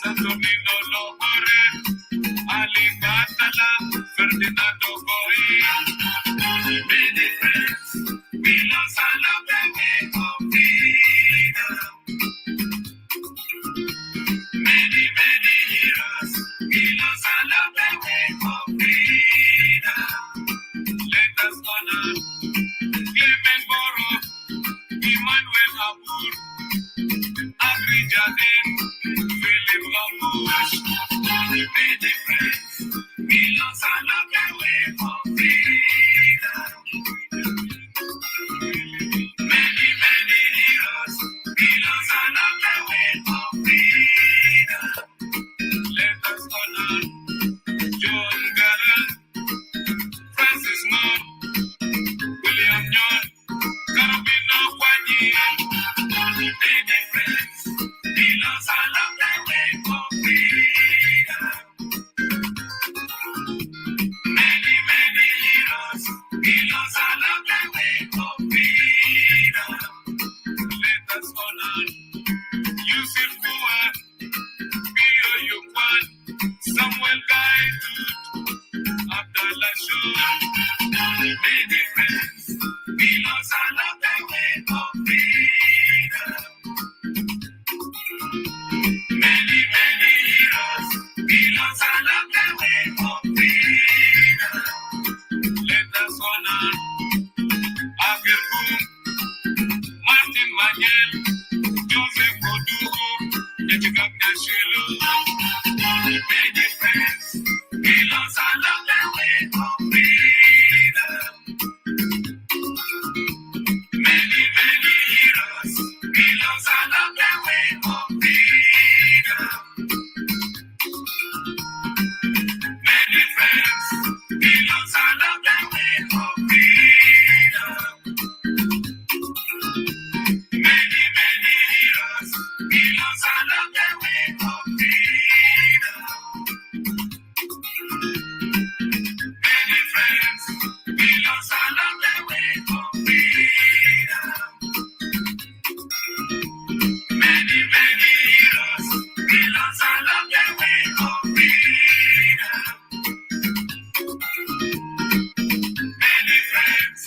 Santo Niño Lopore, Ali Batala, Ferdinando Goya, many friends, we lost all of the way of freedom. Many, many heroes, we lost all of the way of freedom. Let us honor Clement Moro, Emmanuel Abur, Agri Jardin, Philip Labush, many friends, we lost all of the way of freedom. Many, many heroes, we lost all of the way of freedom. Let us honor John Garang, Francis Moore, William Nyon, Carabino Kwanyi, many friends, we lost all of the way of freedom. Many, many heroes, we lost all of the way of freedom. Let us honor Yusuf Kua, Pio Yukwan, Samuel Gaidu, Abdullah Shura, many friends, we lost all of the way of freedom. Many, many heroes, we lost all of the way of freedom. Let us honor Agerboom, Martin Manuel, Joseph Odugo, Yachikak Nashilu, many friends, we lost all of the way of freedom. Many, many heroes, we lost all of the way of freedom. Many friends, we lost all of the way of freedom. Many, many heroes, we lost all of the way of freedom. Many friends, we lost all of the way of freedom. Many, many heroes, we lost all of the way of freedom. Many friends,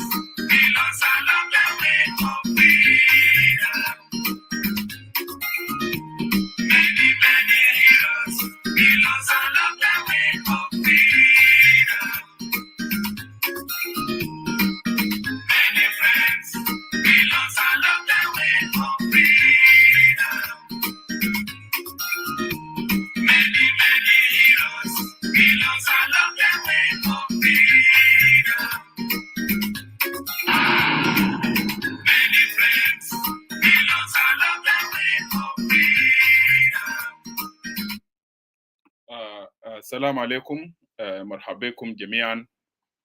we lost all of the way of freedom. Many, many heroes, we lost all of the way of freedom. Many friends, we lost all of the way of freedom. Many, many heroes, we lost all of the way of freedom. Many friends, we lost all of the way of freedom. السلام عليكم، مرحبا بكم جميعا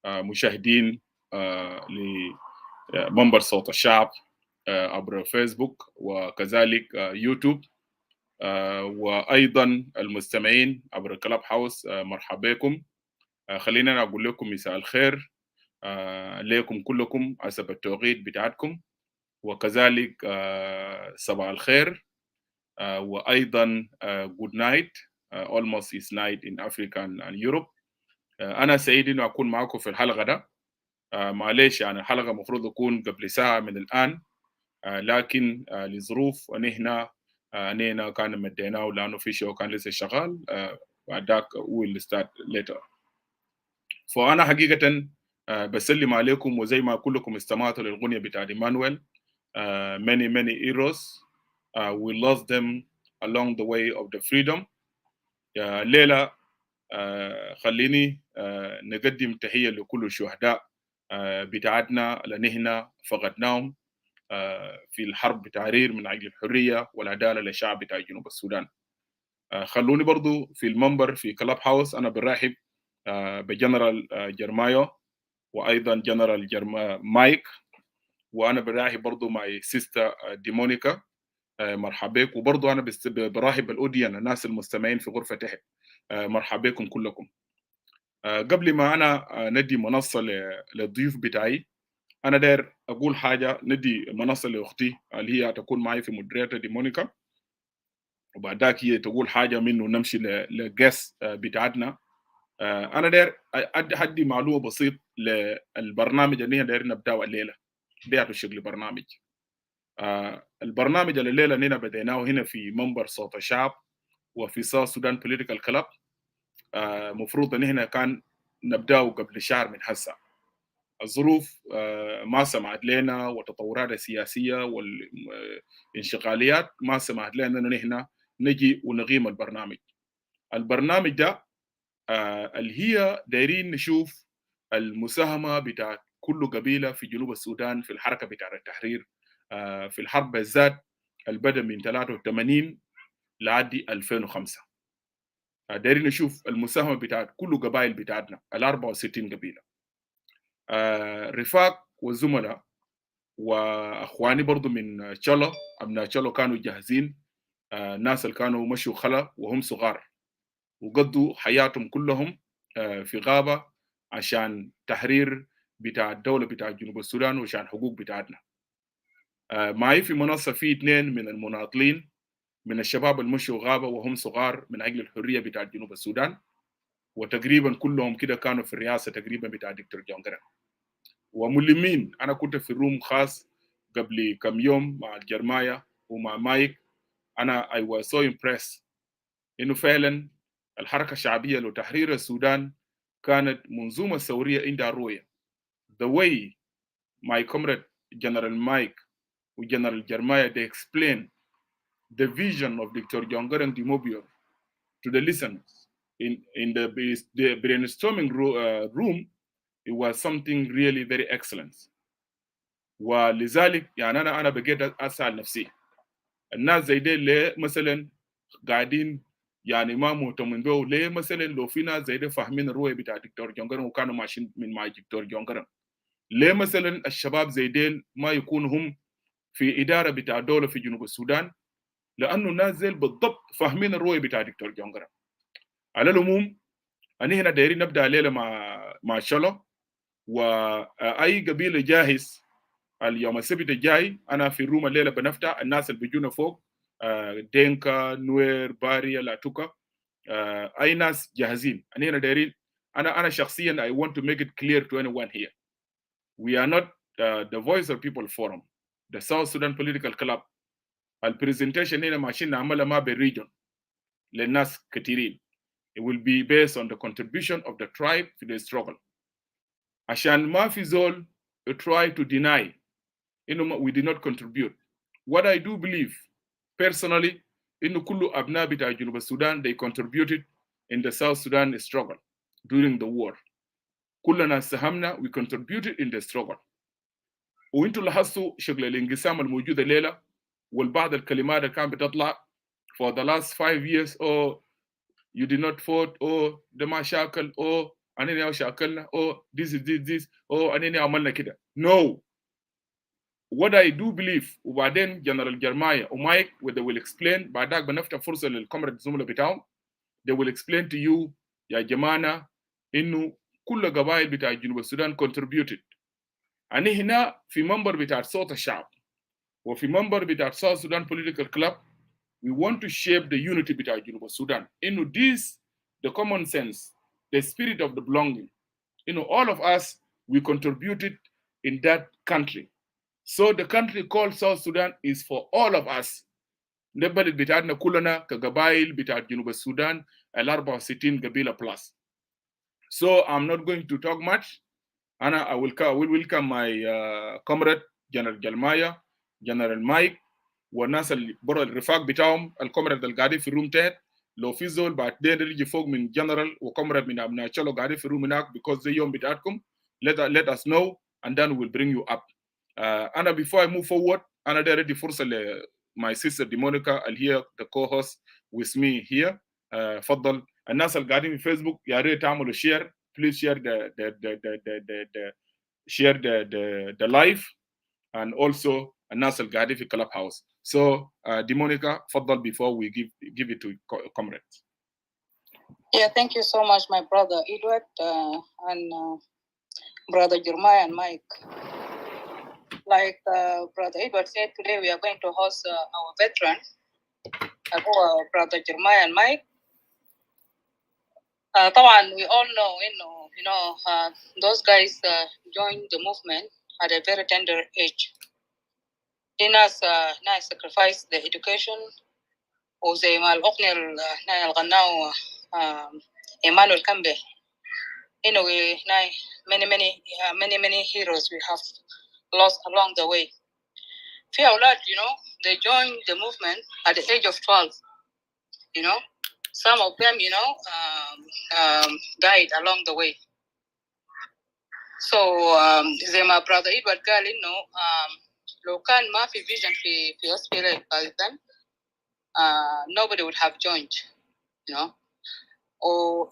مشاهدين لمنبر صوت الشعب عبر فيسبوك وكذلك يوتيوب، وأيضا المستمعين عبر كلاب هاوس. مرحبا بكم. خلينا أقول لكم مساء الخير لكم كلكم حسب التوقيت بتاعتكم، وكذلك صباح الخير، وأيضا good night. Almost is night in Africa and Europe. أنا سعيد إنه أكون معكم في الحلقة ده. معلش يعني الحلقة مفروض تكون قبل ساعة من الآن، لكن لظروف ونحن أنينا كان مديناه لأنه في شيء كان لسه شغال. بعدك we'll start later. فأنا حقيقة بسلم عليكم، وزي ما كلكم استمعتوا للغنية بتاع إيمانويل. Many many heroes, we lost them along the way of the freedom. ليلة خليني نقدم تحية لكل الشهداء بتاعتنا لنهنا فقدناهم في الحرب بتحرير من أجل الحرية والعدالة للشعب بتاع جنوب السودان. خلوني برضو في المنبر في كلاب هاوس أنا برحب بجنرال جرمايو، وأيضا جنرال مايك، وأنا برحب برضو مع سيستا ديمونيكا. مرحبا بكم. وبرضو أنا برحب بالأوديان، الناس المستمعين في غرفة تحت. مرحبا بكم كلكم. قبل ما أنا ندي منصة للضيوف بتاعي، أنا داير أقول حاجة. ندي منصة لأختي اللي هي تكون معي في مودريتور دي مونيكا. وبعد ذاك هي تقول حاجه منه نمشي للجس بتاعتنا. انا داير ادي معلومه بسيط للبرنامج اللي احنا دايرين نبداه الليله. ده شغل برنامج. البرنامج الليله اللي بديناه هنا في منبر صوت الشعب وفي ساوث سودان بوليتيكال كلاب. مفروض ان احنا كان نبداه قبل شهر من هسه. الظروف ما سمعت لنا، والتطورات السياسيه والانشغاليات ما سمعت لنا ان احنا نجي ونقيم البرنامج. البرنامج ده اللي هي دايرين نشوف المساهمه بتاع كل قبيله في جنوب السودان في الحركه بتاع التحرير في الحرب بالذات اللي بدا من 83 لعد 2005. دايرين نشوف المساهمه بتاعت كل قبائل بتاعتنا ال 64 قبيله. رفاق والزملاء واخواني برضو من تشالو، ابناء تشالو كانوا جاهزين. الناس اللي كانوا مشوا خلا وهم صغار وقضوا حياتهم كلهم في غابة عشان تحرير بتاع الدولة بتاع جنوب السودان وعشان حقوق بتاعتنا. معي في منصة في 2 من المناضلين من الشباب اللي مشوا غابة وهم صغار من أجل الحرية بتاع جنوب السودان، وتقريبا كلهم كده كانوا في الرئاسة تقريبا بتاع دكتور جونجران وملمين. أنا كنت في الروم خاص قبل كم يوم مع الجرماية ومع مايك. أنا I was so impressed إنه فعلا الحركة الشعبية لتحرير السودان كانت منظومة ثورية عندها رؤية. The way my comrade General Mike وجنرال Jeremiah they explain the vision of Dr. Jongaran Dimobio to the listeners in the brainstorming room. It was something really very excellent. ولذلك يعني أنا بقيت أسأل نفسي الناس زي دي ليه مثلا قاعدين يعني ما مهتمين به؟ ليه مثلا لو في ناس زي دي فاهمين الرؤيه بتاع دكتور جونجران وكانوا ماشيين من مع دكتور جونجران، ليه مثلا الشباب زي ديل ما يكونوا هم في اداره بتاع الدوله في جنوب السودان؟ لانه الناس زي بالضبط فاهمين الرؤيه بتاع دكتور جونجران. على العموم انا هنا دايرين نبدا الليله مع شلو، واي قبيله جاهز اليوم السبت الجاي. انا في الروم الليله بنفتح الناس اللي بيجونا فوق دينكا نوير باري لاتوكا اي ناس جاهزين. انا دايرين انا شخصيا I want to make it clear to anyone here we are not the voice of people forum, the South Sudan political club. البرزنتيشن هنا ماشيين نعملها ما بالريجن للناس كثيرين. it will be based on the contribution of the tribe to the struggle. عشان ما في زول try to deny إنه we did not contribute. What I do believe personally إنه كل أبناء بتاع جنوب السودان they contributed in the South Sudan struggle during the war. كلنا ساهمنا we contributed in the struggle. وانتوا لاحظتوا شغل الانقسام الموجود الليله والبعض الكلمات اللي كانت بتطلع for the last 5 years oh you did not vote oh ده ما شاكل oh أننا شاكلنا oh this is this oh أننا عملنا كده. No. What I do believe وبعدين جنرال جرمايا ومايك they will explain. بعدك بنفتح فرصة للكاميرا الزملاء بتاعهم. They will explain to you يا جماعة إنه كل قبائل بتاع جنوب السودان contributed. أنا هنا في منبر بتاع صوت الشعب وفي منبر بتاع South Sudan Political Club. We want to shape the unity بتاع جنوب السودان. إنه this the common sense, the spirit of the belonging. All of us we contributed in that country. So the country called South Sudan is for all of us. البلد بتاعتنا كلنا كقبائل بتاع جنوب السودان ال 64 قبيلة plus. So I'm not going to talk much. I will welcome my comrade General Jeremiah, General Mike والناس اللي برا الرفاق بتاعهم الكومراد اللي قاعدين في الروم تحت. لو في زول بعدين يجي فوق من جنرال وكومراد من ابناء تشالو قاعدين في الروم هناك because زي يوم بتاعتكم let us know and then we'll bring you up. أنا before I move forward أنا داير أدي فرصة ل my sister Demonica اللي هي the co-host with me here. فضل الناس اللي قاعدين في فيسبوك يا ريت تعملوا share. Please share the live and also الناس اللي قاعدين في Clubhouse. So Demonica فضل before we give it to comrades. Yeah, thank you so much, my brother Edward and brother Jeremiah and Mike. Like brother Edward said, today we are going to host our veteran brother Jeremiah and Mike. طبعا we all know those guys joined the movement at a very tender age. They nice sacrifice the education وزي ما الأغنية اللي غناه Emmanuel Kambe. Many heroes we have lost along the way. في أولاد they joined the movement at the age of 12. Some of them died along the way. So زي ما brother Edward قال لو كان ما في vision في SPLM by then nobody would have joined.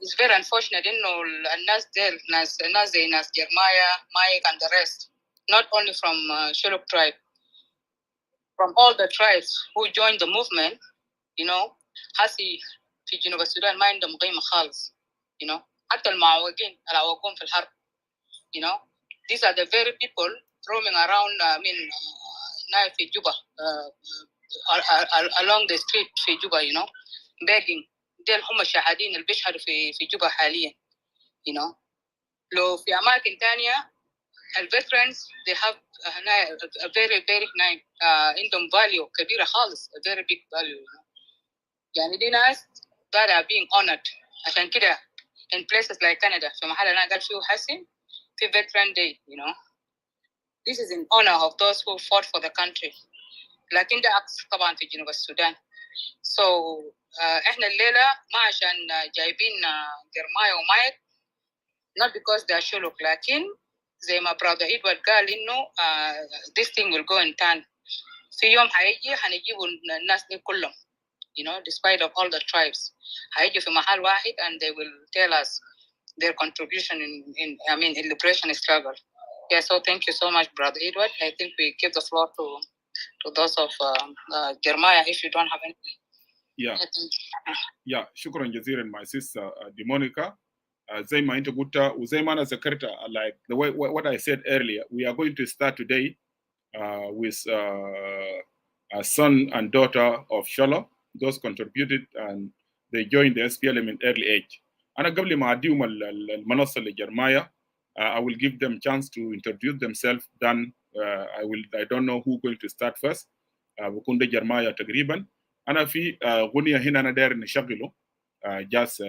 It's very unfortunate الناس ديل ناس زي ناس Jeremiah, Mike and the rest, not only from Shilluk tribe, from all the tribes who joined the movement, هسي في جنوب السودان ما عندهم قيمة خالص. حتى المعوقين العوقون في الحرب. These are the very people roaming around في Juba, along the street في Juba, begging. ديل هم الشهادين اللي بيشهدوا في جوبا حاليا. لو في أماكن تانية veterans they have a very very عندهم value كبيرة خالص, a very big value. دي ناس that are being honored. عشان كده in places like Canada في محل أنا قاعد فيه حسن في veteran day. This is in honor of those who fought for the country. لكن ده عكس طبعا في جنوب السودان. So احنا الليلة ما عشان جايبين جرمايا ومايك, not because they are Shilluk, لكن زي ما brother Edward قال this thing will go in turn. في يوم هنجيبوا الناس دي كلهم, despite of all the tribes, هيجوا في محل واحد and they will tell us their contribution in liberation struggle. Yeah, so thank you so much, brother Edward. I think we give the floor to those of Jeremiah if you don't have anything. Yeah, shukran jaziran my sister Demonica. زي ما انت قلت وزي ما انا ذكرت, like the way what I said earlier, we are going to start today with a son and daughter of Collo. Those contributed and they joined the SPLM in early age. أنا قبل ما أديهم المنصة لجرمايا, I will give them chance to introduce themselves. Then I don't know who going to start first. بكون ده جرمايا تقريبا. أنا في غنية هنا أنا داير نشغله. جاس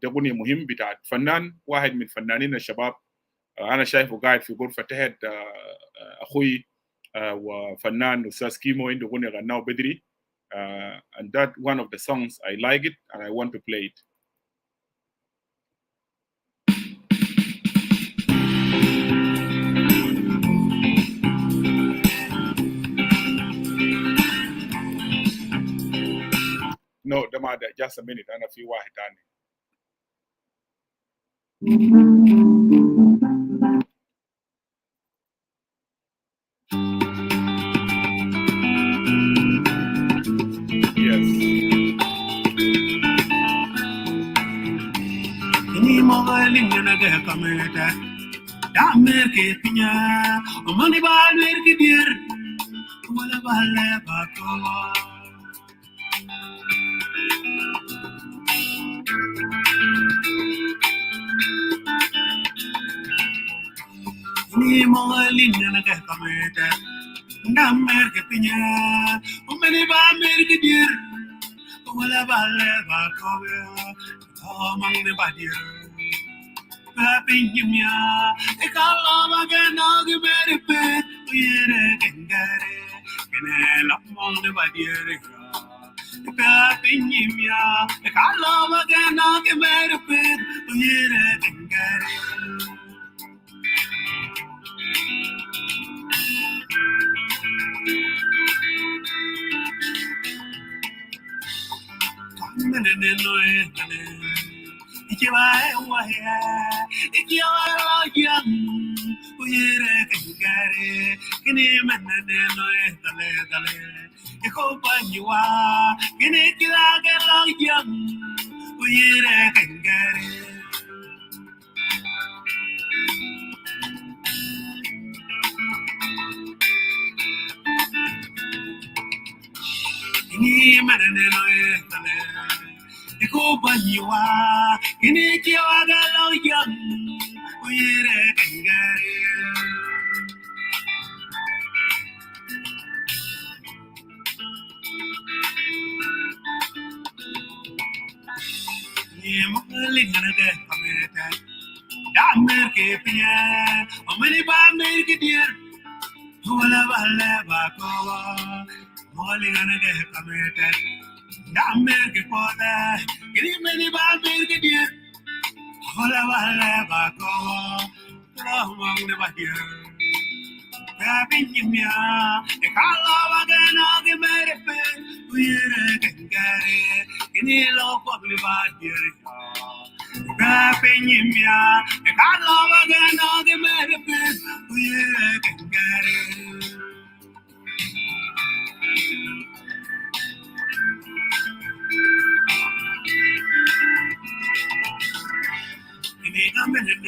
ده غنية مهم بتاعت فنان واحد من فنانين الشباب. أنا شايفه قاعد في غرفة تحت أخوي وفنان أستاذ كيمو عنده غنية غناه بدري. And that one of the songs I like it and I want to play it. No, just a minute. أنا في واحد تاني. Yes. Ini mawali ngana kameta. Damer ke pinya, omani baler ke dir, wala bale bakawa. Ni mawali ngana kameta. Damer ke pinya, omani baler ke dir, wala bale bakawa. Omani badir. Pinya, ekalama ganagi beripet, uyere kengare, kenela monde badiere. Pinya, ekalama ganagi beripet, uyere kengare. Kamene noe kane. Ikiwa uyere kengare, kini menene noe dale. Ikobanyiwa, kini kilagela yang uyere kengare. Ini menene noe Banyiwa, Inichiwagalo young, Uyere Kangare. Lingana Cometa, Damer Kepia, Omani Bamer Gideon, Huala Bakoa, Molingana Cometa, Damer Kipoda, Grimani Bamer Gideon, Huala Bakoa, Ramang the Badia. Rabinya, the Kalawagan of the Medicine, we can get it in the local Badia. Rabinya, the Kalawagan of the Medicine, we can get it. In the minute,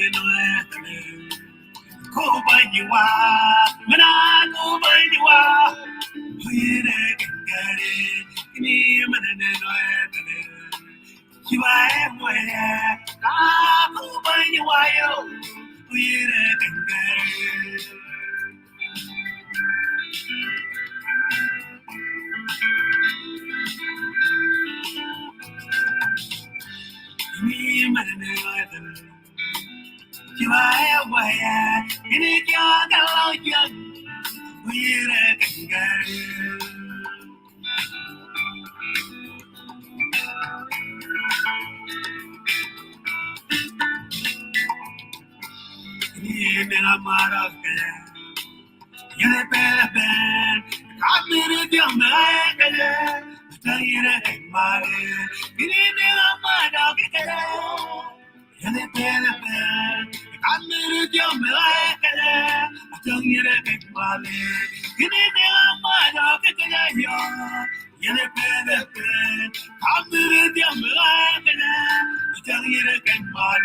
go by you are, when I go by you are, we can get it. In the minute, you are everywhere. I go by you are, we can get it. In the minute, you are everywhere. In the young, we can get it. In the Maraka, you're a better band. I'm in a young man. Tell you that my in the Maraka, you're a better band. I'm in a young man. Tell you that my in the Maraka, you're a better band. I'm in a young man. Tell you that my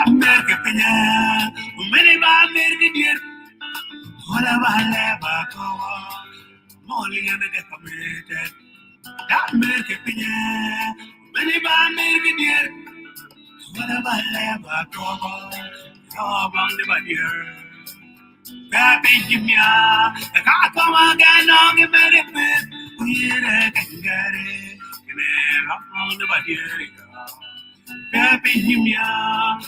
America, many American, Hola Bala Bakoa, Molly and the committed. That make it, many American, Hola Bala Bakoa, Robang the Badia. Rapidimia, the Kakama Ganog American, we can get it, on the Badia. Rapidimia,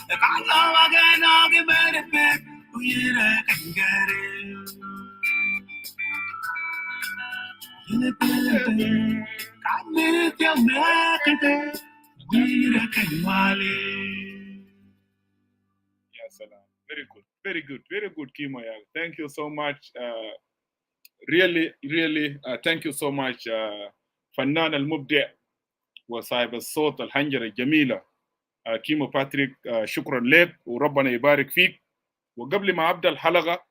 the Kakama Ganog American, we can get it. Yes, very good, very good, very good, Kimoya. Thank you so much. Really, thank you so much, فنان المبدع وصاحب الصوت الحنجرة الجميلة كيمو باتريك. شكرا لك وربنا يبارك فيك. وقبل ما أبدأ الحلقة،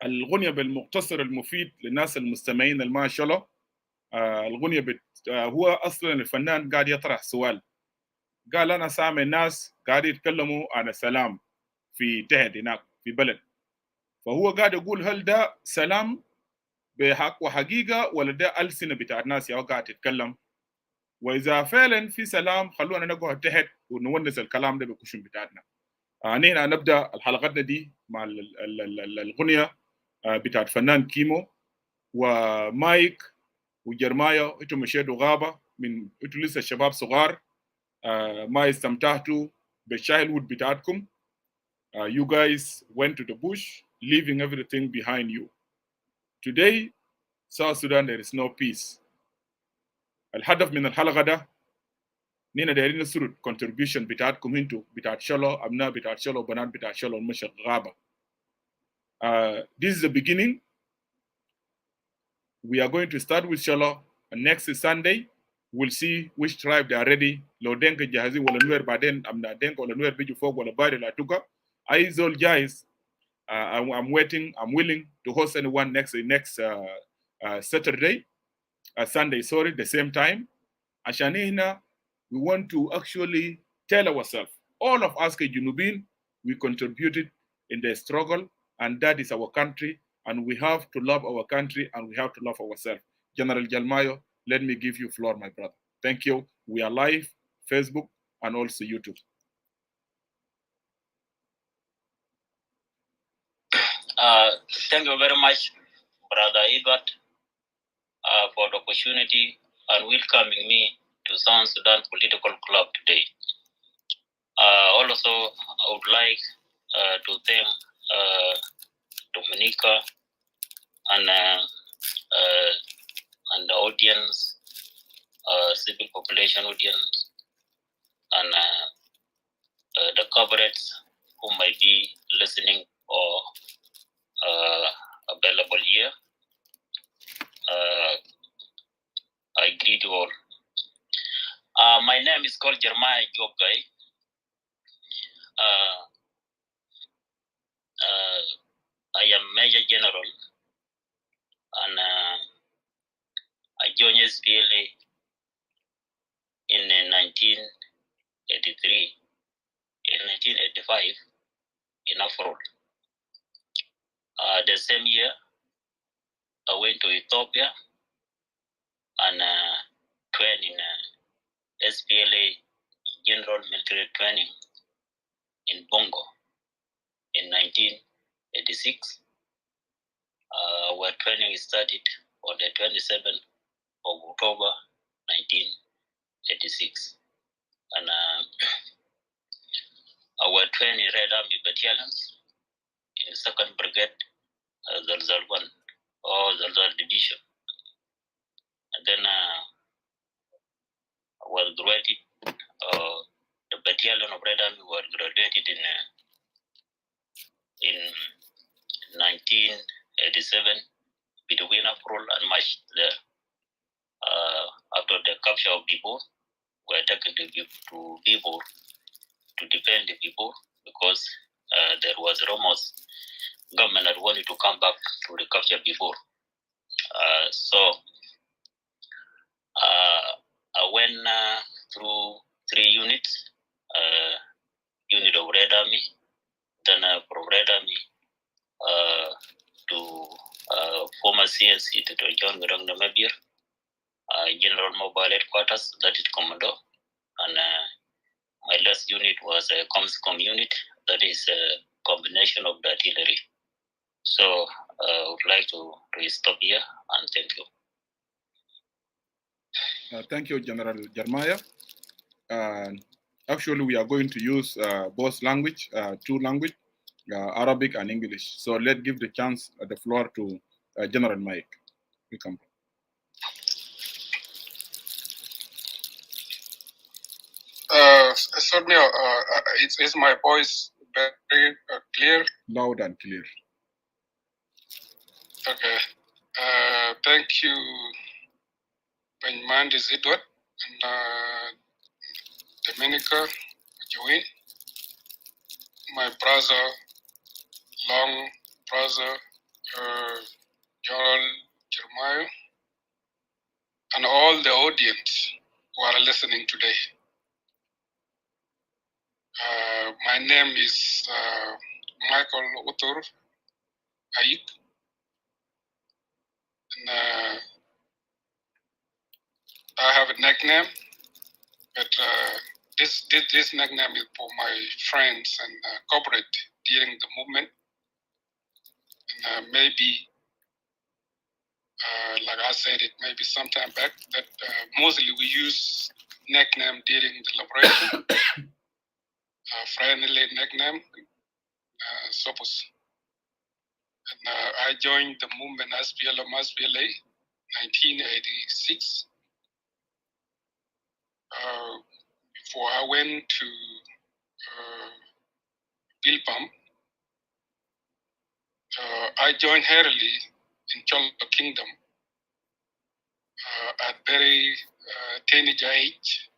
الغنية بالمقتصر المفيد للناس المستمعين ما شاء الله. الغنية هو أصلا الفنان قاعد يطرح سؤال، قال أنا سامع الناس قاعد يتكلموا عن السلام في تهد هناك في بلد، فهو قاعد يقول هل ده سلام بحق وحقيقة ولا ده ألسنة بتاع الناس يا قاعد تتكلم؟ وإذا فعلا في سلام خلونا نقعد تحت ونونس الكلام ده بكشم بتاعتنا. نحن نبدأ حلقتنا دي مع الغنية بتاعت فنان كيمو ومايك وجرمايا. انتم مشيتوا غابة، من انتم لسه شباب صغار، ما استمتعتوا بالشايلهود بتاعتكم. You guys went to the bush, leaving everything behind you. Today, South Sudan, there is no peace. الهدف من الحلقة ده نينا دايرين نسرد contribution بتاعتكم انتوا بتاعت شلو ابناء بتاعت شلو بنات بتاعت شلو المشي غابه. This is the beginning. We are going to start with Sholo, and next Sunday we'll see which tribe they are ready. Lo denke jahazi wala nuer baden amna denke wala nuer biju fog wala bari la tuka. Aizol jais. I'm waiting. I'm willing to host anyone next Saturday, Sunday. Sorry, the same time. Ashanina, we want to actually tell ourselves, all of us Junubin, we contributed in the struggle, and that is our country, and we have to love our country, and we have to love ourselves. General Jalmayo, let me give you floor, my brother. Thank you. We are live, Facebook, and also YouTube. Thank you very much, Brother Edward, for the opportunity and welcoming me to South Sudan Political Club today. Also, I would like to thank Dominica and the audience, civil population audience, and the corporates who might be listening or available here. I greet you all. My name is called Jeremiah Jogai. I am Major General, and I joined SPLA in 1983, in 1985 in Afro. The same year, I went to Ethiopia and trained in SPLA General Military Training in Bongo in 1986. Our training started on the 27th of October 1986. And our training Red Army battalions in the 2nd Brigade, Zalzal 1 or Zalzal Division. And then I was graduated, the battalion of Red Army was graduated in 1987 between April and March there. After the capture of Bibor, we were taken to Bibor to defend the Bibor because there was rumors government had wanted to come back to recapture Bibor. So I went through 3 units, unit of Red Army, then from Red Army to former CNC to John Garang Namibia, General Mobile Headquarters, that is Commando, and my last unit was a COMSCOM unit, that is a combination of the artillery. So I would like to stop here and thank you. Thank you, General Jeremiah. Actually, we are going to use both language, 2 language, Arabic and English. So let's give the chance, the floor to General Mike. Welcome. Is my voice very clear? Loud and clear. Okay. Thank you, Benjamin Edward and Dominica Joey, my brother, long brother, General Jeremiah, and all the audience who are listening today. My name is Michael Utur Ayik, and I have a nickname, but this nickname is for my friends and corporate during the movement. And maybe, like I said, it maybe sometime back that mostly we use nickname during the liberation. Friendly nickname, Sopus. And I joined the movement SPLM, SPLA, 1986. before I went to Bilpam. I joined early in Collo Kingdom at very teenage age,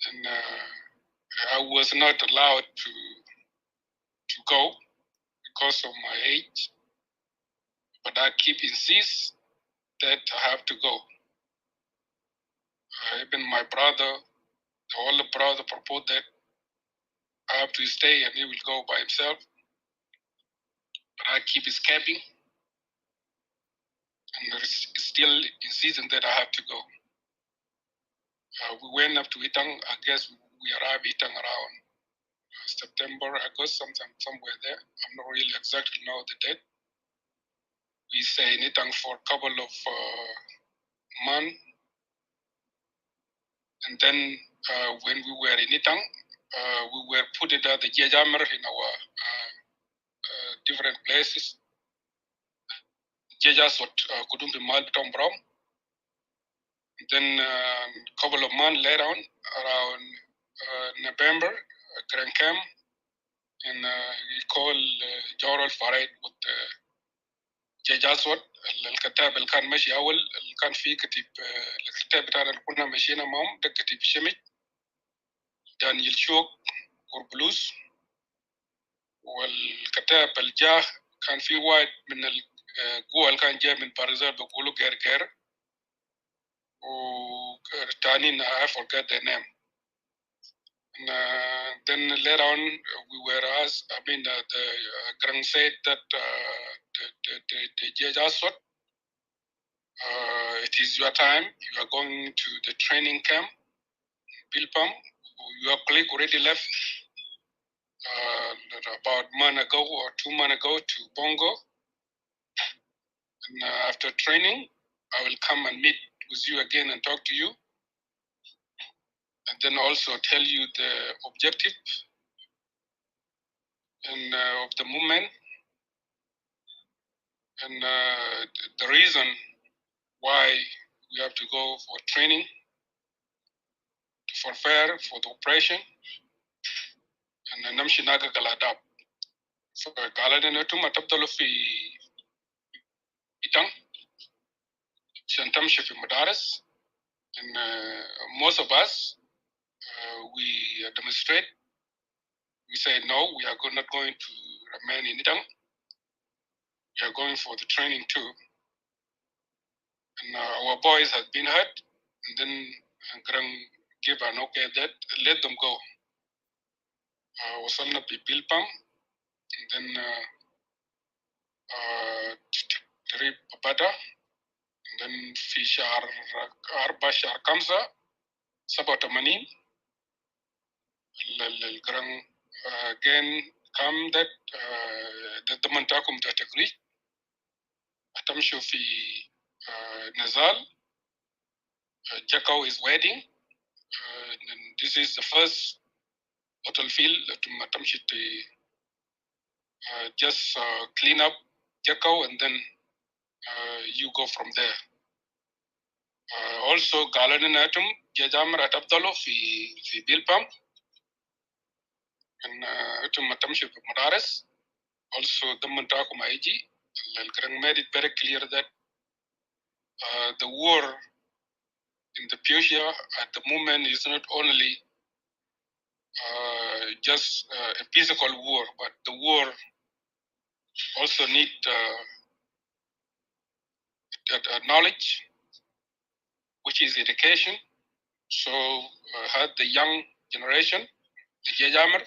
and I was not allowed to go because of my age, but I keep insist that I have to go. Even my brother, the older brother, proposed that I have to stay and he will go by himself, but I keep escaping, and still insisting that I have to go. We went up to Itang. I guess we arrived Itang around September, August, somewhere there. I'm not really exactly know the date. We stayed in Itang for a couple of months, and then when we were in Itang, we were put at the Jajamar in our different places. Jajas couldn't be mild Tom Brown. Then a couple of months later on, around November, Grand Camp, and he called Joral Farid with Jajaswat, الكتاب اللي كان ماشي أول اللي كان فيه كتيب الكتاب بتاعنا اللي كنا ماشيين معهم ده كتيب شمي دانيال شوك كوربلوس، والكتاب الجاه كان فيه واحد من القوى اللي كان جاي من بارزال بيقولوا جير وتانيين I forget their name. And then later on, we were asked, the Grand said that the judge asked, it is your time. You are going to the training camp, Bilpam. Your colleague already left about a month ago or 2 months ago to Bongo. And after training, I will come and meet with you again and talk to you. And then also tell you the objective and of the movement and the reason why we have to go for training, to prepare for the operation, and namshi naga galadab. So galadena tuma tabdalo fi itang, shantamshi fi madaris, and most of us we demonstrate. We say no, we are not going to remain in Itang. We are going for the training too. And our boys have been hurt, and then Grang give an okay that let them go. وصلنا ببيلبام, and then تريب بدا, and then في شهر 4 شهر 5 87 الجران again come that ضمن تاكم تغريج هتمشوا في نزال. Jakau is waiting. And this is the first battlefield to tamshi just clean up Jakau, and then you go from there. Also Galanin Atom Jajamar at Abdalo fi Bilpam, and Atom Matamshi Madares. Also the Montakum Aiji, Grand made it very clear that the war in the future at the moment is not only just a physical war, but the war also need knowledge, which is education. So had the young generation, the Jajamar,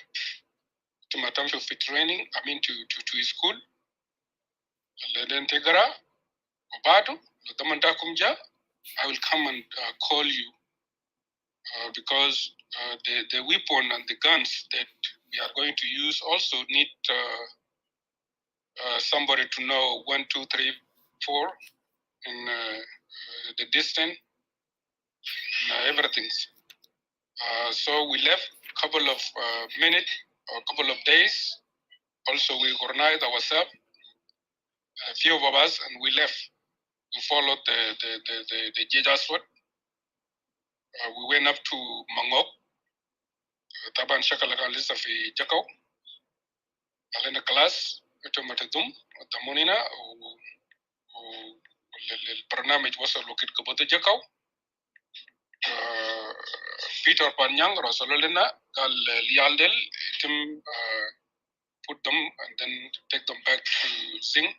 to matamsho for training, to school, then Tegara, Moboto, Tamantakumja, I will come and call you because the weapon and the guns that we are going to use also need somebody to know 1, 2, 3, 4 and the distance and everything. So we left a couple of minutes or a couple of days. Also, we organized ourselves, a few of us, and we left. We followed the Jejaswat. we went up to Mangok. طبعا شكل كان لسه في جكو علينا كلاس تم تدم قدموننا والبرنامج وصل وقت قبضة جكو بيتر بانيانغ رسول لنا قال ليالدل يتم put them and then take them back to Zing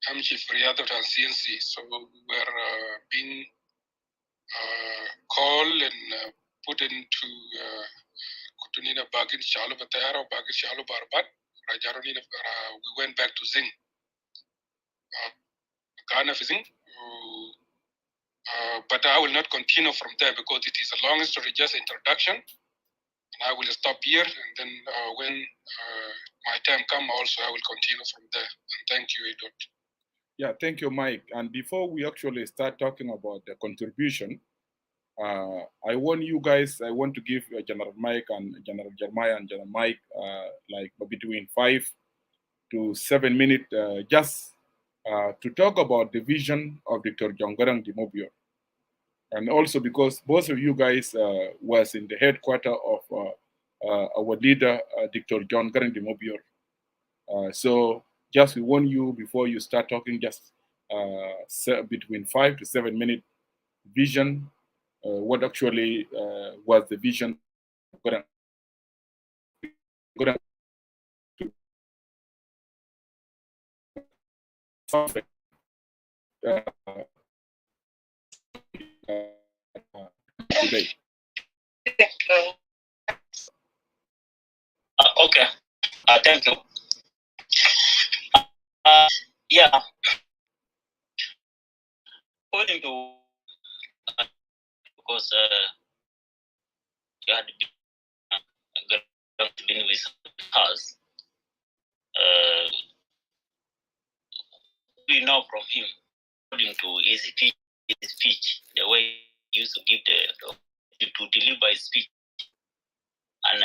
همشي في رياضة عن CNC. So we were being called and put into kutunina bagin shalo batayara bagin shalo barbat rajaroni we went back to Zing Ghana for Zing but I will not continue from there because it is a long story, just introduction, and I will stop here and then when my time come also I will continue from there. And thank you, Edward. Yeah, thank you, Mike. And before we actually start talking about the contribution, I want you guys, I want to give General Mike and General Jeremiah and General Mike like between 5 to 7 minutes just to talk about the vision of Dr. Jongarang Dimobio. And also because both of you guys was in the headquarters of our leader, Dr. John Garang Dimobio. So just we want you, before you start talking, just between 5 to 7 minute vision, what actually was the vision of Garang today. Okay, thank you. Yeah, according to because you had been with us, we know from him, according to his speech, the way he used to give to deliver his speech, and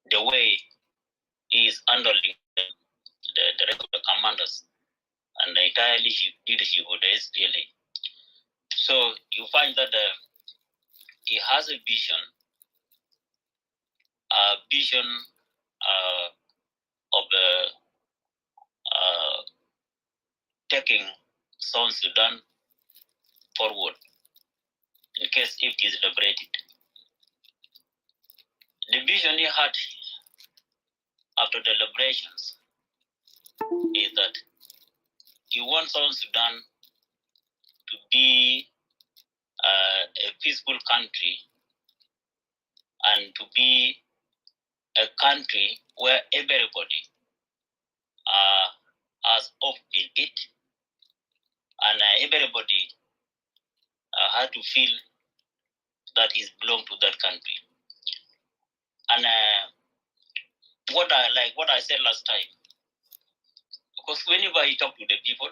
the way he is handling the rest of the commanders and the entire leadership of the SPLA. So you find that he has a vision of taking South Sudan forward in case if it is liberated. The vision he had after the liberations is that he wants South Sudan to be a peaceful country and to be a country where everybody has hope in it, and everybody had to feel that he belongs to that country. And what I said last time, because whenever he talk to the people,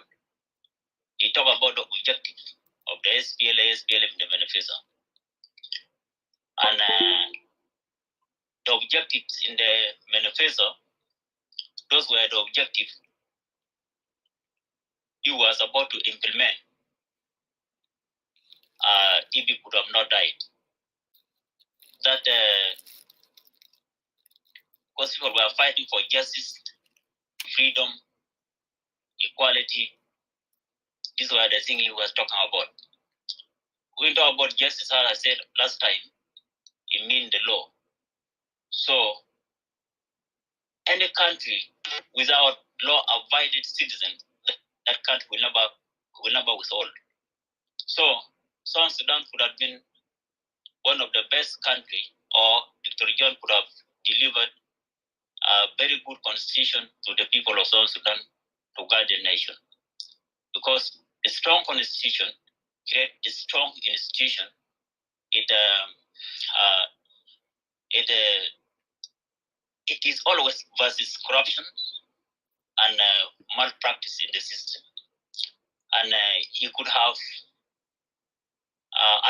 he talk about the objective of the SPLM in the manifesto. And the objectives in the manifesto, those were the objectives he was about to implement if he could have not died. That because people were fighting for justice, freedom, equality. These were the things he was talking about. When we talk about justice, as I said last time, it means the law. So any country without law-abiding citizens, that country will never withhold. So South Sudan could have been one of the best country, or Dr. John could have delivered a very good constitution to the people of South Sudan to guide the nation. Because a strong constitution creates a strong institution. It is always versus corruption and malpractice in the system. And he could have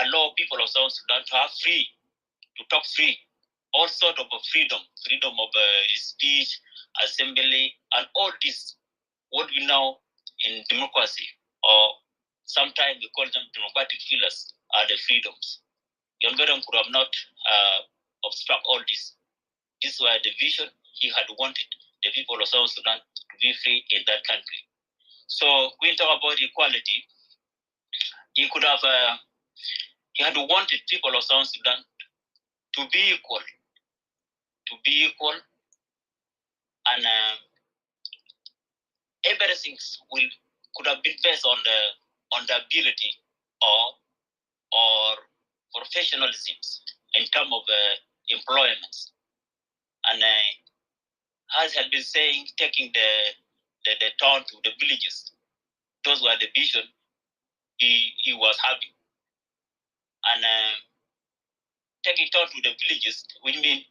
allowed people of South Sudan to have to talk free, all sort of freedom of speech, assembly, and all this, what we know in democracy or sometimes we call them democratic pillars, are the freedoms. John Garang could have not obstruct all this. This was the vision he had wanted the people of South Sudan to be free in that country. So when we talk about equality, he could have, he had wanted people of South Sudan to be equal, and everything could have been based on the ability or professionalism in terms of employment. And as had been saying, taking the town to the villages, those were the vision he was having. And taking town to the villages, which means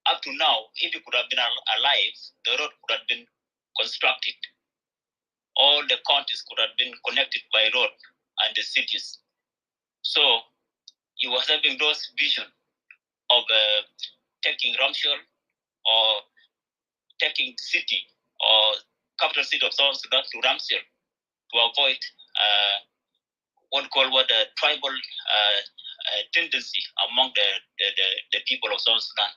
up to now, if he could have been alive, the road could have been constructed. All the counties could have been connected by road and the cities. So he was having those vision of taking Ramshell or taking city or capital city of South Sudan to Ramshell to avoid what the tribal tendency among the people of South Sudan.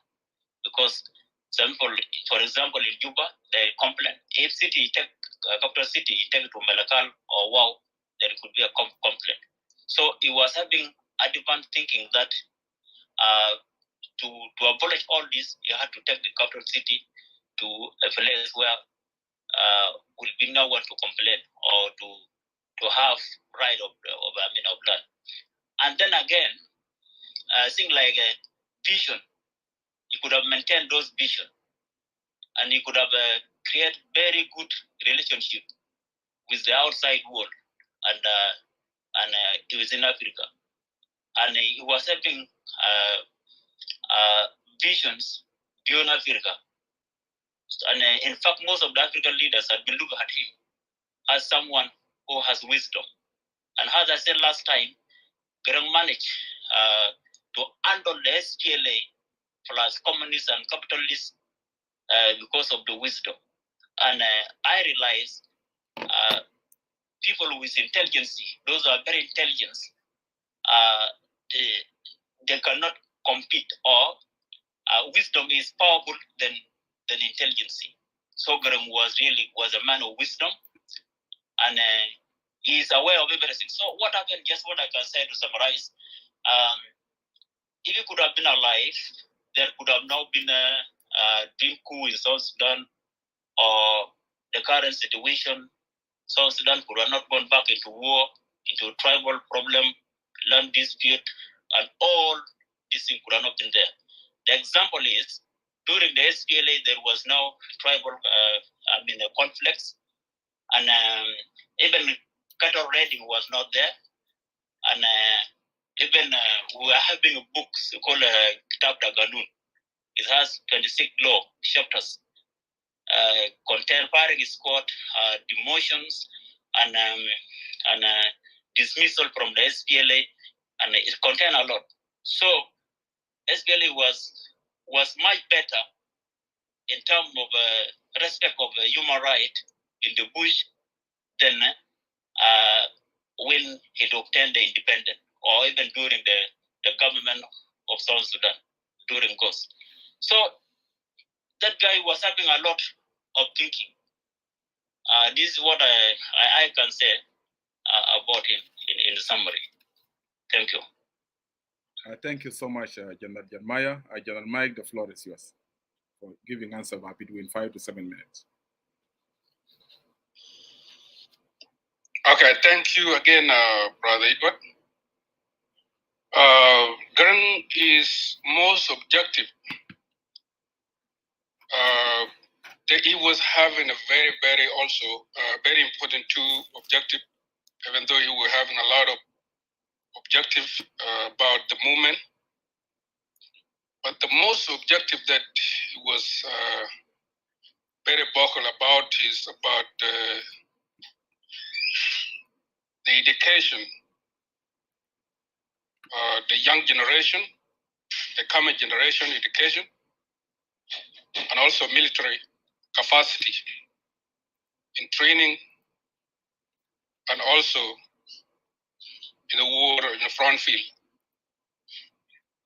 Because some people, for example, in Juba, they complain if city take capital city, take it to Malakal or Wow, there could be a complaint. So he was having advanced thinking that to abolish all this, you had to take the capital city to a place where will be no one to complain or to have right of land. And then again, things like vision, he could have maintained those vision, and he could have created very good relationship with the outside world and within Africa. And he was having visions beyond Africa. And in fact, most of the African leaders had been looking at him as someone who has wisdom. And as I said last time, Garang managed to handle the SPLA plus communists and capitalists because of the wisdom. And I realized people with intelligence, those are very intelligent, they cannot compete, or wisdom is powerful than intelligence. So Garang was a man of wisdom, and he is aware of everything. So what happened, just what I can say to summarize, if he could have been alive, there could have now been a dream coup in South Sudan, or the current situation. South Sudan could have not gone back into war, into a tribal problem, land dispute, and all these things could have not been there. The example is, during the SPLA, there was no tribal conflicts, and even cattle raiding was not there. And even we are having a book called Kitab Daganun. It has 26 law chapters. Contain firing squad, demotions, and dismissal from the SPLA, and it contained a lot. So SPLA was much better in terms of respect of human rights in the bush than when it obtained the independence, or even during the government of South Sudan during GOS. So that guy was having a lot of thinking. This is what I can say about him in summary. Thank you. Thank you so much, General Jeremiah. General Mike, the floor is yours for giving answer between 5 to 7 minutes. Okay, thank you again, Brother Edward. Garang is most objective. He was having a very, very also very important objective, even though he was having a lot of objective about the movement. But the most objective that he was very vocal about is about the education, the young generation, the coming generation education, and also military capacity in training, and also in the war in the front field.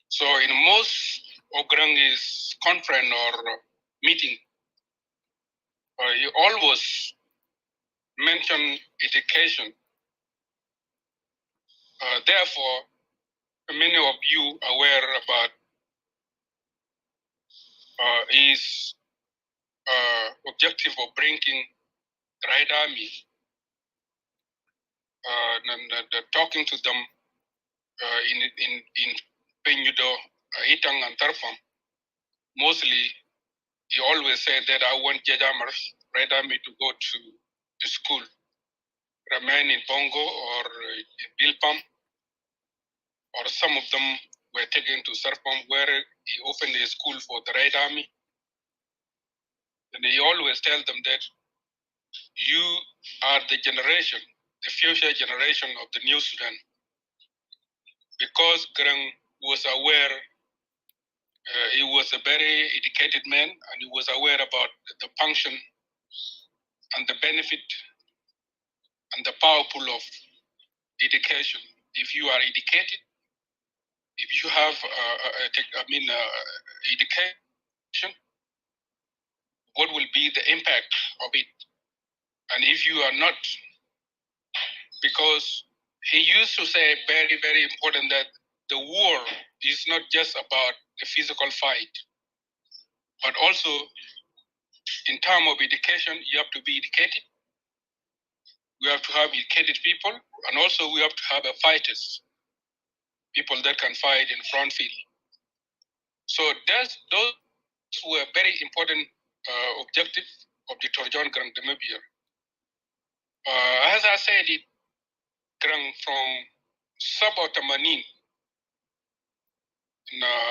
So in most of Grangi's conference or meeting, he always mention education. Therefore, many of you aware about his objective of bringing the Red Army, and talking to them in Penyudo, Itang and Tarfam. Mostly, he always said that I want Jajamers, Red Army, to go to school, remain in Bongo or in Bilpam, or some of them were taken to Sarpam, where he opened a school for the Red Army. And he always tells them that you are the generation, the future generation of the new Sudan. Because Grang was aware, he was a very educated man, and he was aware about the function and the benefit and the powerful of education. If you are educated, if you have, education, what will be the impact of it? And if you are not, because he used to say very, very important that the war is not just about the physical fight, but also in terms of education, you have to be educated. We have to have educated people, and also we have to have fighters, people that can fight in front field. So those were very important objectives of Dr. John Grant Demabir. As I said, it Grant from Sabot Manin,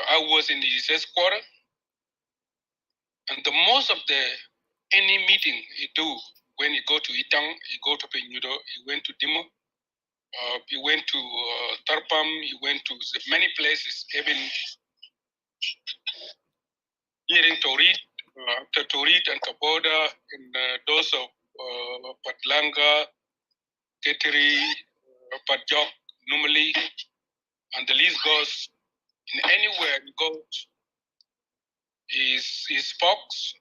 I was in his headquarters, and the most of any meeting he do, when he go to Itang, he go to Penyudo, he went to Dimo, he went to Tarpam, he went to many places, even here in Torit and Kaboda, and those of Patlanga, Ketiri, Padjok, Numali, and the list goes. In anywhere he goes, his spokes,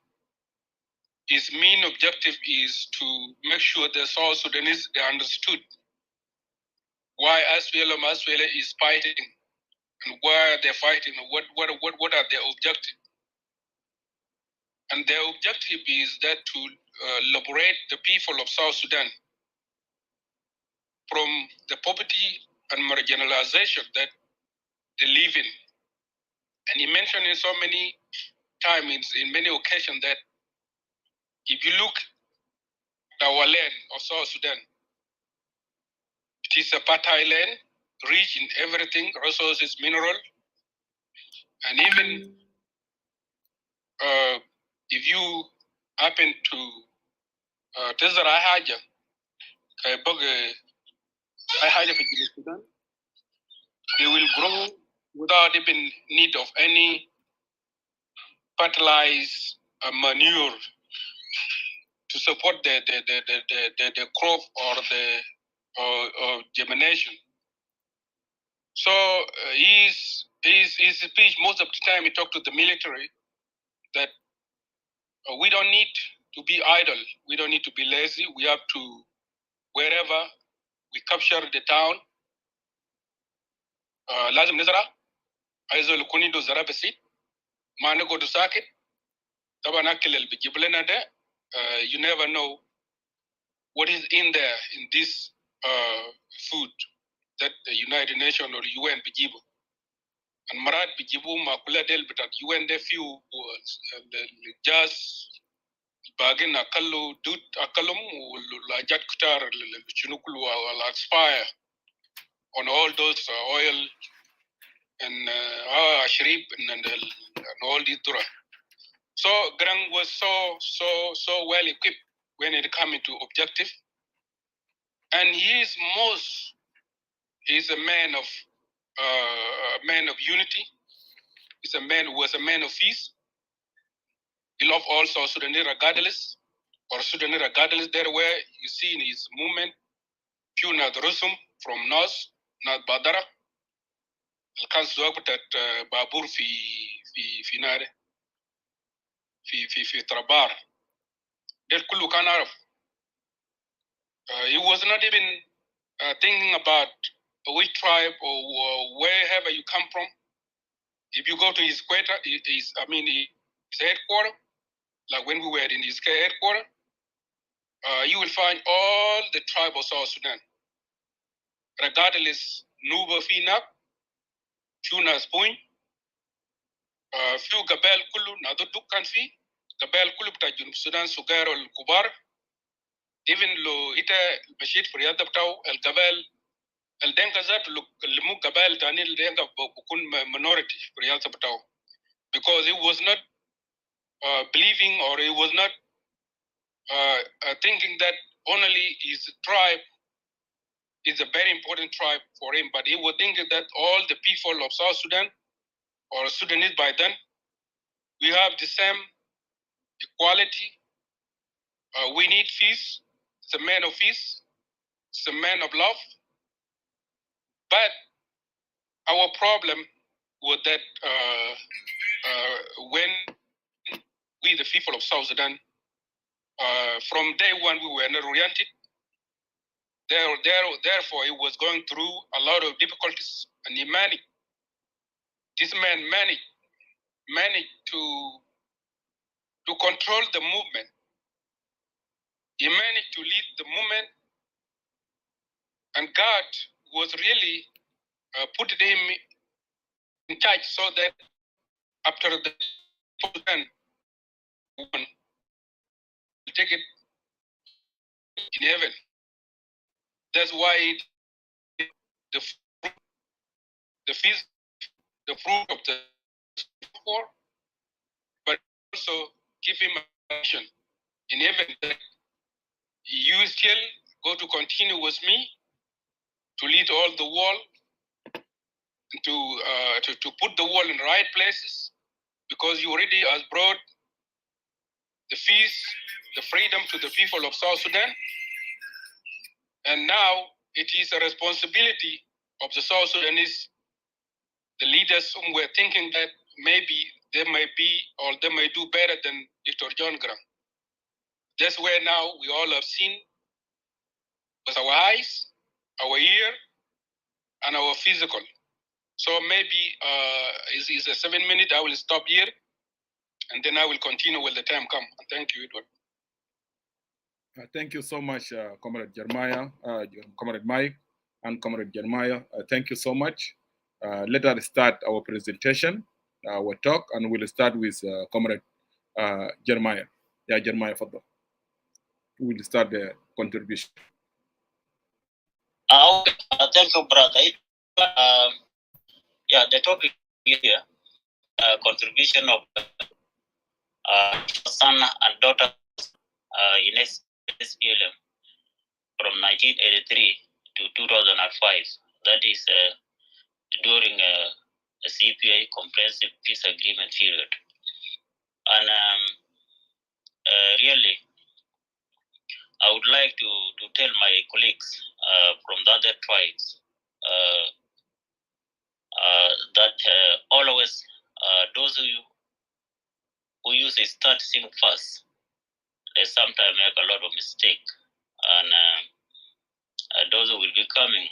his main objective is to make sure the South Sudanese they understood why SPLM is fighting and why they're fighting, what are their objectives. And their objective is that to liberate the people of South Sudan from the poverty and marginalization that they live in. And he mentioned in so many times, in many occasions, that if you look at our land of South Sudan, it is a fertile land, rich in everything, resources, mineral, and even if you happen to tazara haja, kay bëgg ay haja fi Sudan, they will grow without even need of any fertilized manure to support the crop or the germination. So his speech, most of the time he talked to the military that we don't need to be idle. We don't need to be lazy. We have to, wherever we capture the town, lazim nizara, aizo lukuni do zara besit, ma go to sakit, tabana kilel bijiblena de, you never know what is in there in this food that the United Nations or UN bijibu. And Marat bijibu makula del bitat UN de few just bagin akallu dut akalum la jat kutar chunukulu will expire on all those oil and ashrib and all these dura. So Grang was so well equipped when it came to objective, and he's a man of unity. He's a man who was a man of peace. He loved also Sudanese regardless, or Sudanese regardless. There where you see in his movement, Puna the Rusum from north, ناس بادرة كان سواق بتاعت بابور في نار في تربار ده كله كان عارف. He was not even thinking about which tribe or wherever you come from. If you go to his headquarters, like when we were in his headquarters, you will find all the tribes of South Sudan, regardless Nuba Finak, Chunas Point, few Gabel Kulu, Naduduk Kanfi, Gabel Kulu Tajun Sudan, Sugar or Kubar, even lo ita Bashit for Yadaptau, El Gabel, El Denkazat, Lumu Gabel, Tanil Denga Bukun minority for Yadaptau, because it was not believing or he was not thinking that only his tribe is a very important tribe for him, but he was thinking that all the people of South Sudan or Sudanese by then, we have the same equality. We need peace. It's a man of peace. It's a man of love. But our problem was that when we, the people of South Sudan, from day one, we were not oriented. Therefore, he was going through a lot of difficulties, and he managed. This man managed to control the movement. He managed to lead the movement, and God was really put him in charge so that after the Sudan won, take it in heaven. That's why the fruit of the poor, but also give him a mission in heaven that you still go to continue with me to lead all the world, to put the world in the right places, because you already has brought the peace, the freedom to the people of South Sudan. And now it is a responsibility of the South Sudanese, the leaders who were thinking that maybe they may be or they may do better than Dr. John Grant. That's where now we all have seen with our eyes, our ear, and our physical. So maybe it's a 7 minute. I will stop here, and then I will continue when the time comes. Thank you, Edward. Thank you so much, Comrade Jeremiah, Comrade Mike, and Comrade Jeremiah. Thank you so much. Let us start our presentation, our talk, and we'll start with Comrade Jeremiah. Yeah, Jeremiah, fadal. We'll start the contribution. Thank you, brother. The topic here, contribution of son and daughter in SPLM from 1983 to 2005. That is during a CPA Comprehensive Peace Agreement period. And really, I would like to tell my colleagues from the other tribes that always those who use a start thing first, they sometimes make a lot of mistake, and those who will be coming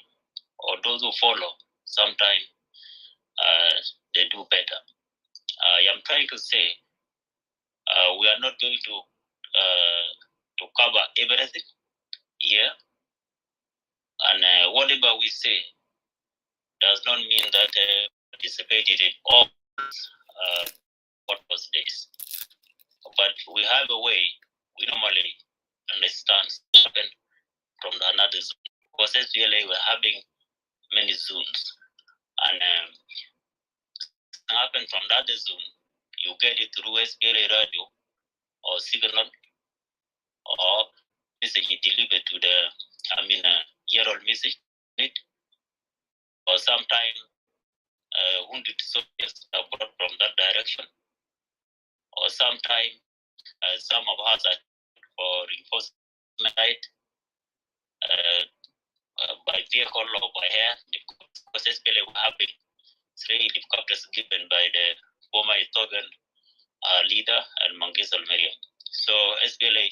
or those who follow, sometimes they do better. I am trying to say we are not going to cover everything here, and whatever we say does not mean that participated in all purpose days. But we have a way we normally understand happen from another zone. Because SPLA we're having many zones, and happen from the other zone, you get it through SPLA radio or signal or message delivered to the year-old message, or sometimes wounded soldiers are brought from that direction, or sometimes some of us are for reinforcement by vehicle or by air, because SPLM were having 3 helicopters given by the former Ethiopian leader and Mangis Almeria. So SPLA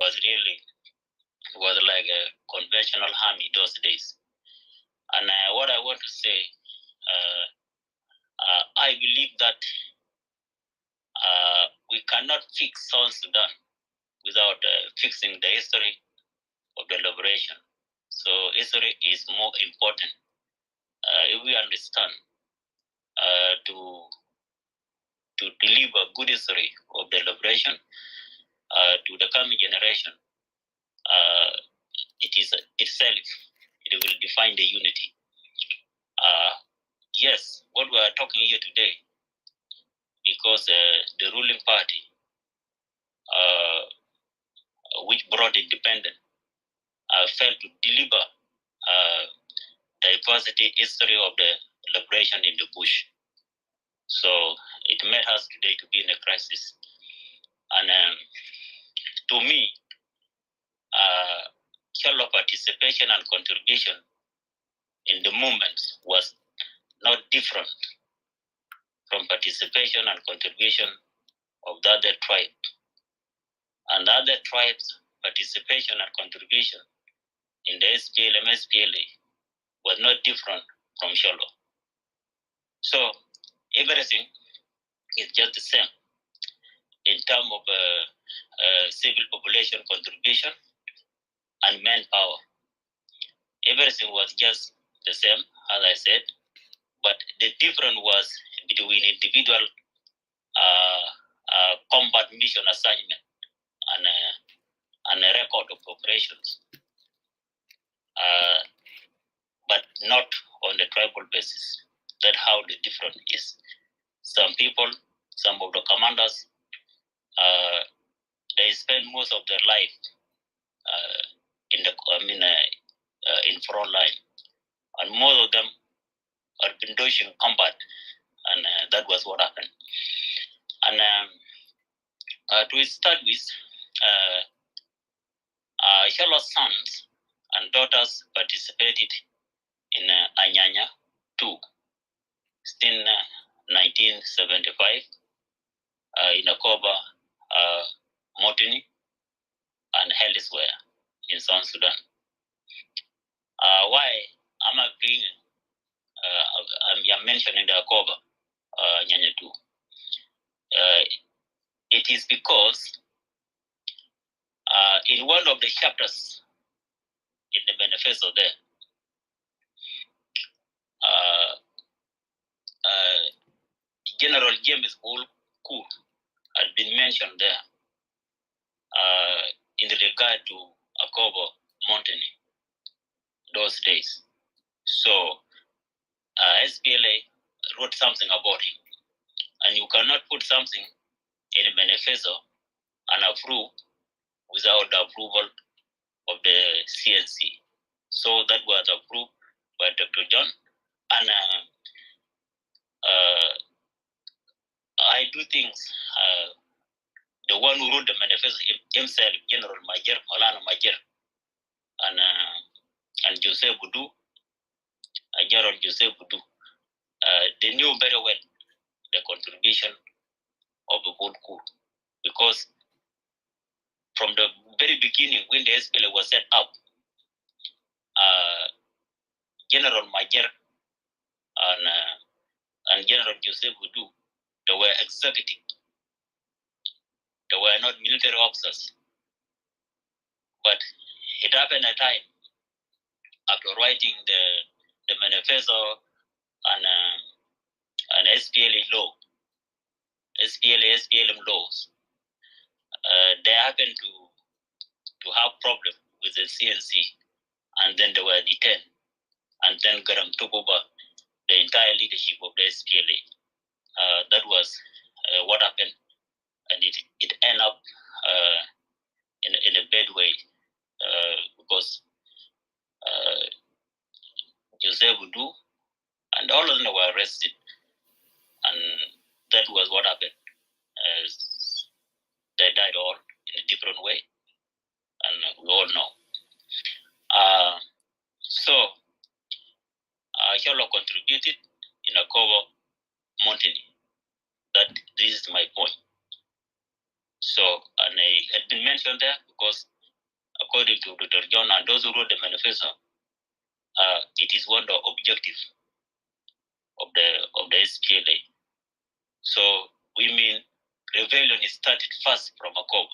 was like a conventional army those days. And what I want to say, I believe that we cannot fix South Sudan without fixing the history of the liberation. So history is more important. If we understand to deliver good history of the liberation to the coming generation, it is itself, it will define the unity. Yes, what we are talking here today, because the ruling party, which brought independence, failed to deliver diversity history of the liberation in the bush. So it made us today to be in a crisis. And to me, Collo participation and contribution in the movement was not different from participation and contribution of the other tribe. And the other tribes' participation and contribution in the SPLM, SPLA was not different from Collo. So everything is just the same in terms of civil population contribution and manpower. Everything was just the same, as I said, but the difference was between individual combat mission assignment and a record of operations, but not on the tribal basis. That's how the difference is. Some people, some of the commanders, they spend most of their life in front line, and most of them have been doing combat, and that was what happened. And to start with, Collo's sons and daughters participated in Anyanya 2 since 1975 in Akoba, Motini, and elsewhere in South Sudan. Why am I bringing? I'm mentioning the Akoba, Nyanya 2. It is because in one of the chapters in the manifesto there, General James Bull Cool had been mentioned there in regard to Akobo Mountain those days. So SPLA wrote something about him, and you cannot put something in a manifesto and approve without the approval of the CNC. So that was approved by Dr. John, and I do think the one who wrote the manifesto himself, General Major, Malana Major, and Jose Boudou, General Jose Boudou, they knew very well the contribution of the Boudou, because from the very beginning, when the SPLA was set up, General Major and General Jose Boudou, they were executive. They were not military officers. But it happened at time after writing the manifesto and SPLA law, SPLM laws. They happened to have problem with the CNC, and then they were detained, and then Garam took over the entire leadership of the SPLA. That was what happened, and it ended up in a bad way because Jose Boudou and all of them were arrested, and that was what happened. They died all in a different way, and we all know. So contributed in a Collo mountain. That this is my point. So, and it had been mentioned there because according to Dr. John and those who wrote the manifesto, it is one of the objectives of the SPLA. So we mean rebellion is started first from Akobo.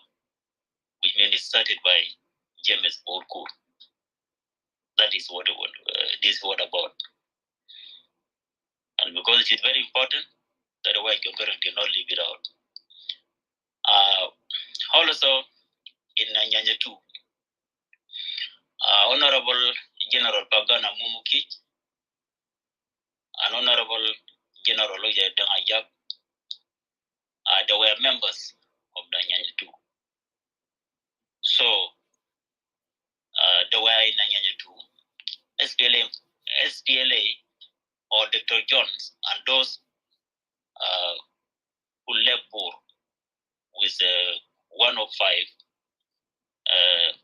We mean it started by James Borkur. That is what this is what about. And because it is very important, that's why John Garang did not leave it out. Also, in Nyanya 2, Honorable General Pagana Mumuki and Honorable General Oya Dangajak, they were members of the Nyanya 2. So, they were in Nyanya 2, SPLA, or Dr. Jones, and those who left Bor with 105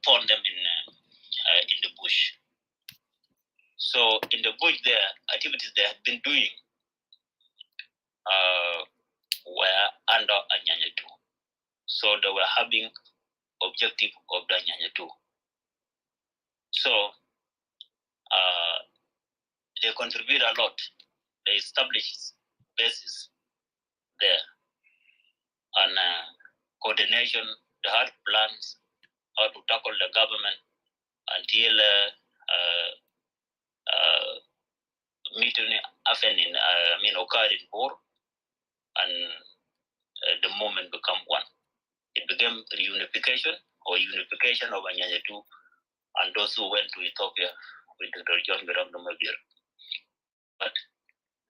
found them in the bush. So in the bush there, activities they had been doing were under Anyanya 2. So they were having objective of the Anyanya 2. So they contribute a lot. They established bases there. And coordination, they had plans how to tackle the government until meeting happened occurred in Bor, and the movement became one. It became reunification or unification of Anyanya 2 and those who went to Ethiopia with Dr. John Garang. But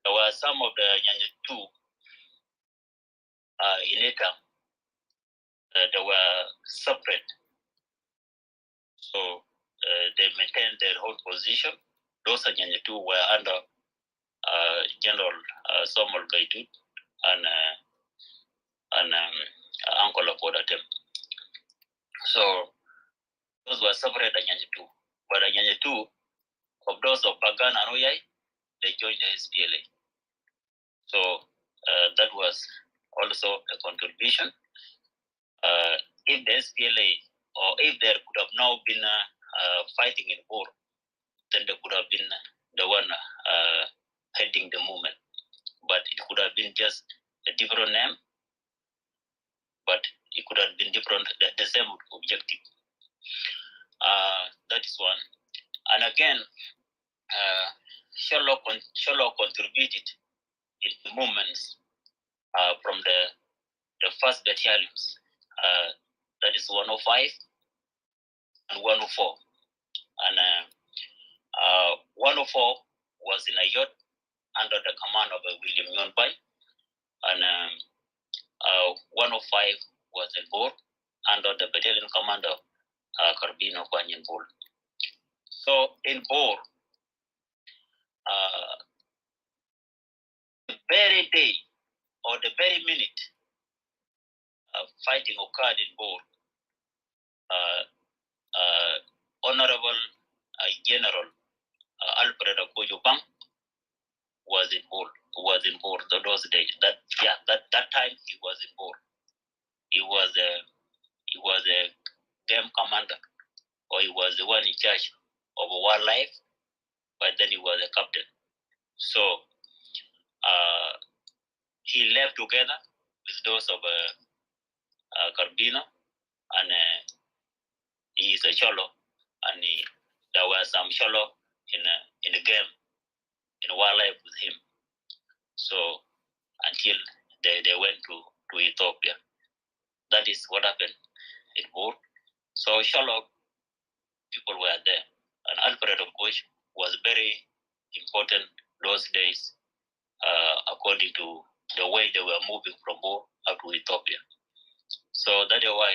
there were some of the Anyanya 2 in Eta, they were separate. So they maintained their whole position. Those Anyanya 2 were under General Samuel Gaitut and Uncle Apodatem. So those were separate Anyanya 2. But Anyanya 2, of those of Bagan and Oyai, they joined the SPLA. So that was also a contribution. If the SPLA, or if there could have now been fighting in war, then they could have been the one heading the movement. But it could have been just a different name, but it could have been different, the same objective. That is one. And again, Sherlock contributed in the movements from the first battalions. That is 105 and 104. And 104 was in Ayot under the command of William Yonbai. And 105 was in Bor under the battalion commander Carbino Kwanyan Bol. So in Bor, the very day or the very minute fighting occurred in Bor, Honorable General Alfred Akojo Bang was in Bor. Those days. That time he was in Bor. He was a game commander, or he was the one in charge of wildlife, but then he was a captain. So he left together with those of Carbino, and he is a Cholo, and there were some Cholo in the game, in wildlife with him. So until they went to Ethiopia. That is what happened in Bor. So Cholo people were there, and Alfred Okoch was very important those days, according to the way they were moving from Bor up to Ethiopia. So that is why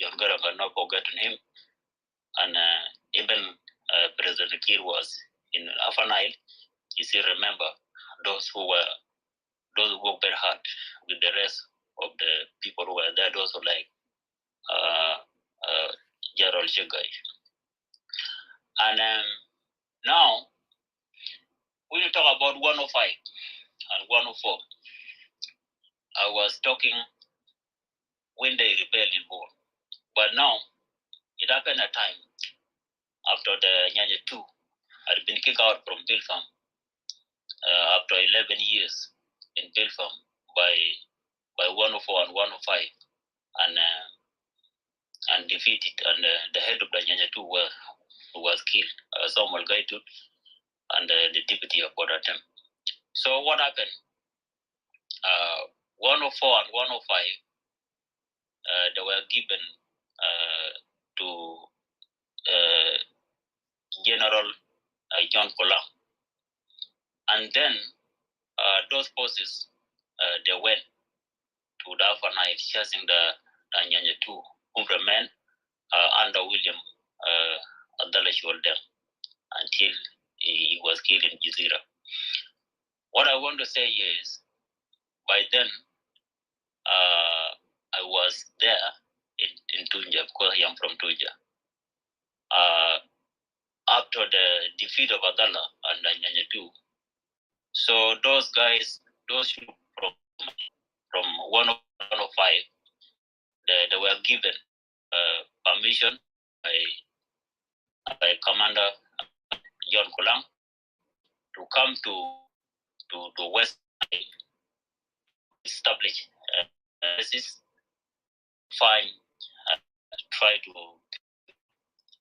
John Garang had not forgotten him, and even President Kiir was in Upper Nile. You still remember those who worked very hard with the rest of the people who were there. Those who like Gerald Shegai. And now talk about 105 and 104. I was talking when they rebelled in war. But now, it happened at time after the Nyanya 2 had been kicked out from Bilfam after 11 years in Bilfam by 104 and 105 and defeated. And the head of the Nyanya 2 was killed, Samuel Gaitut, and the deputy of Bodatem. So what happened? 104 and 105, they were given to General John Collo. And then those forces, they went to the Upper Nile, chasing the Nyanya 2, who remained under William Adalashwalder until he was killed in Jizira. What I want to say is, by then, I was there in Tunja, because I am from Tunja. After the defeat of Adala and Nyanya 2, so those guys, those from 105, they were given permission by Commander John Kulang to come to West, establish bases, try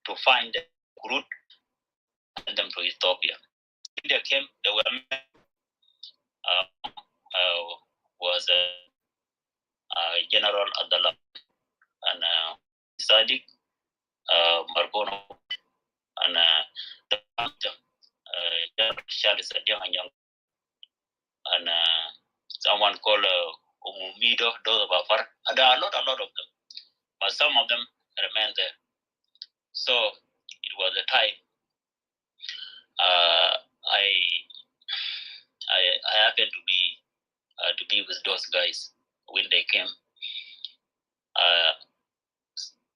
to find the route and them to Ethiopia. When they came, they were was General Adala and Sadiq Marbono and the Charles Adianganyang and someone called Umumido, those of Afar. There are a lot of them, but some of them remain there. So it was a time I happened to be with those guys when they came.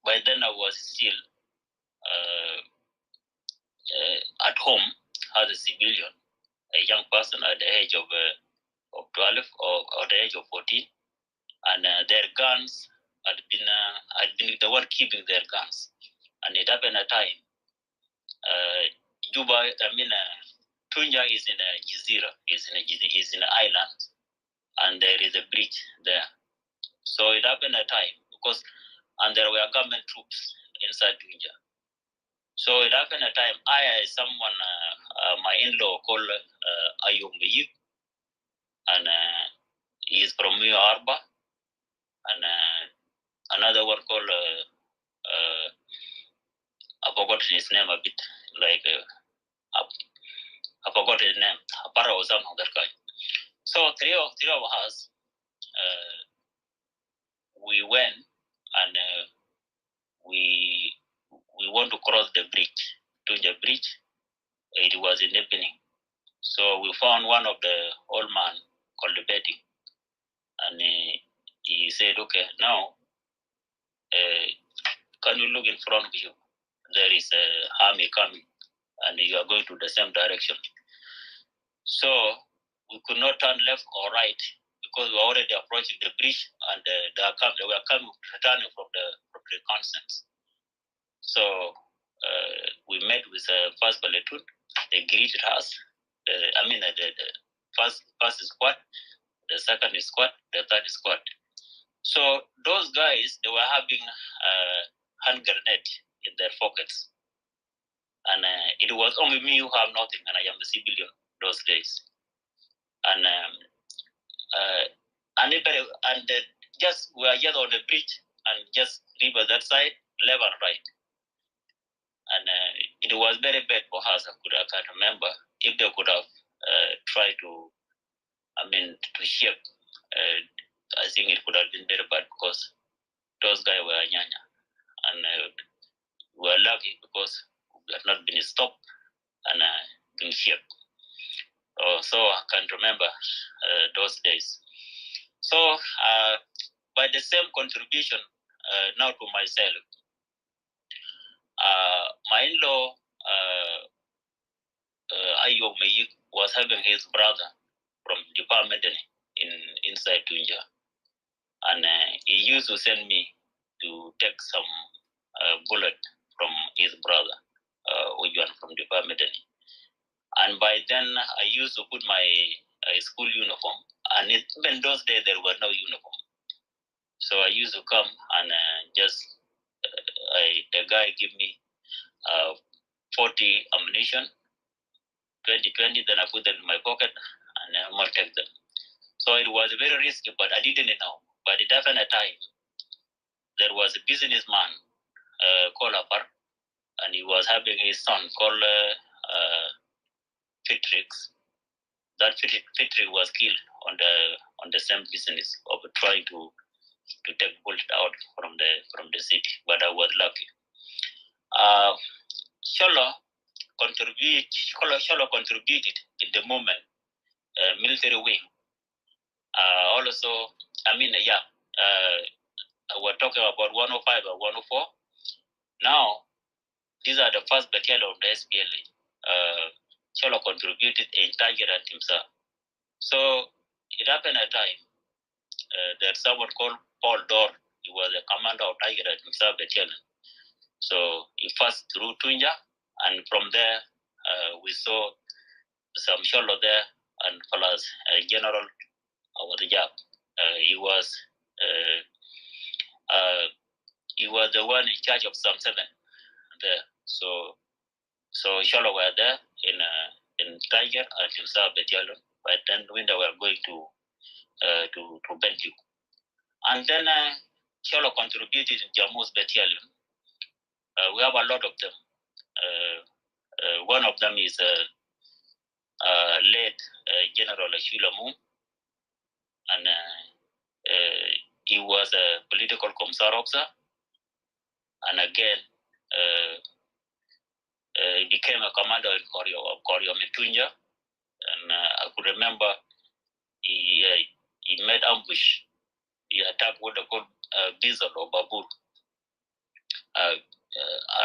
By then I was still at home as a civilian, a young person at the age of 12 or the age of 14, and their guns had been the one keeping their guns, and it happened at a time. Tunja is in a Jizira, is in an island, and there is a bridge there. So it happened at a time and there were government troops inside Tunja. So it happened at a time. Someone, my in-law called Ayub Meyik, and he is from Mio Arba, and another one called I forgot his name a bit, like I forgot his name, Apara or some other kind. So three of us, we went and we want to cross the bridge, Tunja Bridge. It was in the evening. So we found one of the old man cultivating, and he said, okay, now can you look in front of you? There is an army coming, and you are going to the same direction. So we could not turn left or right because we were already approaching the bridge, and they were returning from the reconnaissance. So we met with the first platoon. They greeted us. The first squad, the second squad, the third squad. So those guys, they were having hand grenade in their pockets, and it was only me who have nothing, and I am a civilian those days. And just we are just on the bridge and just river that side, left and right. And it was very bad for us. I can't remember if they could have tried to shape. I think it could have been very bad because those guys were nyanya, and we were lucky because we had not been stopped and been shaped. So I can remember those days. So by the same contribution now to myself, my in-law Ayub Meyik was having his brother from department inside Tunja, and he used to send me to take some bullet from his brother, Ojuan from department. And by then, I used to put my school uniform, and even those days there were no uniform. So I used to come and the guy give me 40 ammunition, 20, then I put them in my pocket and I'm gonna take them. So it was very risky, but I didn't know. But at that time, there was a businessman called Apar, and he was having his son called Fitrix. That Fitrix was killed on the same business of trying to take bullet out from the city, but I was lucky. Collo contributed in the movement, military wing. Also, we're talking about 105 or 104. Now, these are the first battalion of the SPLA. Collo contributed in Tiger and himself. So it happened at a time that someone called Paul Dor, he was the commander of Tiger and himself battalion. So he passed through Tunja, and from there we saw some Collo there, and plus General Awadijab. He was the one in charge of some 7 there. So Collo were there in Tiger and himself battalion. But then when they were going to Bentiu, and then Collo contributed in Jammu's battalion. We have a lot of them. One of them is late General Shulamu, and he was a political commissar officer, and again he became a commander of Koryo Metunja, and I could remember he made ambush. He attacked what they call Bizzle or Babur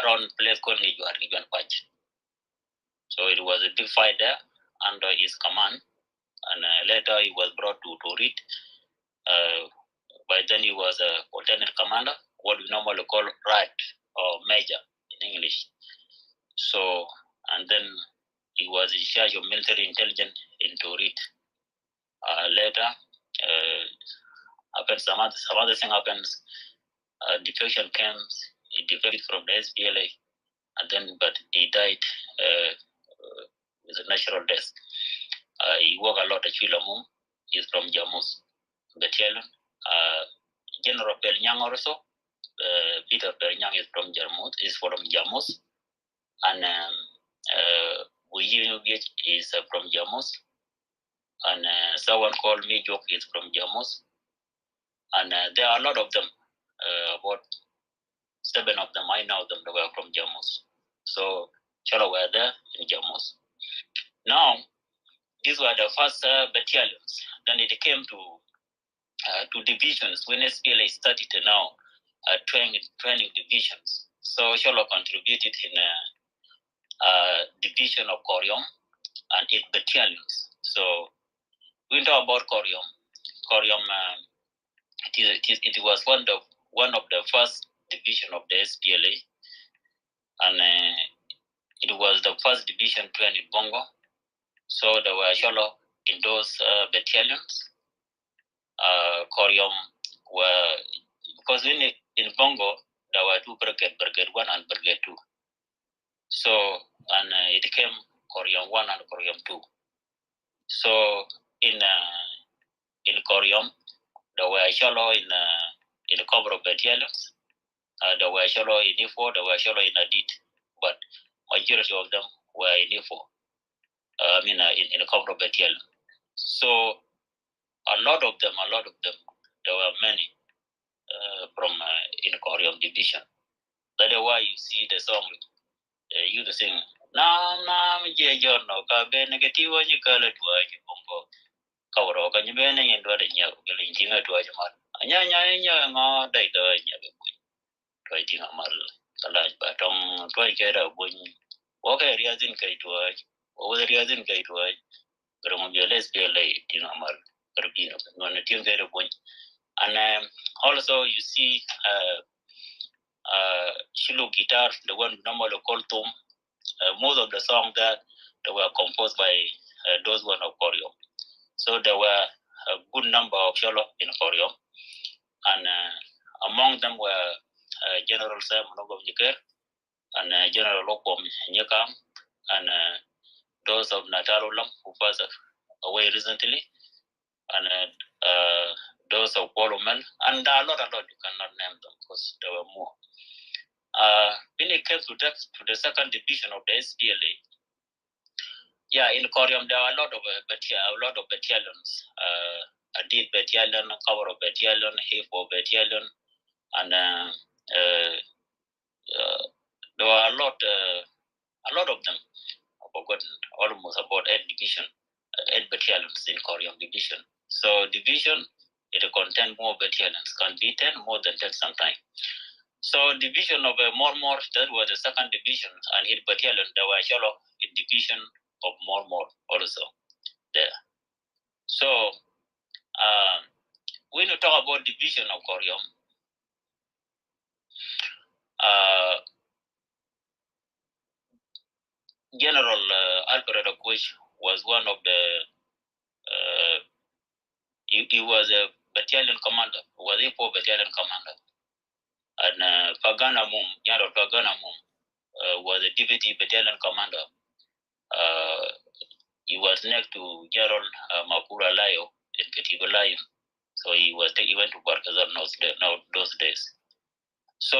around place called Nijuan Patch. So it was a big fight there under his command, and later he was brought to Torit. By then he was a lieutenant commander, what we normally call right or major in English. So, and then he was in charge of military intelligence in Torit. Later, some other thing happens. Defection comes. He defected from the SPLA, and then but he died with a natural death. He worked a lot at Chilamum. He's from Jammus battalion. General Pernyang also. Peter Pernyang is from Jammus, and Wuyinugich is from Jammus, and someone called Mijok is from Jammus, and there are a lot of them, about 7 of them. I know them, they were from Jammus. So Collo were there in Jammus. Now, these were the first battalions. Then it came to divisions when SPLA started now training divisions. So Collo contributed in division of Koryom and 8 battalions. So we talk about Koryom. Koryom, it was one of the first division of the SPLA, and it was the first division trained in Bongo. So there were Collo in those battalions. Koryom were, because in Bongo there were 2 brigades, Brigade 1 and Brigade 2. So, and it came Koryom 1 and Koryom 2. So in Koryom, there were Collo in a couple of battalions. There were Collo in Ifo, there were Collo in Adit, but majority of them were in Ifo. In a couple of battalions. So a lot of them, there were many from in Koryom division. That's why you see the song you sing. Nam John no Kabe negative when you call it to Bongo. Kawro can you be any and what you linking to a jamal? Anya no data writing a model. But try get a win. Walk areas in K to over the reason guide why SPLA Tinamal Caribbean no native very point. And also you see Shiloh guitar, the one normally called Tom. Most of the songs that they were composed by those one of Collo. So there were a good number of Sholo in Collo, and among them were General Sam Nogom Niker and General Lokom Nyekam, and those of Natarulam who passed away recently, and those of Poloman, and a lot you cannot name them because there were more. When it came to the second division of the SPLA, in Corium there are a lot of battalions. Adid battalion, cover of battalion, Hifo battalion, and there were a lot of them. I've forgotten almost about 8 division, 8 battalions in Corium division. So division it contains more battalions, can be 10 more than 10 sometimes. So division of Mormor, that was the second division, and hit battalion, there were Shalom in division of Mormor also there. So when you talk about division of Corium, General Alfred Okwich was one of the, he was a battalion commander, was a battalion commander. And Pagana Mum, General Pagana Mum, was a deputy battalion commander. He was next to General Mapura Layo in Katiba Layo. So he went to Barkazar those days. So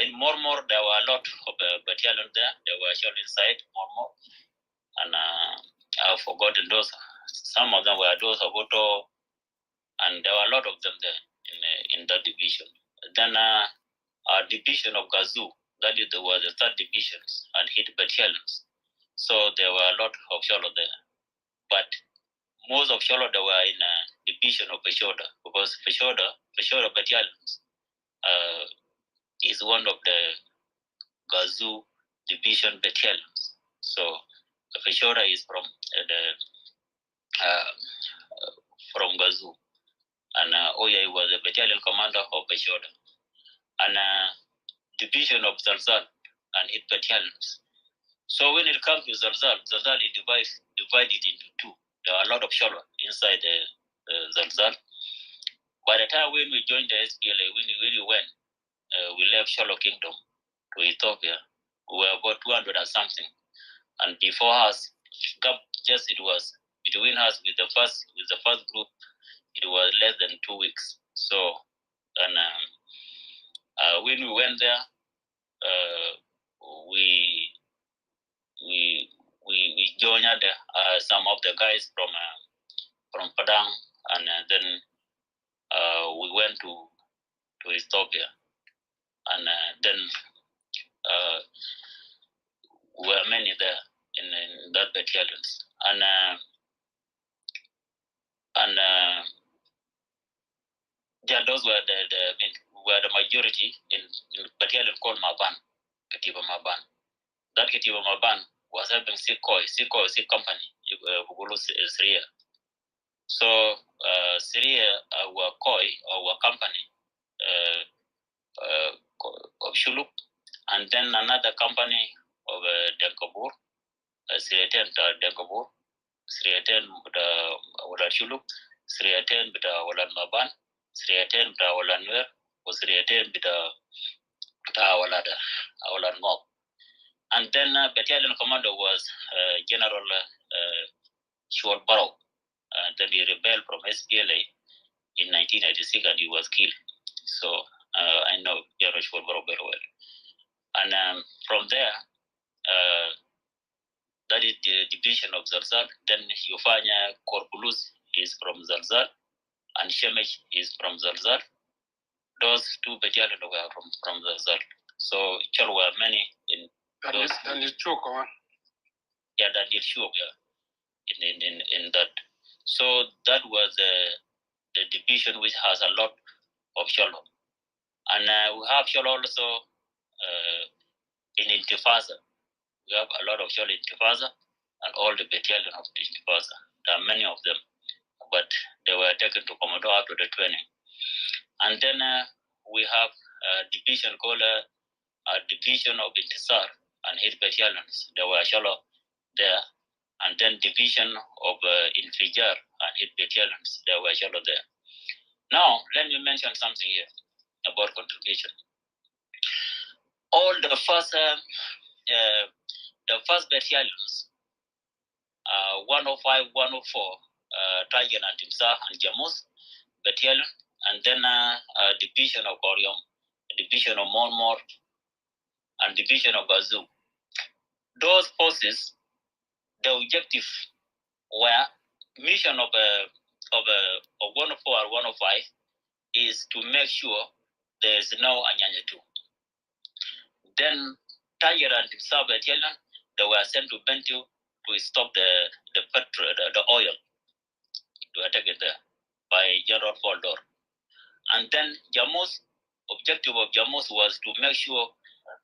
in Mormor, there were a lot of battalions there. They were shot inside Mormor. And I've forgotten those. Some of them were those of Moboto, and there were a lot of them there in that division. Then our division of Gazoo, that is was the third division, and hit battalions. So there were a lot of Sholo there. But most of Sholo they were in a division of Peshoda, because Peshoda battalions is one of the Gazoo division battalions. So Peshoda is from Gazoo, and Oya was a battalion commander of Peshoda, and division of Zalzal and its battalions. So when it comes to Zalzal is divided into two. There are a lot of Sholo inside Zalzal. By the time when we joined the SPLA, when we went, we left Sholo Kingdom to Ethiopia. We were about 200 and something, and before us, it was between us with the first group. It was less than 2 weeks. So, and when we went there, we joined some of the guys from Padang, and then we went to Ethiopia, and then were many there in that battalions, and those were the majority in battalion called Maban, Katiba Maban. That Katiba Maban was having Sikh company, Syria. So Syria were Koi or were company of Shuluk, and then another company of Denkabur, Syriaten Denkabur, Syriaten Wala Shuluk, Syriaten Bita Wala Maban, Syriaten Bita Wala Nwer, or Syriaten Bita Wala Ngok. And then battalion commander was General Shual Barrow. Then he rebelled from SPLA in 1986 and he was killed. So I know General Shual Barrow very well. And from there, that is the division of Zalzal. Then Yofanya Korpulus is from Zalzal, and Shemesh is from Zalzal. Those two battalions were from Zalzal. So there were many in those. Daniel Chuk, Yeah, Daniel Chuk, in that. So that was the division which has a lot of Sholo. And we have Sholo also in Intifasa. We have a lot of Sholo in Intifasa. and all the battalion of the Intifada. There are many of them, but they were taken to Commando after the training. And then we have a division called a division of Intisar and his battalions. There were Shalom there. And then division of Infijar and his battalions. There were Shalom there. Now, let me mention something here about contribution. All the first battalions, 105, 104, Tiger and Timsah and Jamus battalion, and then division of Orium, division of Monmor, and division of Bazoo. Those forces, the objective were mission of 104 or 105 is to make sure there is no Anyanya 2. Then Tiger and Timsah battalion, they were sent to Bentiu to stop the oil to attack it there by General Faldor. And then Jamus, objective of Jamus was to make sure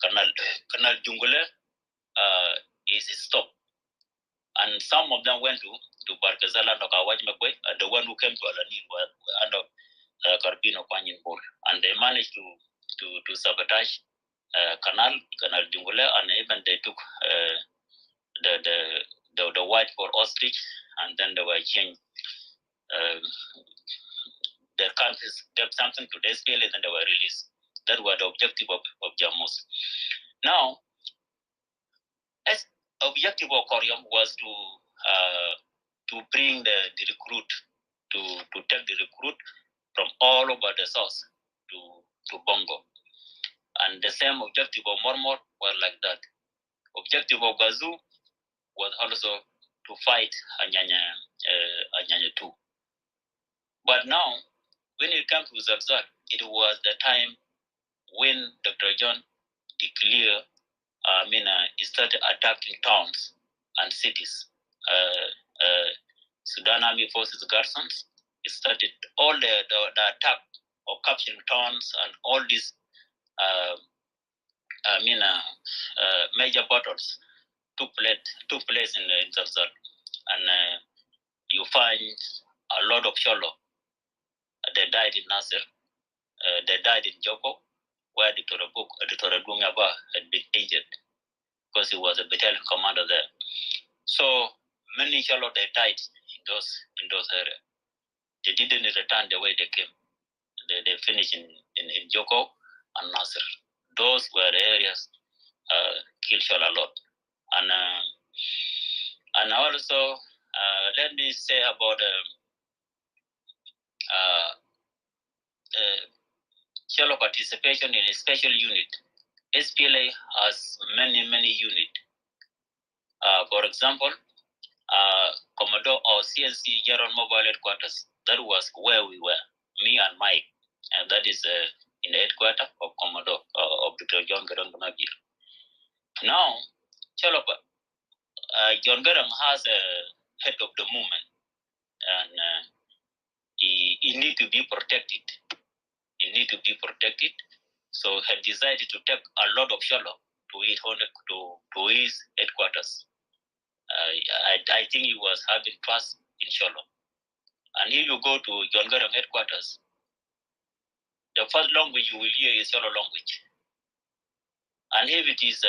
Canal Jungule is stopped. And some of them went to Barkazala and Okawajmakwe, and the one who came to Alanil were under Carbino Panyin Bor. And they managed to sabotage Canal Jungule, and even they took the white for ostrich, and then they were changed. Their countries gave something to the SPLM, and they were released. That was the objective of Jamus. Now, as objective of Koreum was to bring the recruit, to take the recruit from all over the south to Bongo. And the same objective of Mormor was like that. Objective of Gazoo was also to fight Anyanya 2. But now, when it comes to Zagzag, it was the time when Dr. John declared, he started attacking towns and cities. Sudan Army Forces garrisons, it started all the attack of capturing towns and all these major battles took place in Zagzag. And you find a lot of Sholo. They died in Nasser. They died in Joko, where Dr. Dungaba had been injured because he was a battalion commander there. So many Sholo, they died in those areas. They didn't return the way they came. They finished in Joko and Nasser. Those were the areas killed Sholo a lot. And also, let me say about Sholo participation in a special unit. SPLA has many units. For example, Commodore or CNC General Mobile Headquarters. That was where we were, me and Mike, and that is in the headquarters of Commodore of Dr. John Garang Nabir. Now, Chalopa, John Garang has a head of the movement, and he need to be protected. He need to be protected. So he decided to take a lot of Sholo to his headquarters. I think he was having trust in Sholo. And if you go to John Garang headquarters, the first language you will hear is Sholo language. And if it is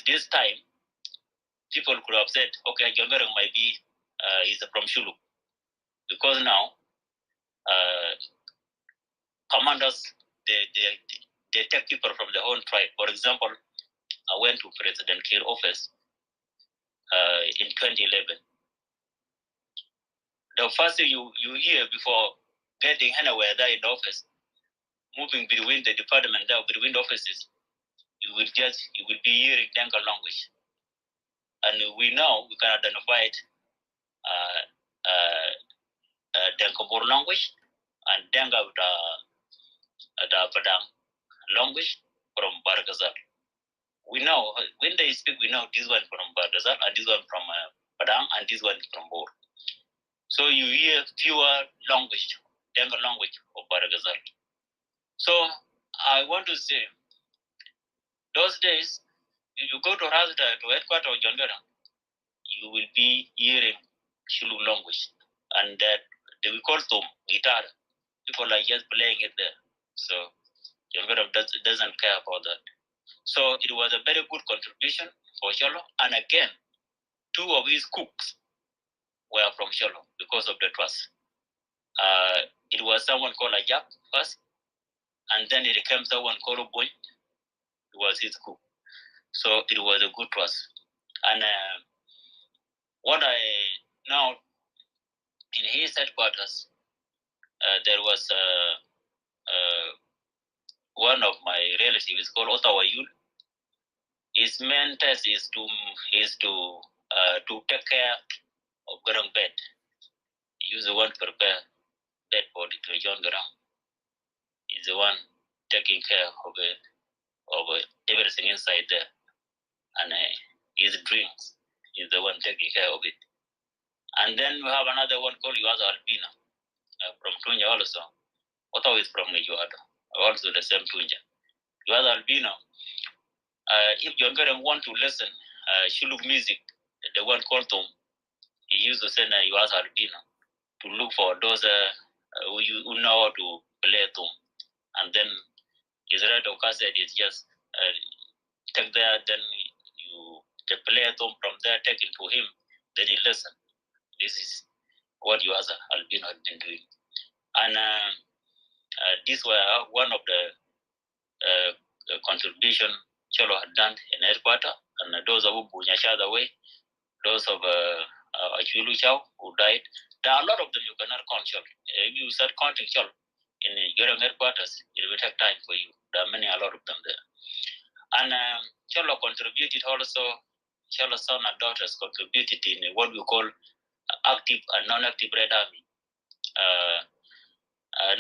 this time, people could have said, okay, John Garang might be is from Shulu. Because now commanders they take people from their own tribe. For example, I went to President Kiir's office in 2011. The first thing you hear before getting anywhere there in the office, moving between the department there, between the offices, you will be hearing Denga language. And we know we can identify it Denkabur language and Denga the Padang language from Bargazal. We know when they speak, we know this one from Bargazal and this one from Padang and this one from Bor. So you hear fewer language, Denga language of Bargazal. So I want to say, those days, if you go to Razda, to headquarters of John Garang, you will be hearing Shulu language, and that they will call them guitar. People are just playing it there. So Jongaram doesn't care about that. So it was a very good contribution for Cholo. And again, 2 of his cooks were from Cholo because of the trust. It was someone called Ajak first, and then it became someone called Boy. It was his cook. So it was a good trust. And what I now, in his headquarters, there was one of my relatives called Ottawa Yul. His main task is to take care of Garang bed. He was the one prepare bed for the John Garang. He's the one taking care of everything inside there, and his drinks. He's the one taking care of it. And then we have another one called Yuaza Albina from Tunja also. Ottawa is from Nijuado, also the same Tunja. Yuaza Albina. If John Garang want to listen Shuluk music, the one called Tom, he used to send Yuaza Albina to look for those who know how to play Tom. And then his right of cassette is just take there, then the play Tom from there, take it to him, then he listen. This is what Yuaza Albina had been doing. And these were one of the contribution Cholo had done in headquarters, and those of Bunyasha the way, those of Achulu Chow who died. There are a lot of them you cannot count Cholo. If you start counting Cholo in your headquarters, it will take time for you. There are a lot of them there. And Cholo contributed also, Cholo's son and daughters contributed in what we call active and non-active Red Army.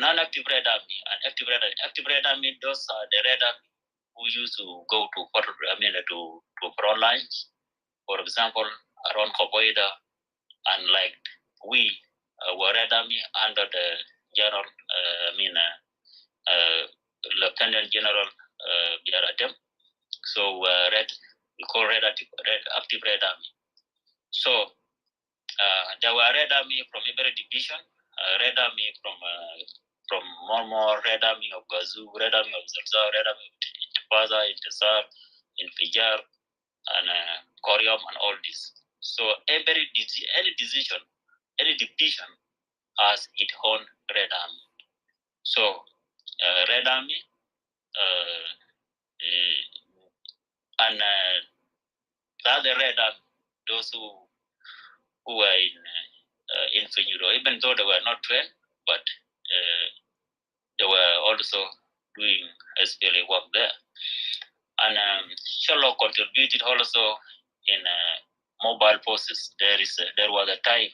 Non-active Red Army and active Red Army, those are the Red Army who used to go to front lines, for example, around Koboida, and like we were Red Army under the General, Lieutenant General Biaratem. So we call active Red Army. So there were Red Army from every division, Red Army from Mormor, Red Army of Gazoo, Red Army of Zalzal, Red Army of Intifaza, Intisar, Infijar, and Koryom, and all this. So any division has its own Red Army. So Red Army and the other Red Army, those who were in Finyuro, even though they were not trained, but they were also doing SPLM work there. And Cholo contributed also in mobile forces. There was a time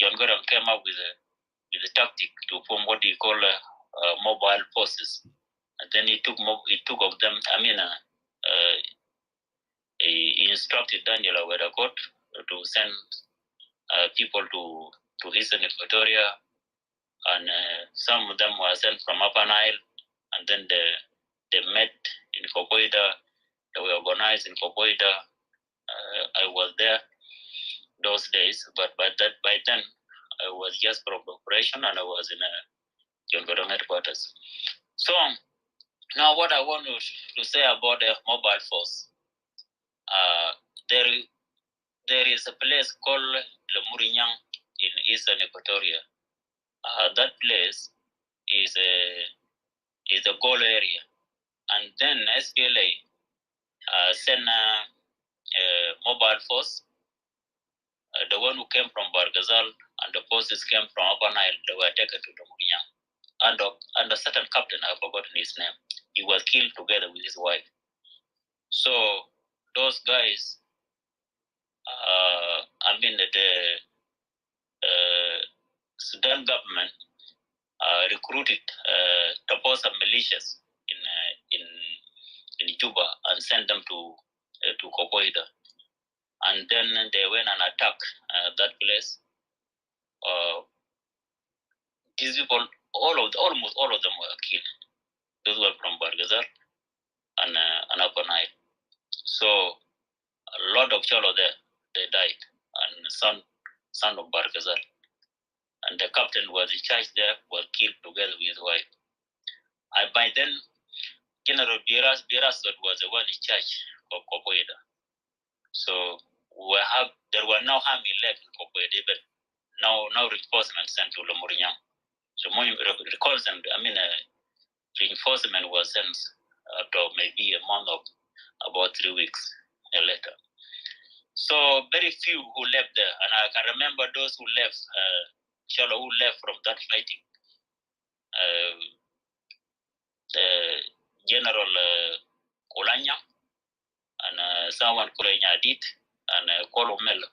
John Garang came up with a tactic to form what he call mobile forces. And then he took of them. He instructed Daniel Awedakot to send people to Eastern Equatoria, and some of them were sent from Upper Nile, and then they met in Koboida. They were organized in Koboida. I was there those days, but by then I was just from the operation, and I was in John Garang headquarters. So now what I want to say about the mobile force, there is a place called Lemurinyang in Eastern Equatoria. That place is a goal area, and then SPLA sent a mobile force. The one who came from Bargazal and the forces came from Upper Nile, they were taken to Lemurinyang. And a certain captain, I've forgotten his name, he was killed together with his wife. So those guys, the Sudan government recruited Taposa militias in Juba and sent them to Koboida, and then they went and attacked that place. These people, almost all of them were killed. Those were from Bargazal and Upper Nile. So a lot of Cholo there they died, and son of Bargazal. And the captain was in charge there, was killed together with his wife. And by then, General Birasot was the one in charge of Kopoeda. So there were no army left in Kopoeda, even no reinforcement sent to Lomorian. So reinforcement was sent after maybe a month of about 3 weeks later. So very few who left there, and I can remember those who left, who left from that fighting. General Kolanya and someone called Nyadit and Collo and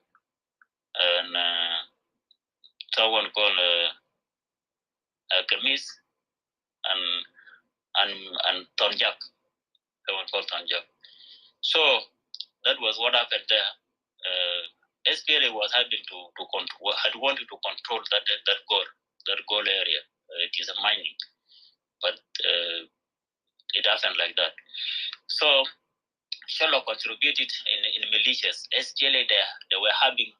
someone called Kemis and Tonjak, someone called Tonjak. So that was what happened there. SPLA was having had wanted to control that goal area. It is a mining, but it happened like that. So Shalom contributed in militias. SPLA they were having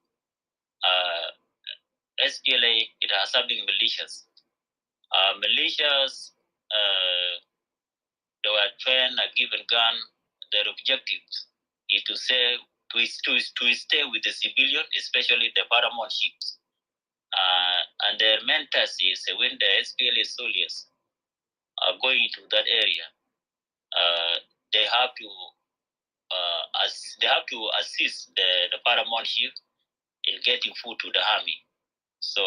SPLA. It has having militias. Militias. They were trained, given gun. Their objective is to stay with the civilian, especially the paramount ships. And their main task is when the SPLA soldiers are going to that area, they have to assist the paramount ship in getting food to the army. So,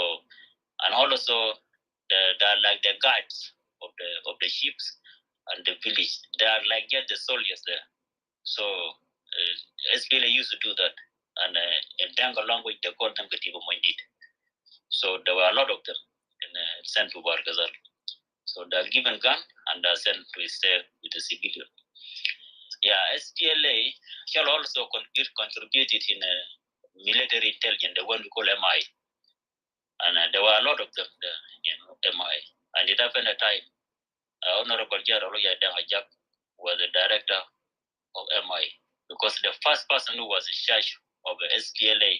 and also they are like the guards of the ships and the village. They are like just the soldiers there. So SPLA used to do that, and in Tanga language they call them Katibu Moindit. So there were a lot of them sent to Bargazal. So they are given gun and they are sent to stay with the civilian. Yeah, SPLA shall also contributed in military intelligence, the one we call MI. And there were a lot of them there in MI. And it happened at a time, Honorable General Ajak was the director of MI, because the first person who was in charge of SPLA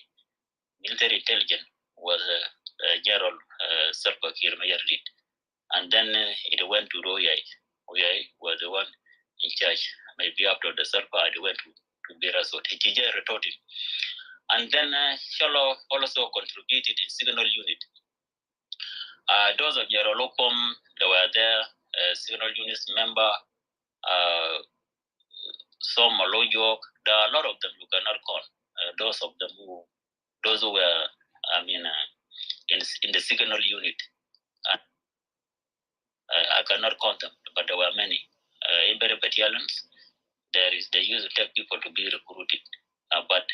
military intelligence was General Salva Kiir Mayardit. And then it went to Royai. Royai was the one in charge. Maybe after the Salva, it went to Birasot. He retorted. And then Shalom also contributed in signal unit. Those of Yarolopom, they were there, signal units member, some Malojok, there are a lot of them you cannot call. Those who were, in the signal unit. I cannot count them, but there were many. In very battalions, they used to take people to be recruited. But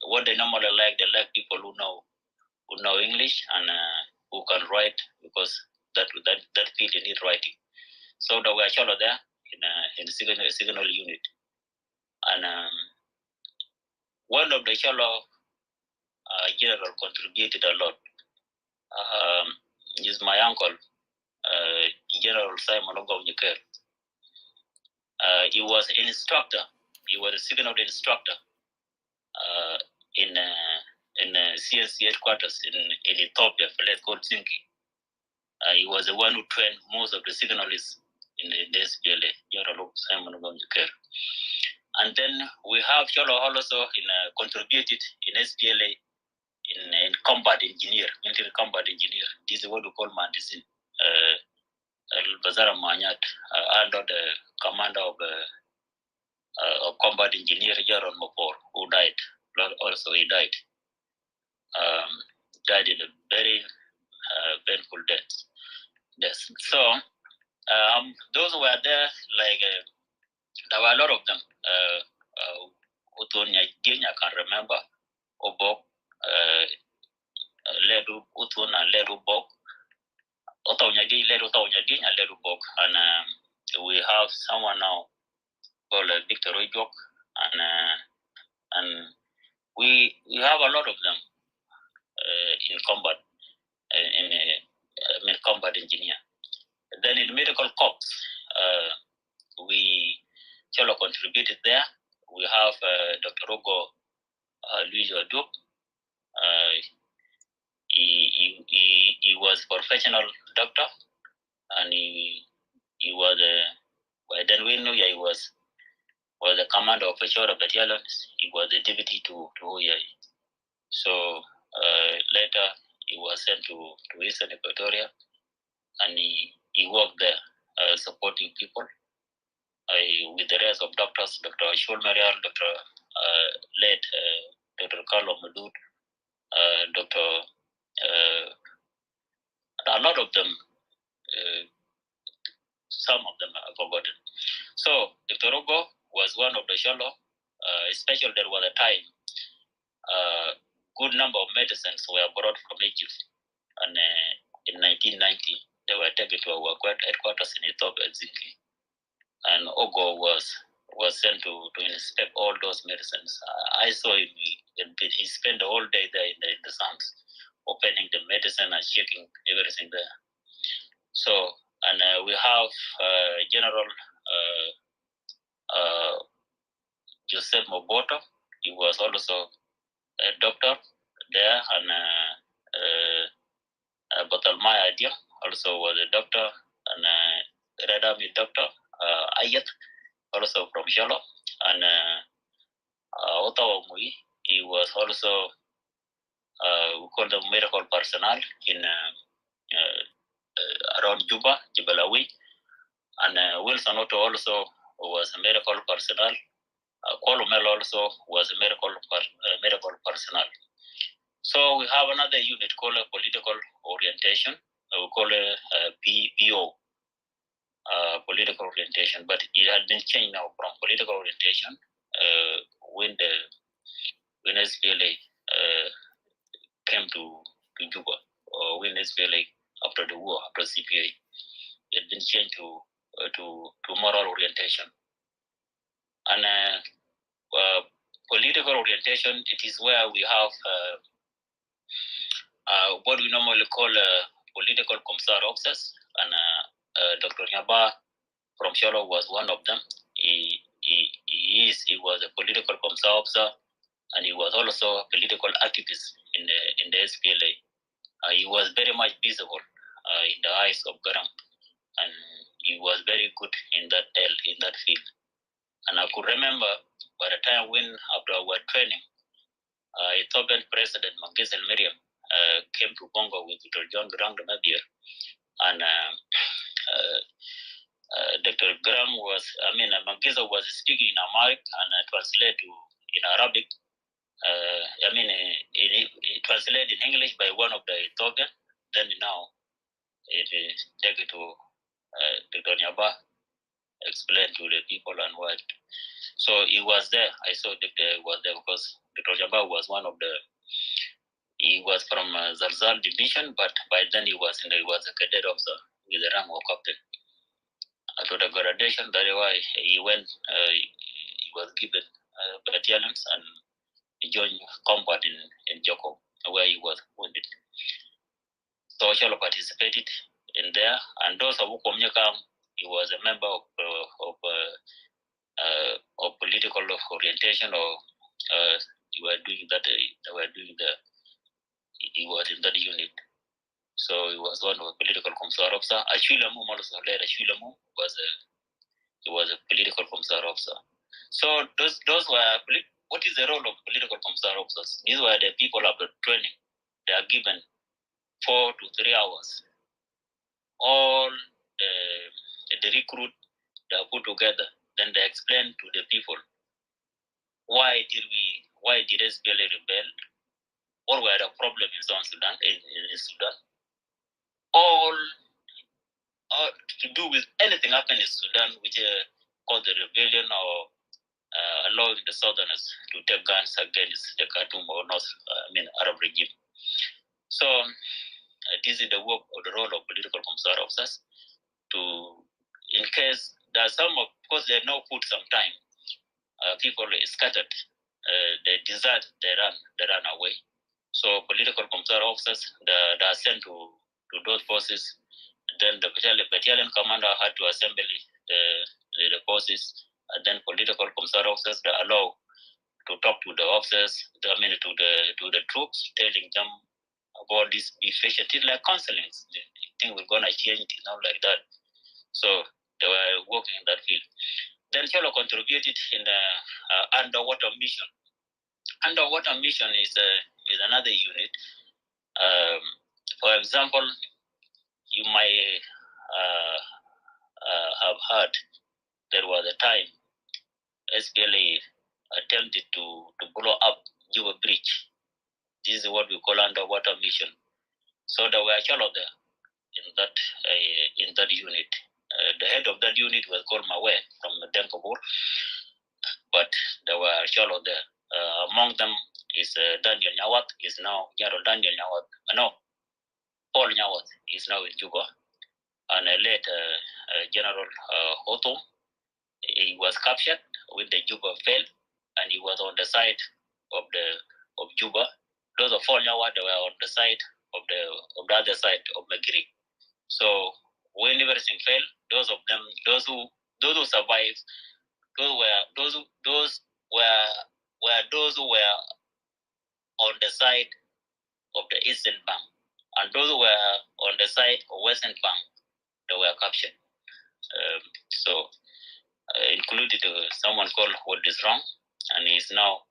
what they normally like, they like people who know English and who can write, because that field you need writing. So there were Cholo there in the signal unit. And one of the Cholo general contributed a lot. Is my uncle, General Simon Ogawniker. He was an instructor. He was a signal instructor in CNC headquarters in Ethiopia, a place called Zinki. He was the one who trained most of the signalists in the SPLA, General Simon Ogawniker. And then we have Cholo also contributed in SPLA in combat engineer, military combat engineer. This is what we call Mandisin. Bazara Manyat, under the commander of combat engineer Jaron Mopor, who died. Also, he died. Died in a very painful death. So, those who were there, like, there were a lot of them. Utonya Genya, I can remember. Obok, Ledu, Utuna, Ledu Bok. And we have someone now called Victor Royjok, and we have a lot of them in combat, combat engineer. Then in medical corps, we Cholo contributed there. We have Dr. Rogo Luis Odup. He was professional doctor, and he was by then we know he was the commander of a short battalion. He was the deputy to Oyai. So later he was sent to Eastern Equatoria, and he worked there supporting people with the rest of doctors, Dr. Shul Marial, Dr. late Dr. Collo, Dr. A lot of them, some of them are forgotten. So Dr. Ogo was one of the shallow, especially there was a time good number of medicines were brought from Egypt, and in 1990 they were taken to our headquarters in Ethiopia, Zinki, and Ogo was sent to inspect all those medicines. I saw him. He spent the whole day there in the suns, opening the medicine and checking everything there. So, and we have General Joseph Moboto. He was also a doctor there, and Batalmaya Adia also was a doctor, and Red Army doctor Ayat also from Shalo, and Ottawa Mui. He was also we call them medical personnel in around Juba, Jibalawi, and Wilson Otto also was a medical personnel. Collo also was a medical personnel. So we have another unit called political orientation. We call it PO, political orientation, but it had been changed now from political orientation when SPLA came to Juba, or when SPLA after the war, after CPA, it had been changed to moral orientation. And political orientation, it is where we have what we normally call political commissar officers, and Dr. Nyaba from Sholo was one of them. He was a political commissar officer, and he was also a political activist in the SPLA. He was very much visible in the eyes of Garang, and he was very good in that field. And I could remember by the time when after our training, Ethiopian President Mangisel Miriam came to Congo with Dr. John Grang de Mabir, and Dr. Grang Mangisel was speaking in Amharic and translated in Arabic. It translated in English by one of the Ethiopian. Then now it is taken to Dr. Nyaba, explain to the people and what. So he was there. I saw Dr. was there because Dr. Nyaba was one of the. He was from Zarzal division, but by then he was a cadet officer with the rank of captain. After the graduation, that's why he went. He was given battalions and he joined combat in Joko, where he was wounded. So Shalo participated in there, and those of Ukomnyakam, he was a member of political orientation, or he was in that unit. So he was one of the political commissar officer. Ashulamu also later Ashulamu was a political commissar officer. So those were what is the role of political commissar officers? These were the people after training. They are given 4 to 3 hours. All the recruit they are put together. Then they explain to the people why did SPLA rebel? What were the problems in South Sudan, in Sudan? All to do with anything happening in Sudan, which caused the rebellion or allowing the Southerners to take guns against the Khartoum or Arab regime. So this is the work or the role of political commissar officers in case there are some, of course, they know food sometime. People scattered, they desert, they run away. So political commissar officers, they are sent to those forces. Then the battalion commander had to assemble the forces, and then political commissar officers they allow talk to the officers, to the troops, telling them about this efficiency, like counseling. They think we're gonna change it, not like that. So they were working in that field. Then Cholo contributed in the underwater mission. Underwater mission is another unit. For example, you might have heard there was a time SPLA attempted to blow up Juba Bridge. This is what we call underwater mission. So there were Cholo there in that unit. The head of that unit was called Mawe from Denkabur, but there were Cholo there. Among them is Daniel Nyawat, is now General Daniel Nyawat. No, Paul Nyawat is now in Juba, and later General Hotom. He was captured when the Juba fell, and he was on the side of Juba. Those of Paul Nyawat were on the side of the other side of Magiri. So when everything fell, those who survived, those who were on the side of the eastern bank, and those who were on the side of western bank, they were captured. Included someone called What Is Wrong, and he's now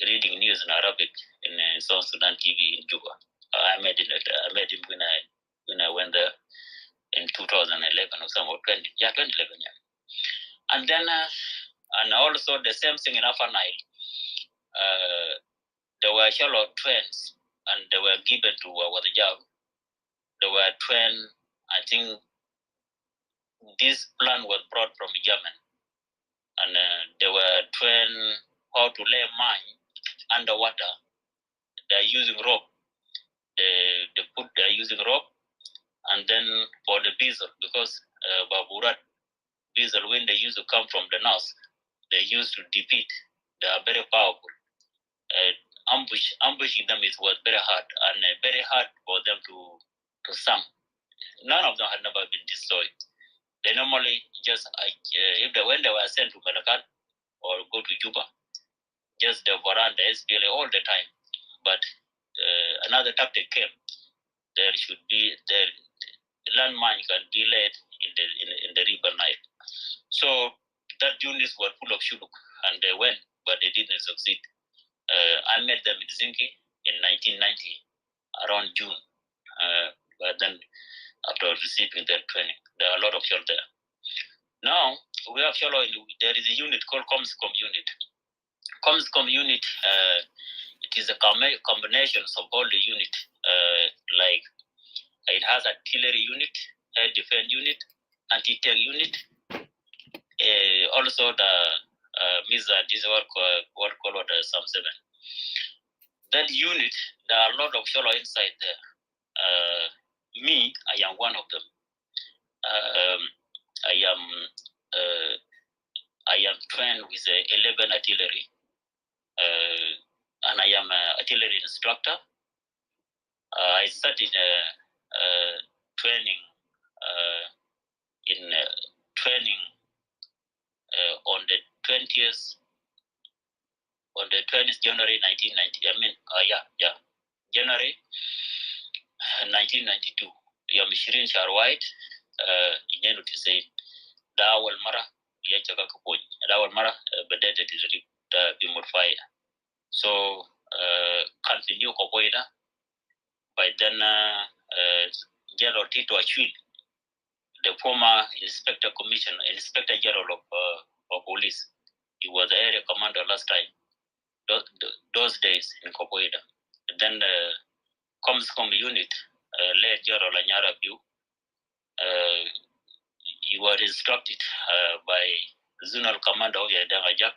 reading news in Arabic in South Sudan TV in Juba. I met him when I went there in 2011 or somewhere, 2011, yeah. And then, and also the same thing in Upper Nile. There were shallow trains, and they were given to Wadajab. They were trained, I think this plan was brought from German, and they were trained how to lay mine underwater. They're using rope. They're using rope, and then for the diesel, because Baburat diesel, when they used to come from the north, they used to defeat. They are very powerful. Ambushing them was very hard, and very hard for them to sink. None of them had never been destroyed. They normally just, when they were sent to Malakal or go to Juba, just they were on the SPLA all the time. But another tactic came. There should be the landmine can be laid in the river Nile. So that units were full of shuluk, and they went, but they didn't succeed. I met them in Zinki in 1990, around June. But then, after receiving their training, there are a lot of shell there. Now, we have shell. There is a unit called Comscom unit. Comscom unit, it is a combination of all the unit. Like, it has artillery unit, air defense unit, anti-tank unit, also the missile, this is what called SAM 7. That unit, there are a lot of shallow inside there. Me, I am one of them. I am trained with 11 artillery, and I am an artillery instructor. I started training on the 20th January 1990. January 1992. يوم 20 شهر واحد إنه تسعين ده أول مرة يجاك كبوي ده أول مرة بدأت التدريب ده بمرفاية. So كان في نيو كبوي ده by then General Tito Achille, the former Inspector General of Police. He was the area commander last time, those days in Kopoida. Then the Comscom unit, led General Anyara Biu, he was instructed by Zonal Commander of Yadangajak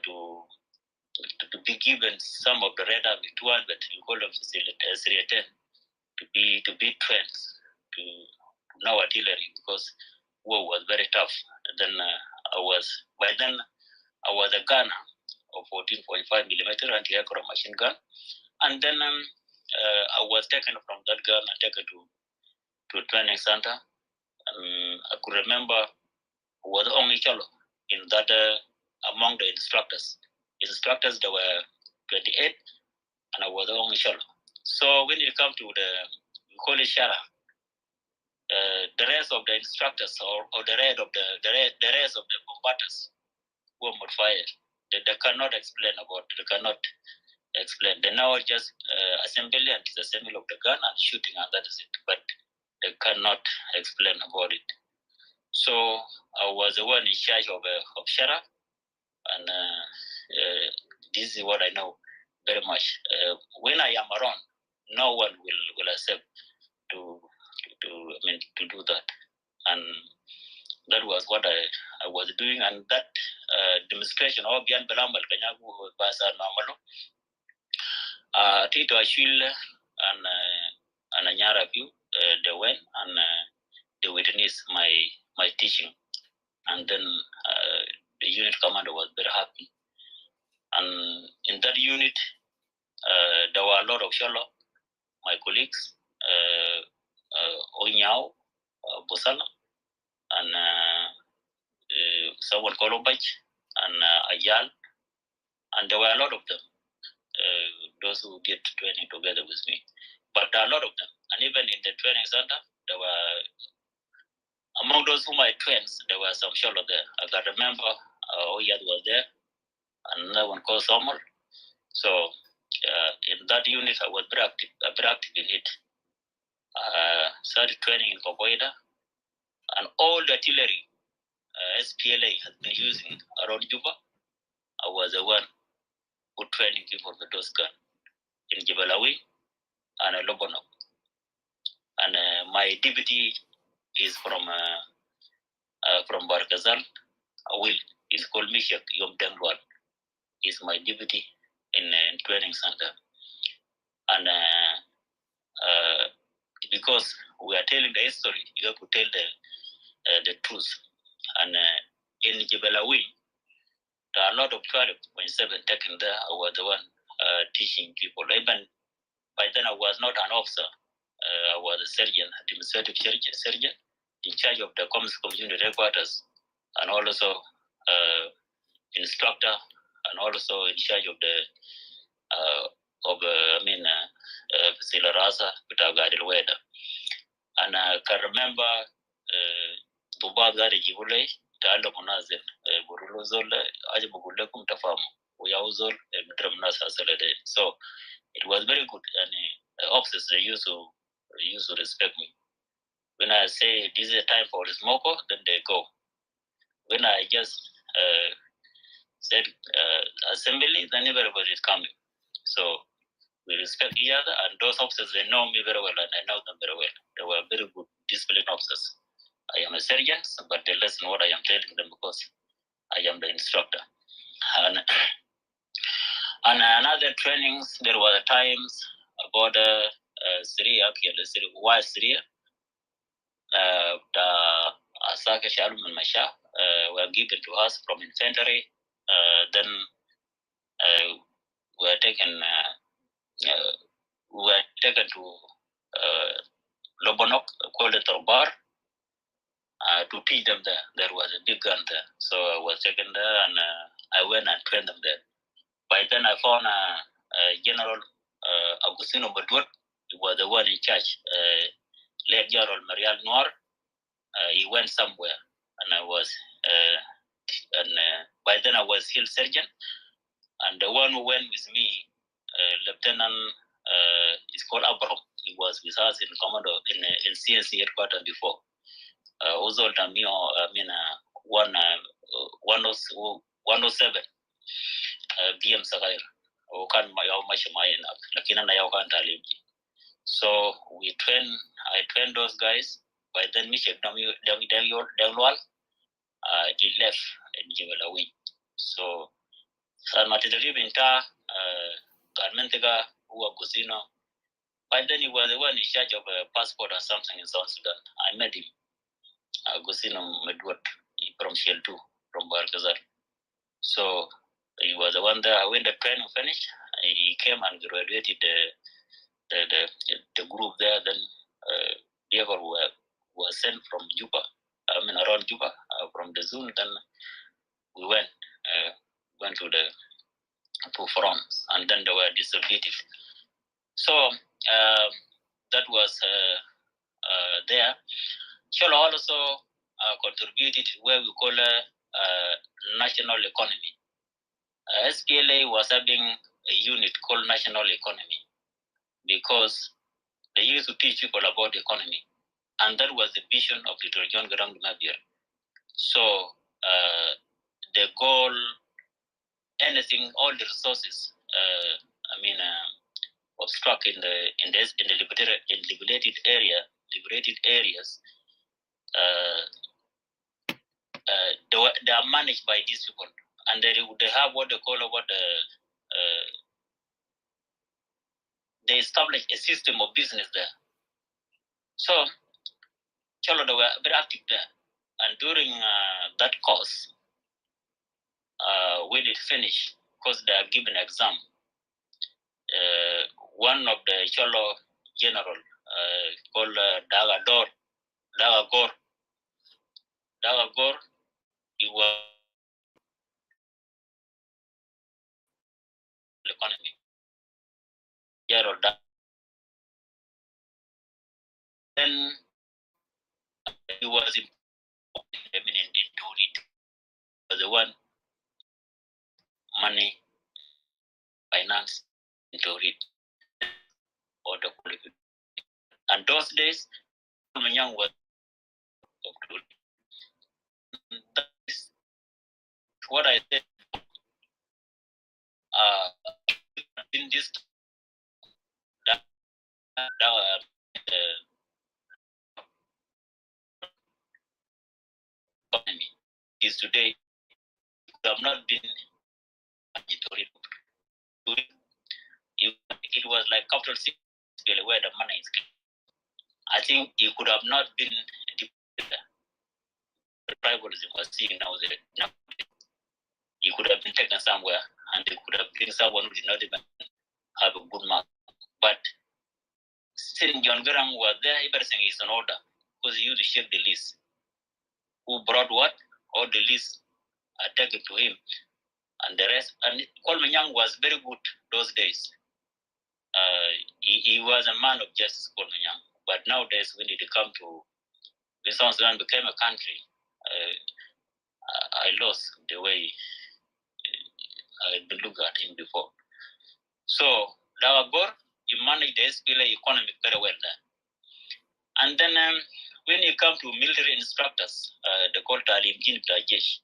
to be given some of the Red Army 200, we call them Syria-10, to be trained to know artillery, because war was very tough. And then I was a gunner of 14.5 millimeter anti-aircraft machine gun, and then I was taken from that gun and taken to a training center. I could remember I was the only fellow in that among the instructors. Instructors, there were 28, and I was the only Sholo. So when you come to we call it Shara, the rest of the instructors or the rest of the combatants who are modified, they cannot explain about it. They cannot explain. They now just assembly and disassembly of the gun and shooting, and that is it. But they cannot explain about it. So I was the one in charge of Shara, and this is what I know very much. When I am around, no one will accept to do that, and that was what I was doing. And that demonstration of Bian Belamal Kanyagu Basa Namalo, Tito Ashil and Anyara View, they went and they witnessed my teaching, and then the unit commander was very happy. And in that unit, there were a lot of Sholo, my colleagues, Onyao, Bosala, and someone called Obach, and Ayal, and there were a lot of them, those who did training together with me. But there are a lot of them, and even in the training center, there were, among those whom I trained, there were some Sholo there. I can remember Oyad was there, and another one called Somol. So in that unit, I was very active in it. Started training in Koboida, and all the artillery SPLA has been using around Juba. I was the one who training people with those guns in Jebalawi and Lobono. And my deputy is from Barkazal. He's called Mishak Yom Dengwal. He's my deputy in training center. And because we are telling the history, you have to tell the truth. And in Jebalawi, there are a lot of 12.7 taken there. I was the one teaching people. Even by then, I was not an officer. I was a surgeon, administrative surgeon, in charge of the community headquarters, and also instructor, and also in charge of the Silarasa with our guided weather. And I can remember Tubaga de Jibule, Talo Monazin, Burulozol, Ajabugulakum Tafam, Uyauzol, and Drumnas Hasalade. So it was very good, and officers they used to respect me. When I say this is a time for the smoker, then they go. When I just said assembly, then everybody is coming. So we respect each other, and those officers, they know me very well, and I know them very well. They were very good disciplined officers. I am a surgeon, but they listen what I am telling them because I am the instructor. And another trainings, there were times about Syria, why Syria, the Asaka Shalom and Masha were given to us from infantry. Then we were taken to Lobonok, called it Torbar, to teach them there. There was a big gun there. So I was taken there, and I went and trained them there. By then I found General Agustino Badwat. He was the one in charge. Late General Marial Noir. He went somewhere, and I was, by then I was field surgeon. And the one who went with me, Lieutenant, is called Abram. He was with us in commando in CNC headquarters before. Also, 107 BM Sagair. So I trained those guys. By then, Mishak Dangwal, he left in Jebalawi. So, Sarmatidari Binta, Garmentega, who are Gusino. By then, he was the one in charge of a passport or something in South Sudan. I met him, Gusino Medwat, from Shell 2, from Barkazar. So, he was the one there. When the training finished, he came and graduated the group there. Then people were sent from Juba, around Juba, from the zone. Then we went went to front, and then they were distributed. So that was there. Shall also contributed where we call national economy. SPLA was having a unit called national economy because they used to teach people about economy, and that was the vision of Dr. John Garang Mabir. So the goal, anything, all the resources, obstruct in the liberated areas, they are managed by these people, and they have what they call they establish a system of business there. So, Cholo, they were very active there, and during that course, when it finished, because they are given exam, one of the Cholo general called Dagagor, he was economy. Then he was eminent into it. The one money, finance into it, or the qualification. And those days, Manyang was that is what I said. In this economy is today, we have not been it was like capital city where the money is. I think it could have not been the tribalism was seeing now. He could have been taken somewhere, and it could have been someone who did not even have a good mark. But since John Garang was there, everything is in order because he used to check the list. Who brought what? All the lists are taken to him, and the rest. And Kolmanyang was very good those days. He was a man of justice, Kolmanyang. But nowadays, when it come to when South Sudan became a country, I lost the way I had looked at him before. So Dagagor, he managed the SPLA economy very well there. And then when you come to military instructors, they call Talim Jin Tajesh.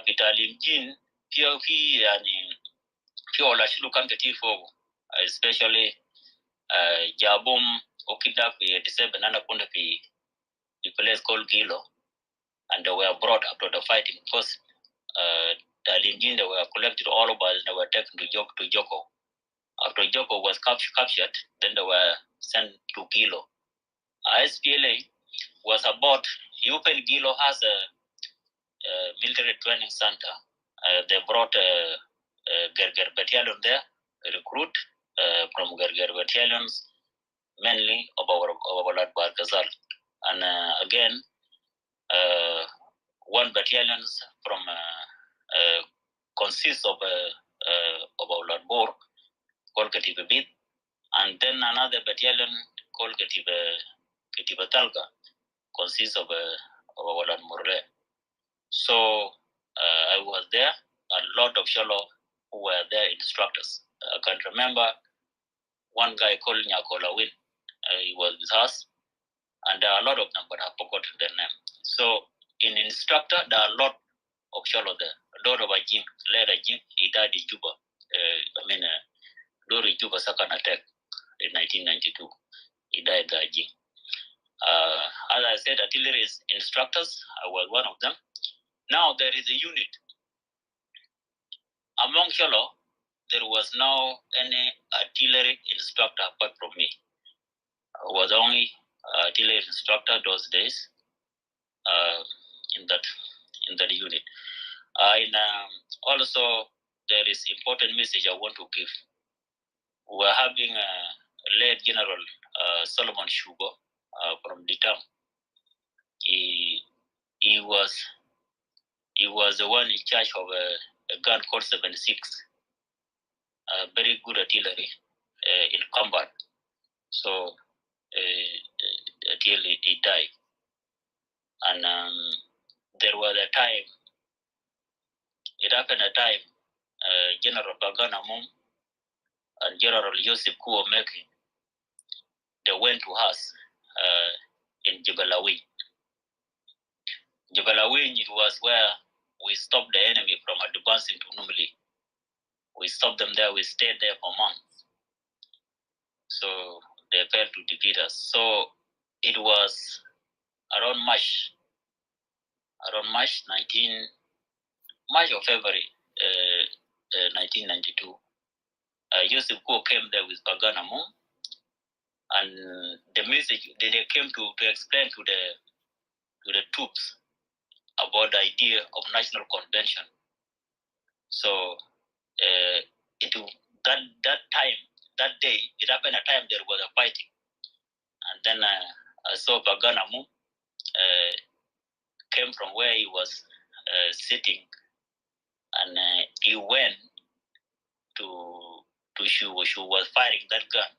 Talim Jin, especially Jabum Okida, the Nana Kundapi, the place called Gilo, and they were brought after the fighting. First, Talim Jin, they were collected all over, and they were taken to Joko. After Joko was captured, then they were sent to Gilo. SPLA was about, he opened Gilo as a military training center. They brought a Gerger battalion there, a recruit from Gerger battalions, mainly of our Barkazal. And again, one battalion from consists of our Lord Bor, called Katiba Bid, and then another battalion called Katiba Talga, consists of our Lord Morle. So I was there, a lot of Sholo who were there instructors. I can remember one guy called Nyakola Win. He was with us, and there are a lot of them, but I've forgotten their name. So in instructor, there are a lot of Sholo there. A lot of Ajim, later Ajim, he died in Juba. During Juba second attack in 1992. He died there. As I said, artillery instructors, I was one of them. Now there is a unit. Among Sholo, there was no any artillery instructor apart from me. I was only artillery instructor those days in that unit. Also, there is important message I want to give. We are having a late General Solomon Shugo from the town. He was He was the one in charge of a gun called 76, very good artillery in combat. So until he died. And there was a time, it happened a time, General Bagana Mum and General Yosef Kuomeki, they went to us in Jebelawi. Jebelawi, it was where we stopped the enemy from advancing to Numili. We stopped them there, we stayed there for months. So they failed to defeat us. So it was around March or February 1992. Yosef Kuo came there with Bagana Mum, and the message they came to explain to the troops about the idea of national convention. So that day, it happened a time there was a fighting, and then I saw Bagana Mum came from where he was sitting, and he went to she was firing that gun,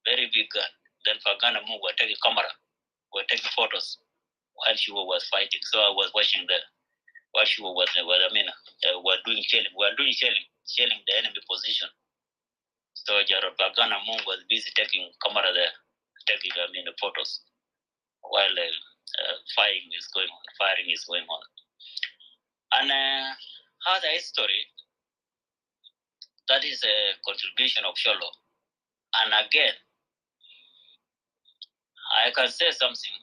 very big gun. Then Bagana Mum were taking camera, were taking photos while she was fighting. So I was watching that while she was were doing shelling the enemy position. So General Bagana Mum was busy taking camera there, taking the photos while firing is going on. And other history, that is a contribution of Collo. And again, I can say something.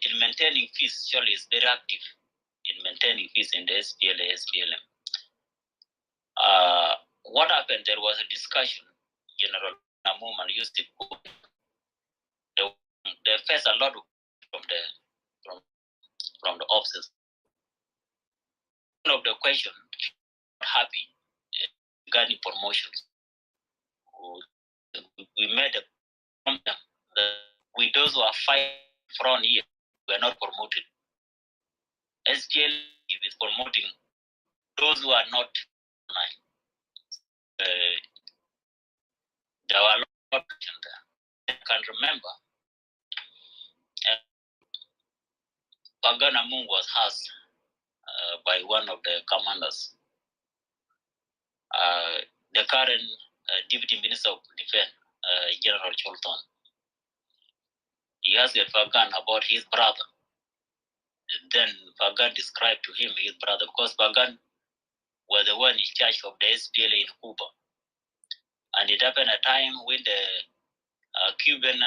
In maintaining peace, Collo is very active in maintaining peace in the SPLM. What happened? There was a discussion. General Namum and Yusuf, they faced a lot from the officers. One of the questions, happy regarding promotions. We made a comment that we those who are fighting front here were not promoted. SPL is promoting those who are not online. There were a lot of questions there. I can remember Bagana Mum was asked by one of the commanders, the current Deputy Minister of Defense, General Cholton. He asked Fagan about his brother. Then Fagan described to him his brother, because Fagan was the one in charge of the SPLA in Cuba. And it happened at a time when the Cuban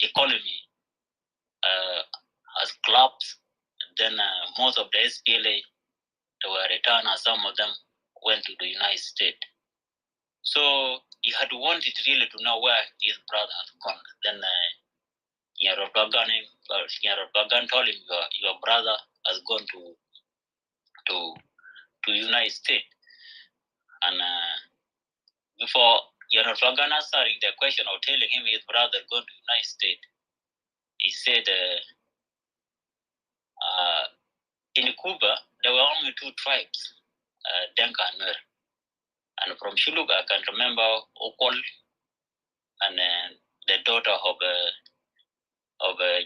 economy has collapsed. Then most of the SPLA were returned, and some of them went to the United States. So he had wanted really to know where his brother had gone. Then General Bagan told him, your brother has gone to United States. And before General Bagan answering the question of telling him his brother gone to United States, he said in Cuba there were only two tribes, Denka and Nuer. And from Shuluk, I can remember Okol and the daughter of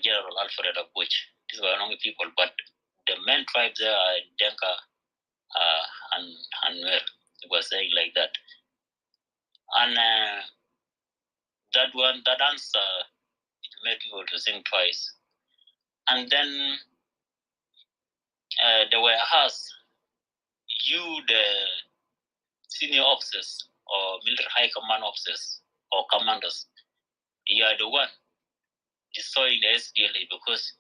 General Alfred Abuch. These were only people, but the main tribes there are Denka and Nuer. It was saying like that. And that answer, it made people to think twice. And then they were asked, you, the senior officers or military high command officers or commanders, you are the one destroying the SPLA because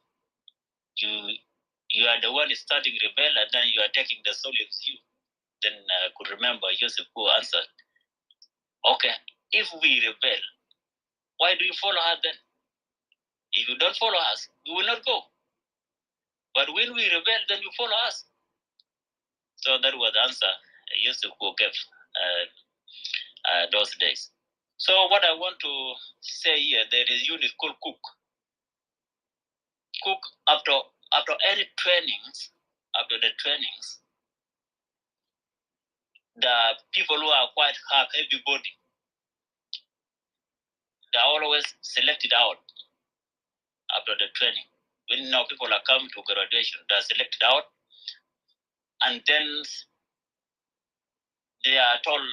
you are the one starting rebel, and then you are taking the soul with you. Then I could remember Yosef who answered, okay, if we rebel, why do you follow us then? If you don't follow us, we will not go. But when we rebel, then you follow us. So that was the answer Yosef who gave those days. So what I want to say here, there is unit called Cook. cook after any trainings. After the trainings, the people who are quite have heavy body, they are always selected out after the training. When now people are coming to graduation, they are selected out, and then they are told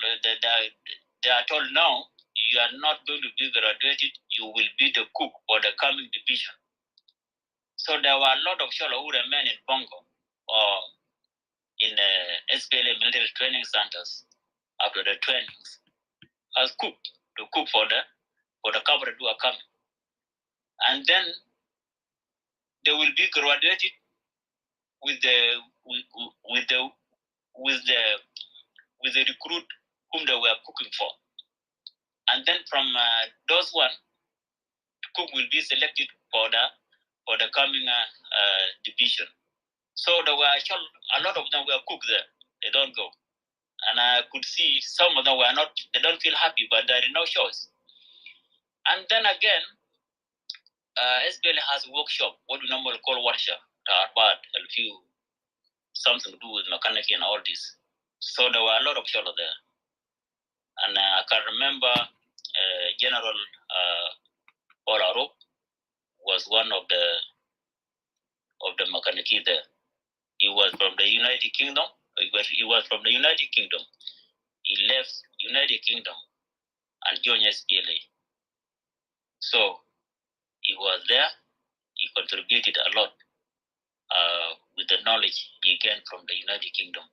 now you are not going to be graduated. You will be the cook for the coming division. So there were a lot of Sholo who remain in Bongo or in SPLM military training centers after the trainings as cook to cook for the cavalry who are coming, and then they will be graduated with the recruit whom they were cooking for, and then from those one, cook will be selected for the coming division. So there were a lot of them were cooked there. They don't go, and I could see some of them were not. They don't feel happy, but there is no choice. And then again, SPL has a workshop, what we normally call workshop, but a few something to do with mechanic and all this. So there were a lot of children there, and I can remember General Polaro was one of the mechanics there. He was from the United Kingdom. He was from the United Kingdom. He left United Kingdom and joined SPLA. So he was there. He contributed a lot with the knowledge he gained from the United Kingdom.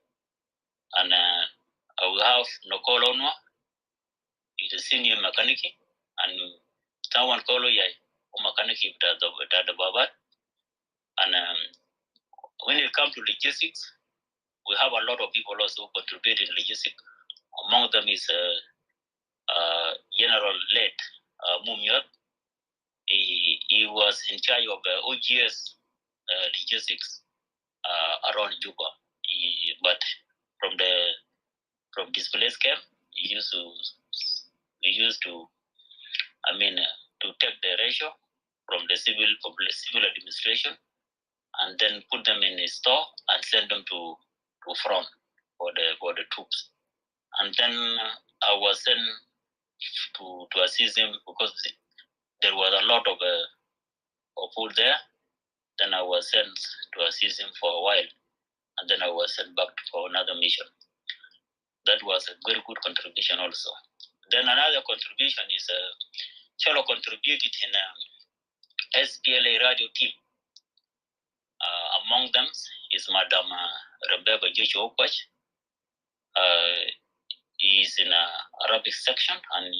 And we have Collo. He's a senior mechanic, and someone Collo who mechanic at the Babat. And when it comes to logistics, we have a lot of people also contributing logistics. Among them is General Led Mumyot. He was in charge of OGS logistics around Juba. But from displaced camp, we used to to take the ratio from the civil administration and then put them in a store and send them to front for the troops. And then I was sent to assist him because there was a lot of food there. Then I was sent to assist him for a while, and then I was sent back for another mission. That was a very good contribution also. Then another contribution is Cholo contributed in SPLA radio team. Among them is Madam Rebecca Joshua Opach. He is in Arabic section, and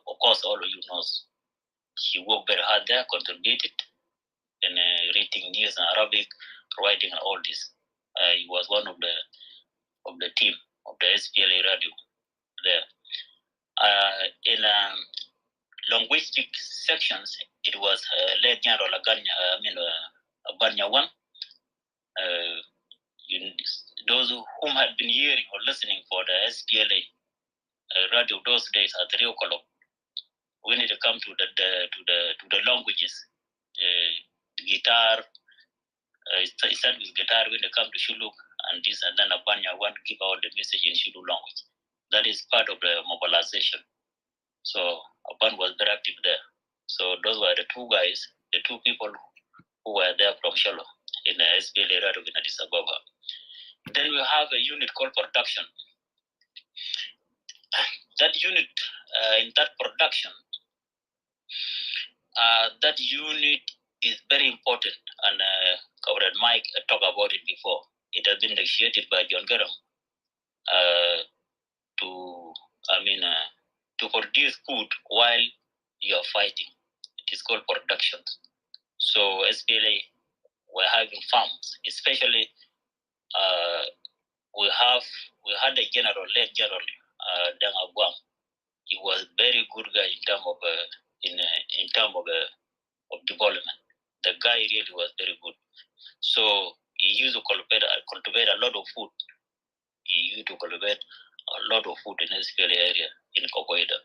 of course all of you know she worked very hard there, contributed in reading news in Arabic, writing and all this. He was one of the team of the SPLA radio there. In linguistic sections, it was led General Banyawan. Those whom had been hearing or listening for the SPLA radio those days at 3 o'clock, when it comes to the languages, guitar, it started with guitar when it comes to Shulu and this, and then Banyawan give out the message in Shulu language. That is part of the mobilization. So Aban was very active there. So those were the two guys, the two people who were there from Sholo in the SPLA radio in Addis Ababa. Then we have a unit called production. That unit, in that production, that unit is very important, and Comrade Mike talked about it before. It has been negotiated by John Garang to produce food while you are fighting. It is called production. So SPLA were having farms, especially we had a general, late General Deng Aguam. He was very good guy in terms of development. The guy really was very good. So he used to cultivate a lot of food. He used to cultivate a lot of food in the SPLA area in Kokoida.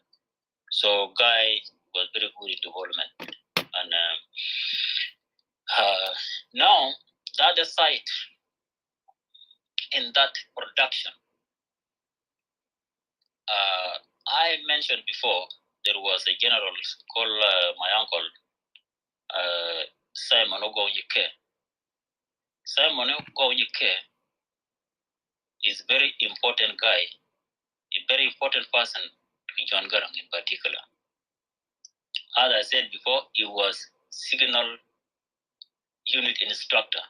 So guy was very good in development. And the other side in that production, I mentioned before there was a general called my uncle Simon Ogoyike. Simon Ogoyike is a very important guy, a very important person to John Garang in particular. As I said before, he was signal unit instructor.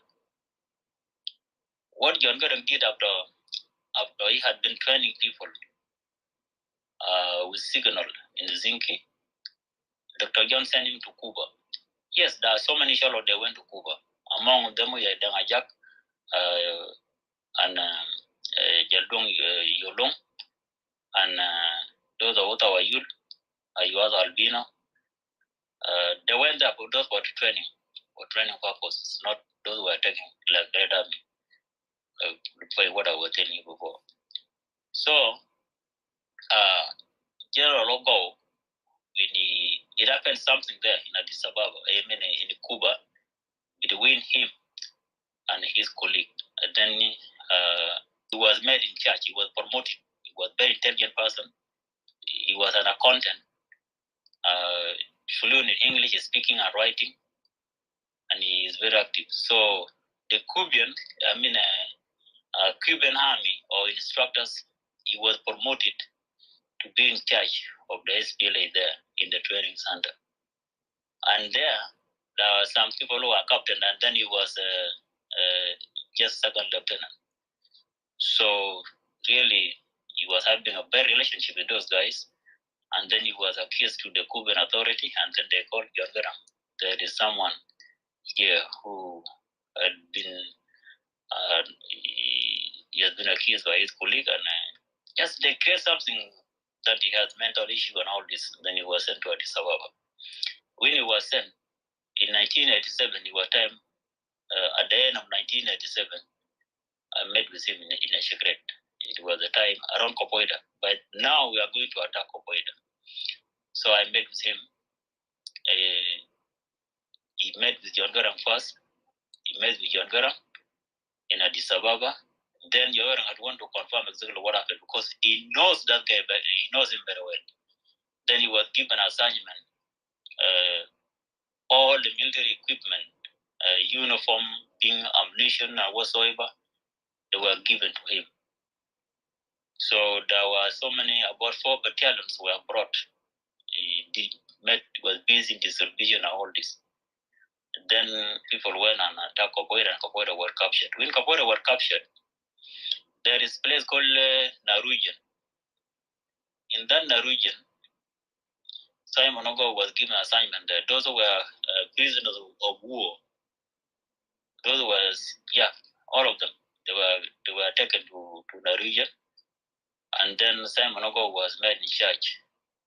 What John Garang did after he had been training people with signal in Zinki, Dr. John sent him to Cuba. Yes, there are so many shallow they went to Cuba. Among them were Dangajak and Jaldong Yolong and those are Ottawa Yul, Ayuaz Albino. They went there for those for training purposes, not those who were taking like Red Army, for what I was telling you before. So, General Ogo, when it happened something there in Addis Ababa, in Cuba, between him and his colleague. And then he was made in charge. He was promoted. He was a very intelligent person. He was an accountant, fluent in English, speaking and writing, and he is very active. So the Cuban army or instructors, he was promoted to be in charge of the SPLA there in the training center. And there are some people who are captain, and then he was just second lieutenant. So really, he was having a bad relationship with those guys. And then he was accused to the Cuban authority, and then they called John Garang. There is someone here who had been he has been accused by his colleague, and just they create something that he has mental issue and all this. Then he was sent to Addis Ababa. When he was sent in 1987, he was time at the end of 1987. I met with him in a secret. It was a time around Kopoida, but now we are going to attack Kopoida. So I met with him. He met with John Garang first. He met with John Garang in Addis Ababa. Then John Garang had wanted to confirm exactly what happened because he knows that guy, but he knows him very well. Then he was given an assignment, all the military equipment, uniform, being ammunition and whatsoever, they were given to him. So there were so many, about 4 battalions were brought. He was busy in distribution and all this. Then people went and attacked Kapoira, and Kapoira were captured. When Kapoira were captured, there is a place called Narujan. In that Narujan, Simon Ogo was given an assignment there. Those were prisoners of war. Those were, all of them. They were taken to Narujan. And then Simon Ogo was made in charge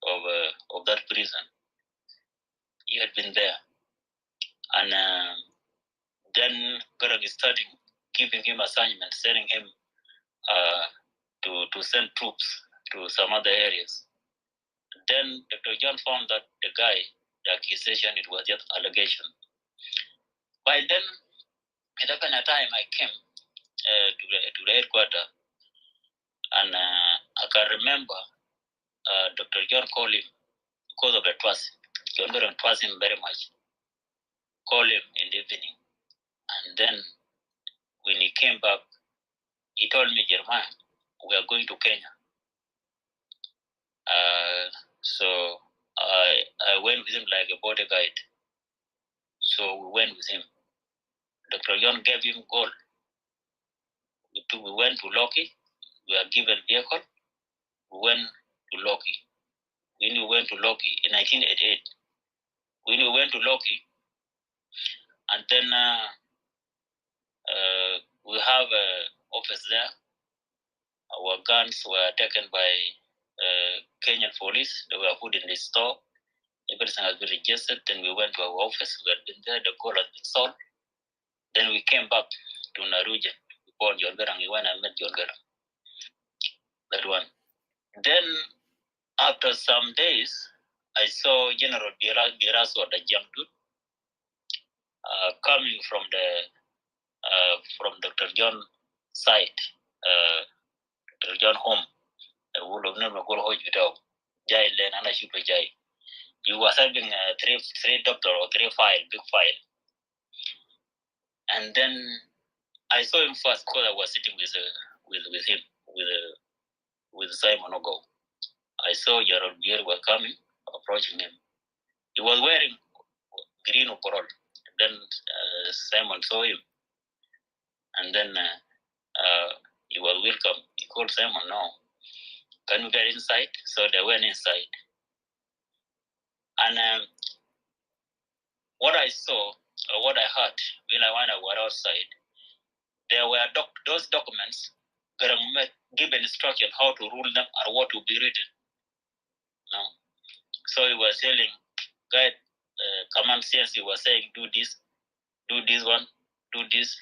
of that prison. He had been there. And then Garang started giving him assignments, sending him to send troops to some other areas. Then Dr. John found that the accusation, it was just allegation. By then, at that kind of time, I came to the headquarters, and I can remember Dr. John called him because of the trust. John Garang trust him very much. Call him in the evening. And then when he came back, he told me, Jeremiah, we are going to Kenya. So I went with him like a bodyguard. So we went with him. Dr. John gave him gold. We went to Loki. We were given vehicle. We went to Loki. When we went to Loki in 1988, when we went to Loki, and then we have an office there. Our guns were taken by Kenyan police. They were put in the store. Everything has been registered. Then we went to our office. We had been there. The gold had been sold. Then we came back to Naruja. We called John Garang. We went and met John Garang. That one. Then after some days, I saw General Biraso, the young dude, coming from the from Dr. John side, Dr. John home. He was having three doctor or three big file. And then I saw him first because I was sitting with him, with Simon Ogo. I saw Gerald Bier were coming, approaching him. He was wearing green overall. Then Simon saw him, and then he was welcome. He called Simon, "No, can we get inside?" So they went inside. And what I saw, or what I heard when I was outside, there were those documents given instruction how to rule them and what to be written. No? So he was telling, guide, command CNC was saying, do this one, do this.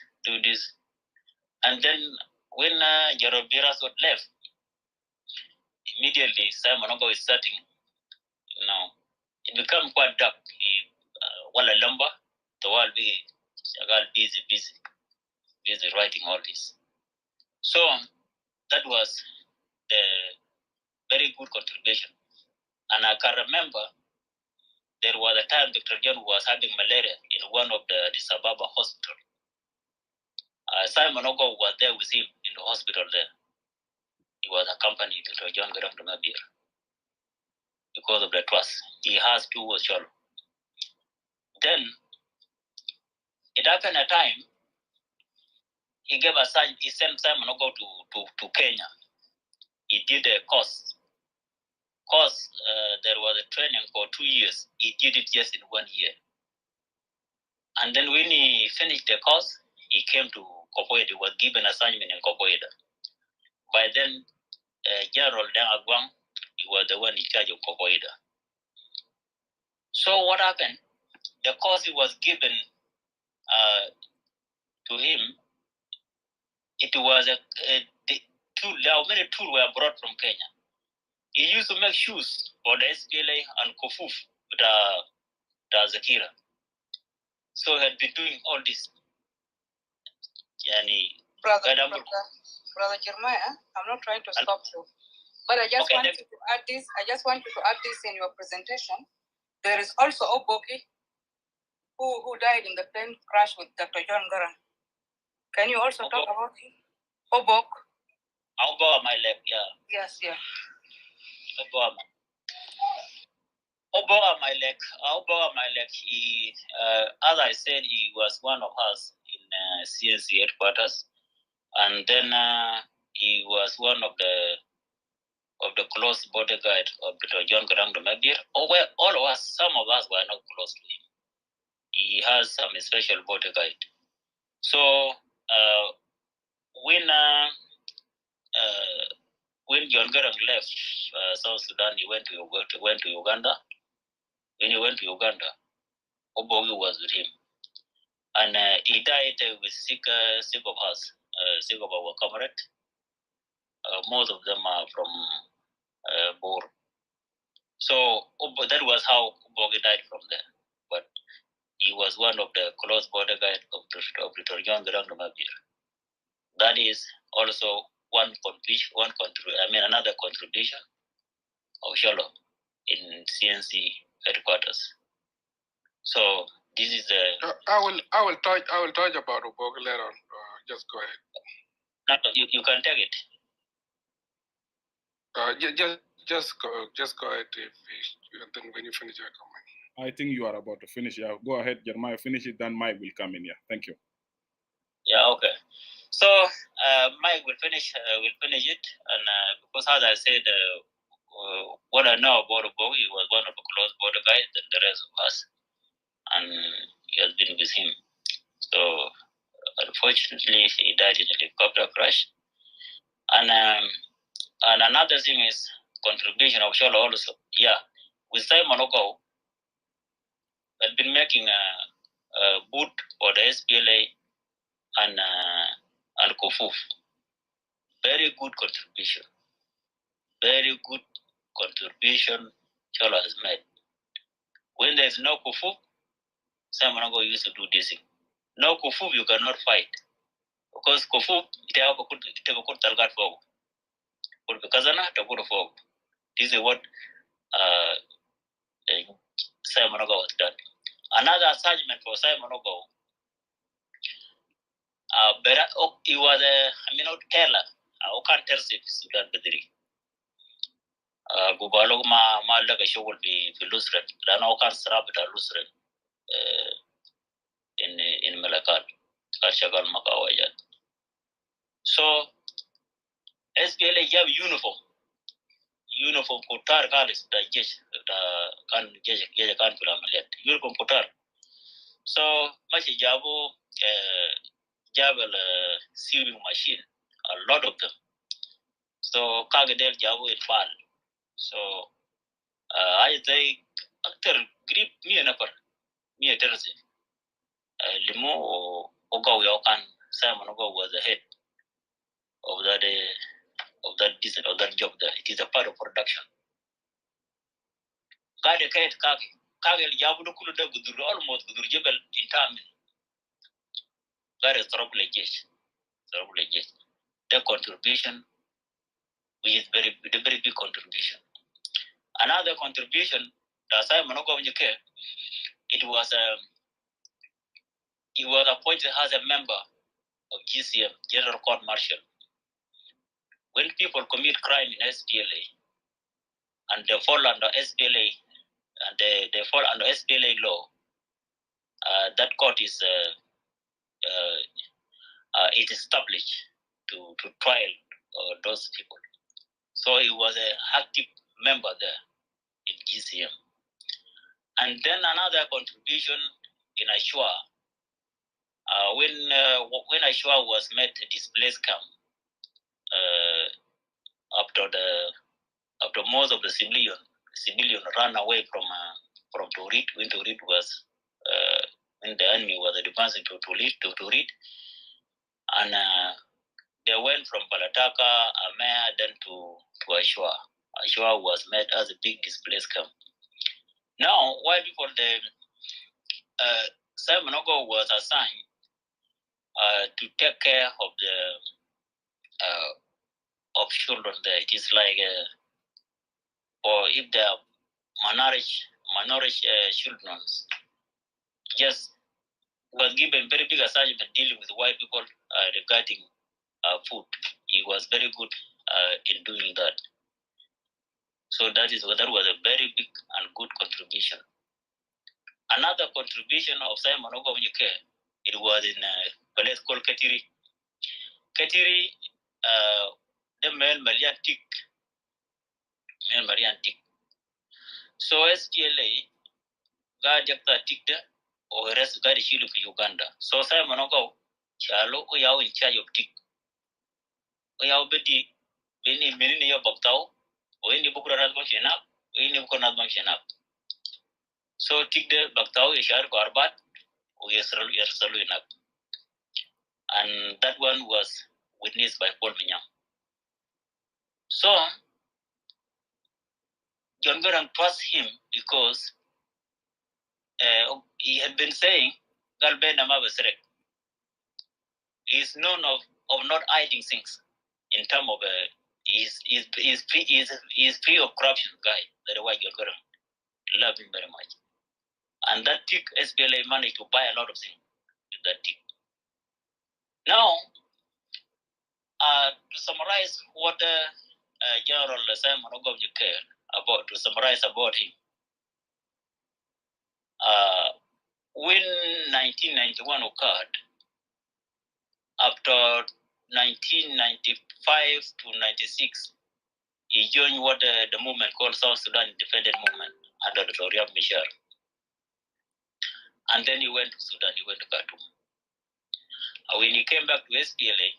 And then when Gerald Birasot left, immediately Simon Ogo is starting, it became quite dark. Wala lumber, the world be busy writing all this. So that was the very good contribution. And I can remember there was a time Dr. John was having malaria in one of the Addis Ababa hospital. Simon Ogo was there with him in the hospital there. He was accompanied Dr. John Garang Mabir because of the trust. He has two was shallow. Then it happened a time he gave a sign, he sent Simon Ogo to Kenya. He did a course. There was a training for 2 years. He did it just in 1 year. And then when he finished the course, he came to Kopoida. He was given assignment in Kopoida. By then, General Deng Agwang, he was the one in charge of Kopoida. So what happened? The course he was given to him, it was there were many tools were brought from Kenya. He used to make shoes for the SPLA and Kofuf, the Zakira. So he had been doing all this. Brother Jeremiah, I'm not trying to stop you, but I just want you to add this. I just want you to add this in your presentation. There is also Oboki, who died in the plane crash with Dr. John Garang. Can you also talk about him? Obok. Obo my left, yeah. Yes, yeah. Obo my leg. He, as I said, he was one of us in CNC headquarters, and then he was one of the close bodyguard of Dr. John Garang Mabir. All of us, some of us were not close to him. He has some special bodyguard. So when John Garang left South Sudan, he went to Uganda. When he went to Uganda, Obogi was with him. And he died with sick of us, sick of our comrade. Most of them are from Bor. So that was how Obogi died from there. But he was one of the close bodyguard of Dr. John Garang Mabir. That is also another contribution of Sholo in CNC headquarters. So this is I will touch about Obogi later on. Just go ahead. No, you can take it. Just go ahead then when you finish your comment. I think you are about to finish. Yeah, go ahead, Jeremiah. Finish it. Then Mike will come in. Yeah, thank you. Yeah, okay. So Mike will finish it, and because as I said, what I know about Obogi, he was one of the close border guys than the rest of us, and he has been with him. So unfortunately, he died in a helicopter crash. And another thing is contribution of Sholo also. Yeah, with Simon Ogo, had been making a boot for the SPLA and Kofuf. Very good contribution. Very good contribution Sholo has made. When there's no Kofuf, Simon Ogo used to do this thing. No Kofuf, you cannot fight. because kofu ita bakut talgat fog kur kazana ta kur fog. This is what Simon Ogo was done. Another assignment for Simon Ogo, he was a teller. Okan tersip Sudan Bedri. Gubalo ma laga shogol bi Lusret. Lana okan srabita Lusret in Malakal. Karshagal Makawayat. So SPLA have uniform kotar kalis da jesh da kan jesh kan filamaliyat uniform kotar. So machi jabu jabal sewing machine, a lot of them. So kagadel jabu in fall. So I say after grip me a terrace. Limo Ogo Yokan Simon Ogo was the head of that job there. It is a part of production. Gade kayet kagel jabu do kulu da gudur almost gudur jebel in time. Gade trouble jesh. The contribution which is very big contribution. Another contribution that Simon Ogo it was he was appointed as a member of GCM, General Court Martial. When people commit crime in SPLA and they fall under SPLA and they fall under SPLA law, that court is established to trial those people. So he was an active member there in GCM. And then another contribution in Ashua, when Ashua was made a displaced camp, after most of the civilian ran away from Torit, when Torit was when the enemy was advancing to Torit, and they went from Palataka, Amea, then to Ashua. Ashua was made as a big displaced camp. Now, why before Simon Ogo was assigned to take care of the of children there. It is like or if they are minority children, just was given very big assignment dealing with white people regarding food. He was very good in doing that. So that was a very big and good contribution. Another contribution of Simon Ogo, it was in a place called Katiri. Katiri, the main Marian Tik. So SPLA got the Tikta or rest got shield of Uganda. So Simon Ogo, Chalo, Oyao in charge of Tik. Oyao Betty, Benny Menini of Boctao, or any Bukra Machine up, or any Bukonad Machine up. So Tik the Boctao is Shar Garbat, or Yersalu enough. And that one was witnessed by Paul Minyam. So John Garang trusts him because he had been saying, Galben Amabasrek. He is known of not hiding things in terms of he's free of corruption guy. That's why John Garang love him very much. And that tick SPLA managed to buy a lot of things with that tick. Now, to summarize what General Simon Ogo cared about, to summarize about him, when 1991 occurred, after 1995 to 96, he joined what the movement called South Sudan Independent Movement under the Dr. Mishar. And then he went to Sudan, he went to Khartoum. When he came back to SPLA,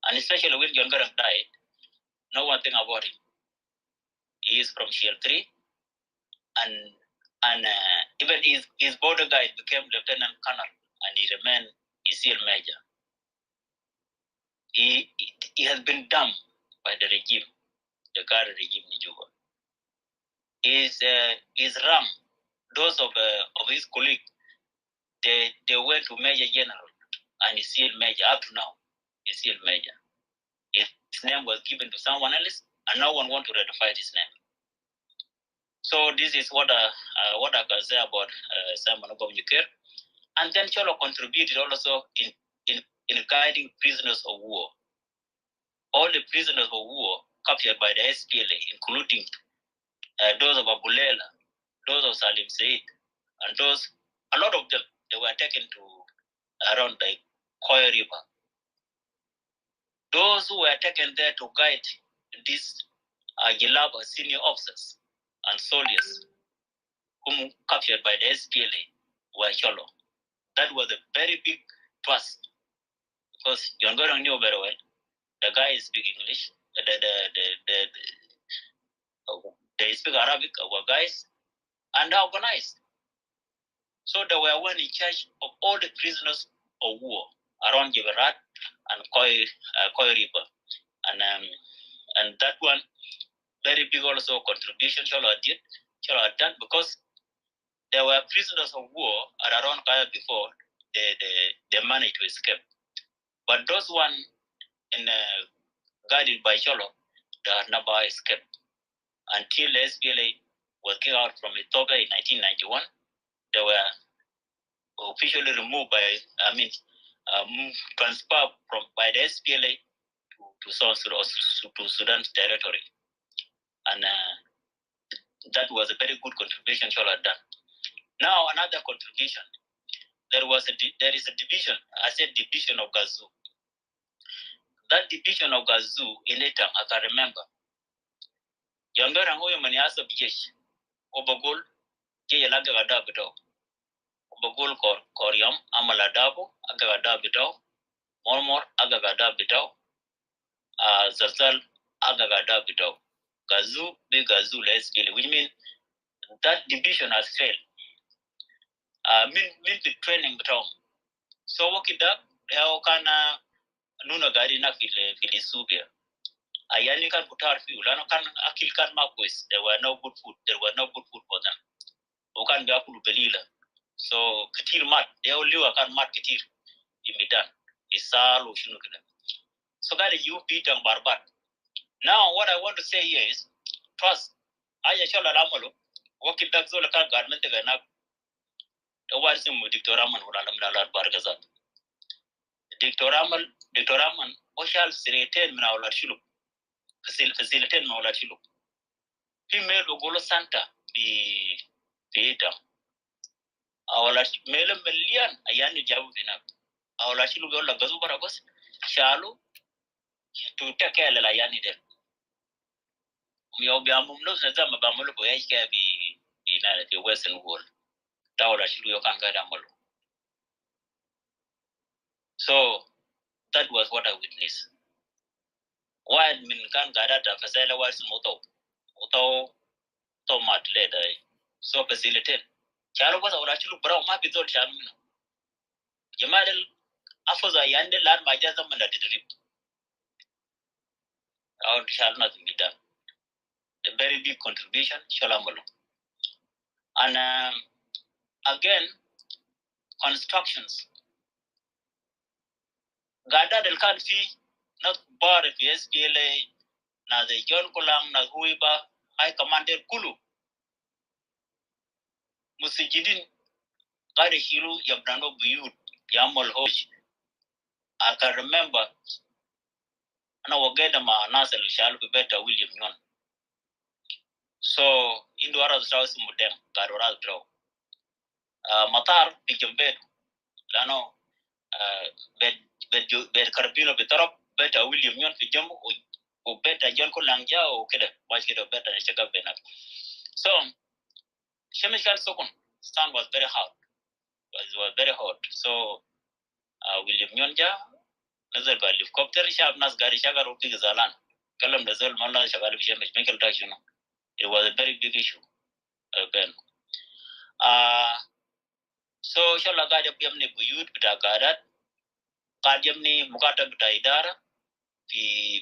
and especially when John Garang died, no one thing about him. He is from Shield 3, and even his border guide became Lieutenant Colonel, and he remained a SEAL Major. He has been dumped by the regime, the current regime in Juba. His rank those of his colleagues, they went to Major General and he's still Major up to now. He's still Major. His name was given to someone else, and no one want to ratify his name. So this is what I can say about Simon Obamacare. And then Cholo contributed also in guiding prisoners of war. All the prisoners of war captured by the SPLA, including those of Abulela, those of Salim Said, and a lot of them, they were taken to around the Collo River. Those who were taken there to guide these Gilaba senior officers and soldiers whom captured by the SPLA were Cholo. That was a very big trust because John Gordon knew very well. The guy speak English. They speak Arabic, our guys, and are organized. So they were one in charge of all the prisoners of war around Giberat and Collo River. And that one, very big also contribution Cholo had done because there were prisoners of war around Kaya before they managed to escape. But those one guided by Cholo, they had never escaped until the SPLA was kicked out from Ethiopia in 1991. They were officially removed transferred by the SPLA to Sudan's territory. And that was a very good contribution Cholo had done. Now another contribution. There is a division. I said division of Gazu. That division of Gazu in Etang, I can remember. Yangara Hoyo Maniasa Bijesh, Obagul, Jayalaga Gadabito, Obagul Koryam, Amaladabo, Agagadabito, Mormor, Agagadabito, Zazal, Agagadabito. Gazu, big Gazu, let's kill it. Which means that division has failed. Mean the training betal. So what it up, how can Nuna Garina Filisubia? Ayani can put our fuel, and can Akil can Marquis. There were no good food, for them. Who can be Apul Belila? So Katil Mat, they all live a can mat Katil in Midan. Is Salo Shunukan. So that you beat and Barbat. Now what I want to say here is trust. Ayashala Lamalo, what it does all a car garment again. The was him with Dictoraman or Alamdala Bargazat. Dictoraman, what shall retain Manaula Shulu? Facilitate Maula Shulu. Female Ogolo Santa be theater. Our male million, a yani Javina. Our Lashilu Gola Gazubarabas, Shalu, to take care of the Yani then. We all be among those that I'm about Moluko, be in the Western world. So that was what I witnessed. Why Minkan Gadata Fasela was Moto Tomat later. So facilitate. Charo was our actual brown map is all Chamino. Jamadel Afosa Yande land by Jazaman at the trip. Out shall nothing be done. The very big contribution, Shalamolo. And again, constructions. Gada del Kanfi, not bar if SPLA, na the John Kulang, na Huiba, High Commander Kulu. Musijidin, Gada Hiru, Yabrano Buyut, Yamal Hosh. I can remember, and I will get them a Nasal shall be better William Yon. So, in the Arab South Mudem, Garoral Draw. Matar, Pijumbed, Lano, bed Carbino Betarop, better William Yon Pijum, or better John Kulangja, or Keda, watch it better than Chagabena. So, Shemishan Sokun, sun was very hot. It was very hot. So, William Yonja, Nazar by helicopter, Shab Nasgari Shagar of Pigazalan, Kalam Nazar Mala Shagar Shemesh, Michael Dash, it was a very big issue. Ben. So Shala Gada Piamni Buyut, Bita Gadat, Kajamni Mukata Bita Idara, the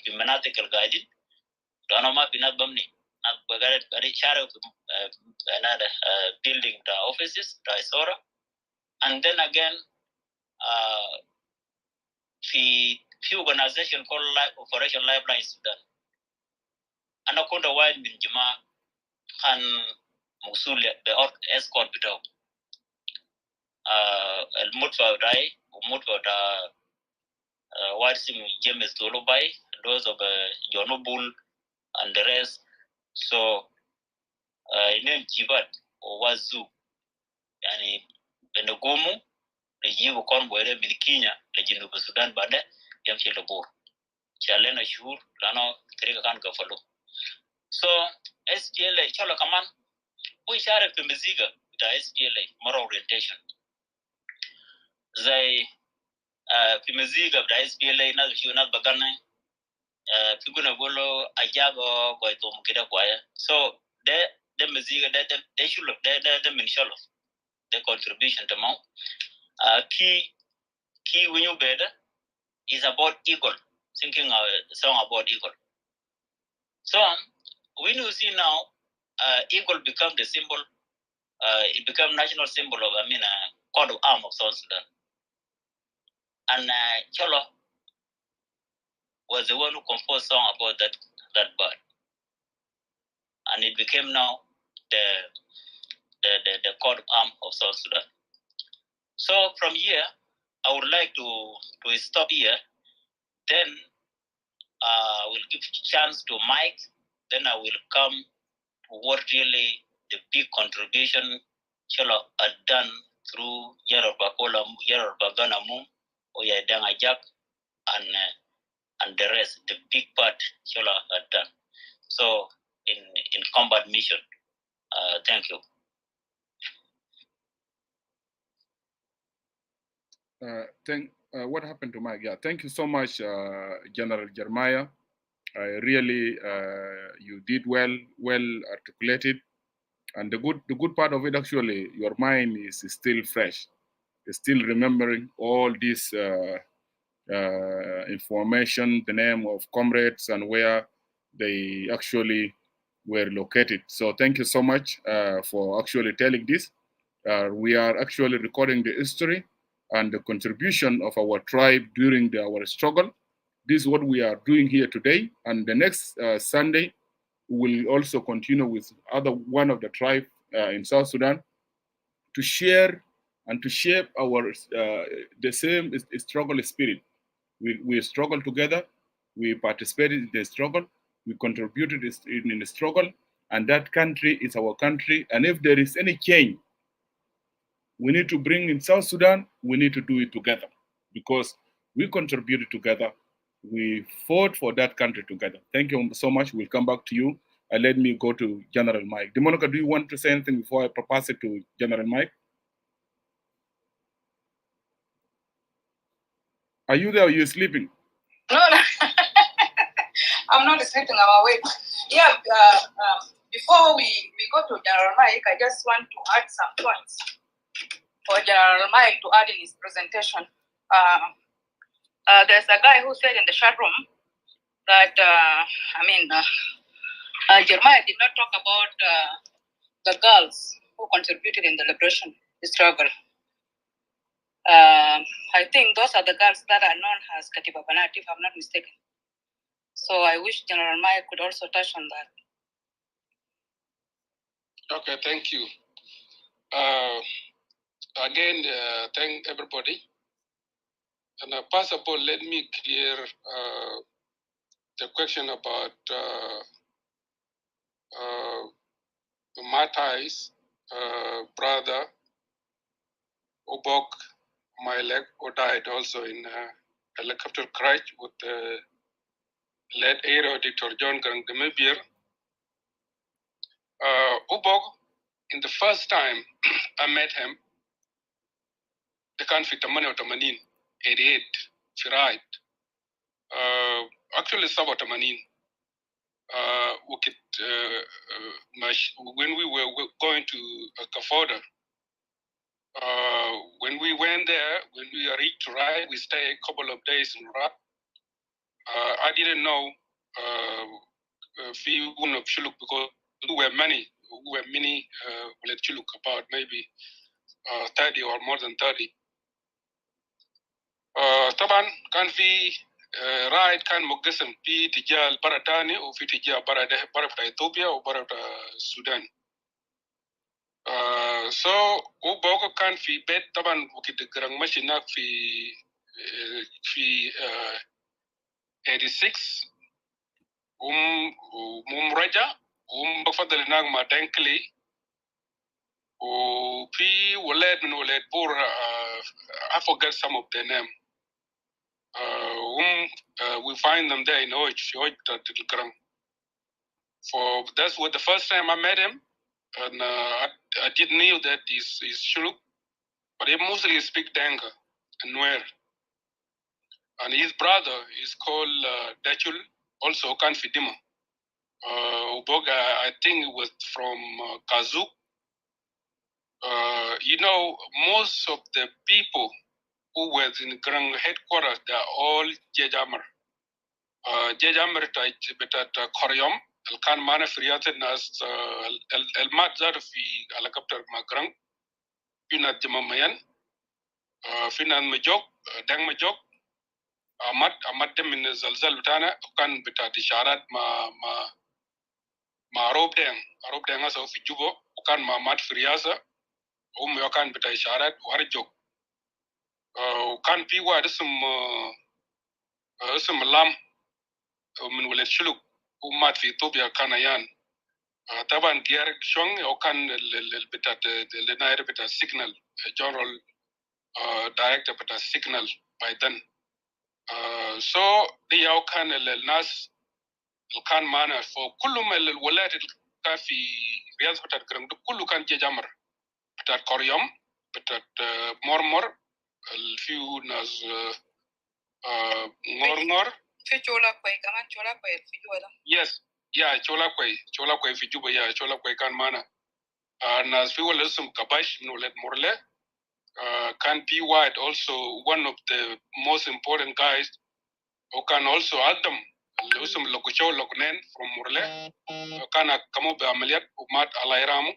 Pimanatical Guided, Donoma Pinat Bumni, another building the offices the Isora, and then again في organization called Operation Lifeline Sudan. أنا كنت واحد من جماعة كان موصول escort بتاعه المدفع بتاعي ومدفع بتاع واحد اسمه جيمس دولوباي, those of Jonobul and the rest. So إنهم جيبات ووازو يعني بنقوموا نجيبوا كونفوي من كينيا لجنوب السودان بعدين يمشي لبور شالنا شهور لأنه طريقة كان قفلوا. So SPLA إن شاء الله كمان هو يشارك في مزيكا بتاع SPLA مرة orientation زي في مزيكا بتاع SPLA ناس بيشوفوا ناس بقرنا في قلنا بقولوا أجاغو قويتهم كده كوايا. So ده مزيكا ده شلوك ده من شلوك the contribution to Mount. Key when you better is about eagle, thinking a song about eagle. So when you see now, eagle become the symbol, it become national symbol of coat of arm of South Sudan. And Cholo was the one who composed song about that bird, and it became now the coat of arm of South Sudan. So from here, I would like to stop here. Then we'll give chance to Mike. Then I will come to what really the big contribution Cholo had done through Yoruba Collo, Yoruba Ganamu, Oyedanga Jack, and the rest. The big part Cholo had done. So in combat mission. Thank you. What happened to Mike? Yeah, thank you so much, General Jeremiah. Really, you did well articulated, and the good part of it, actually, your mind is still fresh. You're still remembering all this information, the name of comrades, and where they actually were located. So thank you so much for actually telling this. We are actually recording the history and the contribution of our tribe during our struggle. This is what we are doing here today. And the next Sunday, we will also continue with one of the tribe in South Sudan to share and to shape our the same struggle spirit. We struggle together. We participated in the struggle. We contributed in the struggle. And that country is our country. And if there is any change we need to bring in South Sudan, we need to do it together because we contributed together. We fought for that country together. Thank you so much. We'll come back to you. Let me go to General Mike. Demonica, do you want to say anything before I pass it to General Mike? Are you there or are you sleeping? No. I'm not sleeping, I'm awake. Yeah, before we go to General Mike, I just want to add some points for General Mike to add in his presentation. There's a guy who said in the chat room that, Jeremiah did not talk about the girls who contributed in the liberation struggle. I think those are the girls that are known as Katiba Banat, if I'm not mistaken. So I wish General Mike could also touch on that. Okay, thank you. Again, thank everybody. And first of all, let me clear the question about Matthi's brother, Obok Mailek, who died also in a helicopter crash with the late aero Dr. John Garang-Demebir. Obok, in the first time I met him, the country Tamani Otamanin, 88, Firait. Actually, Saba Tamanin. When we were going to Kafoda, when we went there, when we reached Rai, we stayed a couple of days in Rai. I didn't know few of Shuluk because we were many let Shuluk about maybe 30 or more than 30. طبعا كان في رايد كان مقسم في اتجاه البرة تاني وفي اتجاه برة بتاع اثيوبيا وبرة بتاع السودان. so وبوكو كان في بيت طبعا وكده قرن ماشي هناك في 86 ومرجع وبفضل هناك مع دانكلي وفي ولاد من ولاد بور I forget some of their name. We find them there in Oj Telegram. For that's what the first time I met him, and I didn't know that he's Shuluk, but he mostly speaks Danga and Nuer. And his brother is called Dachul, also Kanfidima. Uboga, I think it was from Kazuk. You know, most of the people who were in Grand headquarters, they are all Jejamar. Jejamar betat Koryom, Alkan Mana Friated Nas El Madzar fi Alakaptar Magrang, Pinat Jamamayan, Finan Majok, Dang Majok, Amat dem in Zalzal Butana, Kan betat Sharat ma Rob Dang as of Jubo, Ukan Ma Mat Friasa, Yokan betat Sharat, Warjok. Kan piwa some lam من ولد شلوك ومات في إثيوبيا كان يان طبعا ديارك شون أو كان البتاع الناير بتاع signal general director بتاع signal by then so دي أو كان الناس اللي كان معنا فكلهم الولاد اللي كان في رياض بتاع الكرم كله كان جامر بتاع كوريوم بتاع مرمر الفيو ناس مرمر في chola kwe كمان chola kwe في جوا. Yes, yeah, chola kwe fi Juba, yeah, chola kwe kan mana. Nas fi wale sum kabash no let morle. Kan be wide also one of the most important guys who can also Adam usum lokucho loknen from morle. Kana kamo be ameliat umat alairamu.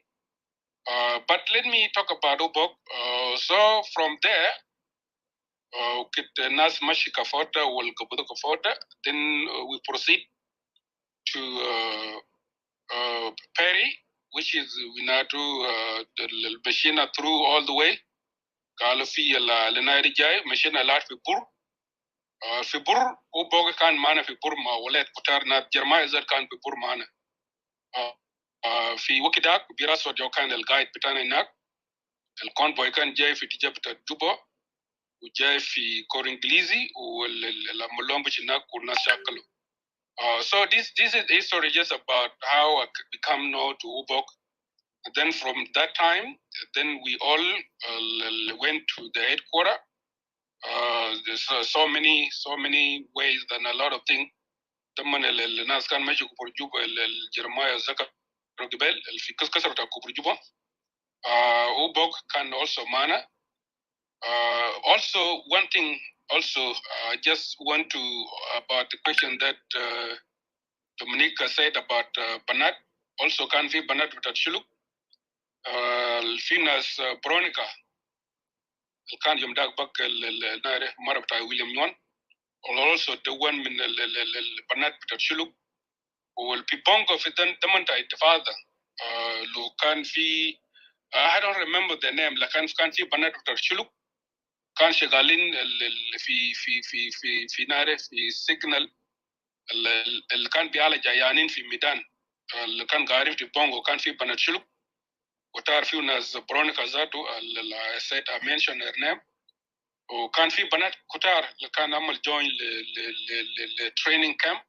But let me talk about Obok. So from there, kit nas mashi kafota wal kabudo kafota. Then we proceed to Perry, which is Winatu the Bashina through all the way. Kalafi la Lenari Jai, Machina Lat Fibur. Fibur, Uboga kan mana Fibur ma Walet Kutar na Jeremiah Zer kan Fibur mana. Fi Wikidak, Biraso Jokan el guide Pitana Nak, el convoy kan Jai fi Tijapta Juba, Ujai fi Koringlizi, or la Mulombo Chinak Kurna Shakalo. So this is history just about how I become known to Ubok. And then from that time, then we all went to the headquarters. There's so many ways and a lot of things. الناس كان ماشي كبر جوبا Jeremiah Zaka Rogibel في كسر بتاع كبر جوبا. Ubok can also mana. Also one thing also I just want to about the question that Dominica said about Banat. Also can be Banat with Shuluk. Finas Bronica. Can you back Marabta William Yuan. Also the one min Banat with Shuluk. Will be bongo fit Damanta the father. Lu can be I don't remember the name. La can be Banat with Shuluk. كان شغالين في ناره في سيجنال اللي كان بيعالج عيانين في ميدان اللي كان قاعدين في بونغو كان في بنات شلوك وتعرف في ناس برونيكا ذاته اللي said I mentioned her name وكان في بنات كتار اللي كان عمل جوين للتريننج كامب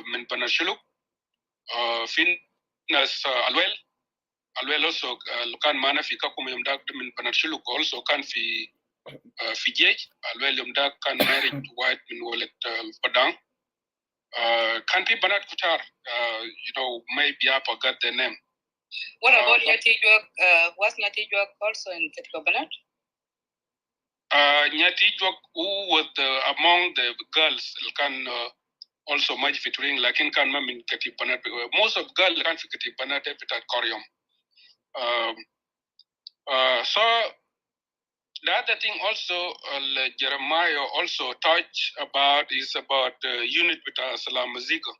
من بنات شلوك في ناس الويل also اللي كان معنا في كاكوم يوم داك من بنات شلوك also كان في جيج الويل يوم داك كان married white من ولد البدان كان في بنات كتار you know maybe I forgot their name. What about Nyatijuak? Was Nyatijuak also in Ketiba Banat? Nyatijuak who was among the girls can also much featuring lakin kan ma min katib banat most of girl kan fi katib banat bitat koryom. So the other thing also Jeremiah also touched about is about the unit with Salam Mazigo.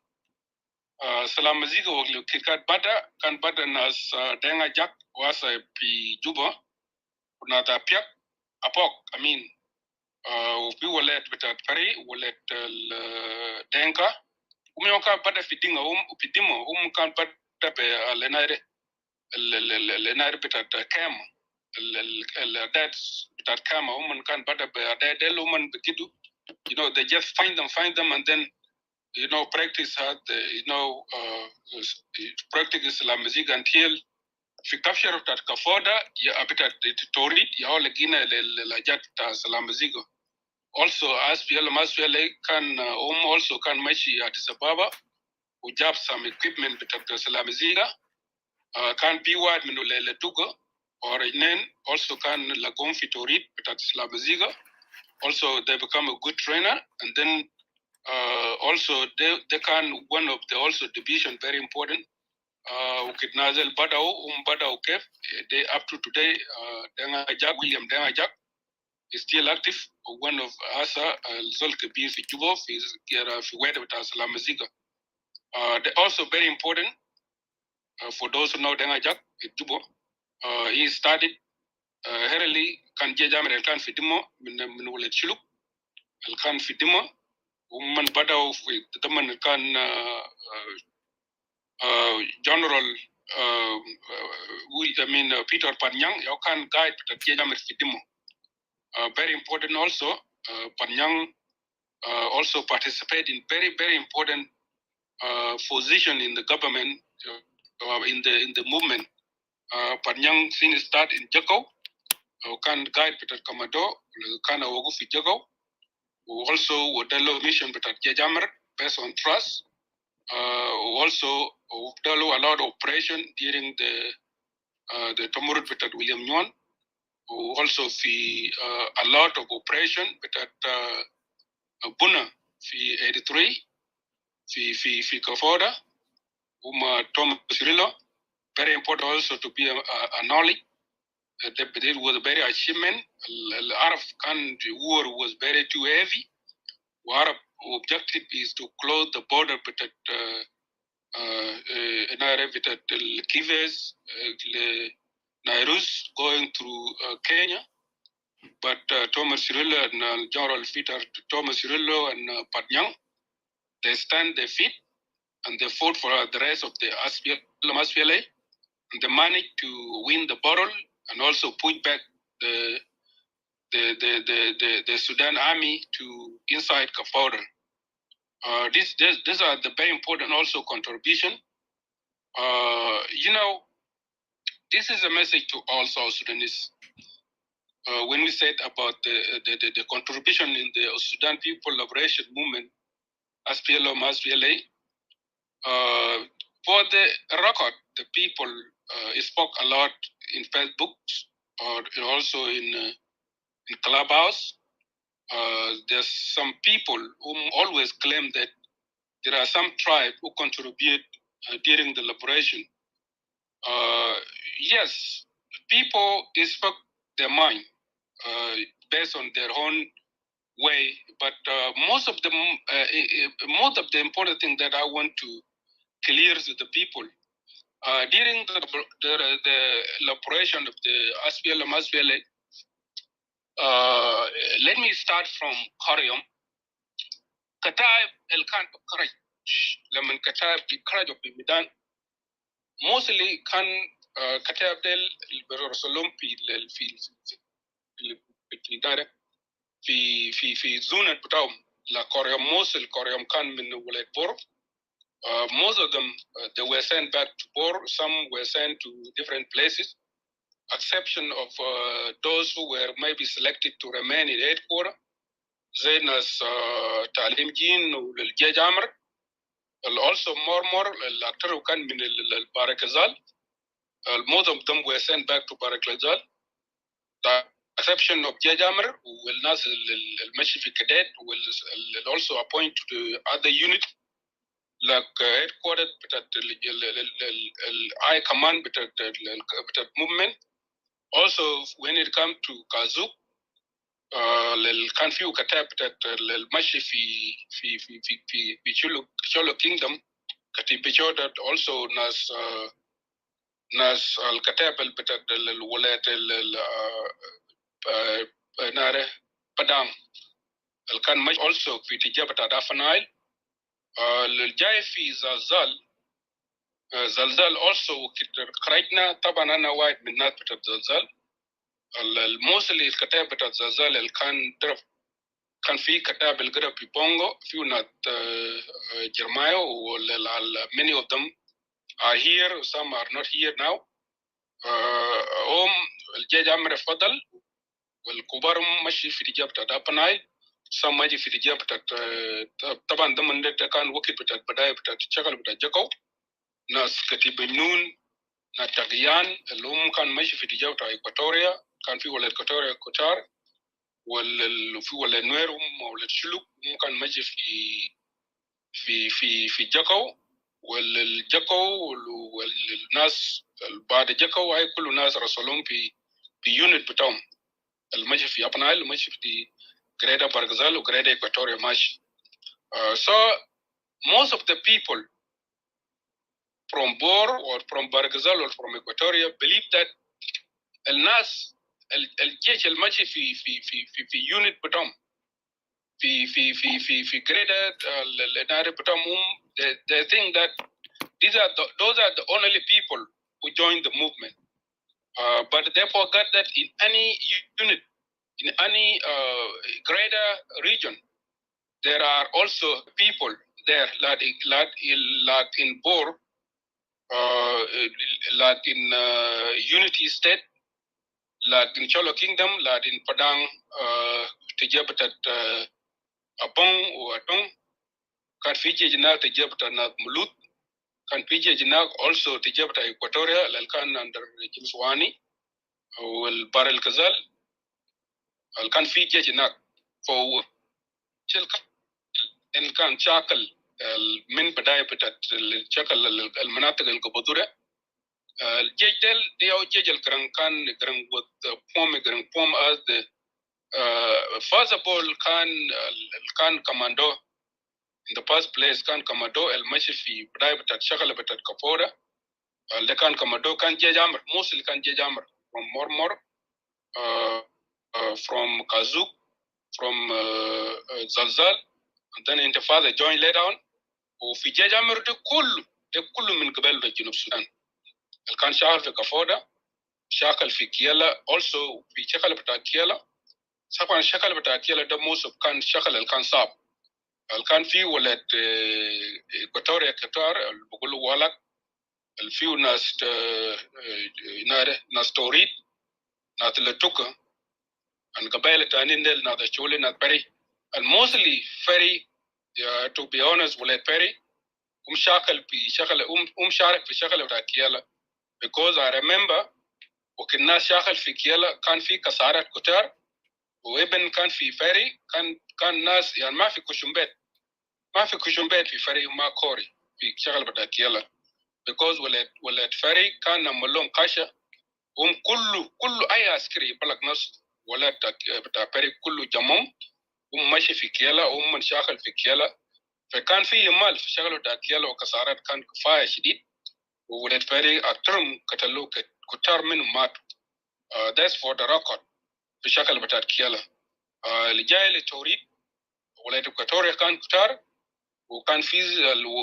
Salam Mazigo waglu kikat bada kan bada nas denga jak wasa pi Juba unata piak apok I mean we wallet with a pari wallet denka umyoka bada fidinga upidimo kan bada be lenare bitat kem that bitat kama kan bada be del begidu, you know, they just find them and then practice hard practice Islam music until في capture بتاعت كفودا يا بتاعت توريد يا ولا جينا للجات بتاع Islam music. Also SPLM كان also كان ماشي أديس أبابا وجاب some equipment بتاعت Islam music. كان بيواد منه لتوغو or inen also كان لقوم في توريد بتاعت Islam music. Also they become a good trainer and then also they can one of the also division very important. Ukitnazel badao kef they up to today William Dengajak is still active. One of Asa Zol Kabir fi Juba is fi weda with Salam Maziga. They also very important for those who know Dengajak in Juba. He started herally kan jajamel kan fidimo min walad shuluk al kan fidimo ومن بدأوا في ضمن كان General Peter Panyang you can guide the Jajamel Fidimo. Very important also Panyang also participate in very important position in the government in the movement. Panyang since start in Jago can guide Peter Kamado can wogu fi Jago. Also Wodelo mission but at Jajamar based on trust. Also Wodelo a lot of operation during the Tomurut but at William Nguyen. Also a lot of operation but at Buna fi 83 fi Kafoda Thomas Cirillo. Very important also to be a knowledge. It was a very achievement. The Arab war was very too heavy. Our objective is to close the border between Kives, Nairus, going through Kenya. But Thomas Cirillo and General Peter Thomas Cirillo and Panyang, they stand their feet and they fought for the rest of the SPLM and they managed to win the battle and also push back the Sudan army to inside Kapoor. These are the very important also contribution. This is a message to all South Sudanese. When we said about the contribution in the Sudan People Liberation Movement, SPLM, SPLA, for the record, the people spoke a lot in Facebook or also in Clubhouse. There's some people who always claim that there are some tribes who contribute during the liberation. Yes, people spoke their mind based on their own way, but most of the important thing that I want to clear to the people during the liberation of the SPLM, SPLA. Let me start from Koryom. Kataib El Khan Courage. Lemon Kataib the courage of the Midan. Mostly can Kataib del Rosolum fi Zunat Butam La Koryom Mosul Koryom Khan Min Wulet Bor. Most of them they were sent back to Bor. Some were sent to different places. Exception of those who were maybe selected to remain in headquarters. Zenas Talim Jin Jaj Amr. Also more actor who can min Barakazal. Most of them were sent back to Barakazal. exception of Jajamer, والناس المشي في كدات will also appoint to the other unit like headquarters بتاعت I command بتاعت movement. Also when it comes to Kazuk كان فيه كتاب بتاعت المشي في شولو kingdom كتب بيشودت also ناس الكتاب بتاعت الولايات ناره بدام كان مش also في تجابة دافنايل الجاي في زلزال also خرجنا طبعا أنا واحد من الناس بتاعت زلزال الموصلي الكتاب بتاعت زلزال اللي كان ضرب كان في كتاب القرب في بونغو في ناس جرمايو many of them are here some are not here now الجيش عمر فضل والكبار ماشي في تجاب بتاعت أبناي some ماشي في تجاب بتاعت طبعا ده من ده كان وقت بتاعت بداية بتاعت الشغل بتاعت جاكو ناس كتيب النون ناس تغيان اللي كان ماشي في تجاب بتاعت إكواتوريا كان في ولا إكواتوريا كوتار وفي ولا نوير ولا شلوك كان ماشي في جاكو والجاكو والناس بعد جاكو هاي كل الناس رسلهم في يونت بتاعهم الماشي في أبنايل الماشي في Greater Bargazal or Greater Equatoria Marsh. So most of the people from Bor or from Bargazal or from Equatoria believe that الناس الجيش الماشي في unit بتاعهم في Greater النار بتاعهم they think that those are the only people who joined the movement. But they forgot that in any unit, in any greater region, there are also people there, like in Bor, like in Unity State, like in Cholo Kingdom, like in Padang, Tijabatat Abong or Adong, kan Fiji Jinak Tijabatat Mulut, kan Fiji Jinak also Tijabata Equatoria, Lalkan under James Wani, or Barrel Kazal, Alkan Fiji Jinak for إن كان شاكل من بداية بتاعت الشكل المناطق القبضورة الجيش دي أو جيش الجرن كان جرن بوم as the first of all كان كماندو in the first place كان كماندو المشي في بداية بتاعت شكل بتاعت كفورة اللي كان كماندو كان جيش عمر موصل كان جيش عمر from Mormor from Kazuk from Zalzal and then Intifada joined later on وفي جيش عمر ده كله من قبل جنوب السودان اللي كان شغال في كفودا شغال في كيالا also في شغل بتاع كيالا طبعا الشغل بتاع كيالا ده موسف كان شغل اللي كان صعب اللي كان فيه ولد إكواتوريا كتار اللي بيقولوا ولد اللي فيه ناس توريد ناس لتوكا القبائل التانيين ديل ناس شولي ناس بري الموصلي فري to be honest ولد بري شارك في شغل بتاع كيالا because I remember وكنا شغل في كيالا كان في كسارات كتار وابن كان في فري كان ناس يعني ما في كشمبيت في فري وما كوري في شغل بتاع كيالا because ولد فري كان نملون كاشا كله اي عسكري بلغ ناس ولد بتاع فري كله جمم ماشي في كيالا من شغل في كيالا فكان في مال في شغله بتاع كيالا وكسارات كان كفايه شديد وولد فري أكترهم قتلوا كتار منهم ماتوا. That's for the record في شكل بتاع كيالا. اللي جاي لتوريد ولد إكواتوريا كان كتار وكان في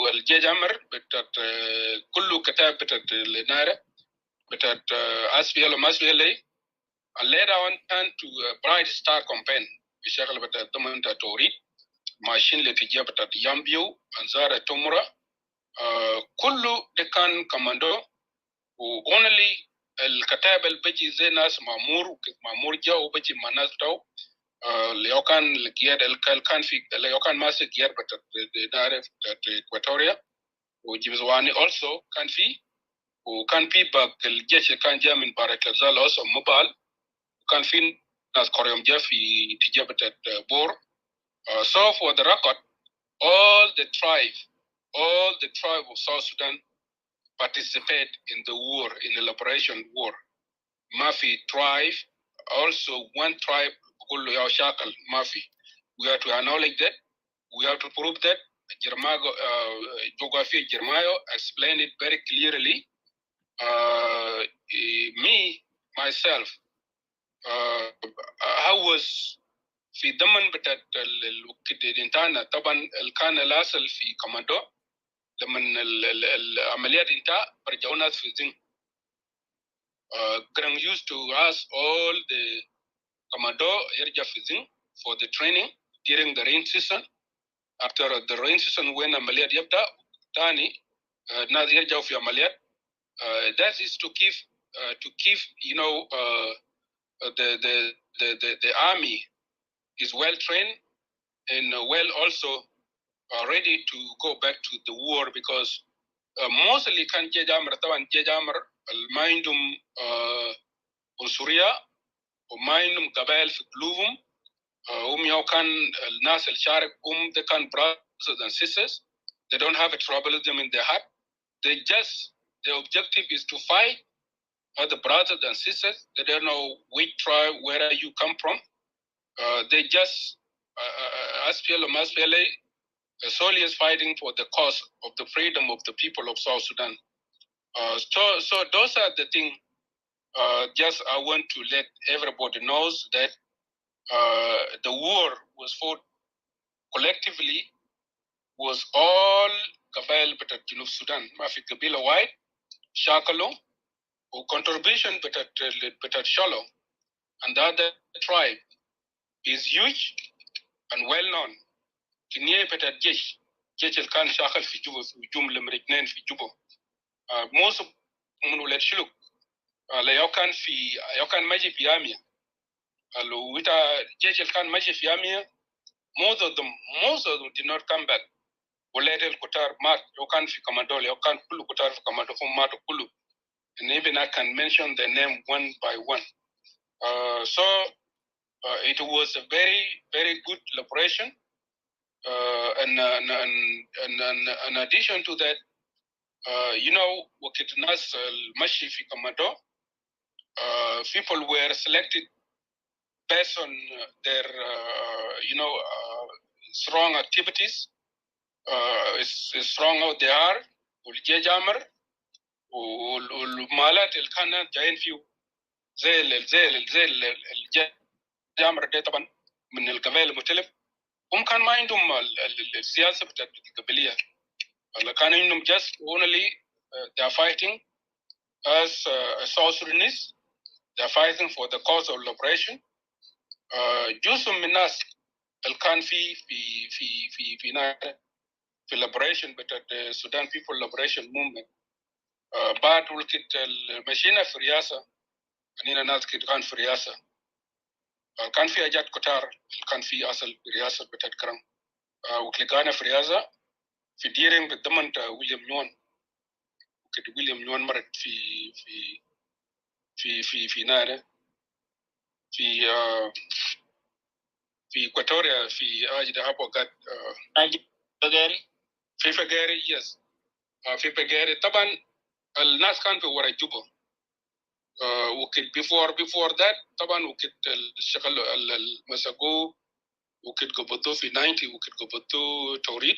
الجيش عمر بتاعت كله كتاب بتاعت النارة بتاعت SPLM and later on turned to a Bright Star campaign في شكل بتاعت ضمن توريد ماشين لتجاه بتاعت يامبيو أنزار تومرا كله ده كان كماندو وonly الكتاب اللي بيجي زي ناس مامور جاو بيجي مع ناس تاو اللي كان الجياد اللي كان في اللي كان ماسك جياد بتاعت نعرف بتاعت إكواتوريا وجيمزواني also كان في وكان في باق الجيش اللي كان جاء من باركزال also موبال وكان في nas koryom fi tijabatat bor. So for the record, all the tribe of South Sudan participate in the war, in the liberation war. Mafi tribe, also one tribe, Kullu Yao Shakal, Mafi. We have to acknowledge that. We have to prove that. Geography Jermayo explained it very clearly. Me, myself, I was في ضمن بتاع الوقت انتهى طبعا كان الاصل في كوماندو لما العمليات انتهى برجعوا ناس في زين. Grang used to ask all the commando يرجع في زين for the training during the rain season. After the rain season when عمليات يبدأ تاني ناس يرجعوا في عمليات. That is to keep you know the army is well trained and well also ready to go back to the war because mostly كان جيش عمر طبعا جيش عمر ما عندهم عنصرية وما عندهم قبائل في قلوبهم. هم يو كان الناس اللي شارك they كان brothers and sisters. They don't have a tribalism in their heart. The objective is to fight other brothers and sisters. They don't know which tribe, where you come from. They just SPLM, SPLA, solely is fighting for the cause of the freedom of the people of South Sudan. So those are the things. Just I want to let everybody knows that the war was fought collectively. Was all Gabail Betat Junub Sudan, Mafi Gabila White, Shakalo, or contribution Betat Shalom, and the other tribe is huge and well known. Kinye Betat Jesh, Jechel Khan Shakal Fijubo, Jum Lemriknen Fijubo. Most of Munulet Shuluk, Layokan Yokan Maji Piamia, Aluita Jechel Khan Maji Piamia, most of them did not come back. Boledel Kotar Mat, Yokan fi Kamadol, Yokan Kulu Kotar fi Kamado from Mat Kulu. And even I can mention their name one by one. So it was a very, very good liberation. And in addition to that, you know, Wakitnas Mashi fi Kamado, people were selected based on their, strong activities. Strong out they are, والجامر والمالات اللي كانت جايين فيه زي الجامر ده طبعا من القبائل المختلف. هم كان ما عندهم السياسة بتاعت القبلية. كان عندهم just only they are fighting as South Sudanese. They are fighting for the cause of liberation. جزء من الناس اللي كان في في liberation بتاعت Sudan People Liberation Movement. بعد ولكت مشينا في رئاسة أننا ناس كان في رئاسة كان في أجاد كتار كان في أصل رئاسة بتاعت كرم وكلقانا في رئاسة في ديرين بالضمن ويليام نيون وكت ويليام نيون مرت في نادي في إكواتوريا في أجد أبوغات في فقاري yes في فقاري طبعا الناس كان في ورا جوبا وكت before that طبعا وكت الشغل المساقو وكت قبضو في 90 وكت قبضو توريد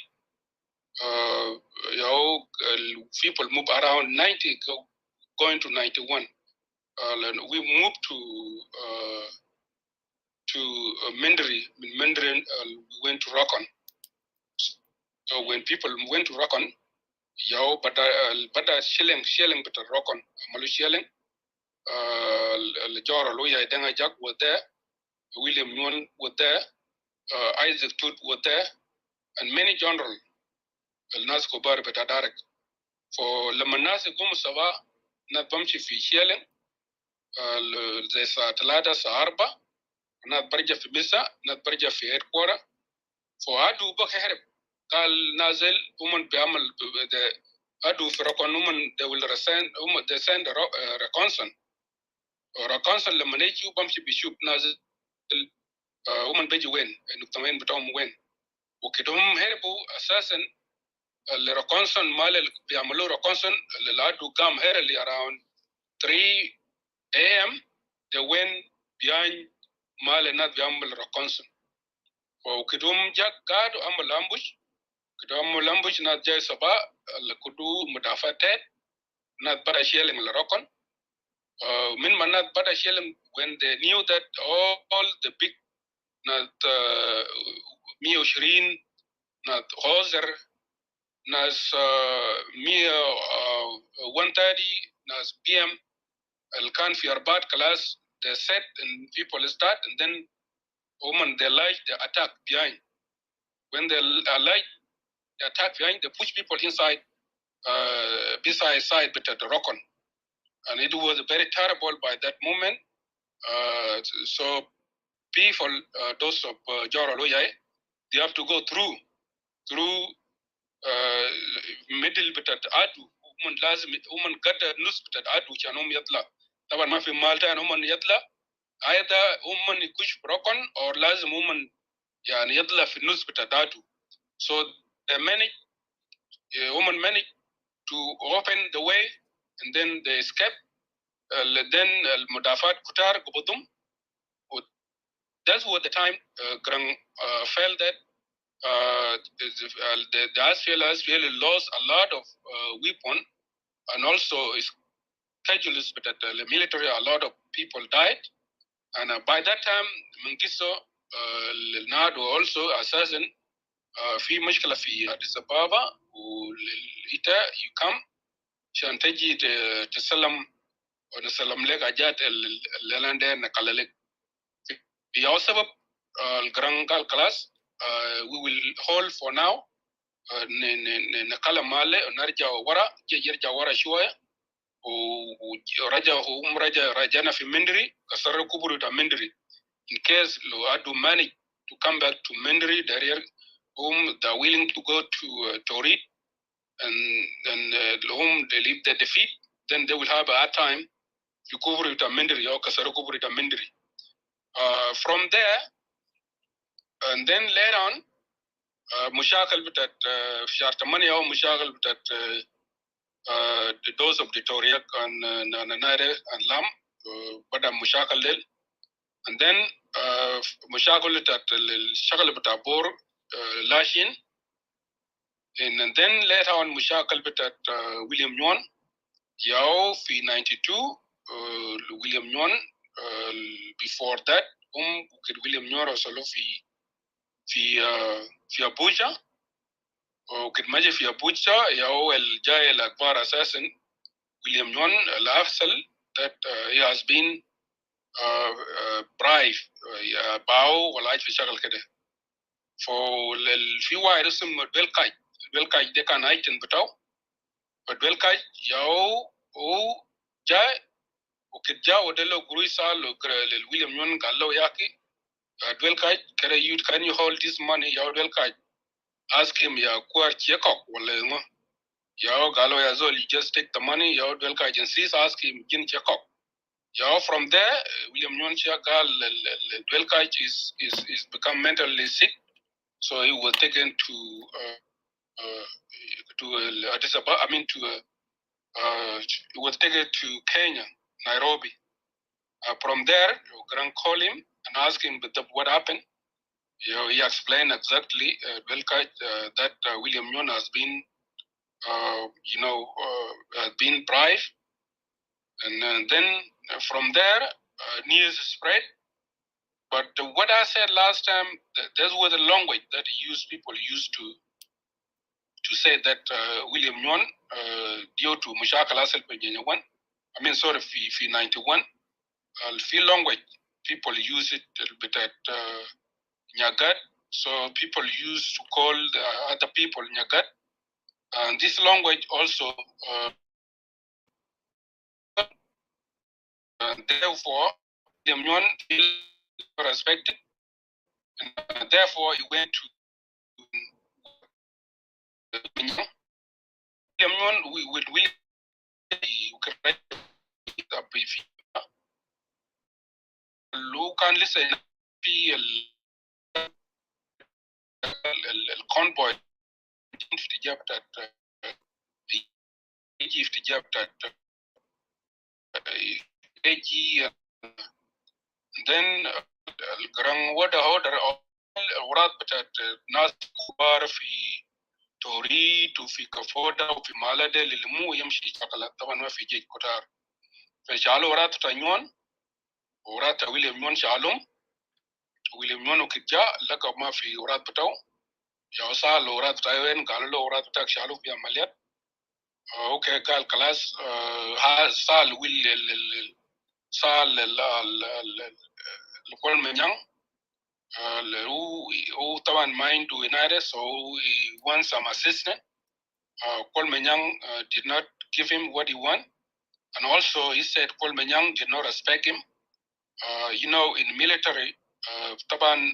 people move around 90 going to 91 we moved to Mindri. We went to Rockon. So when people went to Rockon, bada shelling but Rockon, Malu shelling, Jora Loya Denga Jack was there, William Nguyen was there, Isaac Tut was there, and many general, El Nasco Bar Betadarek. For Lamanasi Gumusava, not Bumchi fi shelling, there's a Talada Saharba, not Barja fi Misa, not Barja fi headquarter. For Adu Bakherib. Kal Nazel, woman Biamal, the Adu Ferokon woman, they will send a reconson or a consul, the manage you bumpy bishop Nazel, هم بيجي وين المجتمعين بتاعهم وين وكده هم هربوا اساسا الريكونسن مال اللي بيعملوا ريكونسن اللي لقوا قام early around 3 a.m. they went behind مال الناس بيعمل ريكونسن وكده هم جاك قعدوا عمل امبوش كده عمل امبوش ناس جاي صباح اللي كدو مدافعات ناس بدا شيلين الركن من ما ناس بدا شيلين when they knew that all the big ناس 120 ناس هوزر ناس 130 ناس بي ام اللي كان في أربعة كلاس they set and people start and then women they like the attack behind when they like the attack behind they push people inside beside side but at the rockon and it was very terrible by that moment so people those of Joro Loyai they have to go through middle بتاعت عدو هم لازم هم قدر نص بتاعت عدو عشان هم يطلع طبعا ما في مالتان هم يطلع either هم يكش بروكن or لازم هم يعني يطلع في النص بتاعت عدو so they manage هم manage to open the way and then they escape then المدافعات كتار قبضهم that's what the time Grang felt that the SPLM lost a lot of weapon and also casualties, but at the military a lot of people died. And by that time, Mengistu Nado also assassin في مشكلة في أديس أبابا والإيتا you come عشان تجي تسلم ونسلم لك حاجات اللي لنا نقللك في سبب الجرانجال كلاس we will hold for now نقلم ماله ونرجع ورا يرجع ورا شوية رجعنا في مندري كسر كبر تا مندري in case لو أدو manage to come back to Mendri there they're willing to go to Torit and whom they leave the defeat then they will have a hard time to cover it a Mendri or كسر كبر تا مندري from there and then later on مشاكل بتاعت في شهر 8 أو مشاكل بتاعت the dose of the Toriak and Nare and Lam بدأ مشاكل ديل and then مشاكل بتاعت الشغل بتاع بور لاشين and then later on مشاكل بتاعت ويليام نيون ياو في 92 ويليام نيون before that وكده ويليام نيون وصلوا في أبوجا وكده ماجي في أبوجا ياو الجاي الأكبر أساسا ويليام نيون الأفصل that he has been brave باو ولا في شغل كده في واحد اسمه البلقاج ده كان ايتن بتاعه البلقاج ياو هو جاء وكده جاء ودلو قروي سال للويليام نيون قال له ياكي البلقاج كده can you hold this money ياو البلقاج ask him يا كوار تشيكوك ولا ما ياو قال له يا زول you just take the money ياو البلقاج and cease ask him جين تشيكوك ياو from there William Nyon قال البلقاج is become mentally sick so he was taken to Addis Ababa. I mean, he was taken to Kenya, Nairobi. From there, Grant called him and asked him what happened. He explained exactly that William Nyon has been, has been bribed, and then from there, news spread. But what I said last time, that was the language that people used to say that William Nyon due to مشاكل حصل في 91 I mean sorry في 91 في language people use it بتاعت Nyagat so people used to call the other people Nyagat and this language also therefore William Nyon feel respected and therefore he went to William Nyon we لو كان لسه في convoy في اتجاه بتاعت يجي في اتجاه بتاعت يجي then الجران order الأوراق بتاعت ناس كبار في توريد وفي كفودا وفي مالدة اللي مو يمشي شغلات طبعا ما في جيش كتار فشالوا أوراق تانيون أوراق ويليام نيون شالهم ويليام نيون وكجا لقى ما في أوراق بتاعه يا صار الأوراق تايوين قالوا له أوراق بتاعك شالوا في عمليات أوكي قال خلاص صار ويل صار لكل من يوم هو طبعا mind to United, so he wants some assistance. Kolmenyang did not give him what he wanted, and also he said Kolmenyang did not respect him. You know, in military, taban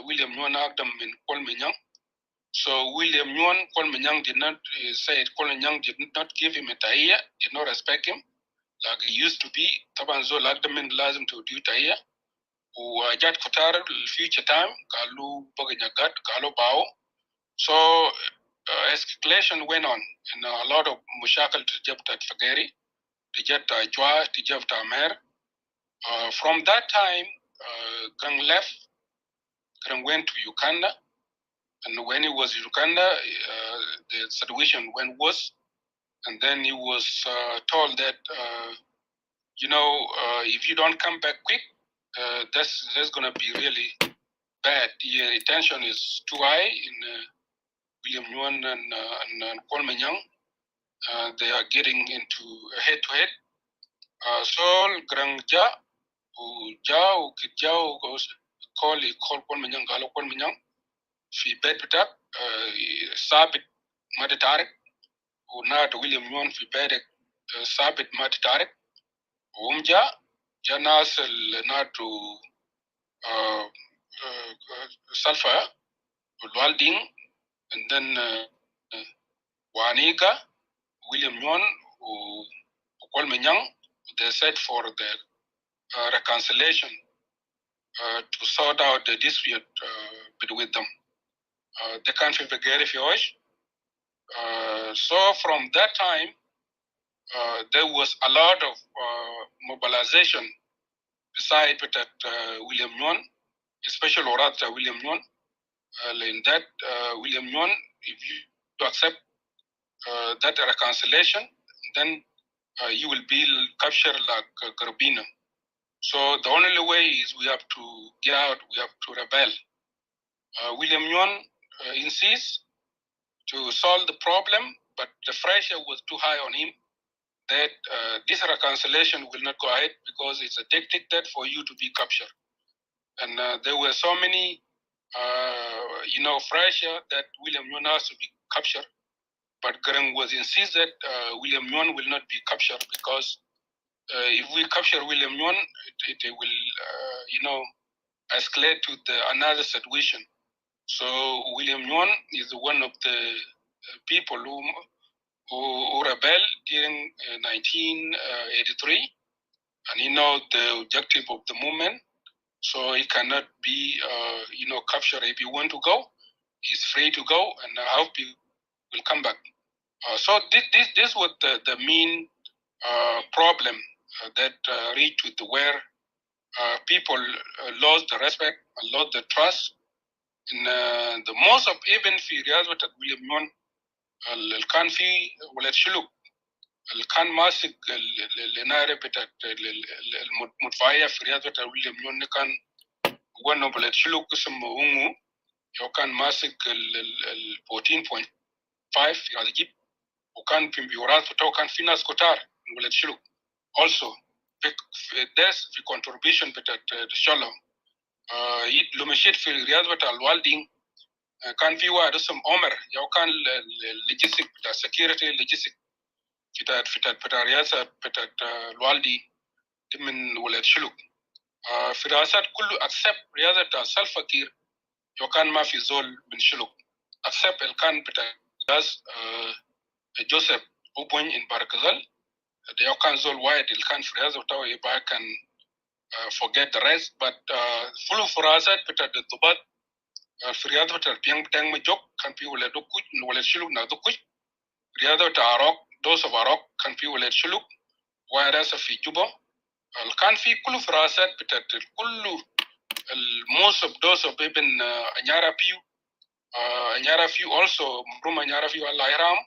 William Nguyen Agdam in Kolmenyang. So William Nguyen Kolmenyang did not say Kolmenyang did not give him a taia, did not respect him like he used to be. Taban Zol Agdam in lazim to do taia. وجات كتار الفيوتشر تايم قالوا بقى نجات قالوا باو so escalation went on and a lot of مشاكل تجبت فقيري تجت جوا تجبت عمر from that time Gang left Gang went to Uganda and when he was in Uganda the situation went worse and then he was told that you know if you don't come back quick that's going to be really bad. The tension is too high in William Nguyen and Kolmenyang. They are getting into head-to-head. So Grangja, Jao, Kijao goes call Kolmenyang, Galo Kolmenyang. Fi bed bitak, Sabit Maditarik, Unat William Nguyen fi bed Sabit Maditarik. Umja, Janas Natu Sulfur, Walding, and then Waniga, William Nguyen, Kolmenyang, they said for the reconciliation to sort out the dispute between them. They can't figure if you wish. So from that time, there was a lot of mobilization beside William Nguyen, especially Orata William Nguyen. In that, William Nguyen, if you accept that reconciliation, then you will be captured like Garbina. So the only way is we have to get out, we have to rebel. William Nguyen insists to solve the problem, but the pressure was too high on him that this reconciliation will not go ahead because it's a tactic that for you to be captured. And there were so many, pressure that William Nguyen has to be captured. But Garang was insisted William Nguyen will not be captured because if we capture William Nguyen, it will, escalate to another situation. So William Nguyen is one of the people who rebelled during 1983, and he knows the objective of the movement. So he cannot be, captured. If he want to go, he's free to go, and I hope he will come back. So this was the main problem that reached with where people lost the respect and lost the trust. In the most of even في رياضة William Nguyen اللي كان في ولد شلوك اللي كان ماسك الإنارة بتاعت المدفعية في رياضة ويليام نيون كان ونه ولد شلوك اسمه أونغو يو كان ماسك ال 14.5 في هذا الجيب وكان في بيورات بتاعه كان في ناس كتار من ولد شلوك also في contribution بتاعت الشلو لو مشيت في الرياضة بتاع الوالدين كان في واحد اسمه عمر يو كان اللوجيستيك بتاع security لوجيستيك بتاع رئاسة بتاعت الوالدي من ولد شلوك في رئاسات كله accept رئاسة بتاع سلفكير يو كان ما في زول من شلوك accept الكان بتاع جوزيف أوبوين in باركزال يو كان زول واحد الكان في رئاسة بتاعه يبقى كان forget the rest but فلو في رئاسات بتاعت الضباط Friada ta piang tang ma jok kan pi wala do kuj wala shuluk na do kuj. Friada ta arok those of arok kan pi wala shuluk. Whereas fi Juba kan fi kullu firasat bitat kullu most of those of even Anyara Few also Mrum Anyara Few Allah Iram,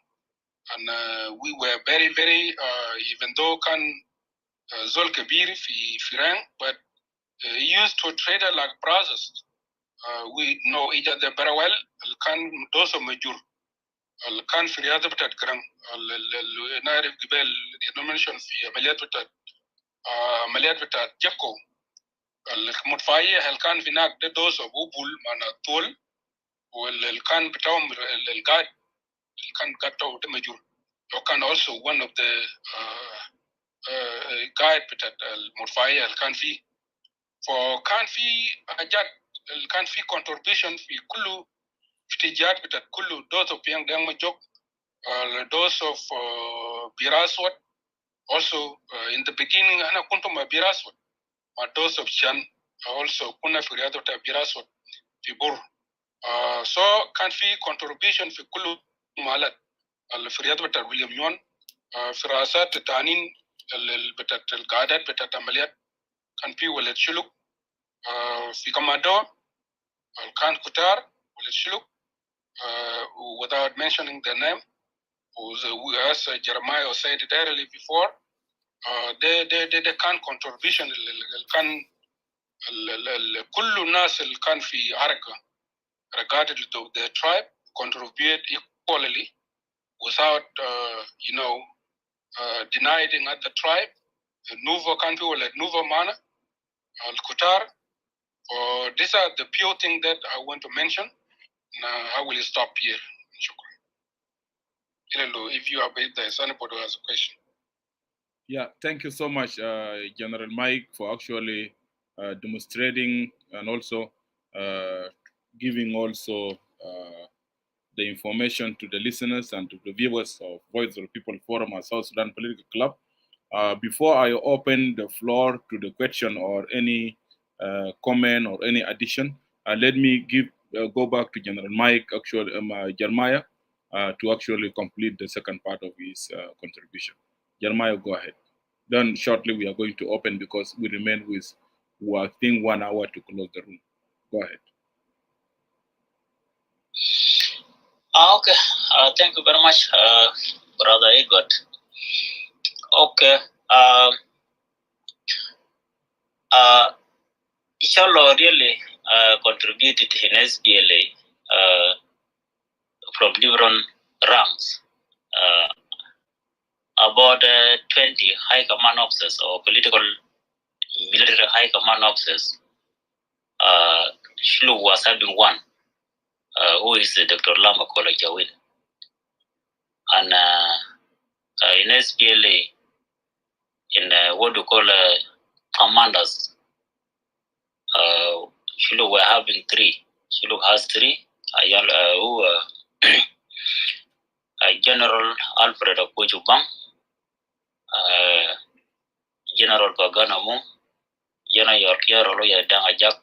and we were very even though kan Zol Kabir fi rank, but used to trade like brothers. We know each other very well. Kan those of Majur kan fi riyada bitat Grang Nairif Gibel mentioned fi amaliyat bitat Jekko المدفعية هل كان في هناك دوس أبو بول مع طول واللي كان بتاعهم القائد اللي كان قائد بتاعه مجور وكان also one of the guide بتاع المدفعية اللي كان فيه فكان في حاجات اللي كان في contribution في كل اتجاهات بتاع كل دوس of بيان ديان مجوك دوس of بيراسوت also in the beginning أنا كنت مع بيراسوت مع دوس of Chan also كنا في رياضة بيراسوت في بور so كان في contribution في كل مالات في رياضة بتاع ويليام يون في رئاسات التعنين بتاعت القعدات بتاعت عمليات كان في ولد شلوك في كمادو كان كتار ولد شلوك without mentioning their name as Jeremiah said it earlier before they can contribution كان كل الناس اللي كان في حركة regarded to the tribe contribute equally without denying at the tribe the Nuva country or like Nuva Mana Al-Qatar. These are the few things that I want to mention. I will stop here. If you have, if there's anybody who has a question. Yeah, thank you so much, General Mike, for actually demonstrating and also giving also the information to the listeners and to the viewers of Voice of the People Forum and South Sudan Political Club. Before I open the floor to the question or any comment or any addition, let me go back to General Mike, actually, Jeremiah, to actually complete the second part of his contribution. Jeremiah, go ahead. Then shortly we are going to open because we remain with, I think, 1 hour to close the room. Go ahead. Okay. Thank you very much, Brother Edward. Okay. Inshallah really contributed in SPLA from different ranks. About 20 high command officers or political military high command officers. Shlu was having one, who is Dr. Lama Collo Jawin. And in SPLA, in what we call commanders, Shulu were having 3. Shulu has 3. Who General Alfred Akojubang, General Baganamu, General Loya Dangajak,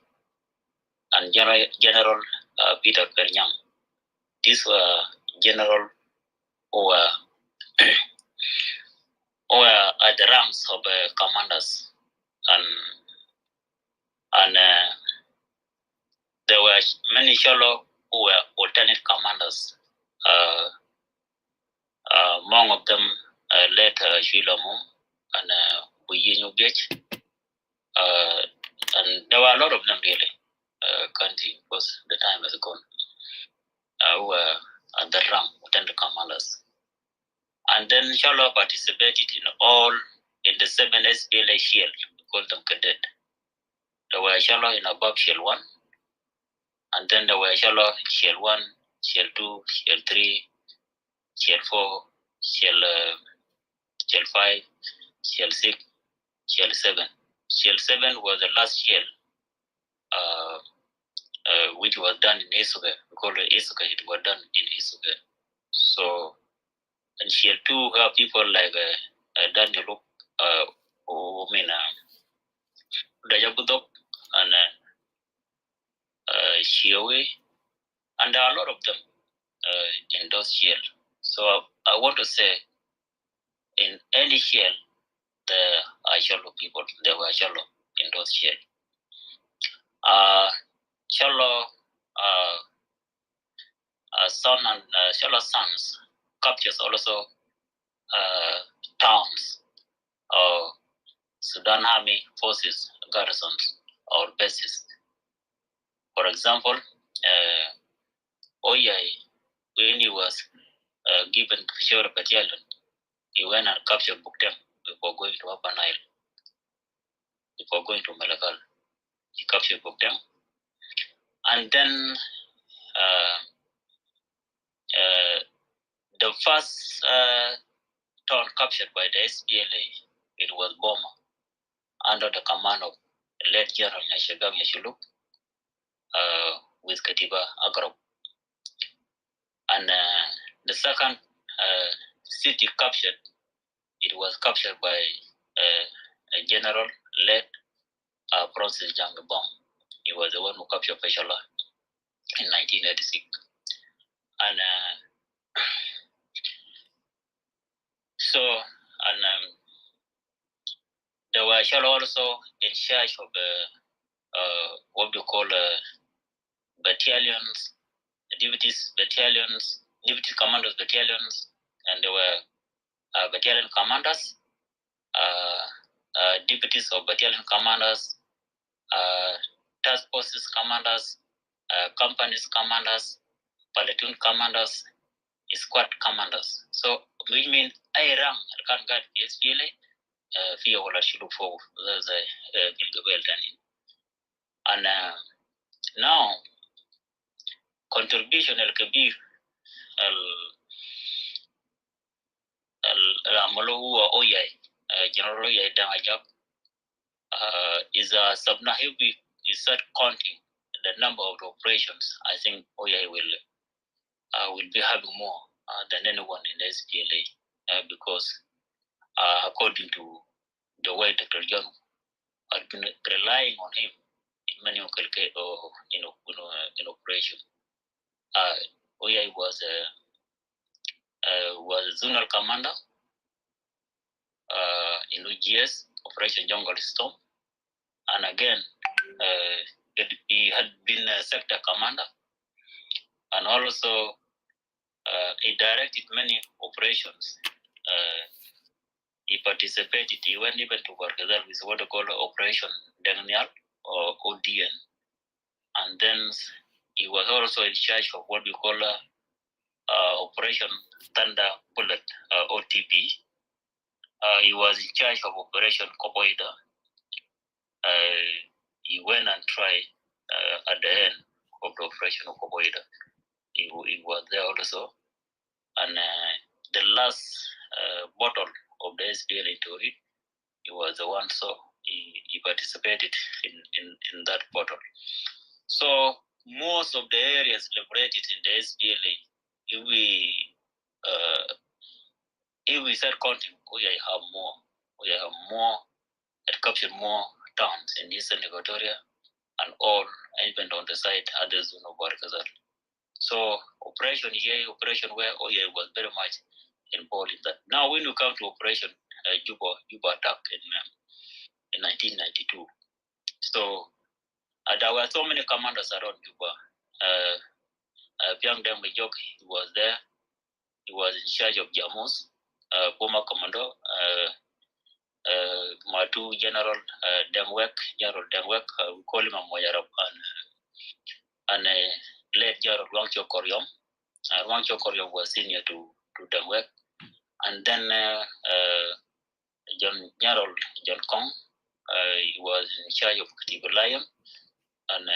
and General Peter Pernyang. These were general who were at the ranks of commanders, and there were many shallow who were alternate commanders. Among of them led Shuilamu and Buyinyu Beach, and there were a lot of them really. Country because the time has gone. Who were at the rank alternate commanders, and then Shalom participated in the 7 SPLA shield. We call them cadet. There were Shalom in above shield 1, and then there were Shalom shield 1, shield 2, shield 3, shield 4, shield 5, shield 6, shield 7. Shield 7 was the last shield, which was done in Isuga. We call it Isuga. It was done in Isuga. So, and shield 2 have people like Daniel, Dajabudok, and Shiowe, and there are a lot of them in those jail. So I want to say, in any jail, there are shallow people. There were shallow in those jail. Shallow son and shallow sons captures also towns or Sudan Army forces garrisons or bases. For example, Oyai, when he was given Kishore Battalion, he went and captured Buktem before going to Upper Nile, before going to Malakal. He captured Buktem. And then the first town captured by the SPLA, it was Boma, under the command of late General Nyashagam Yashuluk with Katiba Agrab. And the second city captured, it was captured by a general led Francis Jangabong. He was the one who captured Peshala in 1986. And there were also in charge of what we call battalions, deputy commanders battalions, and there were battalion commanders, deputies of battalion commanders, task forces commanders, companies commanders, platoon commanders, squad commanders. So we mean I ran can guard the SPLA via wala shulu for the Gilgabel Dani. And now contribution al kabir al amalo huwa Oyai General Oyai Dangajab is a subnahibi is start counting the number of operations. I think Oyai will be having more than anyone in the SPLA because according to the way Dr. John had been relying on him in many in operation. Oyai was a zonal commander in UGS Operation Jungle Storm, and again he had been a sector commander, and also he directed many operations. He participated. He went even to Barkazal with what they call Operation Daniel or ODN, and then he was also in charge of what we call Operation Thunder Bullet OTB. He was in charge of Operation Koboida. He went and tried at the end of the Operation of Koboida. He was there also, and the last bottle of the SPL into it, he was the one, so he participated in that bottle. So most of the areas liberated in the SPLA, if we start counting, we have more, it captured more towns in Eastern Equatoria and all, even on the side, others do not work as well. So operation where Oya was very much involved in that. Now when we come to Operation Juba attack in 1992, so there were so many commanders around Juba. Piang Deng Majok, he was there. He was in charge of Jamus, Boma Commando, Matu General Dengwek, we call him a Moyarab, and late General Wangcho Koryom. Wangcho Koryom was senior to Dengwek. And then General John Kong, he was in charge of Katibu Lion and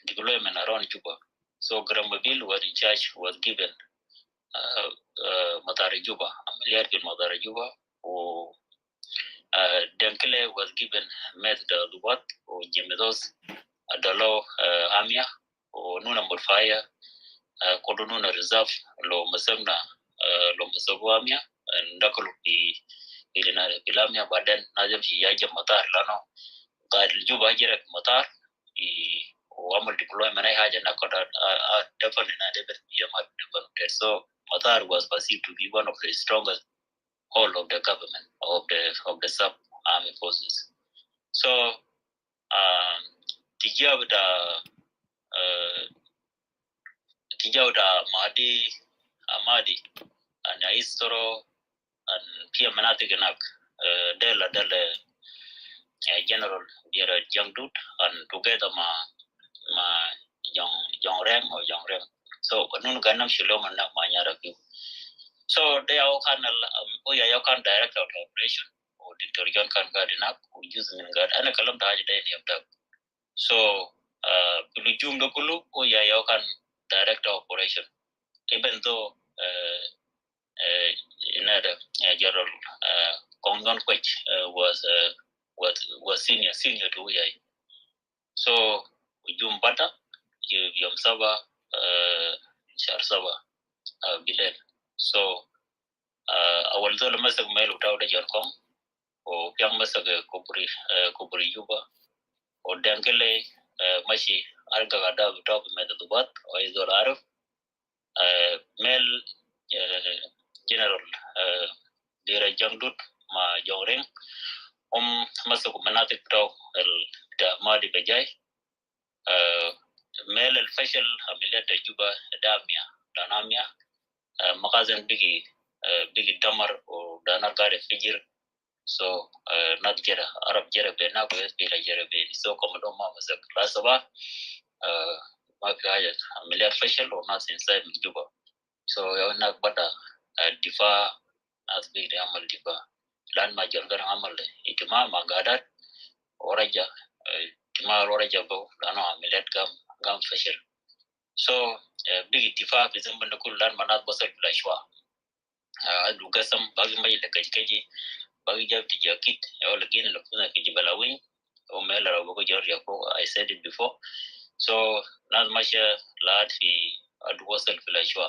deployment around Juba. So Gramabil was in charge, was given Matari Juba, Ameliat in Matari Juba, or Denkele was given Med the Lubat, or Jimidos, Adalo Amia, or Nuna Murfaya, Kodununa Reserve, Lo Masemna, Lo Masabuamia, and Dakolupi, Ilina Pilamia, but then Najam Yaja Matar Lano, Guide Juba Jerek Matar, وعمل deployment أي حاجة نقدر definitely developed. So Matar was perceived to be one of the strongest whole of the government of the sub army forces. So tijawda Amadi and Istoro and Pia Manatiganak Dela General Dira Jangdut and together ma young Rem or young Rem. So Nun Ganam Shilom and Manyara. So they are all can direct out operation or Dr. John can guard enough or using in guard and a column to of that. So Pilujum Dokulu or can direct operation. Even though another general Kongon Quech was senior to Uyai. So Jum Bata, Yom Saba, Sharsaba, Bilen. So I will tell the Masak Mail without a Jarkom, or Young Masak Kubri Yuba, or Dankele, Mashi, Argagada, top Metadubat, or Izor Arab, Mel General Dira Jangdut, Ma Joring, Masak Manatic Tau, the Madi Bajai, Mel El Fashel, Amileta Juba, Danamia, Makazan Biggie Damar or Danar Gare Figure. So not Jera, Arab Jera Benago, Bila Jera Ben. So Commodore was a class of Maka Amelia Fashel or not inside Juba. So you're not but Difa as big the Amal Difa. Land Major Amal, Itima Magadat, Oraja, Tima Oraja Bo, Lano Amelet Gam Fashel. So big Difa is in the cool land Manat Bosser Lashwa. I do get some baggy the Kaji, baggy jab to your kit, all again, Lopuna Kijibala wing, or Mela or I said it before. So, not much lad he at Wasel Filashwa.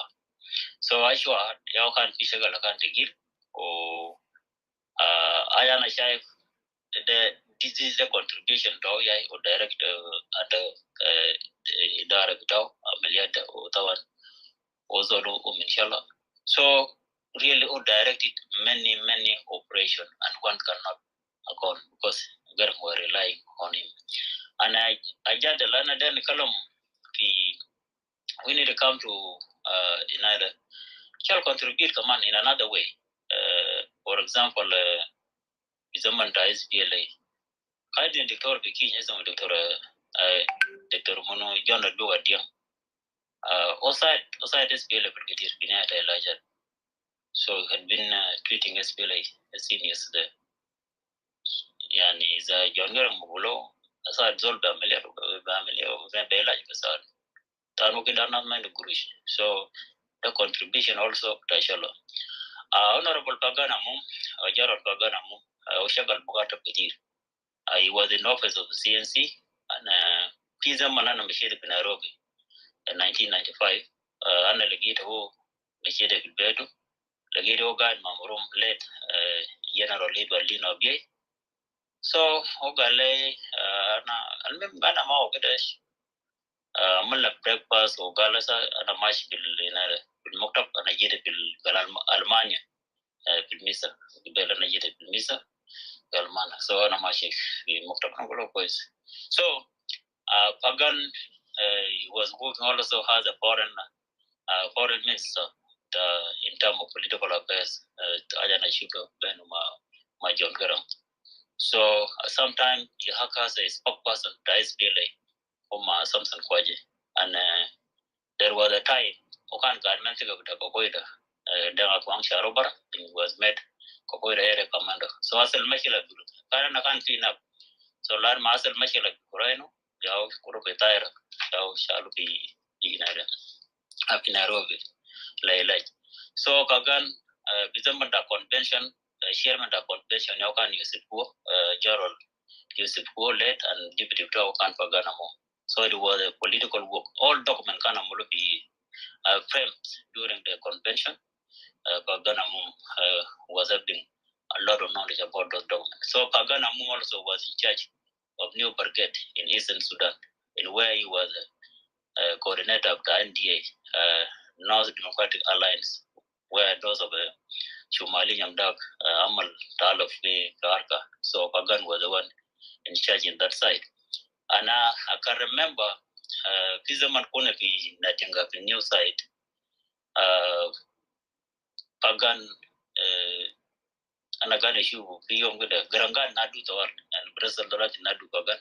So, Ashwa, Yakan Fishagal account again, or Ayana Shaif, this is the contribution to or direct at the direct Ameliata or Tawan, Ozolo, Minshala. So, really directed many operations and one cannot account because Garam were relying on him. And I just learned then column we need to come to another shall contribute command in another way. For example, Bizaman SPLA. I didn't Dr. Bikin is Dr. Mono John Duadian. Outside SPLA Brigadier Binata Elijah. So had been treating SPLA as seniors there. Yani is a younger Moboto, aside Zolba Melia, Bela, so the contribution also Tashalo. Honorable Paganamu, Gerald Paganamu, Oshagal Bugata Petir. He was in office of the CNC and Pisa Manana Machete in Nairobi in 1995. Anna Legito Machete Gilberto, Legito Guide Mamurum led General Labor Lino Bay. So Ogale, Gana Mao Gadesh. Mala breakfast or galasa and a mash bill in Mokap and a yet bill Almania, Misa, Bell and a yet Misa, Galmana. So on a mash we Mokap boys. So Pagan was working also as a foreign minister in terms of political affairs, Ajana Shuka Ben John Garam. So sometimes he has a spokesperson to SPLA. Samson Kwaji, and there was a time Okan government of the Kokoida, Demakwang Sharobar, was met Kokoida area commander. So Asel Machila, Karana can't clean up. So Lad Masel Machila Kurano, Yao Kurupetire, Yao Shalupi Dinara, up in Nairobi, Laylay. So Kagan, Bizamanda convention, chairman of convention, Yakan Yusuf, Gerald Yusuf led and deputy Okan Paganamo. So it was a political work. All documents can be framed during the convention. Paganamu was having a lot of knowledge about those documents. So Paganamu also was in charge of new brigade in Eastern Sudan. in where he was coordinator of the NDA, North Democratic Alliance, where those of Shumali Yamdak, Amal Talov Garka. So Pagan was the one in charge in that side. And I can remember Kizaman Kunepi Natinga the new side, Pagan and Agan issue beyond with the Garangan Nadu and Brazil Nadu Pagan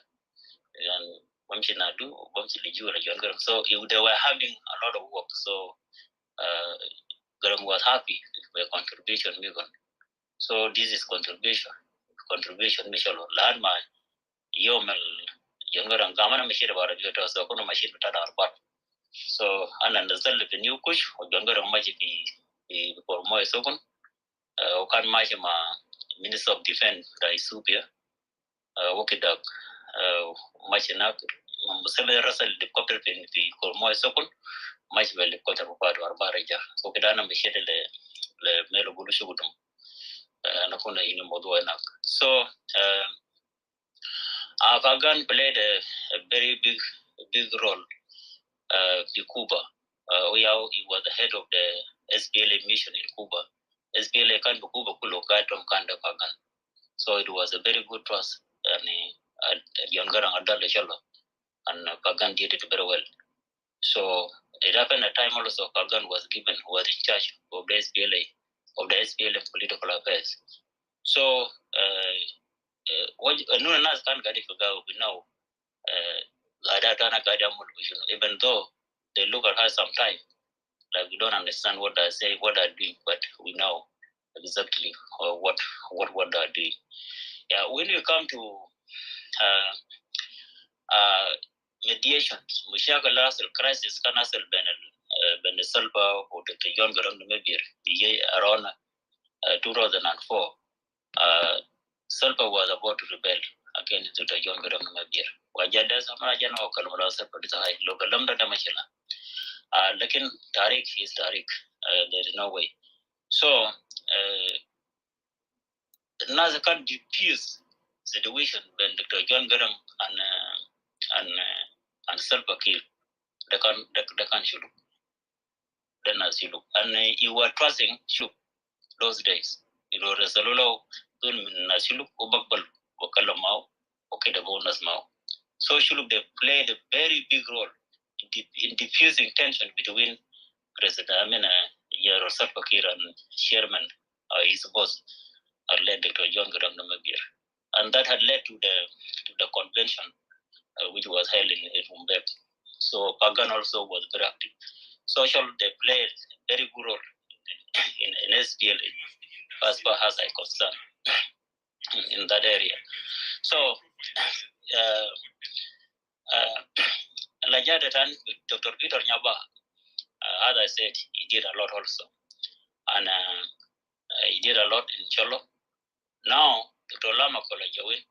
and Wamshi Nadu, Wamshi Jura Younger. So they were having a lot of work. So Garam was happy with a contribution. So this is contribution. Michelle Landma, Yomel, Younger and Gamana machine about a bit so Kono machine to Tadar. So, and understand the new kush, or Younger and Maji be for Moy Sokon, Okan Majima, Minister of Defense, Raisubia, Wokidak, Machinak, Seven Russell, the copper pin, the Kormoy Sokon, much well the quarter of part or Baraja. So, Kedana Michelle, the Melo Gulushutum. So Afghan played a very big role in Cuba. He was the head of the SPLM mission in Cuba. SPLM can be Cuba Kulokatom Kanda Pagan. So it was a very good trust and younger and adult and Pagan did it very well. So it happened at time also Pagan was in charge of the SPLM political affairs. So what no nas can get if we know even though they look at us sometimes like we don't understand what they say, what they're doing, but we know exactly what they're doing. Yeah, when you come to mediations, Mushaka crisis can also ben Salva or the John Garang maybe around 2004. Salva was about to rebel against the John Garang Mabir. Wajada Samajan or Kalmara Sapata, local Lambda Damachela. Lakin Tariq is Tariq. There is no way. So, Naza can't diffuse situation when Dr. John Garang and Salva kill. They can't shoot. Then as you look. And you were trusting shoot those days. You know, Resololo. Nasilu Ubakbal Wakalamau, okay, the bonus Mao. So Shuluk they played a very big role in diffusing tension between President Yaro Salpakir and Chairman, his boss, led to John Garang Namabir. And that had led to the convention which was held in Rumbek. So Pagan also was very active. Social they played a very good role in SPLA as far as I concerned. In that area. So, Dr. Peter Nyaba, as I said, he did a lot also. And he did a lot in Cholo. Now, Dr. Lama Kolajawin,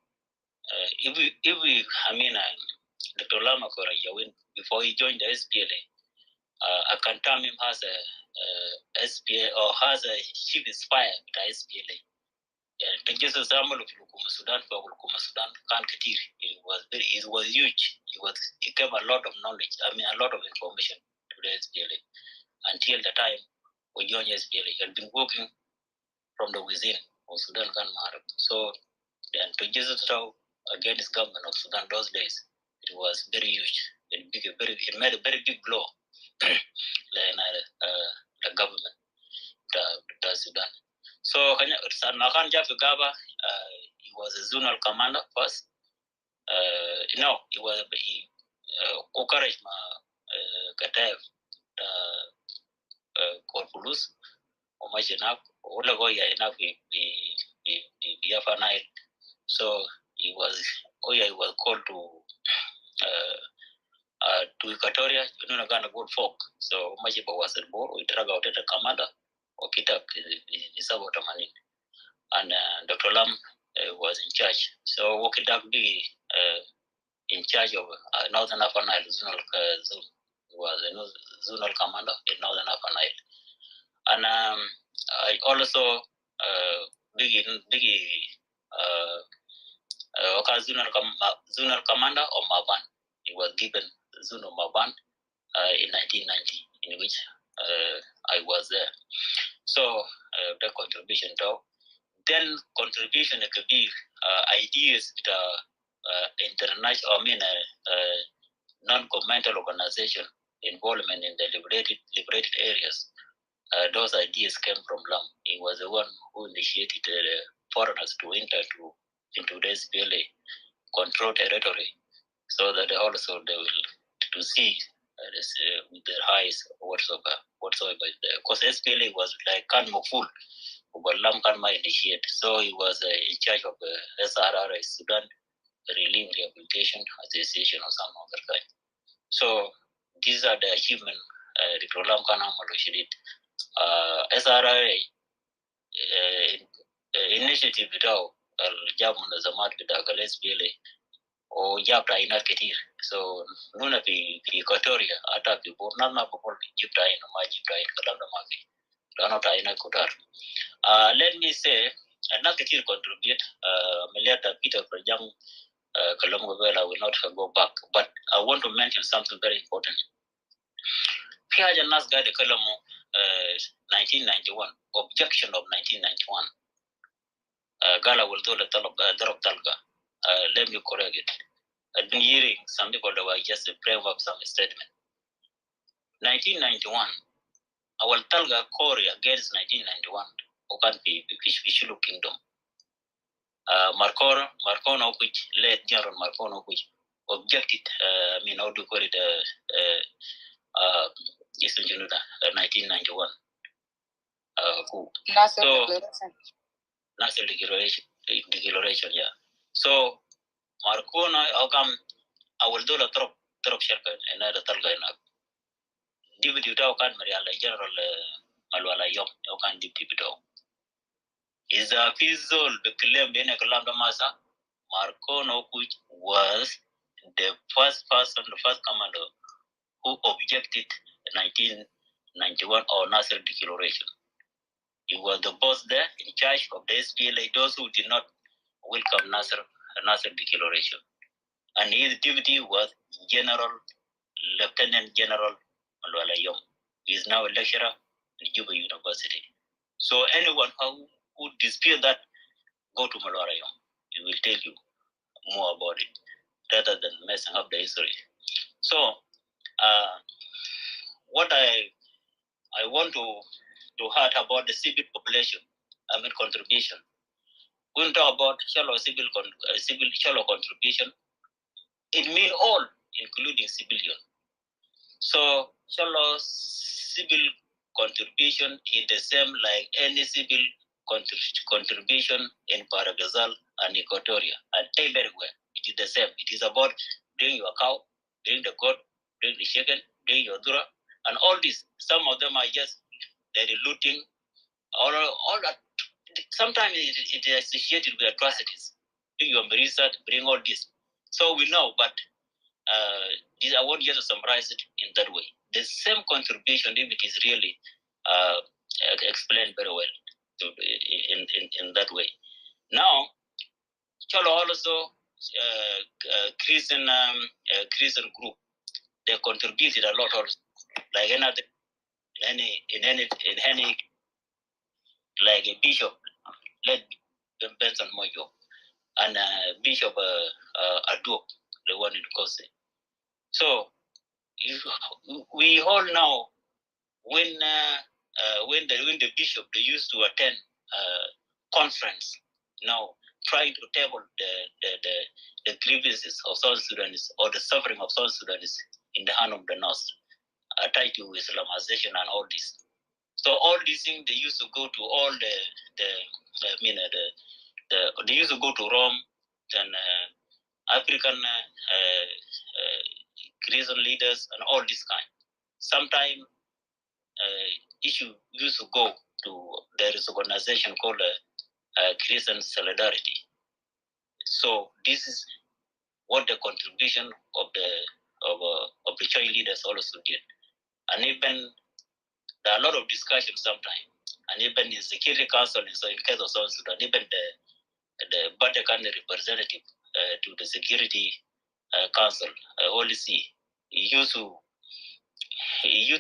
Dr. Lama Kolajawin, before he joined the SPLA, I can term him as a SPLA or as a chief spy at the SPLA. Jesus Samuel of Sudan for Sudan Kankatir. It was huge. He gave a lot of knowledge, a lot of information to the SPLA. Until the time we joined SPLA, he had been working from the within of Sudan Kanmar. So then to Jesus against government of Sudan those days, it was very huge. It made a very big blow the government, the Sudan. So Nakan Jafigaba, he was a zonal commander first. He encouraged Kataev, Corpulus, or Machinak, Olagoya enough Biafra. So he was called to Equatoria, Nunagana good folk. So Machiba was at board, we drag out the commander. Okitak is about money, and Dr. Lam was in charge. So Okitak be in charge of Northern Upper Nile zonal zone. He was a zonal commander in Northern Upper Nile, and I also zonal commander of Maban. It was given Zuno Maban in 1990, in which I was there. So the contribution to then contribution could be ideas to international, non-governmental organization involvement in the liberated areas. Those ideas came from Lam. He was the one who initiated the foreigners to enter into the SPLA control territory, so that they will to see with their eyes whatsoever. Because SPLA was like Khan Moful, but Lam Khanma initiate. So he was in charge of SRR, Sudan Relief Rehabilitation Association or some other kind. So these are the achievements Lam Khanma did. SRR initiative without Jam Zamat with the SPLA or Jabta in Arketir. So Nuna be Equatoria, Ata before Nana before Jibta in Majibta in Kalanda Maki. Lanota in Akutar. Let me say, Nakatir contribute, Meleta Peter for young Kalomgovela will not go back. But I want to mention something very important. Piaja Nasga de Kalamo 1991, objection of 1991. Gala will do the Darok Talga. Let me correct it. I've been hearing some people that were just bring up some statement. 1991, our Talga Kori against 1991, Okanpi, Vishilu Kingdom. Marcono, which led General Marcono, which objected, how do you call it, 1991. National declaration, yeah. So, Marcono, I will do a drop circle and another Talga. Deputy Kan Mariala General Malwala Yom, Okan Deputy. Is a physical the claim Bene Kalanda Masa, Marcono, which was the first commander who objected 1991 or Nasser declaration. He was the boss there in charge of the SPLA, those who did not welcome Nasser declaration. And his deputy was Lieutenant General Malwala Yom. He is now a lecturer in Juba University. So anyone who dispute that, go to Malwala Yom. He will tell you more about it, rather than messing up the history. So what I want to hear about the civil population, contribution. When we talk about shallow shallow contribution, it means all, including civilian. So shallow civil contribution is the same like any civil contribution in Paragazal and Equatoria and everywhere. It is the same. It is about bring your cow, bring the goat, bring the chicken, bring your dura, and all this. Some of them are just looting, all that. Sometimes it is associated with atrocities. Bring your research, bring all this. So we know, but I want you to summarize it in that way. The same contribution, if it is really explained very well in that way. Now, Cholo also Christian group, they contributed a lot also, like another in any like a bishop led Benson Moyo and Bishop Adok, the one in Kose. So we all know when the bishop they used to attend conference, trying to table the grievances of South Sudanese or the suffering of South Sudanese in the hand of the North, tied to Islamization and all this. So all these things they used to go to all they used to go to Rome and African Christian leaders and all this kind. Sometimes issue used to go to there is an organization called Christian Solidarity. So this is what the contribution of the church leaders also did, and even there are a lot of discussions sometimes, and even in Security Council in case of South Sudan, even the Vatican representative to the Security council, OLC, he used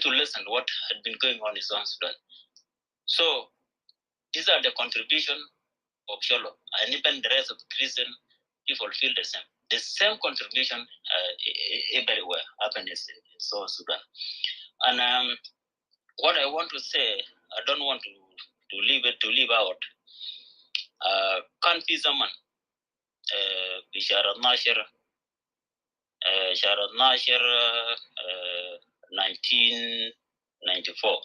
to listen what had been going on in South Sudan. So these are the contribution of Collo, and even the rest of the Christian people feel the same. The same contribution everywhere happens in South Sudan. And what I want to say, I don't want to leave out. Kan fi zaman بشهر 12 1994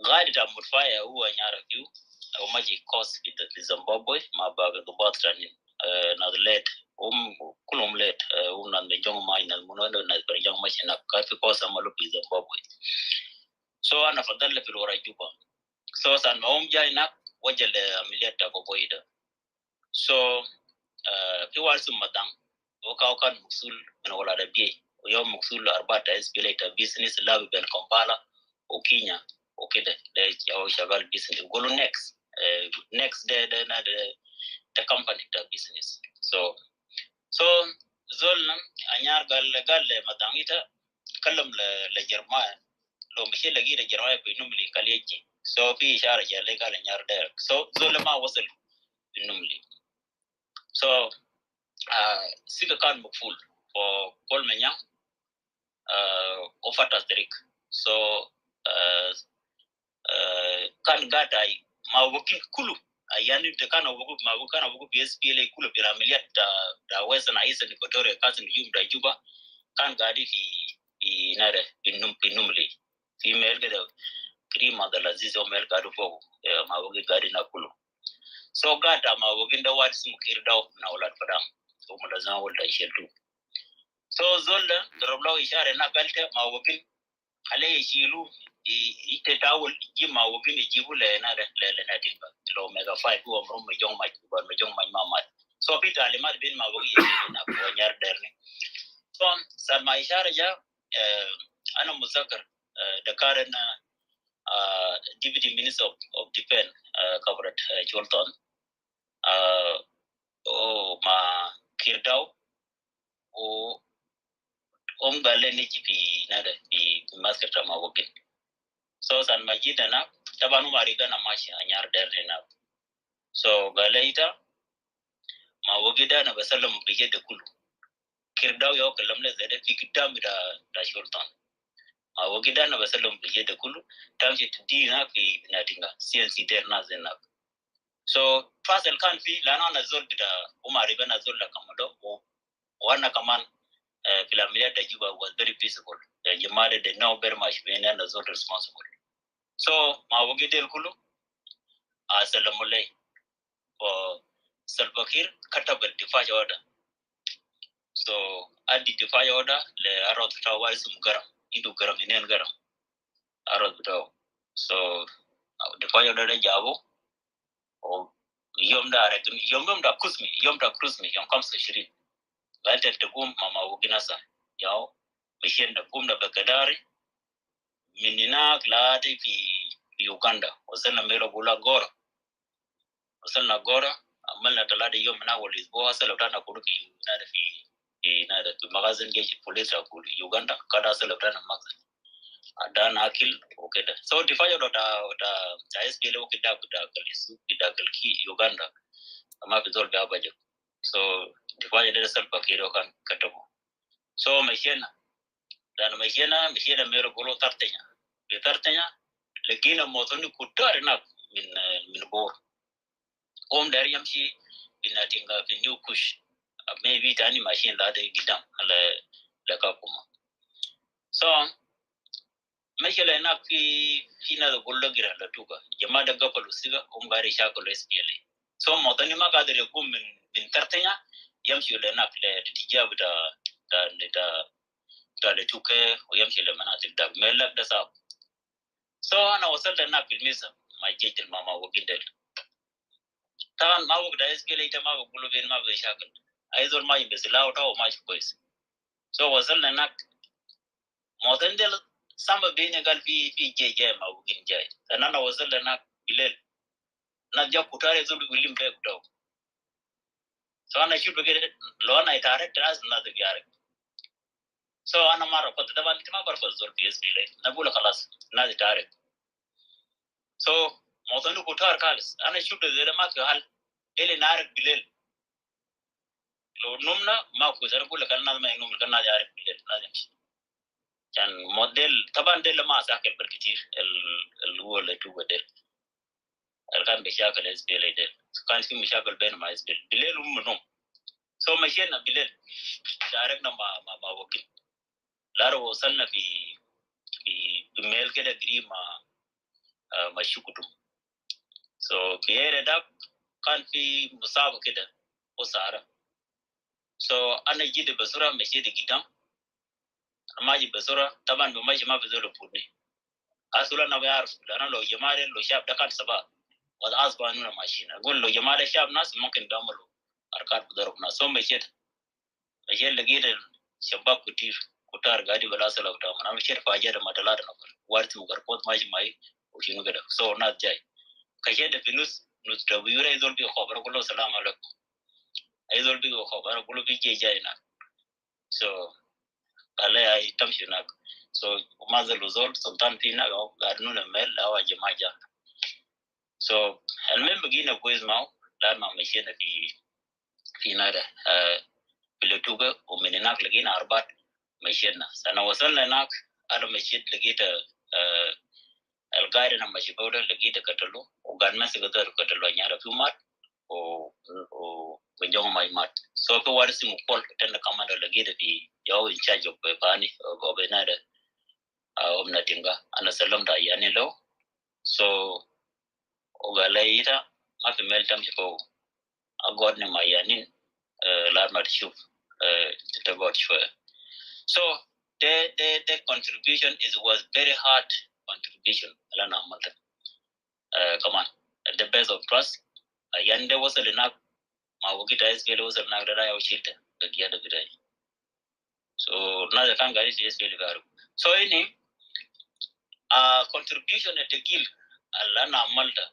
غادي تعمل فايا هو نعرف يو أو ما جي كوس في زيمبابوي ما بعد ضباط تاني نادلت كلهم لت ونان جون ماي نالمونو نالبرجون ماشي نكافي كوس عملوا في زيمبابوي. So أنا فضل في الورا جوبا. So سان ما جاي نك وجل عمليات تابوي ده. So في وارسم مدام وكان مسؤول من ولا ربيع ويوم مسؤول 4 SPLM business لابي بين كمبالا وكينيا وكده ده يا شغال business يقولوا next the company the business. So زولنا أنيار قال مداميتا كلم لجرماء لو مشي لقي لجرماء بينملي كليجي. So في إشارة جالي قال أنيار دايرك. So زول ما وصل بينملي. So سيكا كان مقفول وكل من يوم وفتح طريق. So كان قاعد ما وكيل كله يعني كان وكيل SPLM كله براميليات دا وزن عيسى نيكوتوريا كازن يوم دا جوبا كان قاعد في ناره بنملي في ميل كده كريم هذا لذيذ وميل قاعد فوق ما وكيل قاعد ناكله. So قاعد ما وكيل دا وارس مكير داو من أولاد فدام وملازم ولا يشيلو. So زول ضربلو إشارة نقلته ما وكيل عليه يشيلو يتداول يجي ما وكيل يجيبه لنا دينبا لو ميجا 5 هو مرم مجون ما مات. So في تعليمات بين ما وكيل يجينا ونيار درني. So سلما إشارة جا أنا مذكر دكارنا Deputy Minister of Defense covered Jolton ما كيرداو galeni jipi nada di master tama wogin. So san majida na tabanu mariga na mashi anyar derne na. So galeita ma wogida na basalam bije de kulu. Kirdao yo kalamle zede fikidam da shultan. Ma wogida na basalam bije de kulu tamshi di na fi natinga CNC der na zenab. So fasel kan fi lana na zol bida umariga na zol la kamado wana kaman Philamelia Tajuba was very peaceful. Jamade they know very much when and is not responsible. So Mawagidel Kulu Salamole for Salpakir Katabel Defy order. So at the Defy order, the Arrow Tawais Garam into Garam in Garam Arrow. So Defy order Javo or Yomda Kuzmi, Yom comes to Shirin. Galtet the boom mama woginasa yao machine the boom the bakadari minina gladi fi Uganda wasana mero bula gora wasana gora amalna talade yom na walis bo asala tana kuruki nada fi magazine geji police akul Uganda kada asala tana magazine adana akil okeda so difayo ta SPLM okeda kalisu kidakalki Uganda ama bizol gabaje. So difaje da salpa kiro kan katabo. So machine mero golo tartenya legina motoni kutare na min bor dar yamshi binatinga fi new kush maybe tani machine la de gidam la kapuma. So machine na fi na gollo gira la tuka jama da gapalu siga gari shakolo SPLM. So motoni magadere min tartenya yamshi le na le tijab da tuke yamshi le manati da melak da sa. So ana wasal da na filmisa ma jetil mama wogindel tan ma wog da SPLM ita ma gulo ben ma be shakal aizol ma yimbe silaw taw ma boys. So wasal da na modendel sama bene gal fi jeje ma wogin jay tanana wasal da na bilel na ja kutare zulu wilim be kutaw. So ana shoot begin lo ana direct as na the yare. So ana mara ko da ban tima bar fazol PSPLA na bula khalas na direct. So mawdanu kutar kalis ana shoot da ma ka hal ele narik bilel lo numna ma ko zara bula kan na ma num kan na direct bilel na jamshi. كان موديل طبعا ده لما ساكن بالكثير هو اللي تو ده كان بيشاكل اس بي ال ده كان في مشاكل بين ما اس بي بالليل ومنهم سو مشينا بالليل شاركنا مع وكيل لارو وصلنا في ميل كده قريب مع شكوتو سو في ده كان في مصاب كده وسارة سو انا جيت بسرعه مشيت قدام ما جيت بسرعه طبعا بمشي ما بزول فوني أصلا أنا بعرف لأن لو جماعة لو شاب ده كان سبا وده أصبح إنه ماشين أقول لو جماعة شاب ناس ممكن يعملوا أركاد بضرب ناس هم مشيت لقيت شباب كتار قاعد بلا سلا بتاعهم أنا مشيت فاجأ ما تلاد نفر وارث مقربات ماشي ماي وشينو كده سو ناس جاي كشيء ده في نص تبيورة يزول بيخبر كله سلام عليكم يزول بيخبر كله بيجي جاينا سو على أي تمشي هناك so ماذا الوزول سلطان فينا قارنون الميل أو جماعة so المهم بقينا كويس معه لما مشينا في نادى في لتوبة ومن هناك لقينا أربعة مشينا سنة وصلنا هناك أنا مشيت لقيت القاعدة لما شبوده لقيت قتلوا وقال ما سقدر قتلوا نيارا في مات وبنجوم ما يمات so كوارث مقبول تنا كمان لقيت في ياو in charge of باني أو بنادى ومناتينغا أنا سلمت يعني لو so وقاليتا ما في ميل تمشي فوق أقعدني مع يانين لما تشوف تقعد شوية so the contribution was very hard contribution لأن عملت كمان the base of trust يانده وصل هناك ما وقيت SPL وصل هناك ده يا وشيلته بقيا ده بداية so ناس كان قاعد في SPL بارو so إني contribution التقيل لأن عملت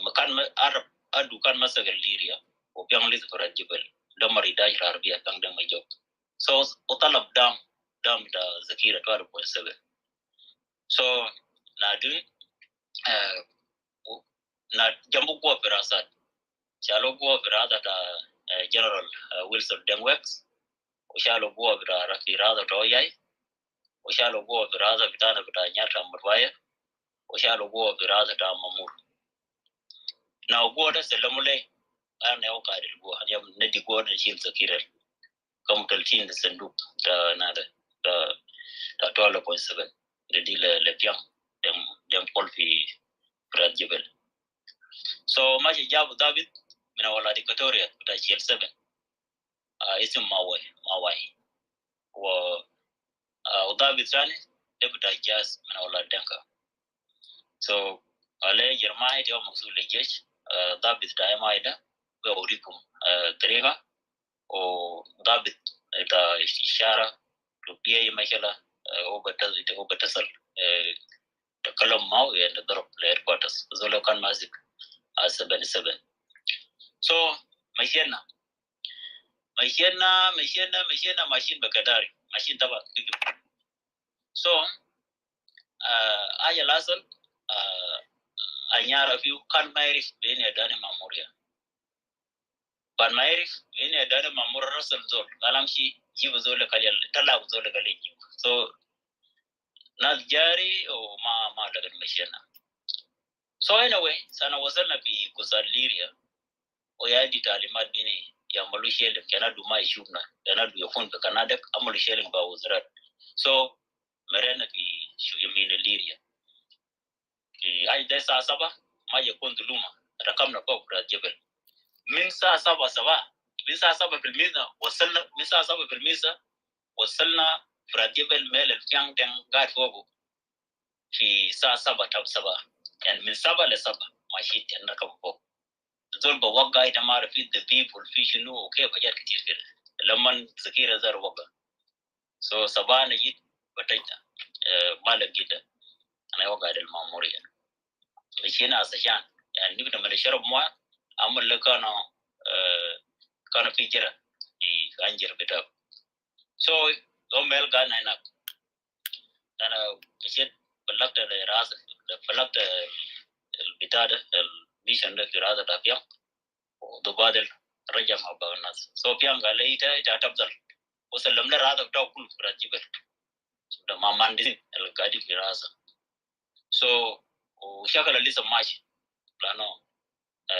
مكان عرب أدو كان مسك الليريا وبيعمل لي ذكرى الجبل دمر إداج عربية كان دم يجوب so وطلب دام دا ذكيرة 12.7 so نادين na jambu kwa firasat shalo kwa firada ta general Wilson Dengwex shalo kwa firada to yai shalo kwa firada vitana vitanyata mrwaya shalo kwa firada ta mamur na kwa da selamule ana yau kadil go hanya ne di go da shi zakira kam kaltin da sandu da nada da 12.7 da dile le pian dem polfi rajibel so maji jabu david mina wala dikatoria da shi 7 isim mawai wa david sani da jas mina wala danka so ale jermai da musul jesh david da maida وأوريكم طريقة وضابط إشارة ربيعي مثلا هو بتصل تكلم معه يعني ضرب لإيرباتس زولو كان ماسك 77 so مشينا ماشين بكداري ماشين تبع so أجي لازل أنيارا فيو كان ما يعرف بين يداني ماموريا ban mairif ina da mamur rasul zol kalamshi jibu zol kalal talab zol kalal so nas jari o ma daga mashina so anyway sana wasalna fi kusaliria o ya di talimat bine ya malu shele kana duma ishuna kana du yakun ka kanada amalu shele ba wuzrat so merena fi shuyamina liria ki ai da sa saba ma yakun duluma rakamna ko kura jebel من ساعة 7 صباح من ساعة 7 في الميزة وصلنا من ساعة 7 في الميزة وصلنا فراديبل ميل الفيان تن قاعد فوقه في ساعة 7 تاب صباح يعني من 7 ل 7 ماشي نركب فوق زول بوقع يتمار في الدبيب والفيشنو وكيف حاجات كتير كده لما ذكيرة زار وقع so صباح نجيت بتاعنا ما لقيته أنا وقع المامورية مشينا أسشان يعني نبدأ من الشرب مويه عمل لك كان في جرة في أنجر بتاعه so يوم ميل كان هناك أنا مشيت بلغت الرئاسة بلغت البتاع ده الميشن ده في رئاسة أبيام وتبادل رجع مع بعض الناس so بيام قال لي إذا تفضل وسلم لي رئاسة بتاعه كله في راتبه ده ما مهندسين اللي قاعدين في رئاسة so وشغل لسه ماشي لأنه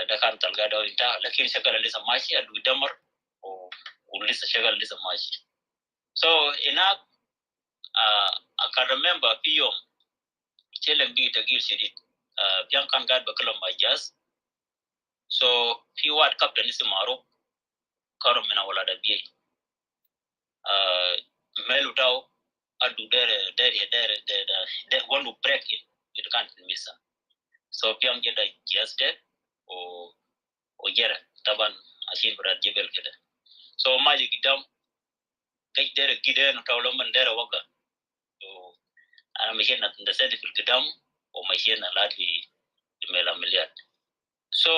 ده كان تلقى ده انتهى لكن شغل لسه ماشي ودمر ولسه شغل لسه ماشي so هناك I can remember في يوم تلم بيه تغيير شديد بيان كان قاعد بكلم مع جاز so في واحد كابتن اسمه معروف كارم من أولاد بيه ميلو تاو أدو دير want to break in it can't miss so بيان جدا جاز ده وجرى طبعا عشان براد جبل كده so ماجي قدام كي دير جدين تاو لما دير وقع أنا مشينا ندسد في القدام ومشينا لاد في ميلا مليار so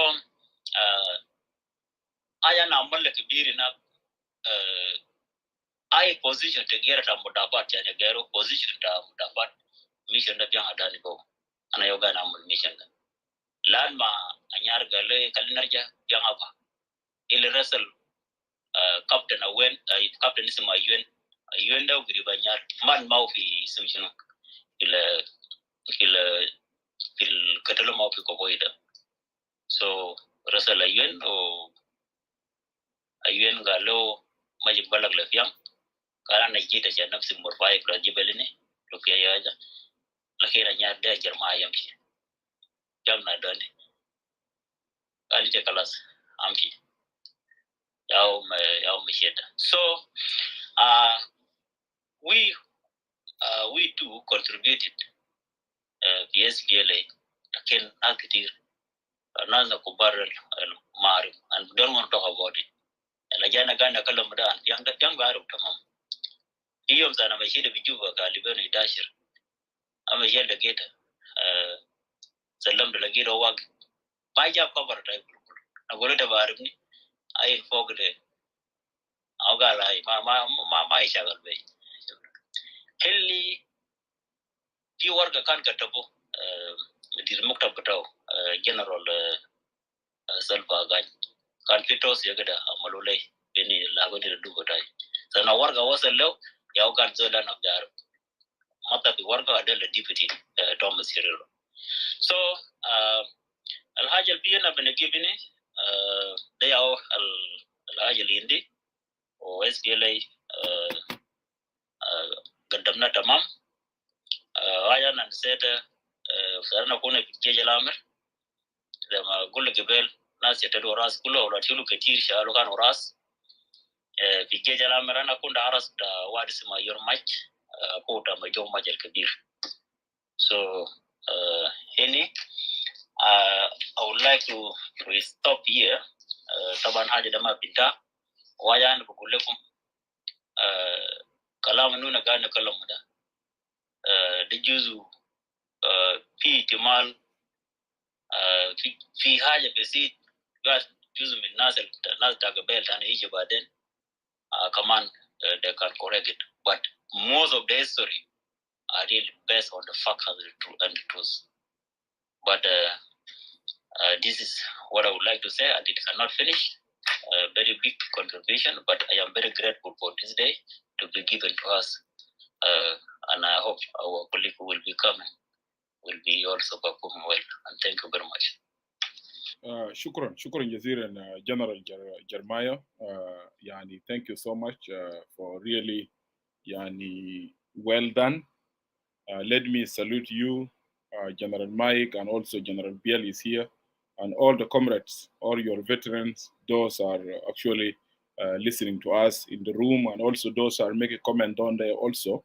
أنا نعمل لك كبيرنا أي position تغير تام مدافعات يعني غيره position تام مدافعات mission ده بيان هذا نبوا أنا يوغا نعمل mission ده لان ما أنيار قال كل نرجع بيان أبا إلى رسل كابتن أوين كابتن اسمه أيون ده وقريب أنيار ما في اسم شنو في الكتلة ما في كوبويدا so رسل أيون قال له ما جبالك لفيام قال أنا جيت عشان نفسي مرفاي في الجبلني لو في أي حاجة لكن أنيار ده جرما يمشي جامنا دوني قال لي خلاص أمشي يوم مشيت so we too contributed في SPLA لكن ناس كتير ناس كبار المعارف and don't want to talk about it لجانا كان نكلم ده عن بيان ده بيان عارف تمام يوم أنا مشيت بجوبا غالبا 11 أما مشيت لقيته سلمت لقيته واقف ما جاب خبر طيب أقول ده بعرفني أي فوق ده أو قال أي ما يشغل بي اللي في ورقة كان كتبه مدير المكتب بتاعه جنرال سلفا كان في توصية كده عملوا لي بيني لاغوني ردو بتاعي سنة ورقة وصل له ياو كان زولا نبدأ مطلب ورقة ده لديبتي توماس هيرلو so الحاجة اللي بينا بنجيبني ده ياو الحاجة اللي عندي و SPLA قدمنا تمام هاي أنا نسيت صرنا كنا في كيجي الأمر لما أقول قبل ناس يتدو راس كله ولا تلو كتير شالو كانوا راس في كيجي الأمر أنا كنت عرس واحد اسمه يورماج كوتا مجو ماج الكبير so هني I would like to stop here طبعا هذه لما بنتا ويا أنا بقول لكم كلام نونا قاعد نكلم ده ده جزء في احتمال في حاجة بسيط جزء من الناس تقبل أنا يجي بعدين كمان they can correct it but most of the history are really based on the facts and the truth but this is what I would like to say and it cannot finish very big contribution but I am very grateful for this day to be given to us and I hope our colleague will be coming will be also performing well and thank you very much. شكرا جزيلا جنرال جرمايا يعني thank you so much for really يعني well done. Let me salute you General Mike and also General Biel is here and all the comrades, all your veterans, those are actually listening to us in the room and also those are making comment down there also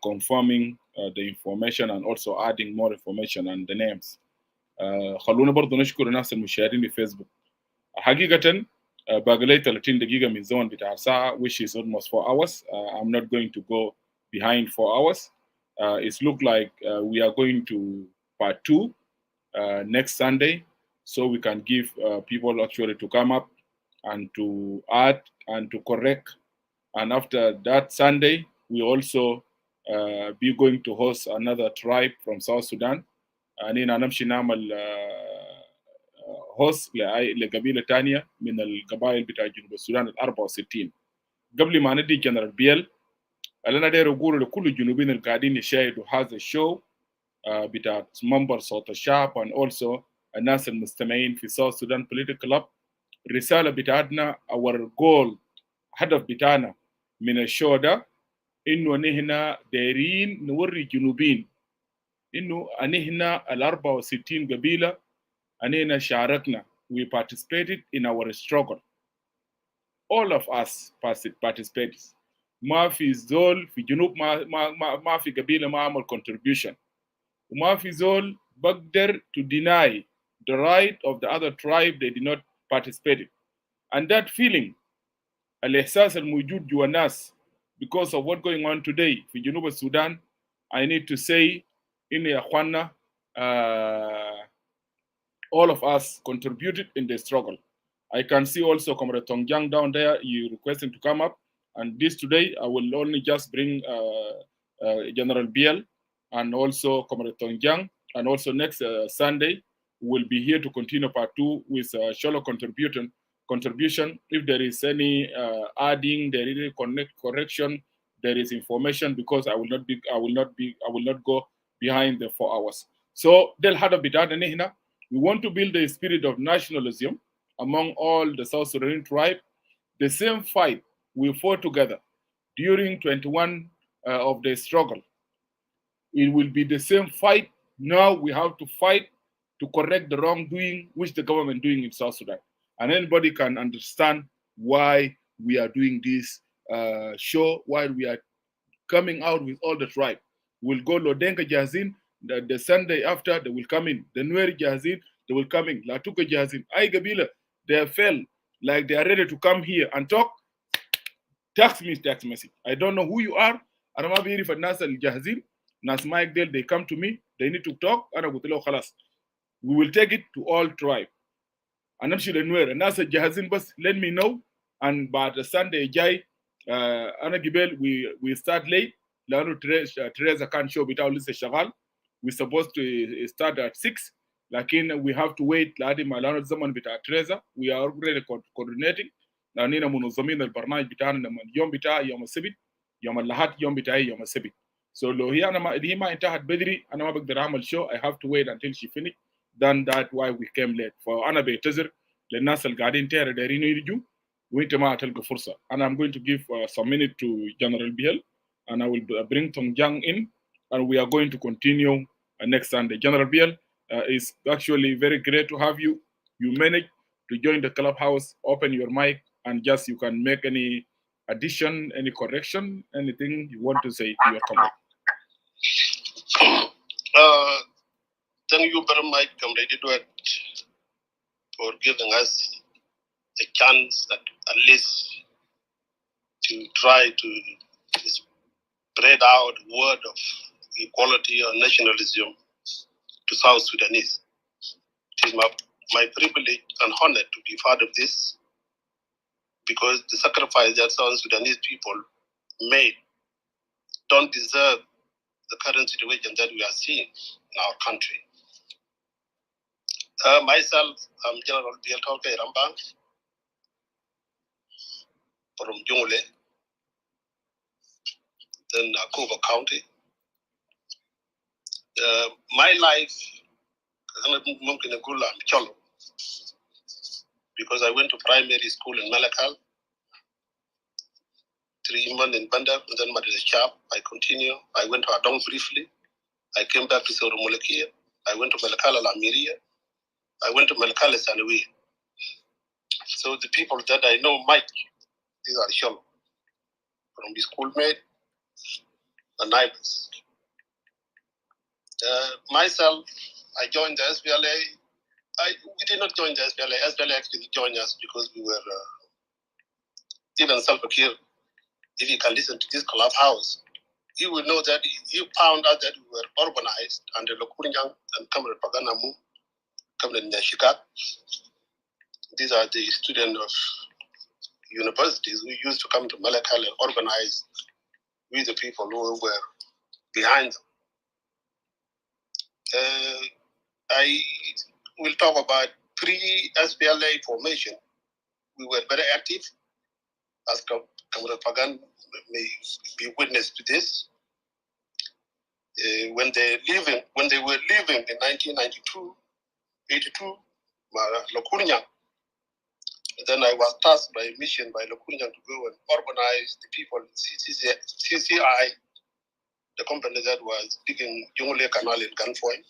confirming the information and also adding more information and the names. خلونا برضو نشكر الناس المشاهدين في فيسبوك حقيقة باقي لي 30 دقيقة من الزمن بتاع الساعة which is almost 4 hours. I'm not going to go behind 4 hours. It looks like we are going to part 2 next Sunday, so we can give people actually to come up and to add and to correct. And after that Sunday, we also be going to host another tribe from South Sudan. أنينا نمشي نعمل host لقبيلة تانية من القبائل بتاع جنوب السودان ال 64. قبل ما ندي جنرال بيل أنا داير أقول لكل الجنوبيين القاعدين يشاهدوا هذا الشو بتاع منبر صوت الشعب and also الناس المستمعين في South Sudan Political Club. الرسالة بتاعتنا our goal هدف بتاعنا من الشو ده إنه نحن دايرين نوري جنوبين إنه نحن ال 64 قبيلة نحن شاركنا we participated in our struggle. All of us participated. ما في زول في جنوب ما في قبيلة ما عمل contribution. وما في زول بقدر to deny the right of the other tribe they did not participate. And that feeling الإحساس الموجود جوا الناس because of what going on today في جنوب السودان, I need to say إن يا أخوانا all of us contributed in the struggle. I can see also Comrade Tongyang down there, you requesting to come up. And this today, I will only just bring General Biel and also Comrade Tongyang. And also next Sunday, we'll be here to continue part 2 with Sholo contribution. If there is any adding, there is any correction, there is information, because I will not go behind the 4 hours. So they'll have a bit. We want to build a spirit of nationalism among all the South Sudanese tribe. The same fight we fought together during 21 of the struggle. It will be the same fight. Now we have to fight to correct the wrongdoing which the government doing in South Sudan. And anybody can understand why we are doing this show, why we are coming out with all the tribe. We'll go Lodenka Jazin, the Sunday after, they will come in. The Nueri Jazin, they will come in. Latuka Jazin, Ay Gabila, they felt like they are ready to come here and talk. Text me text message. I don't know who you are. I don't know if Nas Al Jazin, Nas Mike Del, they come to me, they need to talk. We will take it to all tribe. And I'm sure the Nueri, Nas Al Jazin, but let me know. And by the Sunday, Jai, Anna Gibel, we start late. Teresa can't show without Lisa Shagal. We're supposed to start at 6. Lakin we have to wait. Ladi Malano Zaman bita Teresa. We are already coordinating. Lanina Munozomin al Barnaj Bitan and Yom Bita, Yom Sibit, Yom Lahat, Yom Bita, Yom Sibit. So Lohiana Hima Intahat Bedri, and I'm the Ramal show. I have to wait until she finished. Then that's why we came late. For Anabe Tezer, Lenas al Garden Terra Derinu, Wintema Tel Gafursa. And I'm going to give some minute to General Biel. And I will bring Tongyang in, and we are going to continue next Sunday. General Biel, it's actually very great to have you. You managed to join the clubhouse, open your mic, and just you can make any addition, any correction, anything you want to say to your comment. Thank you very much, Comrade Edward, for giving us a chance that at least to try to spread out word of equality or nationalism to South Sudanese. It is my privilege and honor to be part of this, because the sacrifice that South Sudanese people made don't deserve the current situation that we are seeing in our country. Myself, I'm General Biel Rambang from Jungule, then Akuba County. My life, Collo, because I went to primary school in Malakal, 3 months in Banda, and then Madrasa Chap. I continue. I went to Adong briefly. I came back to Soromulakia. I went to Malakal Alamiria. I went to Malakal Sanawi. So the people that I know, Mike, these are Sholo, from the schoolmate, the neighbors. Myself, I joined the SPLA. We did not join the SPLA. SPLA actually joined us because we were even self-acute. If you can listen to this clubhouse, you will know that you found out that we were urbanized under Lokunyang and Comrade Paganamu coming in Chicago. These are the students of universities who used to come to Malakal and organize with the people who were behind them. I will talk about pre-SPLA formation. We were very active, as Comrade Pagan may be witness to this. When they were leaving in 1992, 82, Lokurnyang, then I was tasked by a mission by Lokurnyang to go and organize the people in CCI, the company that was digging Jungule Canal in Gunpoy.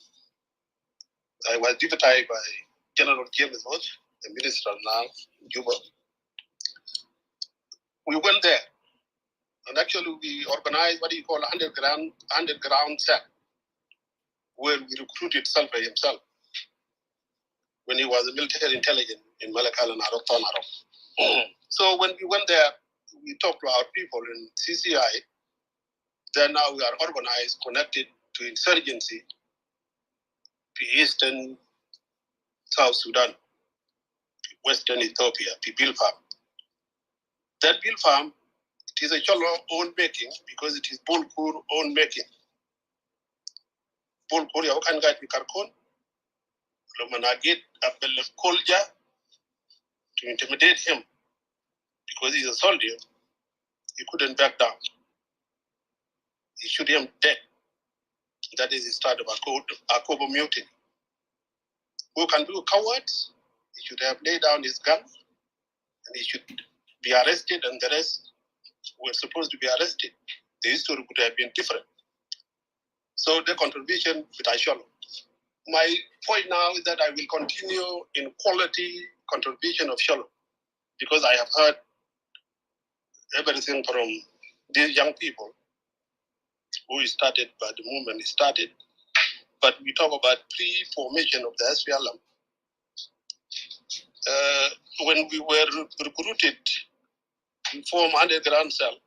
I was deputized by General James Wood, the minister now in Juba. We went there, and actually we organized what you call underground cell, where we recruited Salva himself when he was a military intelligence in Malakal and Arab. So when we went there, we talked to our people in CCI. Then now we are organized, connected to insurgency, to Eastern South Sudan, Western Ethiopia, to Bilfam. That Bilfam, it is a Cholo own making because it is Bolkur own making. Bolkur ya wakan gat Karkon, Lomanagit Abel Kolja to intimidate him because he's a soldier. He couldn't back down. He shoot him dead. That is the start of Akobo mutiny. Who can be cowards? He should have laid down his gun and he should be arrested, and the rest were supposed to be arrested. The history could have been different. So the contribution with Asholo. My point now is that I will continue in quality contribution of Sholo because I have heard everything from these young people who started, but the movement started. But we talk about pre-formation of the SPLM. When we were recruited to form underground cell,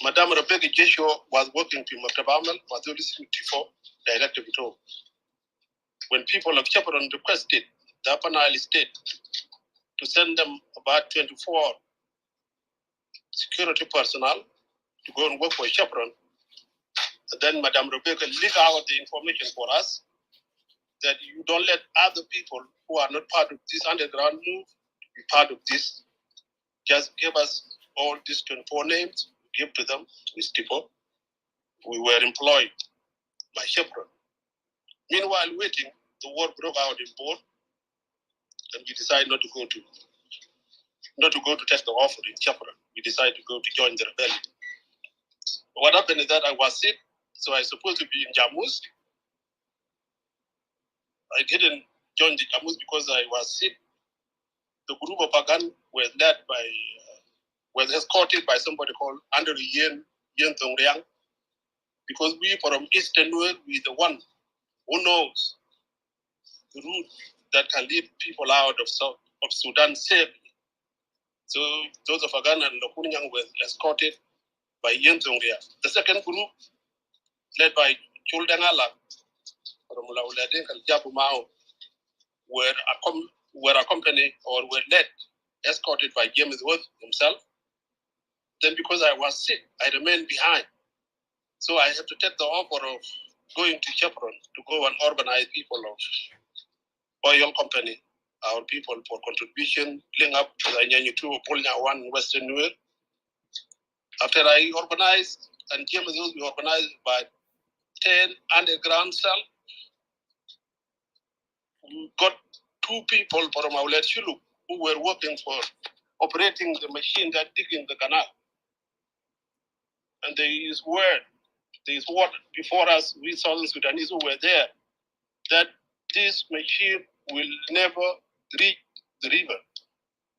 Madame Rebecca Joshua was working to Maktabamal, Mazuri 54, Director Vito. When people of Chevron requested the Upper Nile State to send them about 24 security personnel to go and work for Chevron, then Madame Rebecca leaked out the information for us that you don't let other people who are not part of this underground move be part of this. Just give us all these 24 names, give to them with Tipo. We were employed by Chevron. Meanwhile, waiting, the war broke out in Bor, and we decided not to go to take the offer in Chevron. We decided to go to join the rebellion. What happened is that I was sick, so I was supposed to be in Jammus. I didn't join the Jammus because I was sick. The group of Pagan was escorted by somebody called Andrew Yen Thongriang, because we from Eastern World, we the one who knows the route that can lead people out of Sudan safely. So those of Pagan and Lokunyang were escorted by Yen Thongriang. The second group, led by Chuldangala from Lauladink and Jabumao, were accompanied or were led, escorted by James Wood himself. Then because I was sick, I remained behind. So I had to take the offer of going to Chevron to go and organize people of oil company, our people for contribution, link up to the Nyanyu 2 Polnya 1 Western New York. After I organized, and James Wood, we organized about 10 underground cells. We got 2 people from Aulet Shuluk who were working for operating the machine that digging the canal. And there is word before us, we Southern Sudanese who were there, that this machine will never reach the river.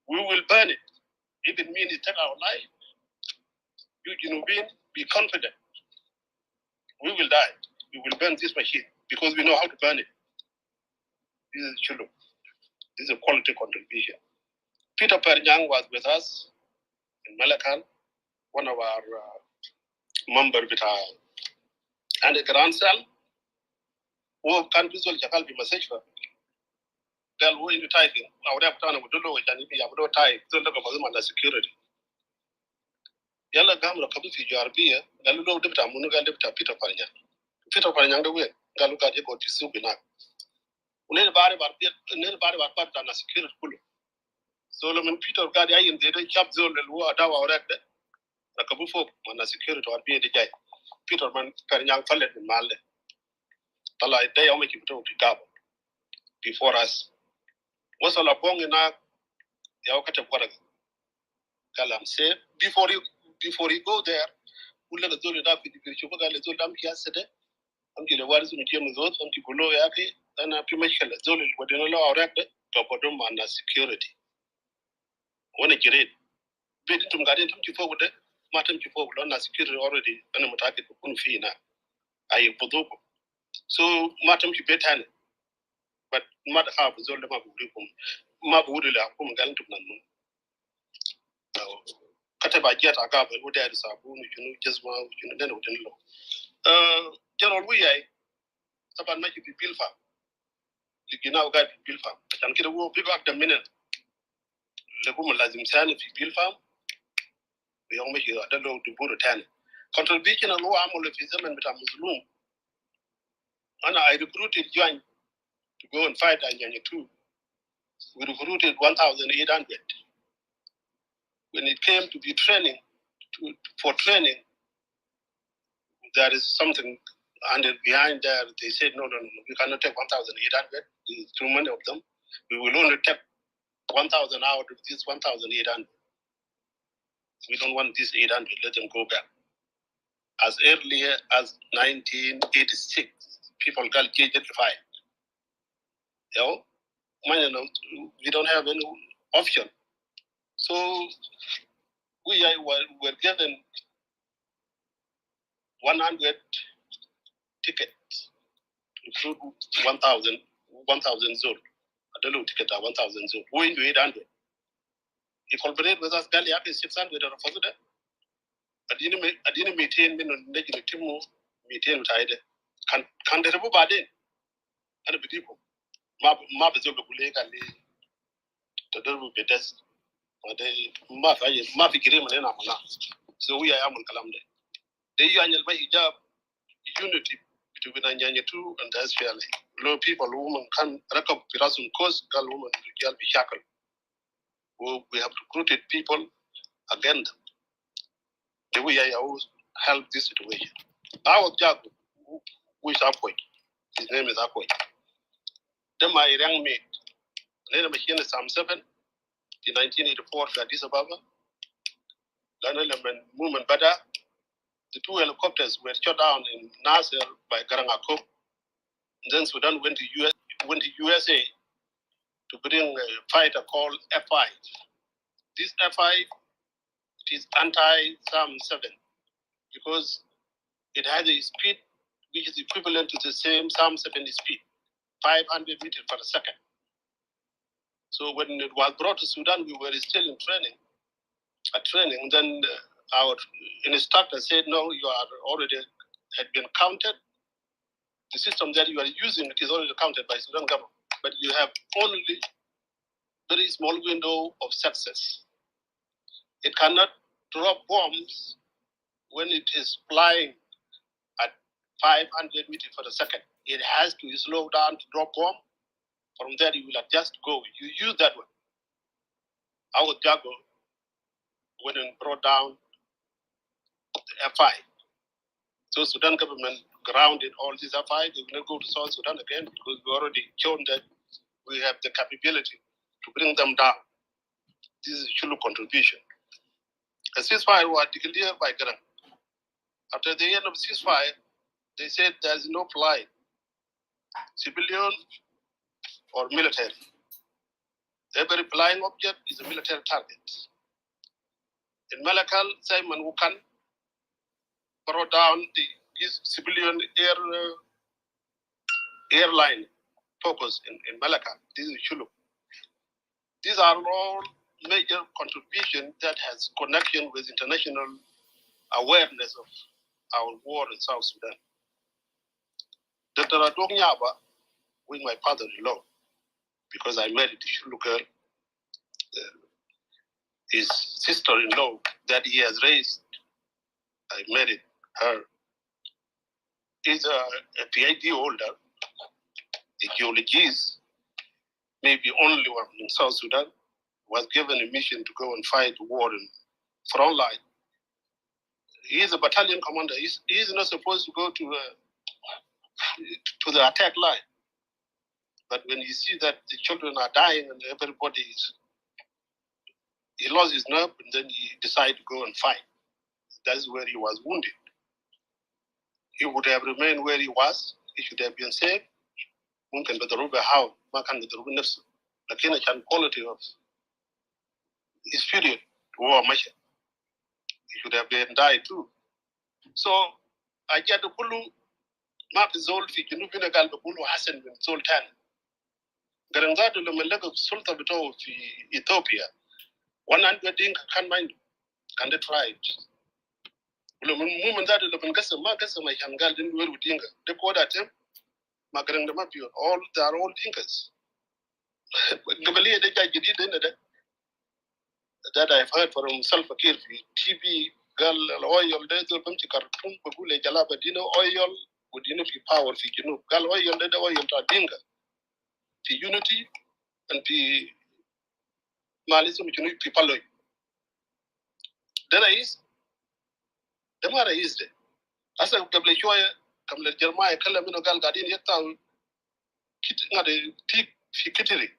We will burn it. If it means it take our life, you Junubin, be confident. We will die. We will burn this machine because we know how to burn it. This is Chulu. This is a quality contribution. Peter Pernyang was with us in Malacan, one of our members with our underground cell. Who can visual Jakal be message for? gal wo into typing awda putana wo dolo jani bi abdo type to daga bazuma na security yalla gamro kabu fi jarbiya galu do debta munu gal debta Peter Parnya da we galu ga je ko tisu bina ne bare bar na security kulu so lo men Peter ga ya yin de chap zone le wo adawa awda da kabu fo na security war bi de jay Peter man Parnya falle min malle tala ide yawme ki to gabo before us wasala bonge na yaw kata kwaraga kalam say before you go there ulla da zole da fidi fidi chuba gale zole dam kiya sede am gele wari sunu tiemu zot am ki gulo yake ana pi mashkala zole wadena lo awrak de to bodum na security wona jire be tum gade tum ki fogu de matam ki fogu don na security already ana mutaki ko kun fi na ay boduko so matam ki betane but mad ha bu zole ma bu rikum ma bu wudula kum galantum nan mun kata ba jeta ga ba wuda da sabu mu junu jazma junu da wudin lo general wi yayi taban ma ki bil fa ligina ga bil fa tan kida wo bi ak da minen le bu mu lazim sani fi bil fa yong ma ki da lo du buru tan contribution lo amul fi zaman bita muslim ana I recruited join to go and fight Anyanya 2 we recruited 1,800 when it came to be training for training there is something under behind there. They said, no, we cannot take 1,800. There's too many of them. We will only take 1,000 out of this 1,800. We don't want this 800. Let them go back. As early as 1986, people got identified. You know, we don't have any option. So we were given 100 tickets to 1,000 zone. I don't know ticket 1,000 zone. We into 800. He collaborated with us. Gali up 600 or for that. I didn't maintain me on negative team. Maintain with Ida. Can the Rebu Bade and the people? Map is over the Gulek and the Derbu Bedes. But they Mafi Kirim and Amana. So we are Amun Kalamde. The annual by hijab unity between Anyanya 2 and the SPLM. Low people, women can record Pirasum cause, girl, woman, girl, be shackled. We have recruited people again. The way I always help this situation. Our job, who is Apoy, his name is Apoy. Then my young mate, later machine is Sam 7, in 1984, Addis Ababa. Then movement Bada. The 2 helicopters were shot down in Nasser by Garangakop. Then Sudan went to USA to bring a fighter called F5. This F5 is anti-SAM 7 because it has a speed which is equivalent to the same SAM 7 speed, 500 meters per second. So when it was brought to Sudan, we were still in training. Then our instructor said, no, you are already had been counted. The system that you are using it is already counted by Sudan government, but you have only very small window of success. It cannot drop bombs when it is flying at 500 meters per second. It has to slow down to drop bomb. From there, you will just go. You use that one. Our Jago went and brought down the F5. So Sudan government grounded all these F5. They will not go to South Sudan again because we already shown that we have the capability to bring them down. This is Chulu contribution. A ceasefire was declared by Garang. After the end of ceasefire, they said there's no flight, civilian or military. Every flying object is a military target. In Malakal, Simon Wukan brought down his civilian airline focus in Malakal. This is Chulu. These are all major contributions that has connection with international awareness of our war in South Sudan. Dr. Adong Yaba, with my father-in-law, because I married the Shulu girl, his sister-in-law that he has raised. I married her. Is a PhD holder, a geologist, maybe only one in South Sudan, was given a mission to go and fight war in front line. He is a battalion commander. He is not supposed to go to the attack line. But when you see that the children are dying and everybody he lost his nerve, and then he decided to go and fight. That's where he was wounded. He would have remained where he was. He should have been safe. ممكن بضربه how ما كان بضربه نفسه. لكن عشان quality of his period هو مشى. He should have been died too. So أجاد كله ما في زول في جنوب هنا قال بقوله حسن من زول تاني. قرنزادو لما لقى السلطة بتوعه في إثيوبيا 100 دينكا كان ما عنده كان ده tribes. ولما مو من ذاته لما نقسم ما قسم عشان قال دين ويرو دينكا ده كودا تم ما قرن ما بيو all they are all dinkas. قبلية ده جاي جديد هنا ده that I've heard from Salva Kiir في TV قال الأويل ده زول بمشي كارتون بقول جلابة دينا أويل ودينا في power في جنوب قال أويل ده أويل تاع دينكا في unity and في ماليزم جنوب في بالوي ده رئيس ده ما رئيس ده هسه قبل شوية قبل الجرماية كلم منه قال قاعدين يقطعوا قاعد تيك في كتري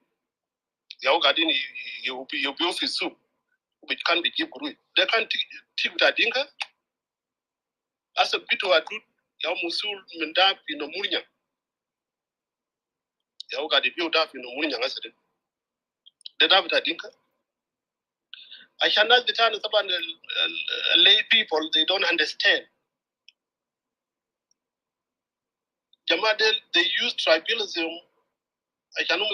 ياو قاعدين يبيو في السوق وكان بيجيب قروي ده كان تيك بتاع دينكا هسه بيتو أدود ياو مسؤول من ده في نمورنيا ياو قاعد يبيو ده في نمورنيا هسه ده بتاع دينكا عشان الناس بتاعنا طبعا lay people they don't understand. جماعة they use tribalism عشان هم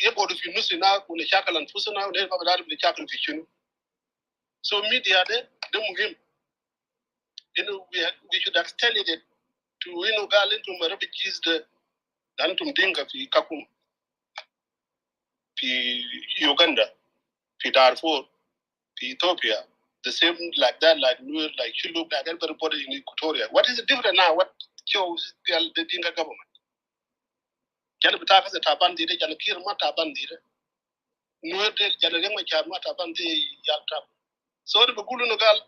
يقعدوا في النص هناك ونشاكل أنفسنا ونحن ما بنعرف نشاكل في شنو. So media ده مهم. We should extend it to قال أنتم refugees ده أنتم دينكا في كاكوم في يوغندا في دارفور في Ethiopia. The same like that, like Nuer, like Chiluk, like everybody in Equatoria. What is different now? What shows the Dinka government? Jana bitaka se taban dire, jana kir ma taban dire. Nuer de jana reng ma char ma taban dire yalta. So the bagulu nogal,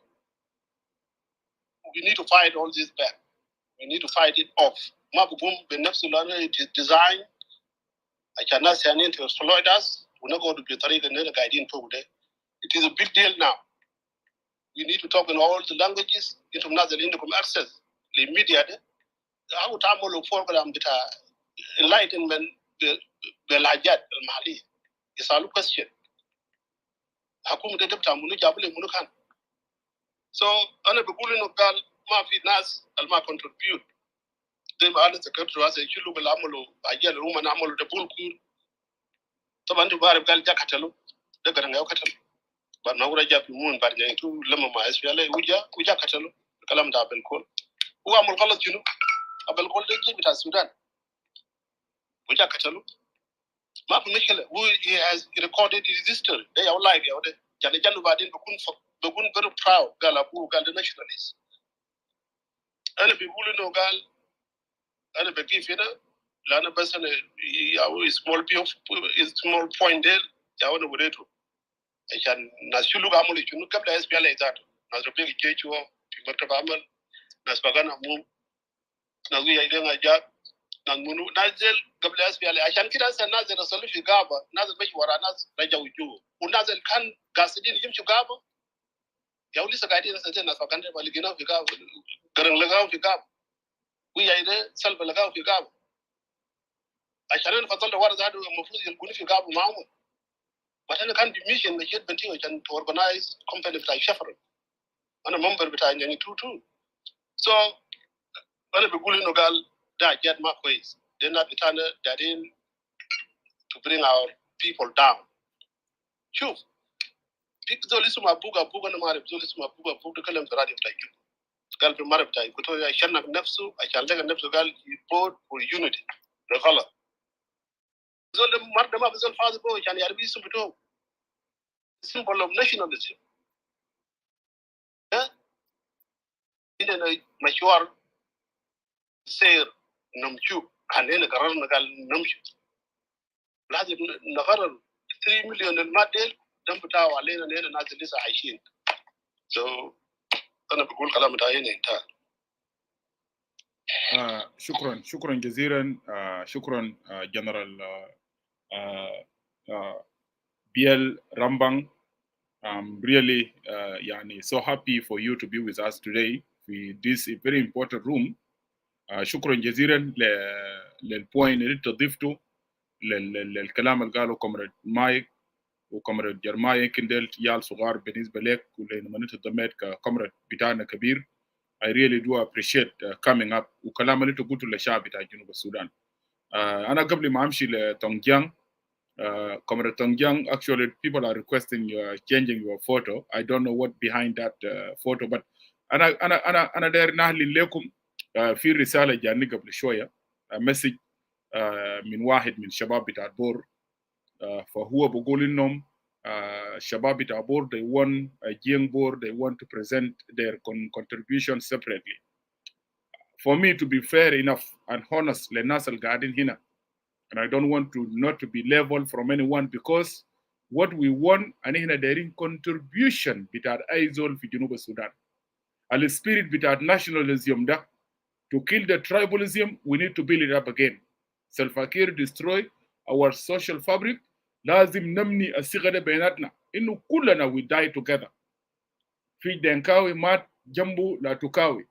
we need to fight all this back. We need to fight it off. Ma bugum benafsulana it is designed. I cannot say anything to exploit us. We're not going to be tariq and then guiding for today. It is a big deal now. We need to talk in all the languages. International income access. The media. How to amolo program bita enlightenment belajat al-mahali. Isalu question. Hakum de debta munu jabule munu kan. So ana begulu no gal ma fi nas al ma contribute. Dem ala secretary asa chulu bel amolo ajal ruma na amolo de bulkur. Taban du barab gal jakatalo. De garanga katalo. But now we're just moving back to Lemma SPLM. Uja Catalo, Kalam da Belcol. Who are Molcolo, you know? A Belcol, they keep it as Sudan. Uja Catalo. Map Michel, who he has recorded his history. They are alive. Janajanu Badin Bakun very proud, Galabu, Gal the nationalists. And if you no gal, and if you give Lana Besson, small point there, Yawana Wureto. عشان ناس شلو عملوا شنو قبل SPLM ذاته ناس ربيع كيجوا في مكتب عمل ناس بقنا مو ناس ويايدنا جاب ناس منو نازل قبل SPLM عشان كده هسه نازل رسلوا في غابة نازل مش ورا ناس رجعوا جوا ونازل كان قاصدين يمشوا غابة يا ولي سقاعدين ناس بقنا بالجنا في غابة قرن لقاهم في غابة ويايد سلب لقاهم في غابة عشان أنا فضلت ورا ذاته المفروض يكونوا في غابة معهم. But I can't be mission the yet to organize company like Sheffer. I'm a member between any two. So when a Buguli Nogal that get my ways, they're not the Tana that in to bring our people down. Sure. Pick the list of my book, and Marib, the list of my book, the Kalam Radi like you. Gal from Maribtai, I shall not Nefsu, I shall take a Nefsu Gal, you vote for unity, the color. زول مرة ما بزول فاضي بو عشان يعرف اسم بتوعه symbol of nationalism. عندنا مشوار سير نمشي علينا قررنا قال نمشي لازم نقرر 3 مليون المادة دم بتاعه علينا لأن الناس لسه عايشين. So أنا بقول كلام بتاعي هنا انتهى. شكرا جزيلا. شكرا جنرال بيل رامبان. I'm really يعني so happy for you to be with us today في this very important room. شكرا جزيلا للبوينت اللي انت ضفته للكلام اللي قاله كومريد مايك وكومريد جرماي. يمكن ديل يال صغار بالنسبه لك ولما انت ضميت ككومريد بتاعنا كبير. I really do appreciate coming up وكلام اللي انت قلته للشعب بتاع جنوب السودان. انا قبل ما امشي لتونجيانغ Comrade Tongyang, actually people are requesting changing your photo. I don't know what behind that photo, but أنا داير نهل لكم في رسالة جاني قبل شوية مسج من واحد من شباب بتاع بور فهو بقول إنهم شباب بتاع بور they want a young board they want to present their contribution separately. For me to be fair enough and honest للناس اللي قاعدين هنا. And I don't want to not to be leveled from anyone because what we want and هنا دايرين contribution بتاع أي زول في جنوب السودان. ال spirit بتاع nationalism ده to kill the tribalism we need to build it up again. Salva Kiir destroy our social fabric. لازم نبني الصيغة ده بيناتنا إنه كلنا we die together. في دنكاوي مات جنبه لا تكاوي.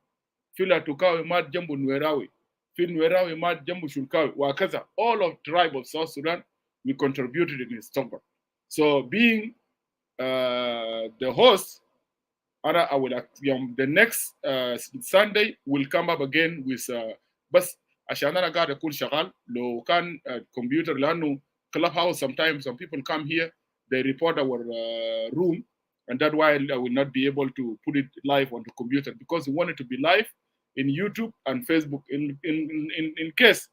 في لا تكاوي مات جنبه نويراوي. Finwerawi Mat Jambu Shulkawi, Wakaza, all of tribe of South Sudan, we contributed in Istanbul. So being the host, I will the next Sunday will come up again with بس عشان أنا قاعد أكون شغال لو كان computer لأنه clubhouse sometimes some people come here they report our room and that's why I will not be able to put it live on the computer because we want it to be live in YouTube and Facebook in case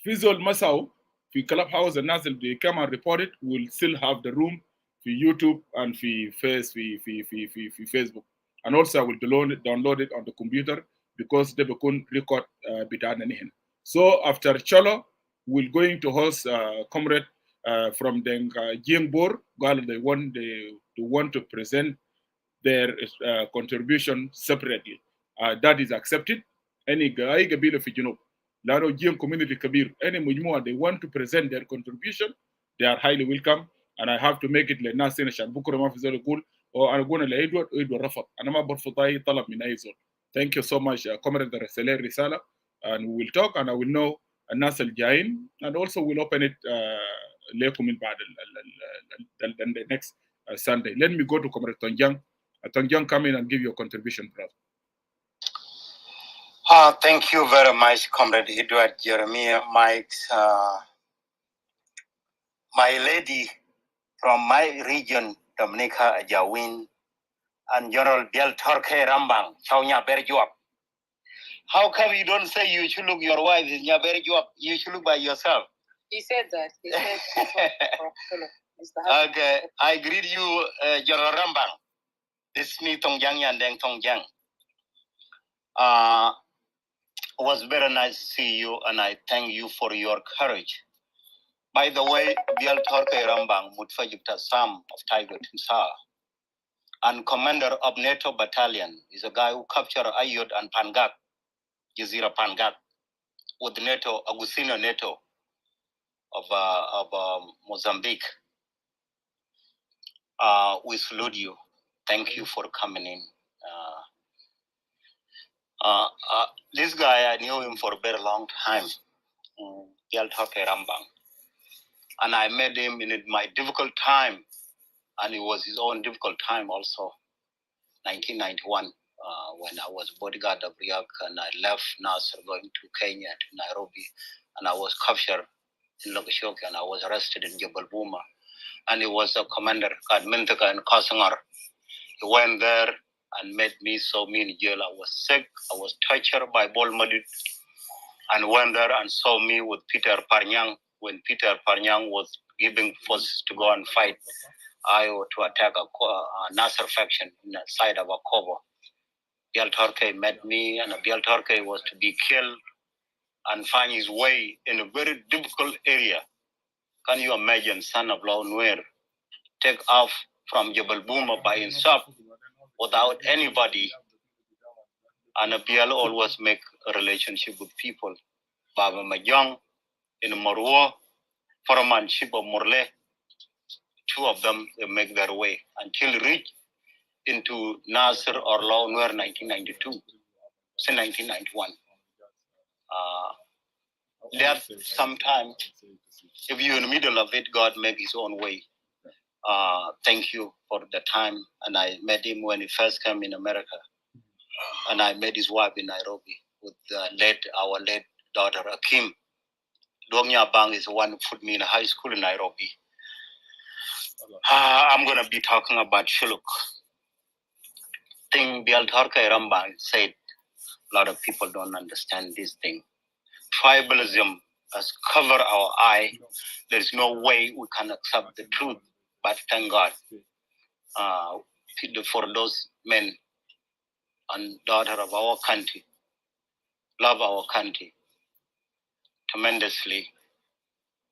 Fizol Masao في Clubhouse and Nazil they come and report it we'll still have the room في YouTube and في Facebook and also I will download it on the computer because they بكون record بتاعنا هنا. So after Cholo we're going to host comrade from the Jiangbor قال they want to present their contribution separately. That is accepted. Any قبيلة في الجنوب لأنه جيم community كبير any مجموعة they want to present their contribution they are highly welcome and I have to make it للناس هنا عشان بكرة ما في زول يقول أنا قلنا لإدوارد وإدوارد رفض أنا ما برفض أي طلب من أي زول. Thank you so much. Comrade رسالة رسالة and we will talk and I will know الناس الجايين and also we'll open it لكم من بعد the next Sunday. Let me go to Comrade Tongyang. Tongyang, come in and give your contribution, brother. Thank you very much, Comrade Edward Jeremiah Mike. My lady from my region, Dominica Ajawin, and General Biel Torke Rambang, Chaunya Berjuap. How come you don't say you should look your wife in Nyaberjuap? You should look by yourself. He said that. He said okay, I greet you, General Rambang. This is me, Tongyang Yandeng Tongyang. It was very nice to see you, and I thank you for your courage. By the way, Biel Torke Rambang, Mutfajipta Sam of Tiger Tinsar, and commander of NATO battalion, is a guy who captured Ayod and Pangak, Jazira Pangak, with NATO, Agustino NATO of Mozambique. We salute you. Thank you for coming in. This guy, I knew him for a very long time, Yaltoke Rambang. And I met him in my difficult time, and it was his own difficult time also, 1991, when I was bodyguard of Riyak, and I left Nasser going to Kenya, to Nairobi, and I was captured in Logishoki, and I was arrested in Jebel Buma. And he was a commander, Kadmintaka and Kasangar. He went there and met me, saw me in jail. I was sick, I was tortured by Bol Madid, and went there and saw me with Peter Parnyang, when Peter Parnyang was giving forces to go and fight Io to attack a Nasser faction in the side of Akobo. Bial Torke met me, and Bial Torke was to be killed and find his way in a very difficult area. Can you imagine, son of Law Nuer, take off from Jebel Buma by himself without anybody? And Bial always make a relationship with people. Baba Majong in Morwo, Foreman Ship of Morle, two of them they make their way until reach into Nasser or Law Nuer 1992, since 1991. That sometime, if you're in the middle of it, God make his own way. Thank you for the time. And I met him when he first came in America. And I met his wife in Nairobi with our late daughter, Akim. Dongya Bang is the one who put me in high school in Nairobi. I'm going to be talking about Shuluk. Thing Bial Torka Rambang said, a lot of people don't understand this thing. Tribalism has covered our eye. There's no way we can accept the truth. But thank God for those men and daughters of our country, love our country tremendously.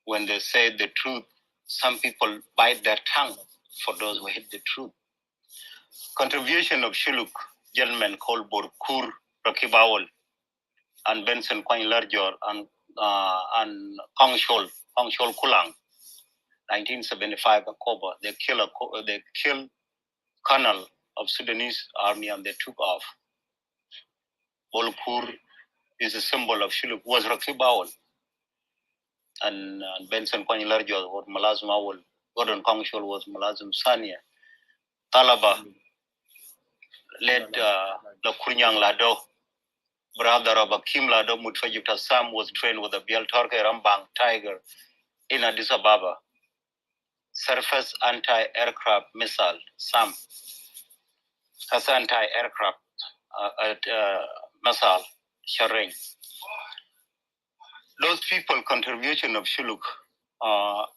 When they say the truth, some people bite their tongue for those who hate the truth. Contribution of Shuluk, gentlemen called Borkur Rakibawal, and Benson Kwany Larjor, and Kongshol Kulang, 1975 October, they killed colonel of Sudanese army and they took off. Bolkur is a symbol of Shuluk, was Rakibawal, and Benson Kwany Larjor was Malazim Awal, Gordon Kongshol was Malazim Sania, Talaba led the Kunyang Lado, brother of Akim Lado Mutfajib Tassam, was trained with the Bial Torke Rambang Tiger in Addis Ababa. Surface anti-aircraft missile, SAM. That's anti-aircraft missile, Sharing. Those people, contribution of Shuluk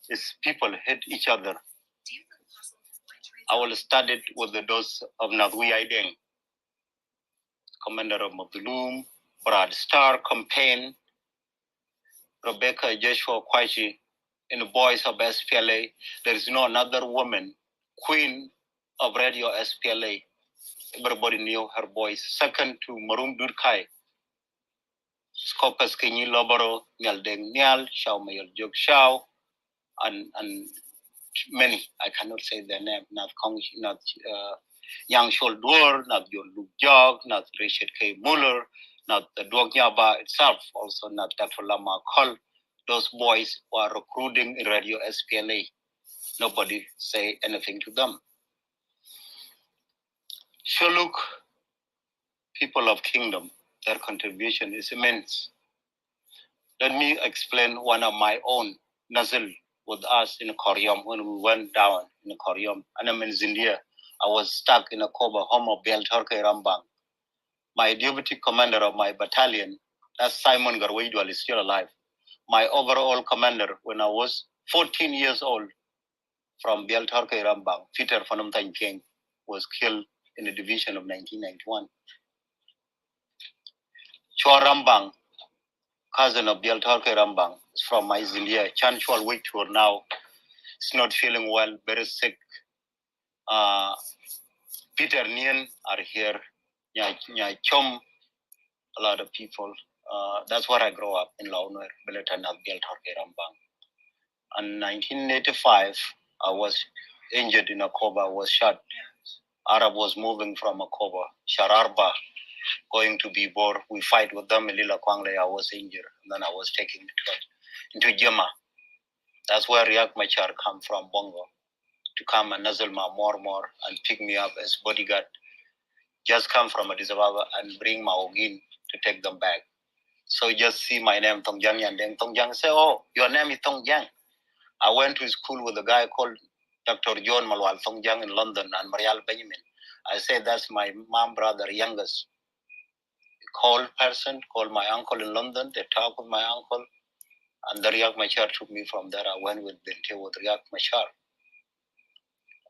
is people hate each other. I will start it with those of Nagui Aideng, commander of Mabdulum, Brad Star campaign, Rebecca Joshua Kwashi, in the boys of SPLA. There is no another woman, queen of radio SPLA. Everybody knew her voice. Second to Marum Durkai, Scopus Kinyi Lobaro, Nyal Deng Nyal, Shao Mayel Jok Shao, and many. I cannot say their name. Not Yang Shol Duer, not Yon Luke Jog, not Richard K. Muller, not the Dwagnyaba itself, also not Dr. Lama Kol. Those boys who are recruiting in radio SPLA. Nobody say anything to them. Shuluk, people of kingdom, their contribution is immense. Let me explain one of my own Nazil with us in Koryom when we went down in Koryom. And I'm in Zindia. I was stuck in a Koba, home of Bial Torke Rambang. My deputy commander of my battalion, that's Simon Garwaidwal, is still alive. My overall commander, when I was 14 years old, from Bial Torke Rambang, Peter Fanum King, was killed in the division of 1991. Chua Rambang, cousin of Bial Torke Rambang, is from my Zindia. Chan Chual Wichur now is not feeling well, very sick. Peter Nien are here. Nyai Chom, a lot of people. That's where I grew up in Launer, Beletan of Bial Torke Rambang. In 1985, I was injured in Akoba, was shot. Arab was moving from Akoba, Shararba, going to Bibor. We fight with them in Lila Kwangle. I was injured, and then I was taken into Jema. That's where Riak Machar come from, Bongo, to come and nuzzle my more and pick me up as bodyguard. Just come from Addis Ababa and bring my Ogin to take them back. So just see my name, Tongjang, and then Tongjang say, oh, your name is Tongjang. I went to school with a guy called Dr. John Malwal Tongjang in London and Marial Benjamin. I said, that's my mom, brother, youngest. Call my uncle in London. They talk with my uncle. And the Riyak Machar took me from there. I went with Bente with Riyak Machar.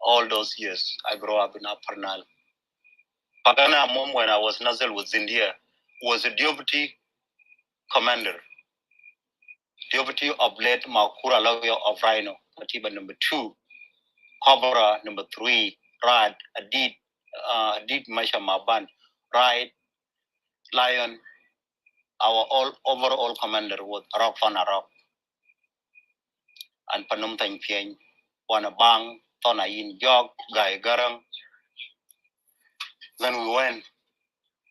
All those years, I grew up in Upper Nile. Pagana Mom, when I was Nazal with Zindia, was a deputy commander. Deputy of late Makura Lawyer of Rhino, Katiba number 2, Cobra number 3, Rad, Adid Masha Maban, Ride, Lion. Our overall commander was Rock Van Arok and Panum Tang Pieng, Wanabang, Tona Yin Jog, Guy Garang. Then we went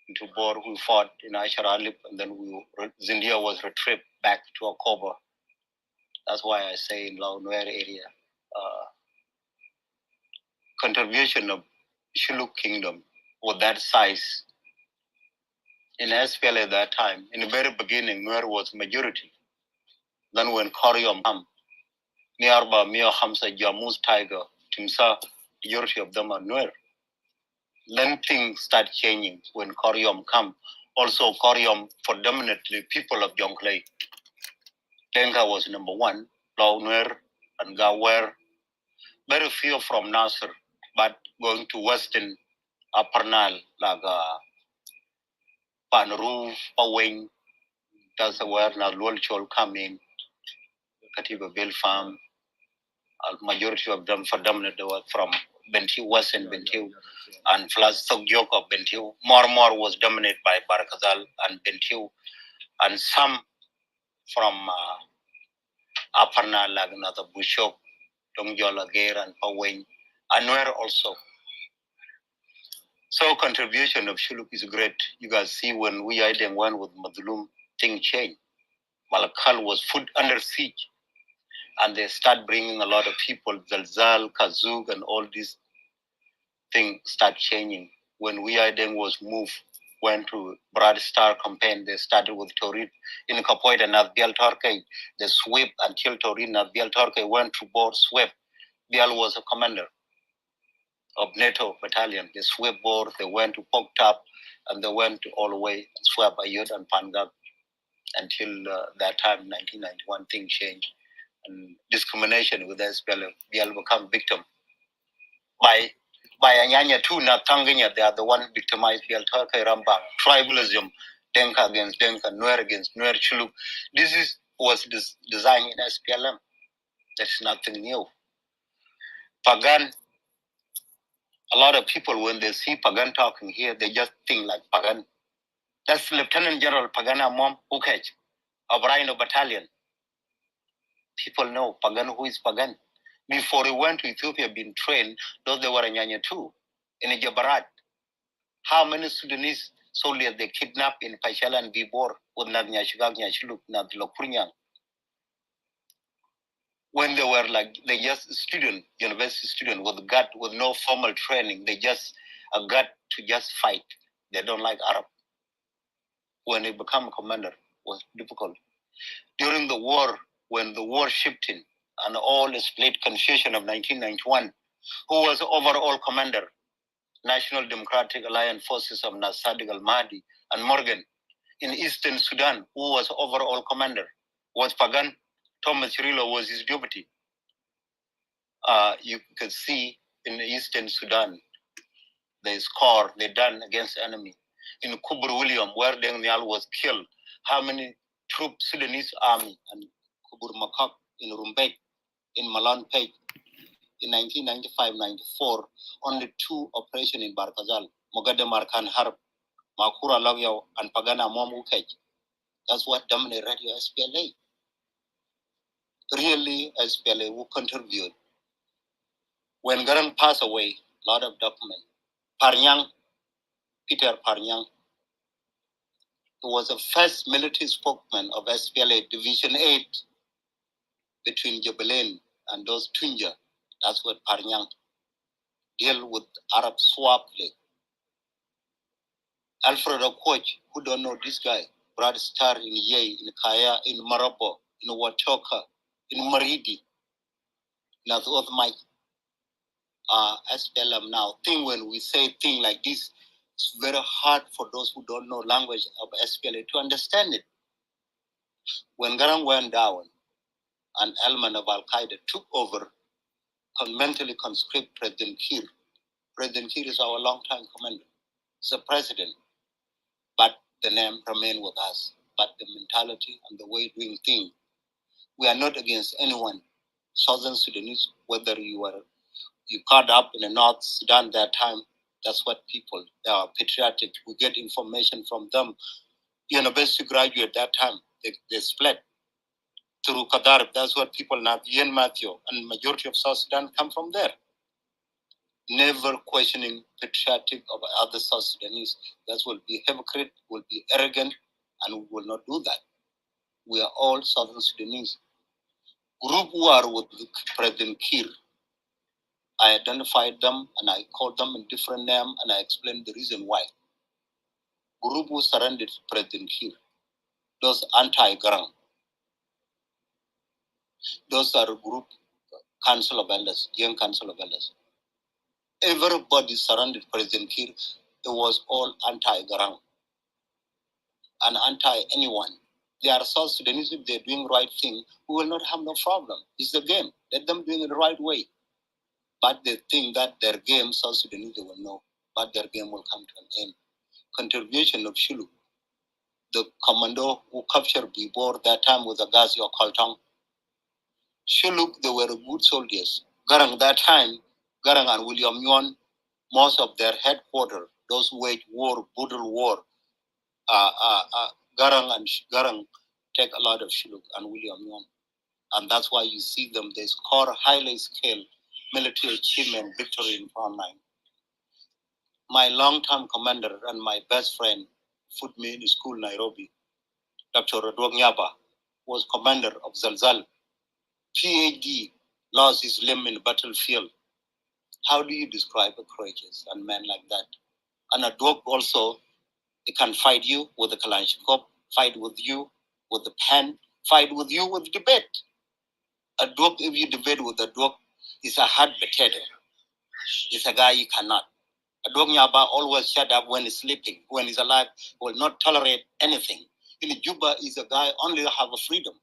into Bor, we fought in Asharalip, and then Zindia was retrieved back to Akoba. That's why I say in Launwer area, contribution of Shilluk Kingdom with that size in SPLA at that time. In the very beginning, Nuer was majority. Then when Koryom came, nearby Mio Hamza Jamus Tiger, Timsa, majority of them are Nuer. Then things start changing when Koryom come. Also, Koryom predominantly people of Jonglei. Denga was number 1, Lau Nuer and Gawer. Very few from Nasser, but going to Western Upper Nile, like Panru, Pawing, that's where Nalwal Chol come in, Katiba Bill Farm. Majority of them predominantly were from Bentiu, Western Bentiu, and plus Sogyok of Bentiu. More was dominated by Barakazal and Bentiu, and some from Upper Nile, like another Bushok, Dongjola, Gair, and Pawing, and Nuer also. So contribution of Shilluk is great. You guys see when we then went with Madulum, things changed. Malakal was put under siege, and they start bringing a lot of people, Zalzal, Kazug, and all these things start changing. When we then was moved, went to Brad Star campaign, they started with Torit in Kapoit and Bial Torque. They sweep until Torit and Bial Torque went to board sweep. Bial was a commander of NATO battalion. They swept board, they went to Pogtap, and they went all the way and swept Ayut and Pangab until that time, 1991, things changed. And discrimination with SPLM, Bial become victim. By Anyanya too, Natanganya, they are the one victimized Bial Turkey Rambang. Tribalism, Denka against Denka, Nuer against Nuer Chuluk. This was designed in SPLM. That's nothing new. Pagan, a lot of people, when they see Pagan talking here, they just think like Pagan. That's Lieutenant General Pagana Mom Ukech of Rhino Battalion. People know Pagan, who is Pagan. Before he went to Ethiopia, being trained, those they were in Nyanya too, in Jabarat. How many Sudanese soldiers they kidnapped in Paishala and Bibor with Nadnyashigag Nyashuluk, Nadlokuryang? When they were like, they just student, university student with gut, with no formal training, they just a gut to just fight. They don't like Arab. When they become a commander, it was difficult. During the war, when the war shifted and all the split confusion of 1991, who was overall commander, National Democratic Alliance Forces of Nasadiq al-Mahdi and Morgan in Eastern Sudan, who was overall commander, was Pagan. Thomas Cirillo was his deputy. You could see in Eastern Sudan, the score they done against the enemy. In Kubur William, where Deng Nial was killed, how many troops, Sudanese army, and Kubur Makak in Rumbek, in Malan Page, in 1995-94, only 2 operations in Barkazal, Mogade Markan Harb, Makura Lawyao, and Pagana Momukej. That's what dominated Radio SPLA. Really, SPLA will contribute. When Garang passed away, a lot of documents. Parnyang, Peter Parnyang, who was the first military spokesman of SPLA Division 8 between Jebelen and those Tunja. That's what Parnyang deal with Arab swaply. Alfred Okoch, who don't know this guy, Brad Star in Yei, in Kaya, in Marabo, in Watoka, in Maridi. Now, those my SPLM now. When we say thing like this, it's very hard for those who don't know language of SPLA to understand it. When Garang went down, an element of Al-Qaeda took over, mentally conscript President Kiir. President Kiir is our longtime commander. He's a president, but the name remains with us. But the mentality and the way doing things, we are not against anyone. Southern Sudanese, whether you caught up in the North Sudan that time, that's what people, they are patriotic. We get information from them. University graduate that time, they split through Qatar. That's what people now, Ian Matthew, and majority of South Sudan come from there. Never questioning patriotic of other South Sudanese. That will be hypocrite, will be arrogant, and we will not do that. We are all Southern Sudanese. Group who are with President Kiir, I identified them and I called them in different names and I explained the reason why. Group who surrendered President Kiir, those anti-Garang, those are group council of elders, young council of elders. Everybody surrounded President Kiir. It was all anti-Garang and anti-anyone. They are South Sudanese. If they're doing right thing, we will not have no problem. It's the game. Let them do it the right way. But they think that their game, South Sudanese, they will know. But their game will come to an end. Contribution of Shulu, the commando who captured Bibor that time with the Gazi or Kaltong. Shuluk, they were good soldiers. Garang that time, Garang and William Yuan, most of their headquarters, those who waged war, brutal war, Garang take a lot of Shuluk and William Yuan. And that's why you see them, they score highly scaled military achievement victory in frontline. My long-term commander and my best friend put me in school, Nairobi. Dr. Rodwog Nyaba was commander of Zalzal. PhD, lost his limb in the battlefield. How do you describe a courageous and man like that? And a dog also, it can fight you with a Kalashnikov, fight with you with the pen, fight with you with debate. A dog, if you debate with a dog, is a hard potato. It's a guy you cannot. A dog Nyaba always shut up when he's sleeping. When he's alive, will not tolerate anything. In Juba, is a guy only have a freedom.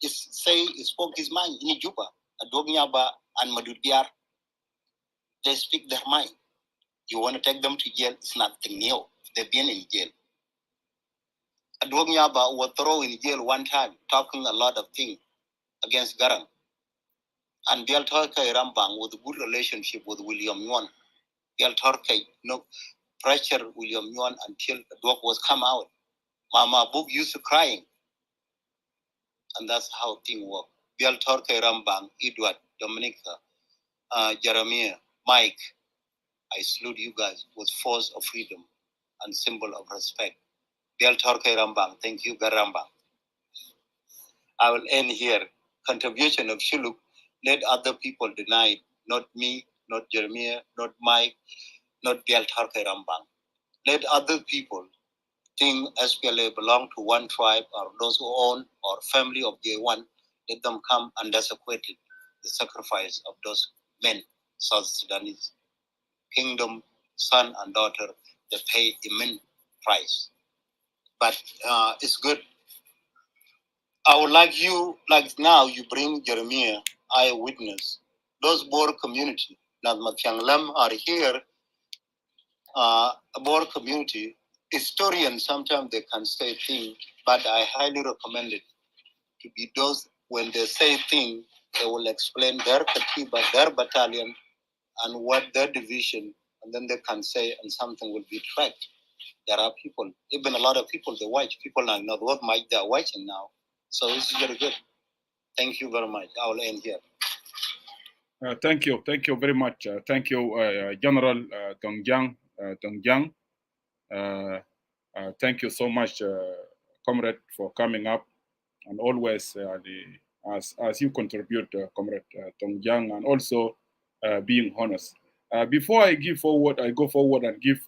Just say he spoke his mind in Juba. A dog Nyaba and Madudbiar, they speak their mind. You want to take them to jail, it's nothing new. They've been in jail. A dog Nyaba was thrown in jail one time, talking a lot of things against Garang. And Bial Torkay Rambang with a good relationship with William Yuan. Bial Torkay, no pressure William Yuan until the dog was come out. Mama Book used to crying. And that's how things work. Bial Torkay Rambang, Edward, Dominica, Jeremiah, Mike, I salute you guys with force of freedom and symbol of respect. Bial Torkay Rambang, thank you, Garambang. I will end here. Contribution of Shuluk, let other people deny it. Not me, not Jeremiah, not Mike, not Bial Torkay Rambang. Let other people think SPLM belong to one tribe or those who own or family of J1. Let them come and desecrate the sacrifice of those men, South Sudanese. Kingdom, son and daughter, they pay immense price. But it's good. I would like you, like now you bring Jeremiah, eyewitness. Those Boer community, not Matiang Lam are here. A Boer community, historians, sometimes they can say things, but I highly recommend it to be those, when they say things, they will explain their Katiba, their battalion, and what their division, and then they can say, and something will be tracked. There are people, even a lot of people, they watch. People like not what Mike they're watching now. So this is very good. Thank you very much. I will end here. Thank you very much. Thank you, General Tongjang. Thank you so much, comrade, for coming up, and always as you contribute, comrade Tongjang, and also being honest. Before I go forward and give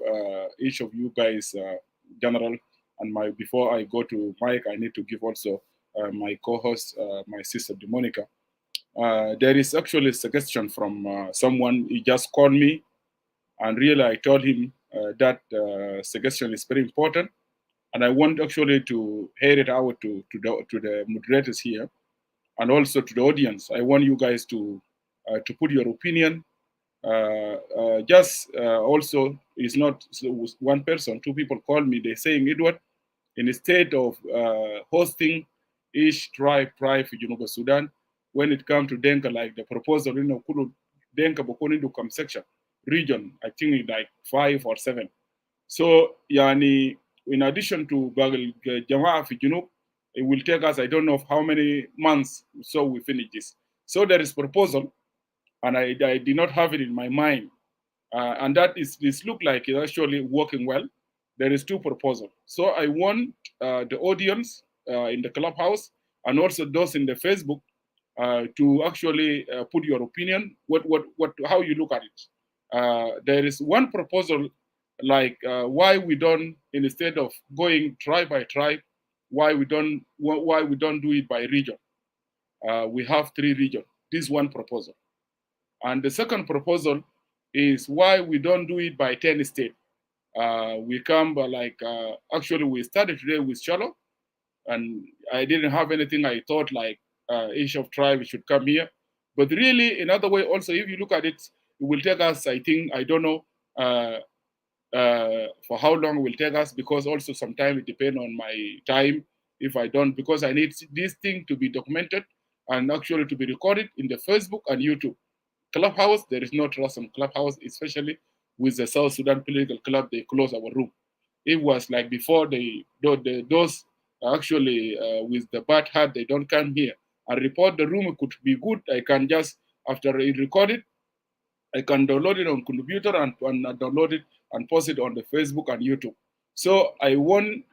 each of you guys, General, and before I go to Mike, I need to give also my co-host, my sister Demonica. There is actually a suggestion from someone. He just called me, and really I told him that suggestion is very important, and I want actually to hear it out to the moderators here. and also to the audience, I want you guys to put your opinion. Also, it's not one person, two people called me, they're saying, Edward, instead of hosting each tribe in Juba, Sudan, when it comes to Denka, like the proposal, Kulu Denka Bokoni to come section, region, I think like 5 or 7. So, yani, in addition to Bagel Jamaa fi Junub, it will take us, I don't know how many months so we finish this. So there is proposal, and I did not have it in my mind. And that is, this look like it's actually working well. There is 2 proposals. So I want the audience in the clubhouse and also those in the Facebook to actually put your opinion, how you look at it. There is one proposal like why we don't, instead of going tribe by tribe, why we don't do it by region. We have 3 regions. This one proposal. And the second proposal is why we don't do it by 10 states. We come actually we started today with Collo, and I didn't have anything. I thought like each of tribe should come here. But really, in other way, also, if you look at it, it will take us, I think, I don't know for how long it will take us, because also sometimes it depends on my time. If I don't, because I need this thing to be documented and actually to be recorded in the Facebook and YouTube. Clubhouse, there is no trust on Clubhouse, especially with the South Sudan political club. They close our room. It was like before those actually with the bad heart, they don't come here and report the room. It could be good. I can just, after it recorded, I can download it on computer and download it and post it on the Facebook and YouTube. So I want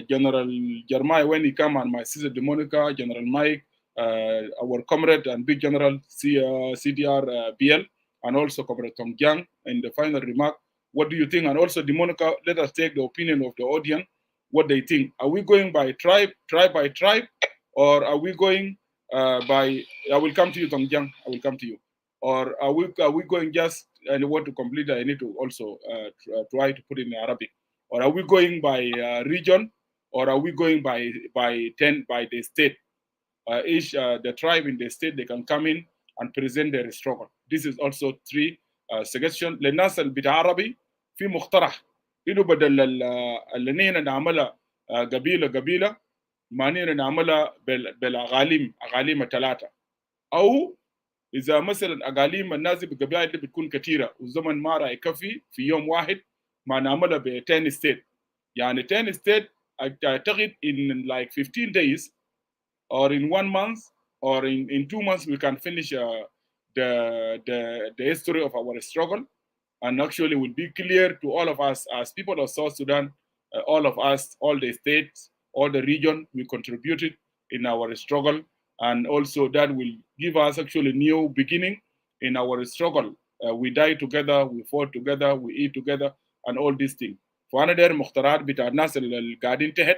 General Jeremiah when he come, and my sister Demonica, General Mike, our comrade and big General CDR BL, and also Comrade Tong Jiang in the final remark. What do you think? And also Demonica, let us take the opinion of the audience, what they think. Are we going by tribe by tribe, or are we going by, I will come to you, Tong Jiang, I will come to you. Or are we going just, and want to complete, I need to also try to put it in Arabic. Or are we going by region, or are we going by the state? Each the tribe in the state, they can come in and present their struggle. This is also 3 suggestions. للناس اللي بالعربي في مقترح إنه بدل اللي نحن نعملها قبيلة ما نحن نعملها بالأقاليم 3. أو إذا مثلا أقاليم الناس بقبائل دي بتكون كثيرة والزمن ما راح يكفي في يوم واحد ما نعملها ب 10 state. يعني 10 state أعتقد in like 15 days or in 1 month or in 2 months we can finish the history of our struggle, and actually will be clear to all of us as people of South Sudan, all of us, all the states, all the region, we contributed in our struggle, and also that will give us actually new beginning in our struggle. We die together, we fought together, we eat together, and all these things. فأنا داير مختارات بتاع الناس اللي قاعدين تحت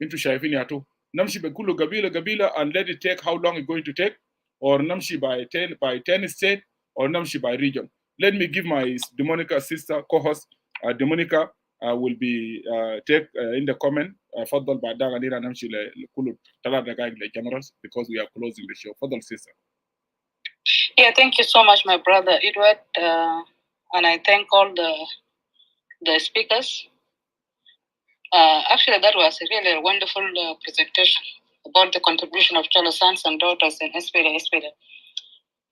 انتوا شايفين يا تو نمشي بكل قبيلة and let it take how long it's going to take, or نمشي by 10 state, or نمشي by region. Let me give my Demonica sister co-host Demonica will be take in the comment. فضل بعد غنينا نمشي لكل 3 دقائق للجنرالز because we are closing the show. فضل sister. Yeah, thank you so much, my brother Edward, and I thank all the speakers. Actually, that was a really wonderful presentation about the contribution of Cholo sons and daughters in SPLM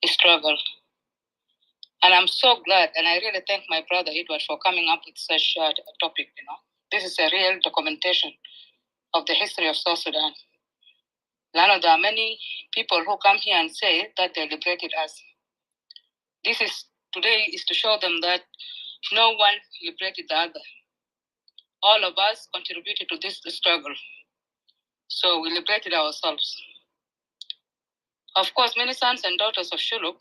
struggle. And I'm so glad, and I really thank my brother Edward for coming up with such a topic. This is a real documentation of the history of South Sudan. There are many people who come here and say that they liberated us. Today is to show them that no one liberated the other. All of us contributed to this struggle. So we liberated ourselves. Of course, many sons and daughters of Shuluk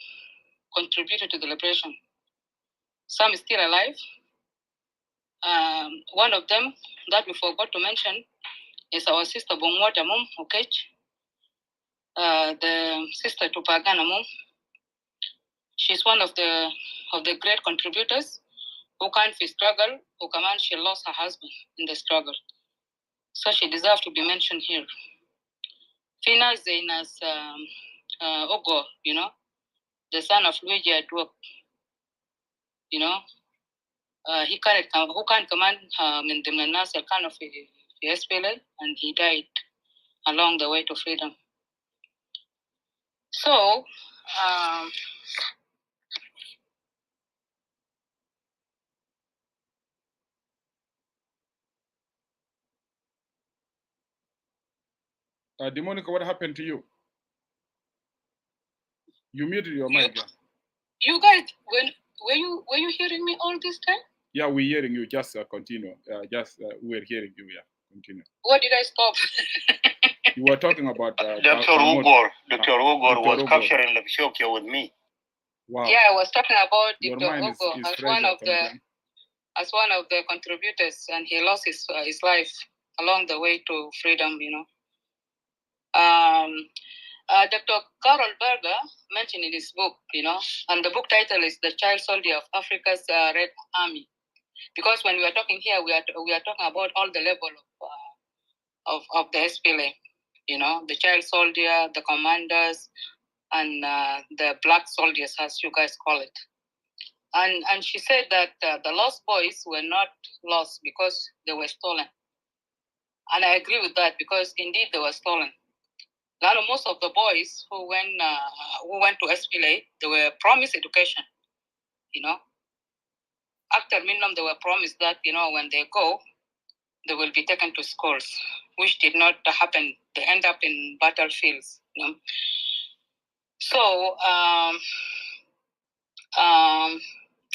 contributed to the liberation. Some is still alive. One of them that we forgot to mention is our sister Bongwata Mum Okech, the sister to Pagana Mum. She's one of the great contributors who can't struggle, who command she lost her husband in the struggle. So she deserves to be mentioned here. Finas Zainas Ogo, you know, the son of Luigi Adwok, you know, he can't who can command in the Nasser kind of SPLM, and he died along the way to freedom. So, Demonica, what happened to you? You muted your mic. You guys, were you hearing me all this time? Yeah, we're hearing you. Just continue. We're hearing you. Yeah, continue. What did I stop? You were talking about Dr. Ugor. Dr. Ugor was capturing Lepshokia with me. Wow. Yeah, I was talking about Your Dr. mind Ugor as one of the contributors, and he lost his life along the way to freedom. You know. Dr. Carol Berger mentioned in his book, you know, and the book title is "The Child Soldier of Africa's Red Army," because when we are talking here, we are talking about all the level of the SPLA, you know, the child soldier, the commanders, and the black soldiers, as you guys call it. And she said that the lost boys were not lost because they were stolen, and I agree with that, because indeed they were stolen. Most of the boys who went to SPLA, they were promised education, you know. After minimum, they were promised that, you know, when they go, they will be taken to schools, which did not happen. They end up in battlefields, you know. So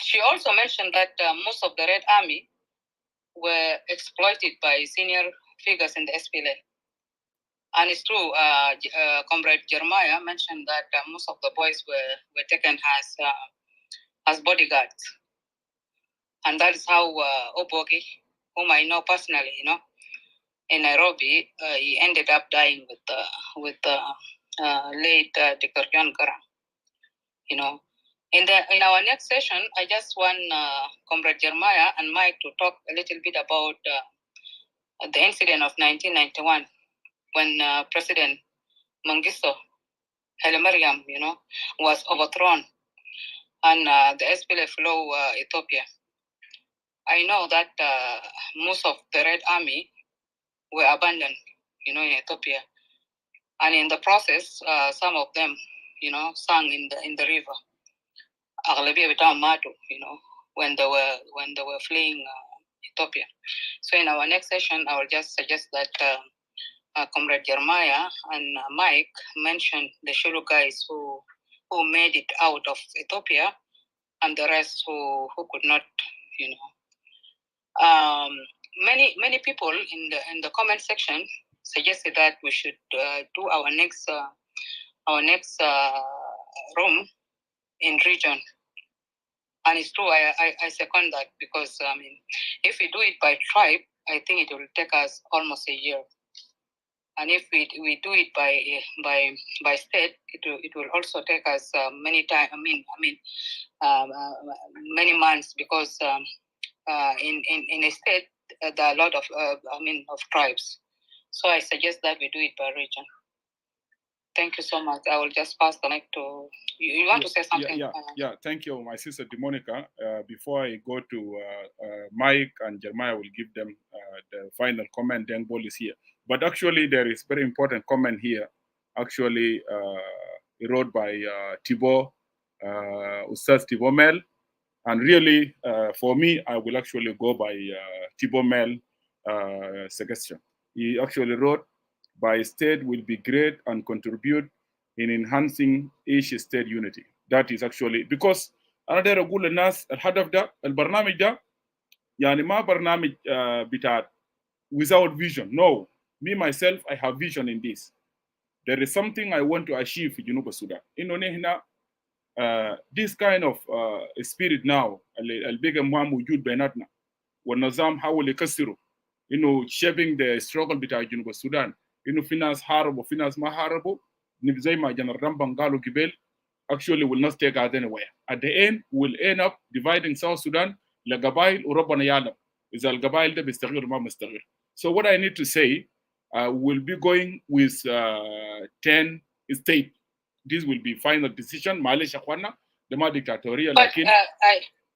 she also mentioned that most of the Red Army were exploited by senior figures in the SPLA. And it's true, Comrade Jeremiah mentioned that most of the boys were taken as bodyguards. And that is how Obogi, whom I know personally, you know, in Nairobi, he ended up dying with late Dr. John Garang. You know, in our next session, I just want Comrade Jeremiah and Mike to talk a little bit about the incident of 1991 when President Mengistu Haile Mariam, you know, was overthrown, and the SPLA flew Ethiopia. I know that most of the Red Army were abandoned, you know, in Ethiopia, and in the process, some of them, you know, sank in the river. You know, when they were fleeing Ethiopia. So in our next session, I will just suggest that Comrade Jeremiah and Mike mentioned the Shulu guys who made it out of Ethiopia, and the rest who could not, you know. Many people in the comment section suggested that we should do our next room in region, and it's true. I second that, because I mean, if we do it by tribe, I think it will take us almost a year. And if we do it by state, it will also take us many time. Many months, because in a state there are a lot of of tribes. So I suggest that we do it by region. Thank you so much. I will just pass the mic to you. You want to say something? Yeah. Thank you, my sister Demonica. Before I go to Mike and Jeremiah, will give them the final comment. Then Bol is here. But actually, there is very important comment here. Actually, wrote by Thibaut, Ustaz Thibaut Mel. And really, for me, I will actually go by Thibaut Mel suggestion. He actually wrote, by state will be great and contribute in enhancing each state unity. That is actually, because أنا داير أقول للناس الهدف ده البرنامج ده يعني ما برنامج بتاع without vision. No, me myself, I have vision in this. There is something I want to achieve في جنوب السودان. إنه نحن this kind of spirit now البيجا ما موجود بيناتنا والنظام حاول يكسره إنه shaping the struggle بتاع جنوب السودان. إنه في ناس حاربوا وفي ناس ما حاربوا زي ما جنرال رامبان قالوا قبل actually will not take us anywhere. At the end we'll end up dividing South Sudan لقبائل وربنا يعلم إذا القبائل ده بيستغير ما مستغير. So what I need to say, will be going with 10 states. This will be final decision. Malaysia Kwana, the ma dictatorial. But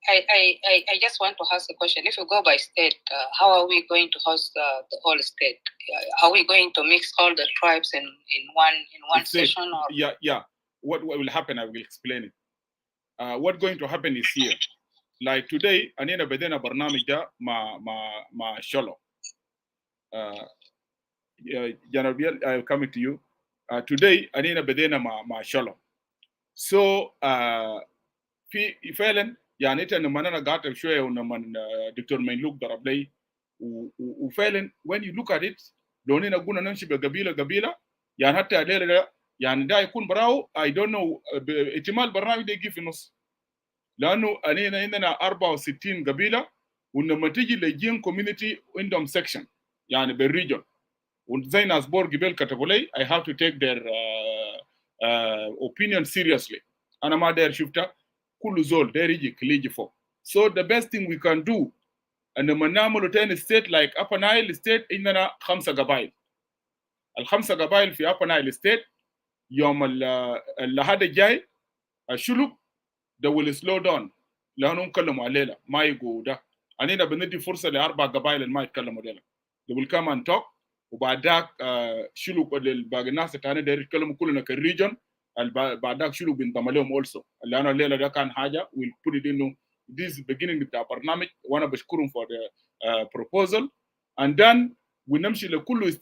I just want to ask a question. If you go by state, how are we going to host the whole state? Are we going to mix all the tribes in one session? Or? Yeah. What will happen? I will explain it. What's going to happen is here. Like today, anina bedena barnamij da ma Sholo. General, I'm coming to you. Today, anina bedena ma Sholo. So, فعلا يعني انت لما انا قعدت شويه ولما دكتور ميلوك ضرب لي وفعلا when you look at it لو اننا قلنا نمشي بقبيله يعني حتى الليله ده يعني ده يكون براو I don't know احتمال برنامج ده يجي في النص لانه اننا عندنا 64 قبيله ولما تيجي للجين كوميونتي عندهم سكشن يعني بالريجن وزي ناس بور قبل كتبوا لي I have to take their opinion seriously انا ما داير شفتها كل زول داير يجي كليجي فوق. So the best thing we can do أن لما نعمل 10 state like Upper Nile state عندنا 5 قبائل. ال5 قبائل في Upper Nile state يوم الأحد الجاي الشلوك they will slow down لأنهم يتكلموا علينا ما يقولوا ده. أنا بندي فرصة ل4 قبائل اللي ما يتكلموا علينا. They will come and talk وبعد ذاك شلوك باقي الناس الثانيين داير يتكلموا كلنا كالريجن بعد ذاك شلوك بينضم لهم also. لأنه الليلة ده كان حاجة we'll put it in this is beginning بتاع برنامج وأنا بشكرهم for the proposal and then ونمشي لكل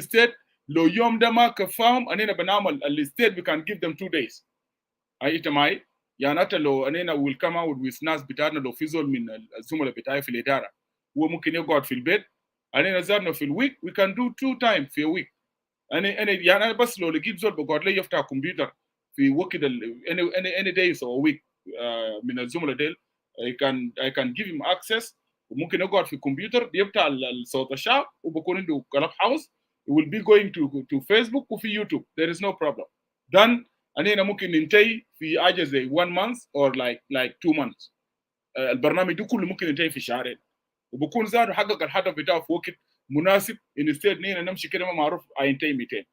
state لو يوم ده ما كفاهم أننا بنعمل الستيت we can give them 2 days. أي تماي يعني حتى لو أننا will come out with ناس بتاعنا لو في زول من الزملاء بتاعي في الإدارة هو ممكن يقعد في البيت أننا زارنا في الويك we can do 2 times في week. أنا بس لو لقيت زول بقعد لي يفتح كمبيوتر في وقت any days or week من الزملاء ديل I can give him access وممكن يقعد في الكمبيوتر يفتح الصوت الشعب وبكون عنده كلاب هاوس it will be going to Facebook وفي يوتيوب there is no problem. Then أنا ممكن ننتهي في حاجة زي 1 month or like 2 months. البرنامج ده كله ممكن ينتهي في شهرين وبكون زاد حقق الهدف بتاعه في وقت مناسب instead نينا نمشي كده ما معروف هينتهي 200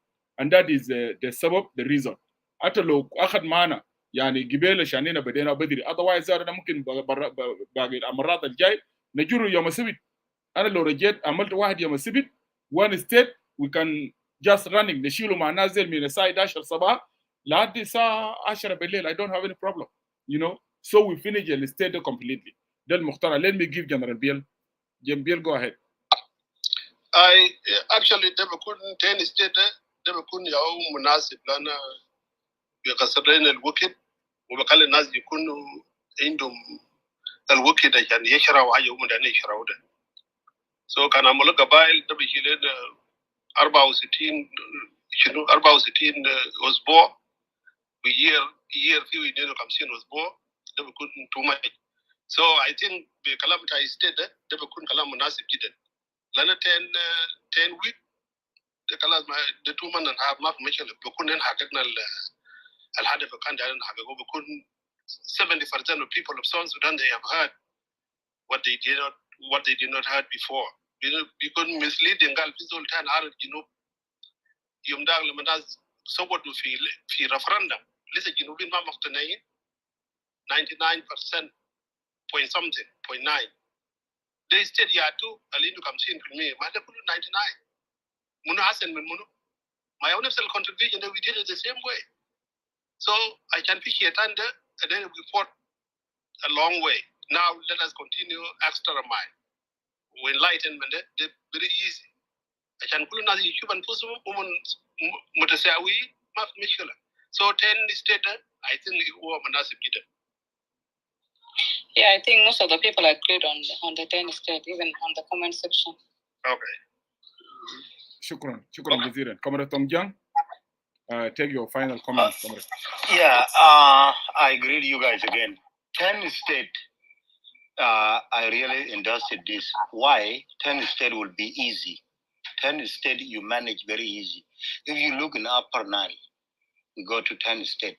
and that is the سبب the reason. حتى لو أخذ معنا يعني قبل عشان هنا بدينا بدري otherwise زاد أنا ممكن باقي الأمرات الجاي نجروا يوم السبت. أنا لو رجعت عملت واحد يوم السبت one state we can just running نشيله مع نازل من الساعة 11 صباح لحد الساعة 10 بالليل I don't have any problem you know so we finish the state completely. ده المختار. Let me give General Bill. Bill, go ahead. I actually ده بكون 10 state ده بكون يوم مناسب لأن بيقصر لنا الوقت وبخلي الناس يكونوا عندهم الوقت عشان يشربوا حاجة هم دايرين يشربوا ده. So كان عملوا قبائل ده بيجي لنا 64 أسبوع ويير فيه 52 أسبوع ده بيكون too much. So I think بكلام بتاع state ده بيكون كلام مناسب جدا. لأن 10 week ده كلام ده 2 months and a half ما في مشكلة بكون إن حققنا الهدف كان دايرين نحققه بكون 70% of people of South Sudan they have heard what they did not heard before. بيكون misleading قال في زول تاني عارف جنوب يوم ده لما الناس صوتوا في referendum لسه الجنوبيين ما مقتنعين 99% point something point 9 they said ياتو اللي عنده 50% ما ده كله 99 منو أحسن من منو ما يو نفس الcontribution that we did it the same way. So I can pick it under and then we fought a long way. Now let us continue extra mile. Enlightenment they very easy. I can كل الناس يشوف أنفسهم ومن متساويين ما في مشكلة. So 10 state I think هو مناسب جدا. Yeah, I think most of the people agreed on the 10 state, even on the comment section. Okay. شكرا جزيلا. Comrade Tongjiang, take your final comments. Yeah, I agree with you guys again. 10 state, I really endorsed this. Why? 10 state will be easy. 10 state you manage very easy. If you look in Upper Nile, we go to 10 state.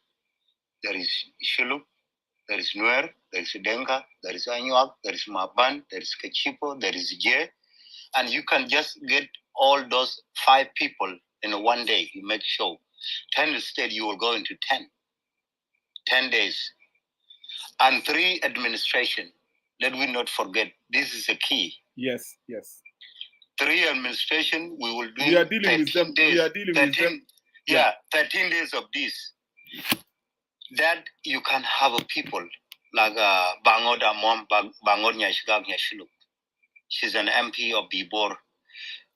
There is Shilluk, there is Nuer, there is Denka, there is Anyuak, there is Maban, there is Kachipo, there is Jie, and you can just get all those 5 people in one day. You make sure 10 state, you will go into 10 days, and 3 administration. Let we not forget, this is a key. Yes. 3 administration, we will do. We are dealing with them. Days, we are dealing 13, with them. Yeah, 13 days of this. That you can have a people like Bangoda Mom Bangod Nyashigag Nyashiluk. She's an MP of Bibor.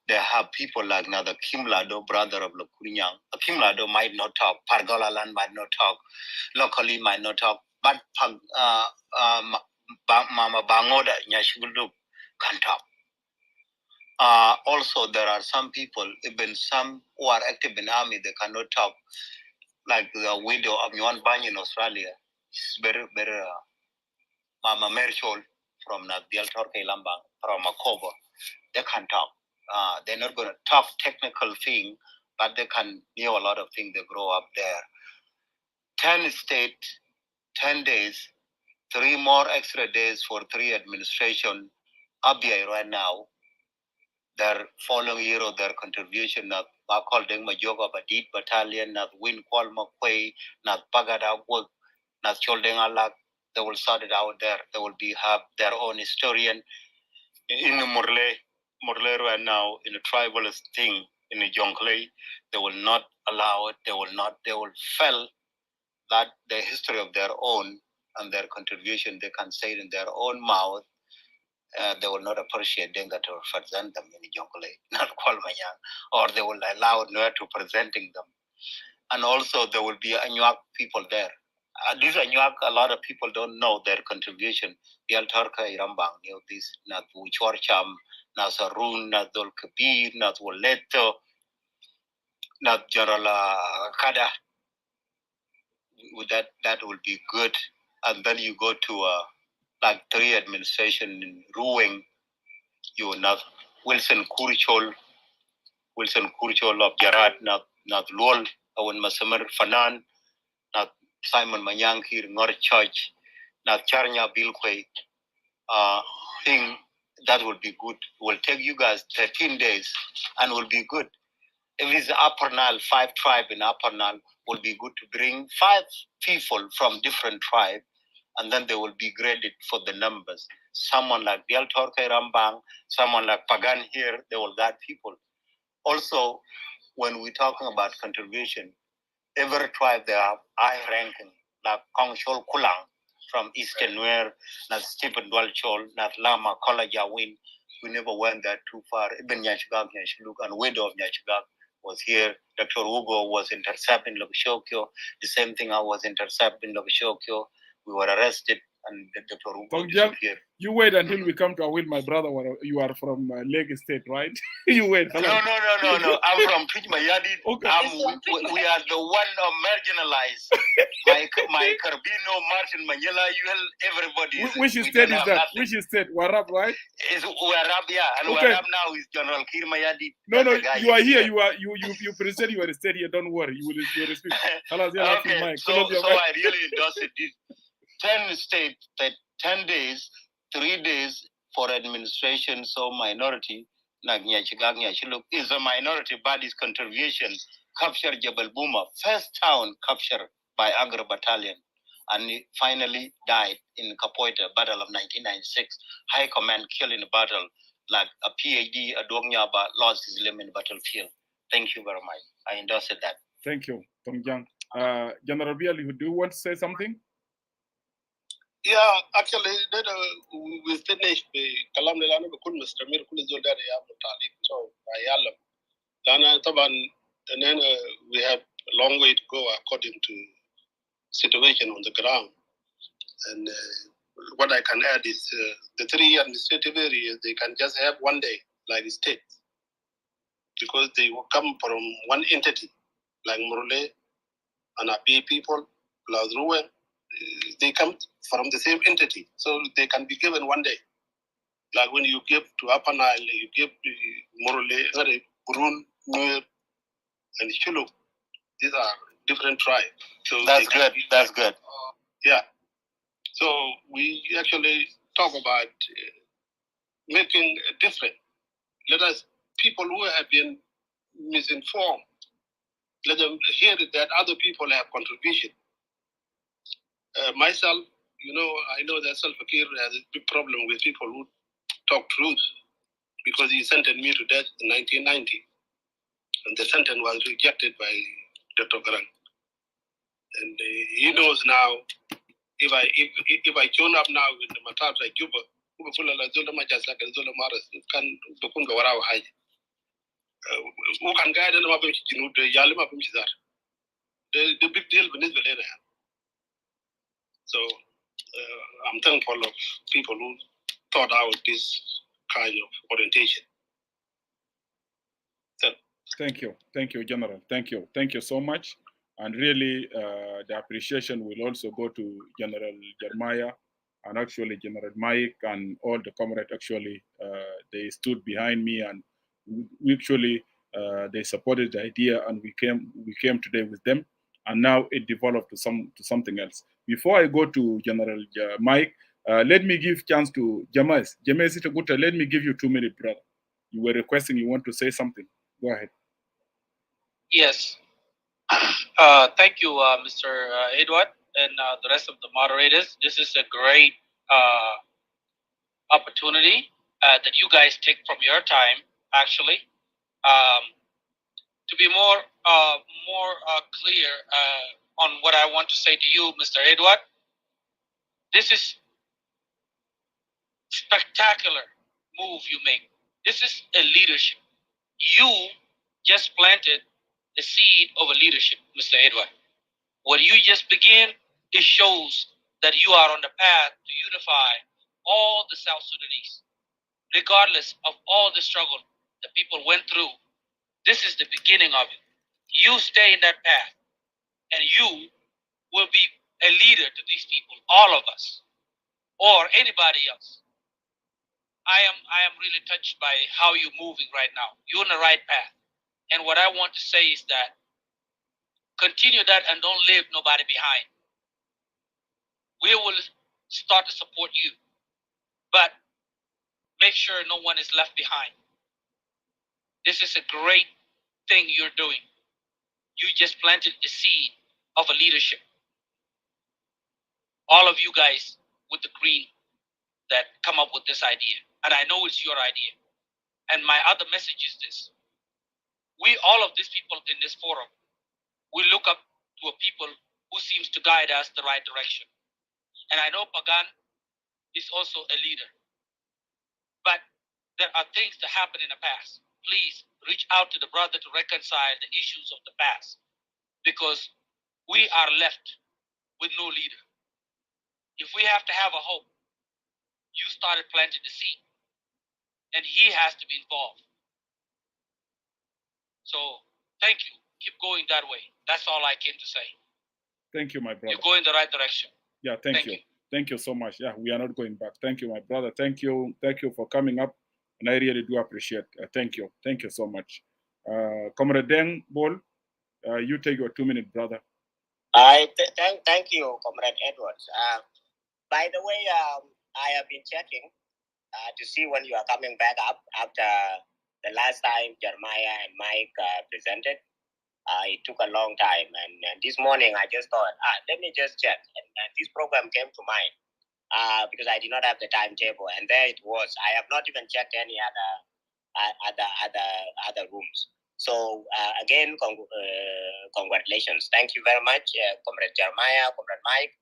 They have people like Nada Kim Lado, brother of Lokunyang. Kim Lado might not talk, Pargola Land might not talk, locally might not talk, but Mama Bangoda Nyashiguluk can talk. Also, there are some people, even some who are active in army, they cannot talk. Like the widow of Yuan Bany in Australia, she's very Mama Merchol from Nadial Torque Lambang, from Makoba. They can talk. They're not going to talk technical thing, but they can know a lot of things. They grow up there. 10 states, 10 days, 3 more extra days for 3 administration. Abia right now, their following year of their contribution, not called them Majoga Badit Battalion, not Win Kwal Makwe, not Pagada work, not Choldeng Alak. They will sort it out there. They will have their own historian in the Murle right now, in the tribalist thing, in the Jonglei. They will not allow it. They will fail that the history of their own and their contribution, they can say it in their own mouth. They will not appreciate them that will represent them in the Jonglei, not Kwalmanyang, or they will allow Nuer to presenting them. And also there will be Anuak people there. These Anuak, a lot of people don't know their contribution. Bial Torka Irambang knew this, not Wuchorcham, not Sarun, not Dol Kabir, not Woleto, not General Kada. That will be good. And then you go to like 3 administration in Ruweng, you will not Wilson Kurchol of Jarat, not Luol, Awan Masamar Fanan, not Simon Manyankir, Ngor Church, not Charnya Bilkwe. Thing that will be good. Will take you guys 13 days and will be good. If it's Upper Nile, 5 tribes in Upper Nile, will be good to bring 5 people from different tribes, and then they will be graded for the numbers. Someone like Bial Torke Rambang, someone like Pagan here, they will guide people. Also, when we're talking about contribution, every tribe they have high ranking, like Kongshol Kulang from Eastern Nuer, not Stephen Dwalchol, not Lama Kolajawin. We never went that too far. Even Nyashugag Nyashuluk and widow of Nyashugag was here. Dr. Ugo was intercepted in Lokishokyo. The same thing, I was intercepted in Lokishokyo. We were arrested, and Dr. Ugo disappeared. You wait until we come to Awil, my brother. You are from Lake State, right? You wait. No. I'm from Tujmayadi. Okay. We are the one marginalized. My Carbino, Martin Manila, everybody. Which state is that? Nothing. Which state? Warab, right? Is Warab, yeah. And okay. Warab now is General Kirmayadi. No, you are here. You present your state here. Don't worry. You will speak. Okay. So I really endorse it. 10 states, 10 days, 3 days for administration, so minority, is a minority body's contribution, capture Jebel Buma, first town captured by Agra Battalion, and it finally died in Kapoita, Battle of 1996. High Command killed in the battle, like a PhD, a Dognyaba, lost his limb in the battlefield. Thank you very much. I endorse that. Thank you, Tongjang. General Bial, do you want to say something? Yeah, actually, we finished the Kalam Lana Kun Mr. Mirkul Zodari Mutali. So, Lana Taban, and then we have a long way to go according to situation on the ground. And what I can add is the 3 administrative areas, they can just have one day, like the state, because they will come from one entity, like Murule and Api people, plus Ruwen. They come from the same entity, so they can be given one day. Like when you give to Upper Nile, you give to Morule, Burun, Nuer, and Shuluk. These are different tribes. So that's good. That's good. Yeah. So we actually talk about making it different. Let us people who have been misinformed. Let them hear that other people have contribution. Myself, I know that Salva Kiir has a big problem with people who talk truth because he sentenced me to death in 1990. And the sentence was rejected by Dr. Garang. And he knows now if I turn up now in the matter like Cuba, who can guide them up the big deal beneath the letter. So I'm thankful of people who thought out this kind of orientation. Thank you, General. Thank you so much. And really, the appreciation will also go to General Jeremiah and actually General Mike and all the comrades. Actually, they stood behind me and we actually they supported the idea, and we came today with them, and now it developed to something else. Before I go to General Mike, let me give chance to James. James Itaguta, let me give you 2 minutes, brother. You were requesting, you want to say something. Go ahead. Yes. Thank you, Mr. Edward, and the rest of the moderators. This is a great opportunity that you guys take from your time, actually, to be more clear on what I want to say to you, Mr. Edward. This is spectacular move you make. This is a leadership. You just planted the seed of a leadership, Mr. Edward. What you just begin, it shows that you are on the path to unify all the South Sudanese, regardless of all the struggle that people went through. This is the beginning of it. You stay in that path, and you will be a leader to these people, all of us, or anybody else. I am really touched by how you're moving right now. You're on the right path. And what I want to say is that continue that and don't leave nobody behind. We will start to support you, but make sure no one is left behind. This is a great thing you're doing. You just planted the seed of a leadership. All of you guys with the green that come up with this idea. And I know it's your idea. And my other message is this. We, all of these people in this forum, we look up to a people who seems to guide us the right direction. And I know Pagan is also a leader. But there are things that happened in the past. Please reach out to the brother to reconcile the issues of the past, because we are left with no leader. If we have to have a hope, you started planting the seed, and he has to be involved. So thank you. Keep going that way. That's all I came to say. Thank you, my brother. You're going the right direction. Yeah, thank you. Thank you so much. Yeah, we are not going back. Thank you, my brother. Thank you for coming up, and I really do appreciate. Thank you so much. Comrade Deng Bol, you take your 2 minutes, brother. Thank you, Comrade Edwards. By the way, I have been checking to see when you are coming back up after the last time Jeremiah and Mike presented. It took a long time, and this morning I just thought, let me just check, and this program came to mind because I did not have the timetable, and there it was. I have not even checked any other rooms. So again, congratulations. Thank you very much, Comrade Jeremiah, Comrade Mike.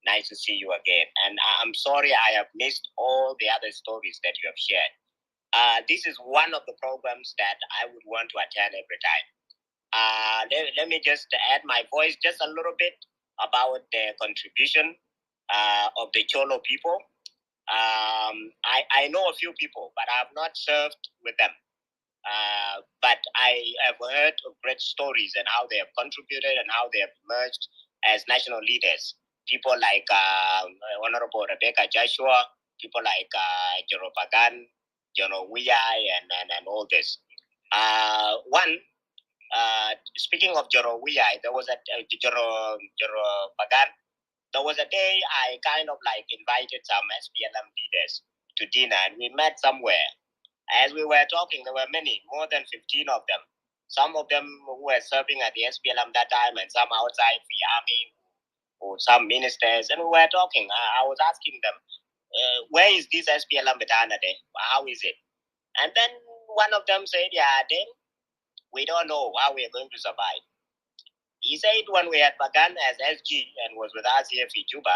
Nice to see you again. And I'm sorry I have missed all the other stories that you have shared. This is one of the programs that I would want to attend every time. Let me just add my voice just a little bit about the contribution of the Cholo people. I know a few people, but I have not served with them. But I have heard of great stories and how they have contributed and how they have emerged as national leaders. People like Honorable Rebecca Joshua, people like Jero Pagan, Jono Wiyai, and all this. Speaking of Jero Wiyai, there was a Jero Pagan. There was a day I kind of like invited some SPLM leaders to dinner, and we met somewhere. As we were talking, there were many, more than 15 of them. Some of them who were serving at the SPLM that time, and some outside the army, or some ministers. And we were talking. I was asking them, where is this SPLM Betana Day? How is it? And then one of them said, yeah, then we don't know how we are going to survive. He said when we had begun as SG and was with us here in Juba,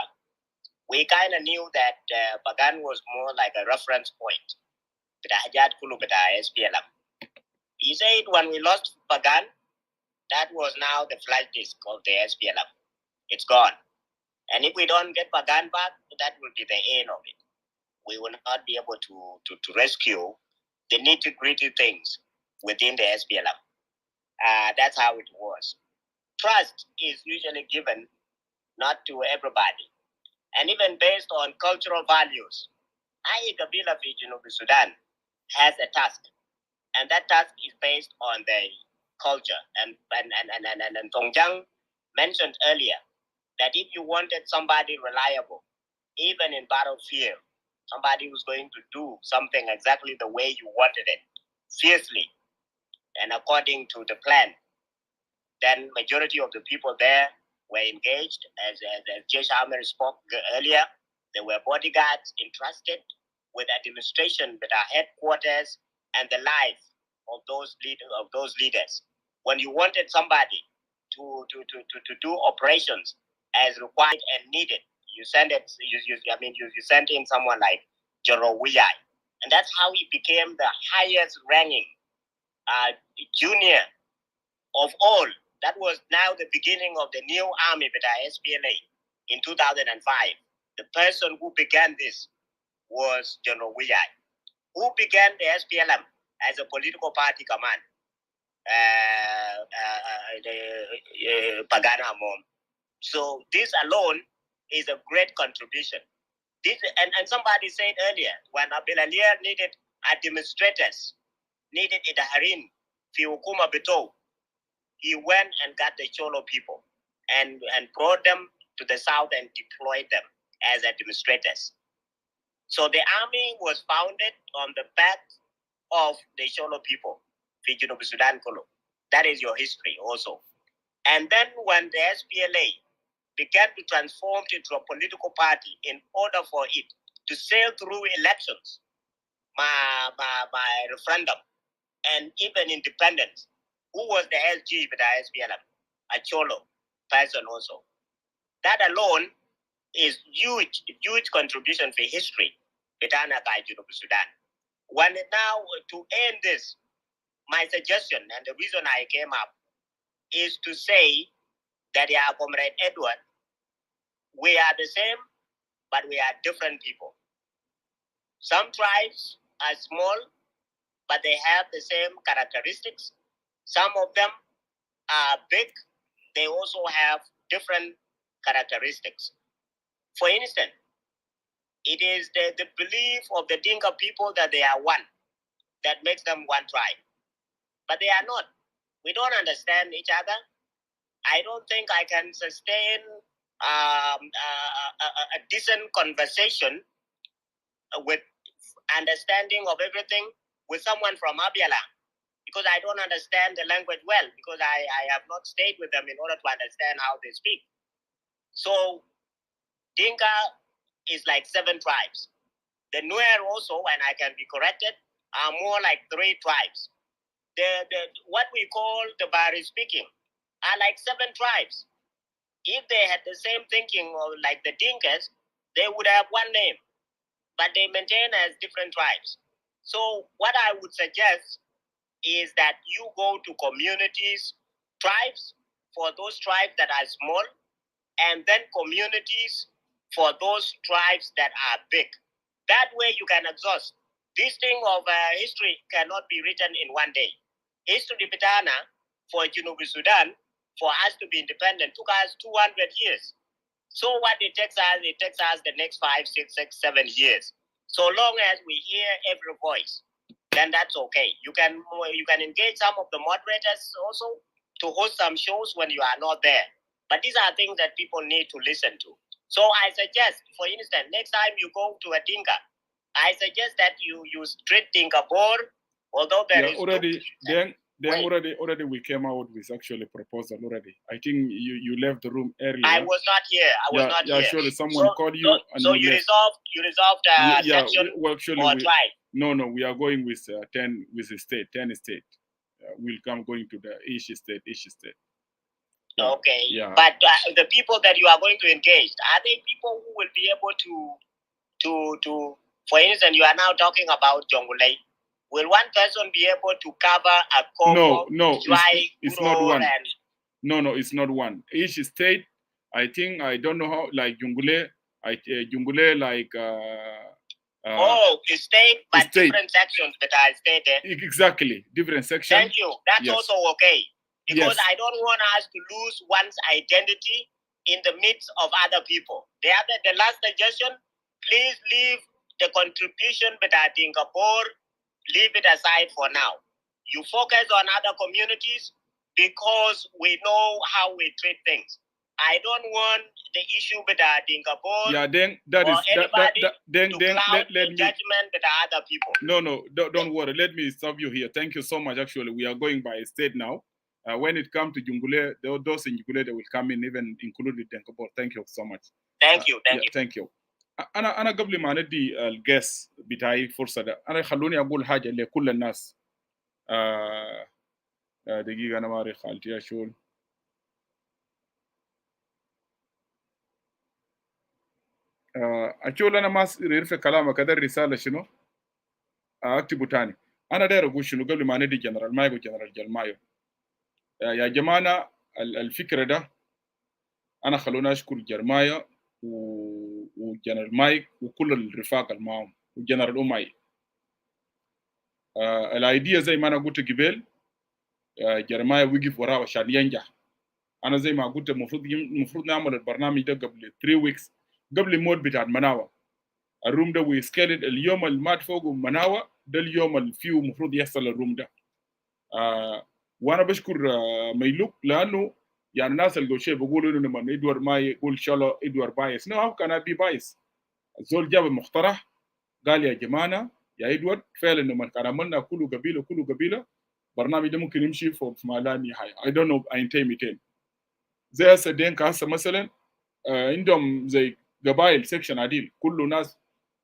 we kind of knew that Pagan was more like a reference point. SPLM. He said when we lost Pagan, that was now the flash disk of the SPLM. It's gone. And if we don't get Pagan back, that will be the end of it. We will not be able to rescue the nitty-gritty things within the SPLM. That's how it was. Trust is usually given not to everybody. And even based on cultural values, Kabila region of Sudan has a task. And that task is based on the culture. And Tongjang mentioned earlier that if you wanted somebody reliable, even in battlefield, somebody who's going to do something exactly the way you wanted it, fiercely, and according to the plan, then majority of the people there were engaged. As Jesh Ahmed spoke earlier, there were bodyguards entrusted with administration, with our headquarters, and the lives of those leaders. When you wanted somebody to do operations as required and needed, you send it. You sent in someone like General Wiyai, and that's how he became the highest ranking junior of all. That was now the beginning of the new army with our SPLA in 2005. The person who began this was General Wiyai, who began the SPLM as a political party command. Pagana Mom. So this alone is a great contribution. And somebody said earlier, when Abdelalia needed administrators, needed Idaharin, Fiukuma Beto, he went and got the Cholo people and brought them to the south and deployed them as administrators. So the army was founded on the back of the Cholo people, Fijuno Sudan Collo. That is your history also. And then when the SPLA began to transform into a political party in order for it to sail through elections, by referendum, and even independence, who was the SG with the SPLM? A Cholo person also. That alone is huge contribution for history with Sudan. When now, to end this, my suggestion and the reason I came up is to say that, yeah, Comrade Edward, we are the same, but we are different people. Some tribes are small, but they have the same characteristics. Some of them are big. They also have different characteristics. For instance, it is the belief of the Dinka people that they are one that makes them one tribe. But they are not. We don't understand each other. I don't think I can sustain a decent conversation with understanding of everything with someone from Abiala, because I don't understand the language well, because I have not stayed with them in order to understand how they speak. So Dinka is like 7 tribes. The Nuer also, and I can be corrected, are more like 3 tribes. What we call the Bari speaking are like 7 tribes. If they had the same thinking like the Dinkas, they would have one name, but they maintain as different tribes. So what I would suggest is that you go to communities, tribes for those tribes that are small, and then communities for those tribes that are big. That way you can exhaust. This thing of history cannot be written in one day. History Bitana for Junubi Sudan, for us to be independent, took us 200 years. So what it takes us the next 5, 6, 7 years. So long as we hear every voice, then that's okay. You can engage some of the moderators also to host some shows when you are not there. But these are things that people need to listen to. So I suggest, for instance, next time you go to a Dinka, I suggest that you treat Singapore, although there is already. Then already we came out with actually proposal already. I think you left the room earlier. I was not here. I was not here. Yeah, surely someone called you. So you resolved section well, actually, or tribe? No, we are going with 10 state. We'll come going to the each state. Yeah. Okay. Yeah. But the people that you are going to engage, are they people who will be able to for instance, you are now talking about Jongulei. Will one person be able to cover a Congo? No, it's not one. No, it's not one. Each state, I think, I don't know how, like Jungule, like. State, but state. Different sections that are stated. Exactly, different sections. Thank you. That's also okay. Because I don't want us to lose one's identity in the midst of other people. The last suggestion, please leave the contribution between Singapore, leave it aside for now. You focus on other communities because we know how we treat things. I don't want the issue between Singapore. Yeah, then that is then let me judgment with other people. No, don't worry. Let me stop you here. Thank you so much. Actually, we are going by state now. When it comes to Jungule, those in Jungule they will come in, even included Singapore. Thank you so much. Thank you. Thank you. أنا قبل ما ندي الجس بتاعي فرصة ده أنا خلوني أقول حاجة لكل الناس. دقيقة أنا ما أعرف خالتي أشول. أشول أنا ما أعرف كلامك كده الرسالة شنو؟ أكتبه تاني. أنا داير أقول شنو قبل ما ندي جنرال مايو وجنرال جلمايو. يا جماعة الفكرة ده أنا خلونا أشكر جرمايا وجنرال مايك وكل الرفاق اللي معهم وجنرال أماي. الايديا زي ما أنا قلت قبل جرمايا وقف وراه عشان ينجح. أنا زي ما قلت المفروض نعمل البرنامج ده قبل 3 weeks قبل الموت بتاع مناوة. الروم ده ويسكيلد اليوم اللي مات فوقه مناوة ده اليوم اللي فيه المفروض يحصل الروم ده. وانا بشكر ميلوك لانه يعني الناس اللي شيء بيقولوا انه لما ادوار ما يقول شالو ادوار بايس. نو هاو كان بي بايس. الزول جاب مقترح قال يا جماعه يا ادوار فعلا لما كان عملنا كل قبيله برنامج ده ممكن يمشي في ما لا نهايه. I don't know انتهي 200 زي سدين كاسه مثلا عندهم زي قبائل سكشن عديل كله ناس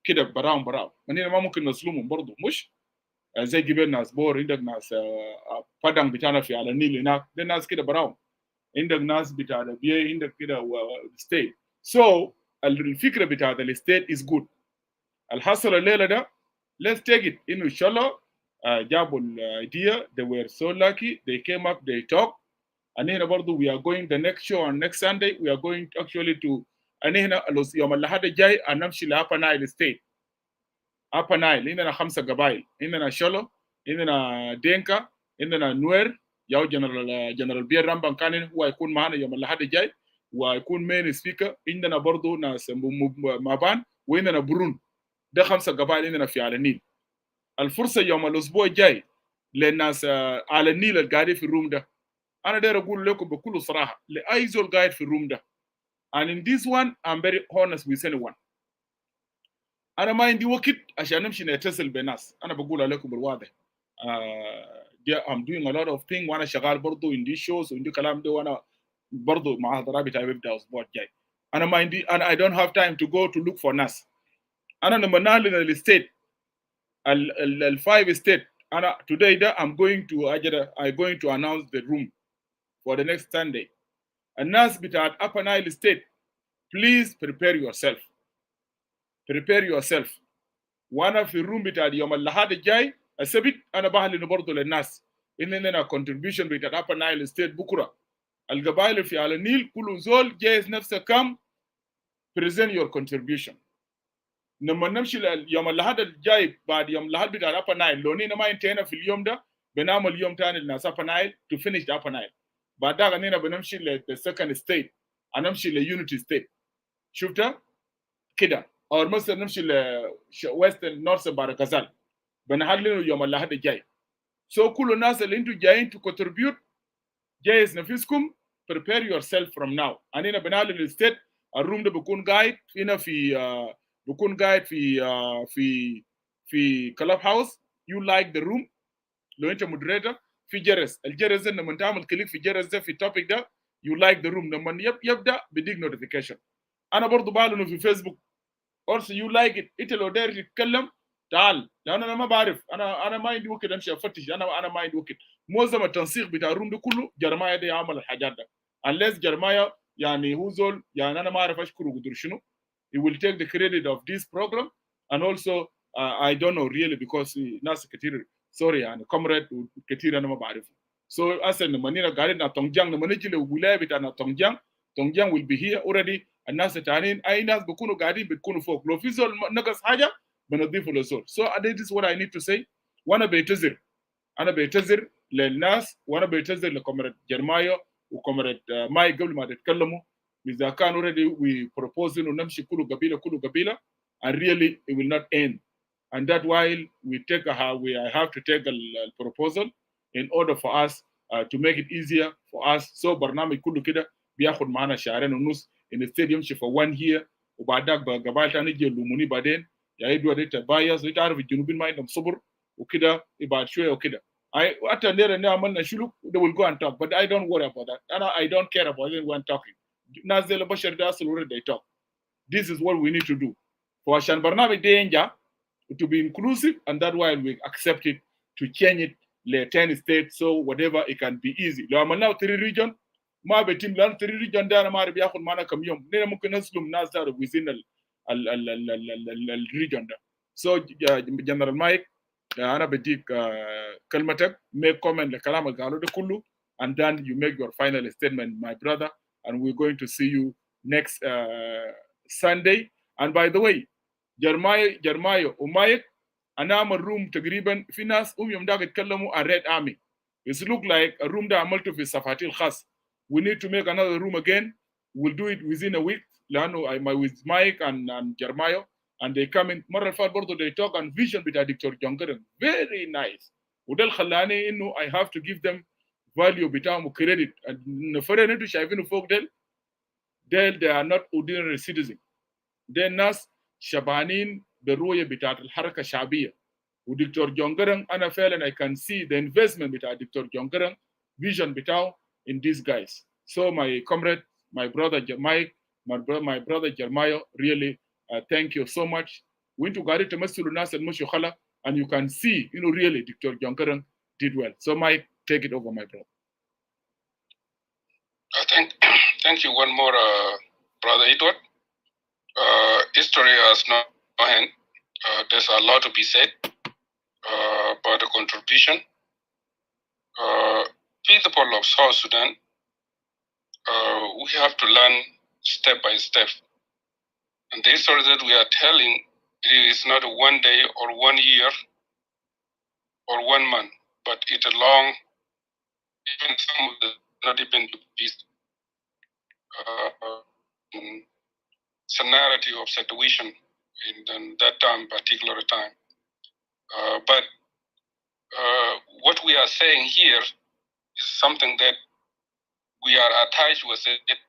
كده براهم منين ما ممكن نظلمهم برضه مش زي جبال ناس بور. عندك ناس فدان بتاعنا في على النيل هناك ده ناس كده براهم. عندك ناس بتاع البيئة عندك كده ستيت. سو الفكرة بتاع الستيت is good. الحصل الليلة ده let's take it إنه إن شاء الله جابوا idea. They were so lucky. They came up, they talked. and هنا برضو we are going the next show on next Sunday. We are going actually to هنا يوم الأحد الجاي هنمشي لأبا نايل ستيت. أبا نايل عندنا 5 قبائل. عندنا شلو، عندنا دينكا، عندنا نوير. ياو جنرال بير رامبان كان هو يكون معنا يوم الأحد الجاي ويكون مين سبيكر. عندنا برضو ناس مابان وعندنا برون. ده 5 قبائل عندنا في على النيل. الفرصة يوم الأسبوع الجاي للناس على النيل القاعدين في الروم ده. أنا داير أقول لكم بكل صراحة لأي زول قاعد في الروم ده. And in this one I'm very honest with anyone. أنا ما عندي وقت عشان نمشي نتصل بالناس. أنا بقول لكم بالواضح. I'm doing a lot of things وأنا شغال برضو in these shows وعندي كلام ده وأنا برضو مع هذا بتاعي بيبدأ الأسبوع الجاي. أنا ما عندي I don't have time to go to look for ناس. أنا لما نعلن الستيت ال 5 state أنا today ده I'm going to announce the room for the next Sunday. الناس بتاعت Upper Nile State please prepare yourself. وانا في الروم بتاع يوم الاحد الجاي السبت انا بعلن برضه للناس اننا contribution بتاع Upper Nile State بكره. القبائل في على النيل كل زول جايز نفسه كم present your contribution. لما نمشي يوم الاحد الجاي بعد يوم الاحد بتاع Upper Nile لو نينا ما انتهينا في اليوم ده بنعمل يوم ثاني للناس Upper Nile to finish the Upper Nile. بعد ذاك نينا بنمشي ل second state هنمشي ل unity state. شفتها كده او مثلا نمشي ل western north بارغزال بنحلله يوم الاحد الجاي. سو كل الناس اللي انتوا جايين to contribute جايز نفسكم prepare yourself from now. اننا بنحلل الستيت الروم ده بيكون قاعد هنا في بكون قاعد في كلاب هاوس you like the room لو انت مودريتور في جرس الجرس ده لما تعمل كليك في الجرس ده في التوبيك ده you like the room لما يبدا بديك نوتيفيكيشن. انا برضو بعلنه في فيسبوك also you like it. انت لو داير تتكلم تعال لان انا ما بعرف انا ما عندي وقت امشي افتش انا ما عندي وقت. معظم التنسيق بتاع الروم ده كله جرمايا ده يعمل الحاجات ده unless جرمايا يعني هو زول يعني انا ما اعرف اشكره قدر شنو. He will take the credit of this program and also I don't know really because ناس كتير sorry يعني comrade كتير انا ما بعرفه. So اصلا لما نيجي قاعدين تونجيان لما نيجي للولايه بتاعنا تونجيان will be here already. الناس التانيين اي ناس بيكونوا قاعدين بتكونوا فوق لو في زول نقص حاجه بنضيفه للزول. So this is what I need to say. وانا بعتذر للناس وانا بعتذر لكومراد جرمايو وكومراد ماي قبل ما تتكلموا اذا كان already we propose انه نمشي كل قبيله and really it will not end. And that while we have to take a proposal in order for us to make it easier for us. So برنامج كله كده بياخد معنا شهرين ونص instead يمشي for 1 year وبعدك قبائل تاني يجي يلوموني بعدين يا ادوا دي تبايز انت عارف الجنوبيين ما عندهم صبر وكده يبعد شويه وكده. حتى اللي عملنا شلوك they will go and talk but I don't worry about that. I don't care about anyone talking. ناس زي البشر ده اصلا already they talk. This is what we need to do. فعشان برنامج ده ينجح to be inclusive and that why we accept it to change it to 10 states so whatever it can be easy. لو عملناه 3 region ما بيتم لان 3 region ده انا ما اعرف ياخد معنا كم يوم. نحن ممكن نسلم ناس ده within الريجن ده. So جنرال مايك انا بديك كلمتك make comment لكلام اللي قالوا ده كله and then you make your final statement my brother and we're going to see you next Sunday. And by the way جرمايو ومايك انا اعمل روم تقريبا في ناس يوم ده يتكلموا عن ريد ارمي. It look like a room that عملته في صفحتي الخاص. We need to make another room again. We'll do it within a week. لانه with Mike and Jeremiah and they come in مرة الفات برضه they talk on vision بتاع دكتور جونجرن very nice. وده اللي خلاني انه I have to give them value بتاعهم وكريدت. النفر اللي انتوا شايفينه فوق they are not ordinary citizens. ده الناس شبعانين بالرؤية بتاعت الحركة الشعبية. ودكتور جونجرن أنا فعلا I can see the investment بتاع دكتور جونجرن vision بتاعه in these guys. So my comrade, my brother Mike, my brother Jeremiah, really thank you so much. وانتوا قاعدين تمثلوا الناس المشوا خلا and you can see really دكتور جونجرن did well. So Mike, take it over my brother. Thank you one more, Brother Edward. History has no end. There's a lot to be said about the contribution. People of South Sudan, we have to learn step by step. And the history that we are telling, it is not 1 day or 1 year or 1 month, but it's a long, even some of the not even peace. It's a narrative of situation in that time, particular time. But what we are saying here is something that we are attached with it,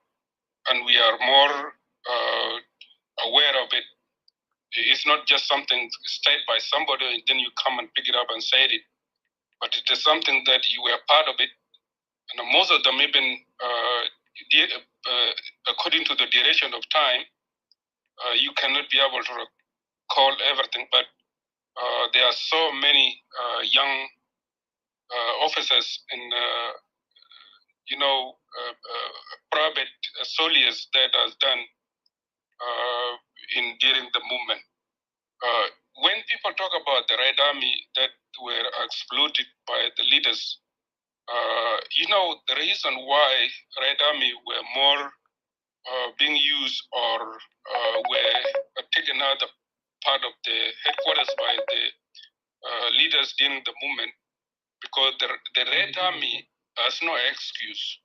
and we are more aware of it. It's not just something stated by somebody and then you come and pick it up and say it, but it is something that you were part of it, and most of them even according to the duration of time, you cannot be able to recall everything, but there are so many young officers and private soldiers that has done during the movement. When people talk about the Red Army that were exploited by the leaders, the reason why Red Army were more being used or were taken out of part of the headquarters by the leaders during the movement, because the Red Army has no excuse.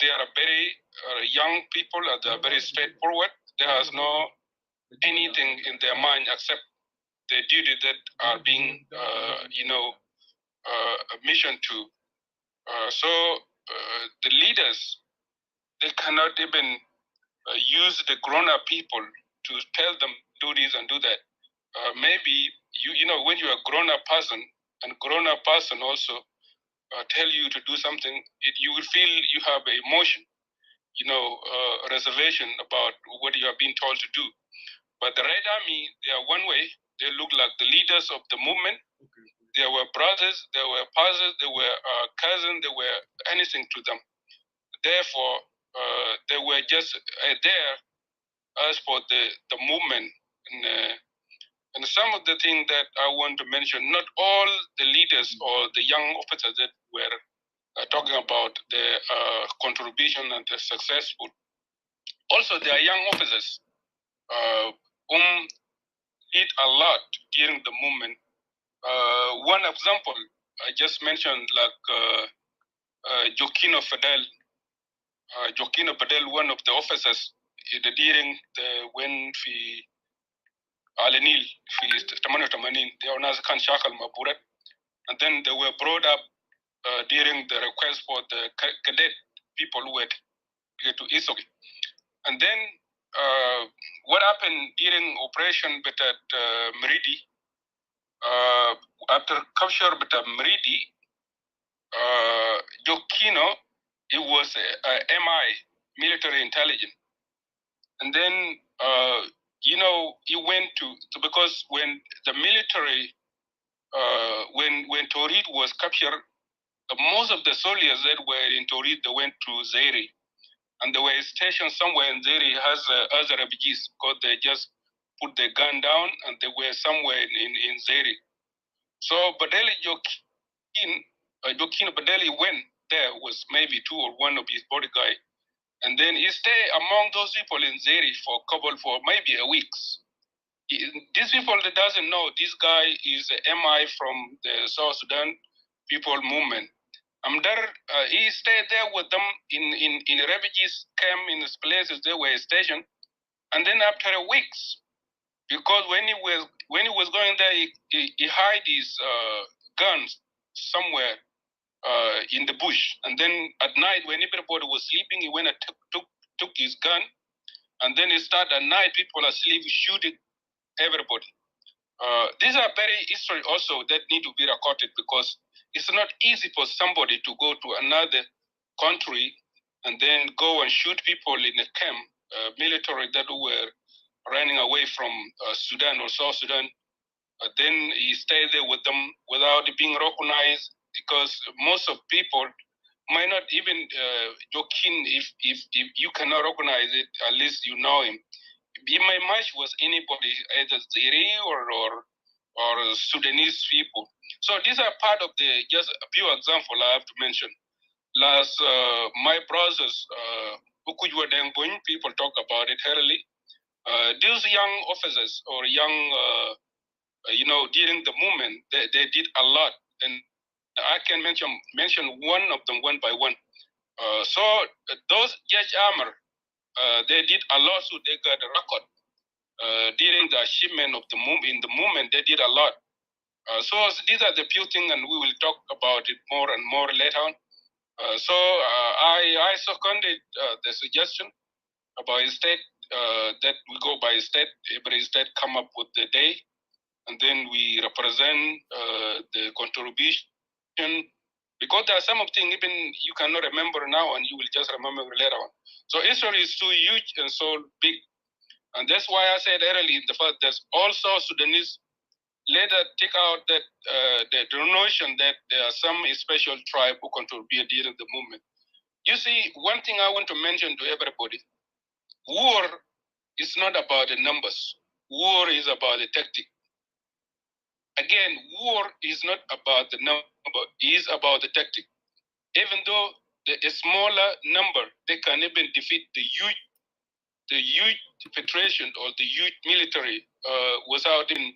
They are very young people, they are very straightforward. There is no anything in their mind except the duty that are being, mission to. So the leaders, they cannot even use the grown-up people to tell them do this and do that. Maybe you know when you're a grown-up person, and grown-up person also tell you to do something, you will feel you have an emotion, reservation about what you are being told to do. But the Red Army, they are one way. They look like the leaders of the movement. They were brothers, they were fathers, they were cousins, they were anything to them. Therefore, they were just there as for the movement. And some of the things that I want to mention, not all the leaders or the young officers that were talking about the contribution and the successful. Also, there are young officers whom did a lot during the movement. One example I just mentioned, like Jokino Fidel. Jokino Fidel, one of the officers during when we Alenil, they are now kan shakal maburat, and then they were brought up during the request for the cadet people who were to Isogi. And then what happened during Operation Betat Meridi, after capture Betat Meridi, Jokino, it was a MI, military intelligence. And then, he went to because when the military, when Torit was captured, most of the soldiers that were in Torit, they went to Zaire. And they were stationed somewhere in Zaire as other refugees because they just put the gun down and they were somewhere in Zaire. So Badeli Jokin Badeli went there, was maybe two or one of his bodyguards. And then he stayed among those people in Zaire for maybe a week. These people that doesn't know this guy is a MI from the South Sudan People Movement. He stayed there with them in refugees camp in these places they were stationed, and then after a week, because when he was going there, he hid his guns somewhere in the bush, and then at night when everybody was sleeping, he went and took his gun, and then he started at night. People are asleep, shooting everybody. These are very history also that need to be recorded because it's not easy for somebody to go to another country and then go and shoot people in a camp, military that were running away from Sudan or South Sudan. Then he stayed there with them without being recognized because most of people might not even joking if you cannot recognize it, at least you know him. In my match was anybody, either Zaire or Sudanese people. So these are part of just a few examples I have to mention. Last, my brothers, people talk about it early. These young officers or young, during the movement, they did a lot. And I can mention one of them one by one. So those Judge Armor, they did a lot, so they got a record. During the achievement of the movement, they did a lot. So these are the few things, and we will talk about it more and more later on. So I seconded the suggestion about state that we go by state. Every state come up with the day, and then we represent the contribution. Because there are some of things even you cannot remember now, and you will just remember later on. So Israel is too huge and so big. And that's why I said earlier in the first, there's also Sudanese later take out that the notion that there are some special tribe who contribute during the movement. You see, one thing I want to mention to everybody, war is not about the numbers. War is about the tactic. Again, war is not about the number, it is about the tactic. Even though a smaller number, they can even defeat the huge federation or the huge military without even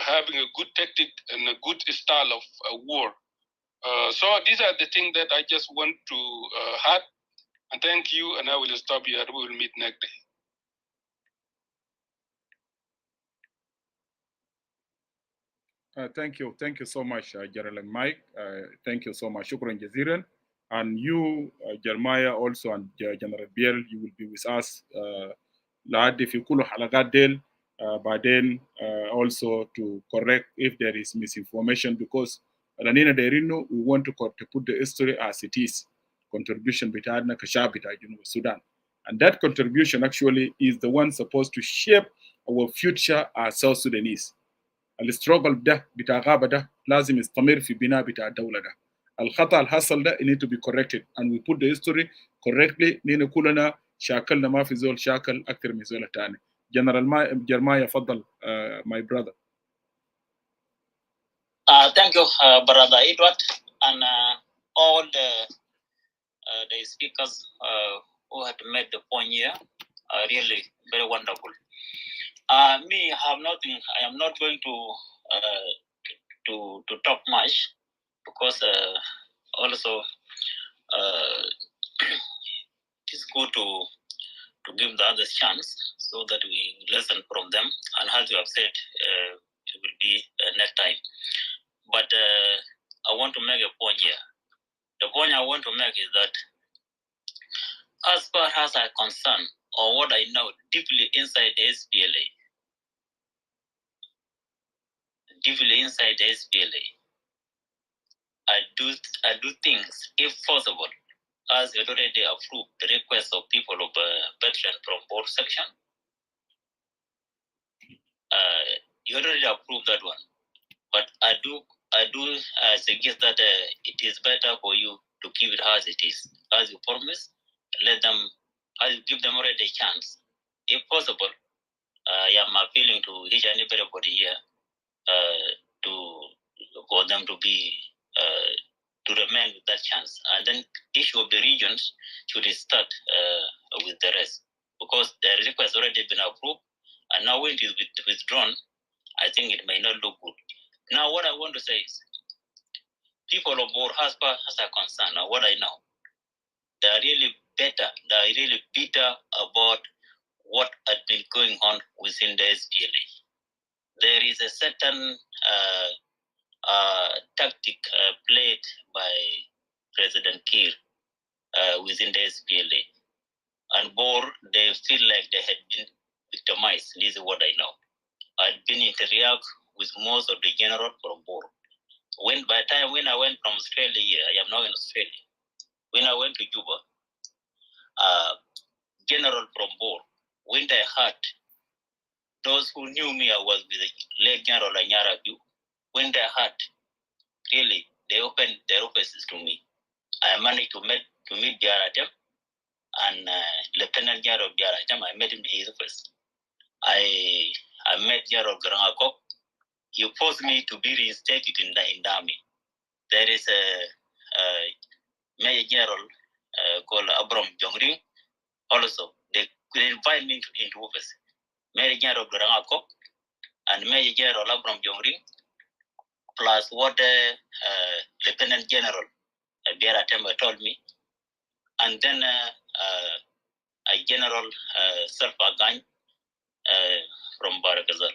having a good tactic and a good style of war. So these are the things that I just want to add. And thank you, and I will stop here. We will meet next day. Thank you so much, General Mike. Thank you so much. Shukran jaziran. And you, Jeremiah, also, and General Biel, you will be with us لعد في كل حلقات ديل بعدين also to correct if there is misinformation because لأننا دايرينه we want to put the history as it is contribution بتاعنا كشعب بتاع جنوب السودان and that contribution actually is the one supposed to shape our future as South Sudanese. الستروجل ده بتاع غابة ده لازم يستمر في بناء بتاع الدولة ده. الخطأ اللي حصل ده need to be corrected and we put the history correctly. نحن كلنا شاكلنا ما في زول شاكل أكثر من زول الثاني. General جرمايا فضل my brother. Thank you, Brother Edward, and all the speakers who had made the point here are really very wonderful. Me, I have nothing. I am not going to talk much because also it's good to give the others chance so that we listen from them. And as you have said, it will be next time. But I want to make a point here. The point I want to make is that as far as I'm concerned, or what I know deeply inside the SPLA, I do things, if possible, as you already approved the request of people of veteran from board section. You already approved that one, but I do suggest that it is better for you to keep it as it is, as you promised. Let them, as you give them already a chance, if possible. I am appealing to each and everybody here for them to be to remain with that chance, and then issue of the regions should start with the rest, because the request already been approved, and now when it is withdrawn, I think it may not look good. Now, what I want to say is, people of board as far as are concerned, and what I know, they are really better. They are really bitter about what had been going on within the SPLA. There is a certain tactic played by President Kiir within the SPLA. And Bor, they feel like they had been victimized. This is what I know. I'd been interact with most of the general from Bor. By the time when I went from Australia here, I am now in Australia. When I went to Juba, general from Bor, when they heard those who knew me, I was with the late General Anyara View. When they heard, really, they opened their offices to me. I managed to meet Biaratem and Lieutenant General Biaratem. I met him in his office. I met General Garangakok. He forced me to be reinstated in the army. There is a Major General called Abram Jongring. Also, they invite me into office. Major General Garangakok and Major General Abram Jongring, plus what Lieutenant General Biaratemba told me, and then a General Sarpagan from Barakazal.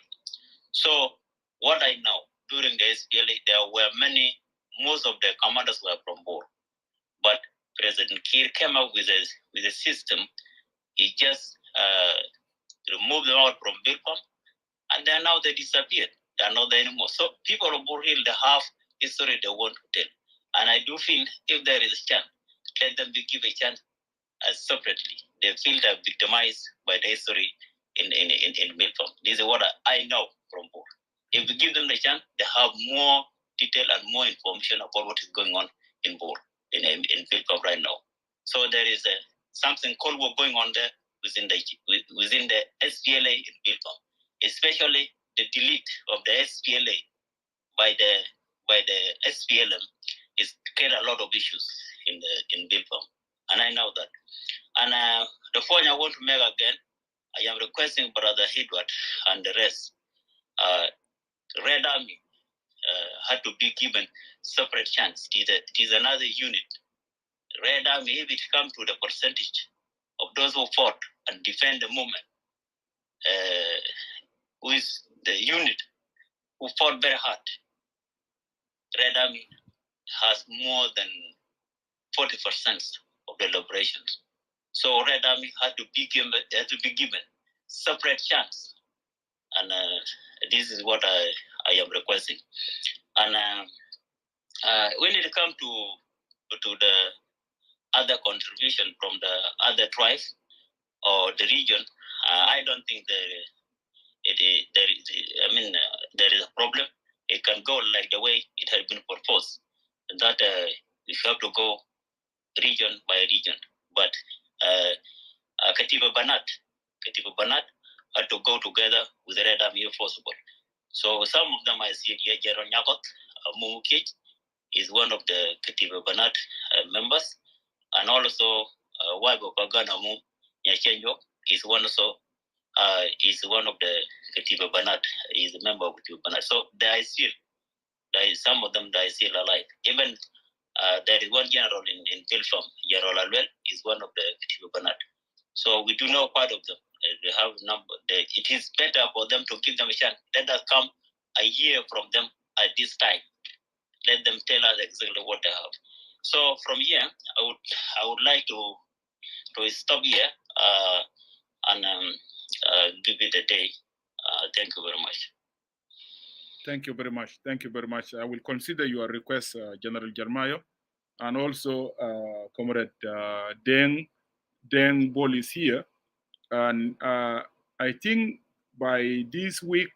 So what I know, during the SPLA, there were most of the commanders were from Bor, but President Kiir came up with a system. He just removed them out from Bilpam, and then now they disappeared. They are not there anymore. So people of Bor Hill, they have history they want to tell. And I do feel if there is a chance, let them be given a chance separately. They feel they're victimized by the history in Bilpam. This is what I know from Bor. If we give them the chance, they have more detail and more information about what is going on in Bor, in Bilpam right now. So there is something Collo going on there within the SPLA in Bilpam, especially the delete of the SPLA by the SPLM is create a lot of issues in Bilpam, and I know that. And the point I want to make again, I am requesting Brother Edward and the rest. Red Army had to be given separate chance. It is another unit. Red Army, if it comes to the percentage of those who fought and defend the movement, with the unit who fought very hard, Red Army has more than 40% of the liberations. So Red Army had to be given separate chants. And this is what I am requesting. And when it comes to the other contribution from the other tribes or the region, I don't think there is a problem. It can go like the way it has been proposed, that you have to go region by region. But Katiba Banat had to go together with the Red Army if possible. So some of them I see here, Jeron Nyakot, Mumukij is one of the Katiba Banat members, and also Waibo Paganamu Nyachenyo is one of the Katiba Banat, is a member of Katiba Banat. So there is some of them that are still alive. Even there is one general in Pilfam, General Alwell, is one of the Katiba Banat. So we do know part of them. They have number. It is better for them to give them a chance. Let us come a year from them at this time. Let them tell us exactly what they have. So from here, I would like to stop here and give it a day. Thank you very much. Thank you very much. Thank you very much. I will consider your request, General Jeremiah, and also Comrade Deng Bol is here. And I think by this week,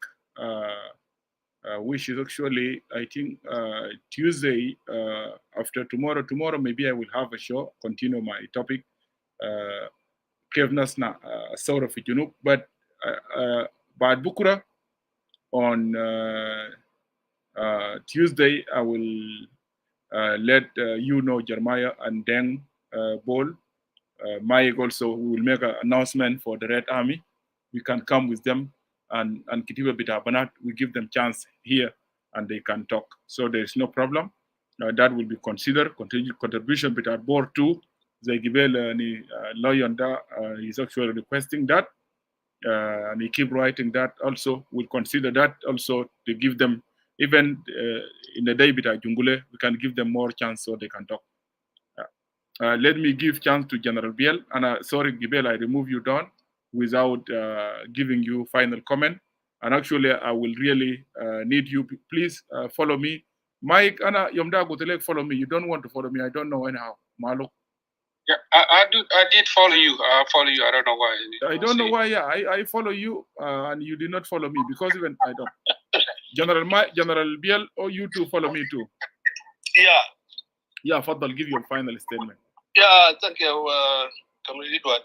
which is actually, I think, Tuesday after tomorrow maybe I will have a show, continue my topic. كيف نصنع الثورة في الجنوب. But بعد بكرة on Tuesday I will let you know, Jeremiah and Deng Bol. Mike also, we will make an announcement for the Red Army. We can come with them and Kitiba Bitabanat, we give them chance here and they can talk. So there is no problem. That will be considered. Contribution Bitat Board 2. Zegibel lawyer is actually requesting that. And he keep writing that also. We'll consider that also to give them, even in the day Bitat Jungule, we can give them more chance so they can talk. Let me give chance to General Biel. And sorry, Gibel, I remove you down without giving you final comment. And actually, I will really need you. Please follow me. Mike, Anna, Yomda Gotelek, follow me. You don't want to follow me. I don't know anyhow. Malo. Yeah, I did follow you. I follow you. I don't know why. I don't know why. Yeah, I follow you, and you did not follow me because even I don't. General Biel, or you two follow me too. Yeah. Yeah, Fadal, give your final statement. Yeah, thank you, Comrade Edward.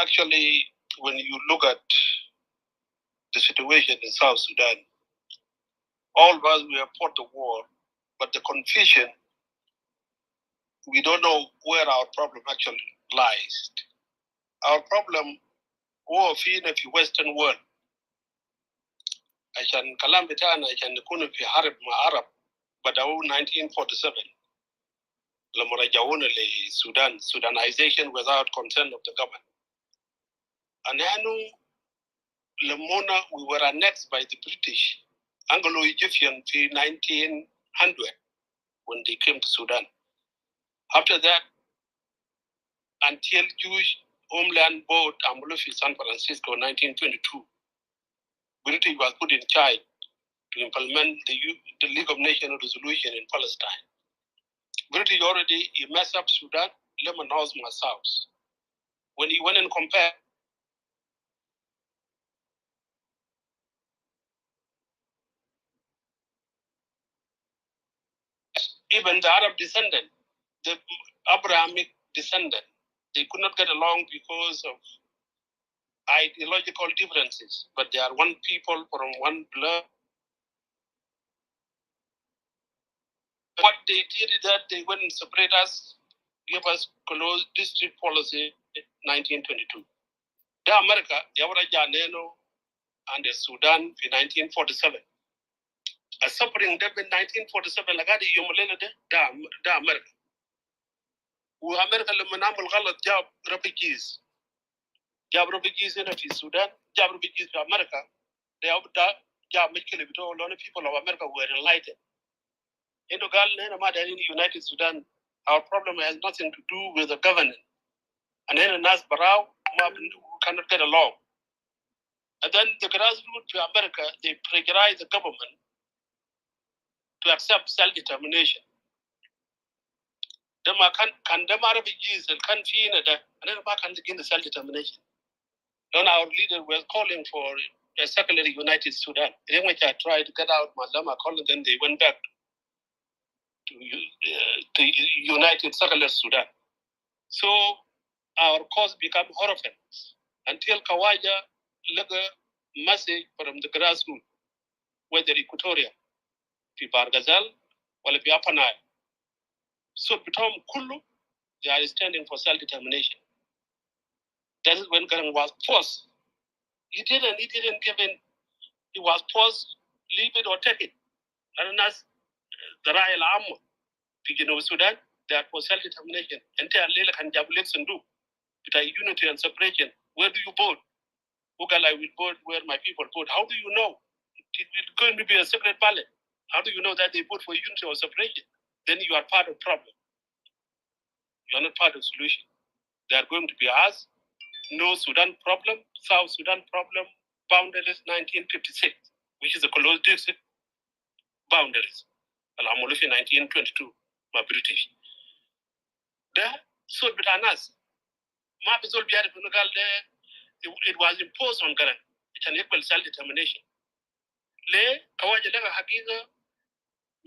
Actually, when you look at the situation in South Sudan, all of us, we have fought the war, but the confusion, we don't know where our problem actually lies. Our problem, war in the Western world. I can kalam bitana, I can kunu fi harib ma Arab, but 1947. Sudanization without consent of the government. And then Lemona, we were annexed by the British, Anglo-Egyptian in 1900 when they came to Sudan. After that, until Jewish homeland board Amulufi San Francisco 1922, British was put in charge to implement the League of Nations resolution in Palestine. British already, he messed up Sudan, Lebanon was south. When he went and compared, even the Arab descendant, the Abrahamic descendant, they could not get along because of ideological differences, but they are one people from one blood. What they did is that they went and separate us, give us close district policy in 1922. The America, Yawara Janeno, and the Sudan in 1947. A suffering them in 1947, Lagadi Yomulene, the America. Who America Lemanamul Galat job refugees. Job refugees in Sudan, job refugees to America. They have that job making a lot of people of America were enlightened. In the United Sudan, our problem has nothing to do with the government. And then Nas Barao cannot get along. And then the grassroots to America, they pressurize the government to accept self-determination. Can the refugees and can and then back and begin the self-determination. Then our leader was calling for a secular united Sudan. Then which I tried to get out Malama Collins, then they went back to united secular Sudan. So our cause became horrific until Kawaja led a message from the grassroots, whether Equatoria, Fi Bargazal, or Fi Upper Nile. So Bitom Kulu, they are standing for self-determination. That is when Garang was forced. He didn't give in. He was forced, leave it or take it. And that's the Rayal Arm, Pidgin of Sudan, that was self-determination. Entire Lila can jabulets and do. With a unity and separation. Where do you vote? I will vote where my people vote. How do you know? It's going to be a secret ballot. How do you know that they vote for unity or separation? Then you are part of the problem. You are not part of the solution. They are going to be us. No Sudan problem, South Sudan problem, boundaries 1956, which is a colonial district boundaries. And I'm only 1922, my British. There, so Bitanas, Mapizol Biari Punugal there, it was imposed on Garang. It's an equal self-determination. Le Kawajalega Hagiga,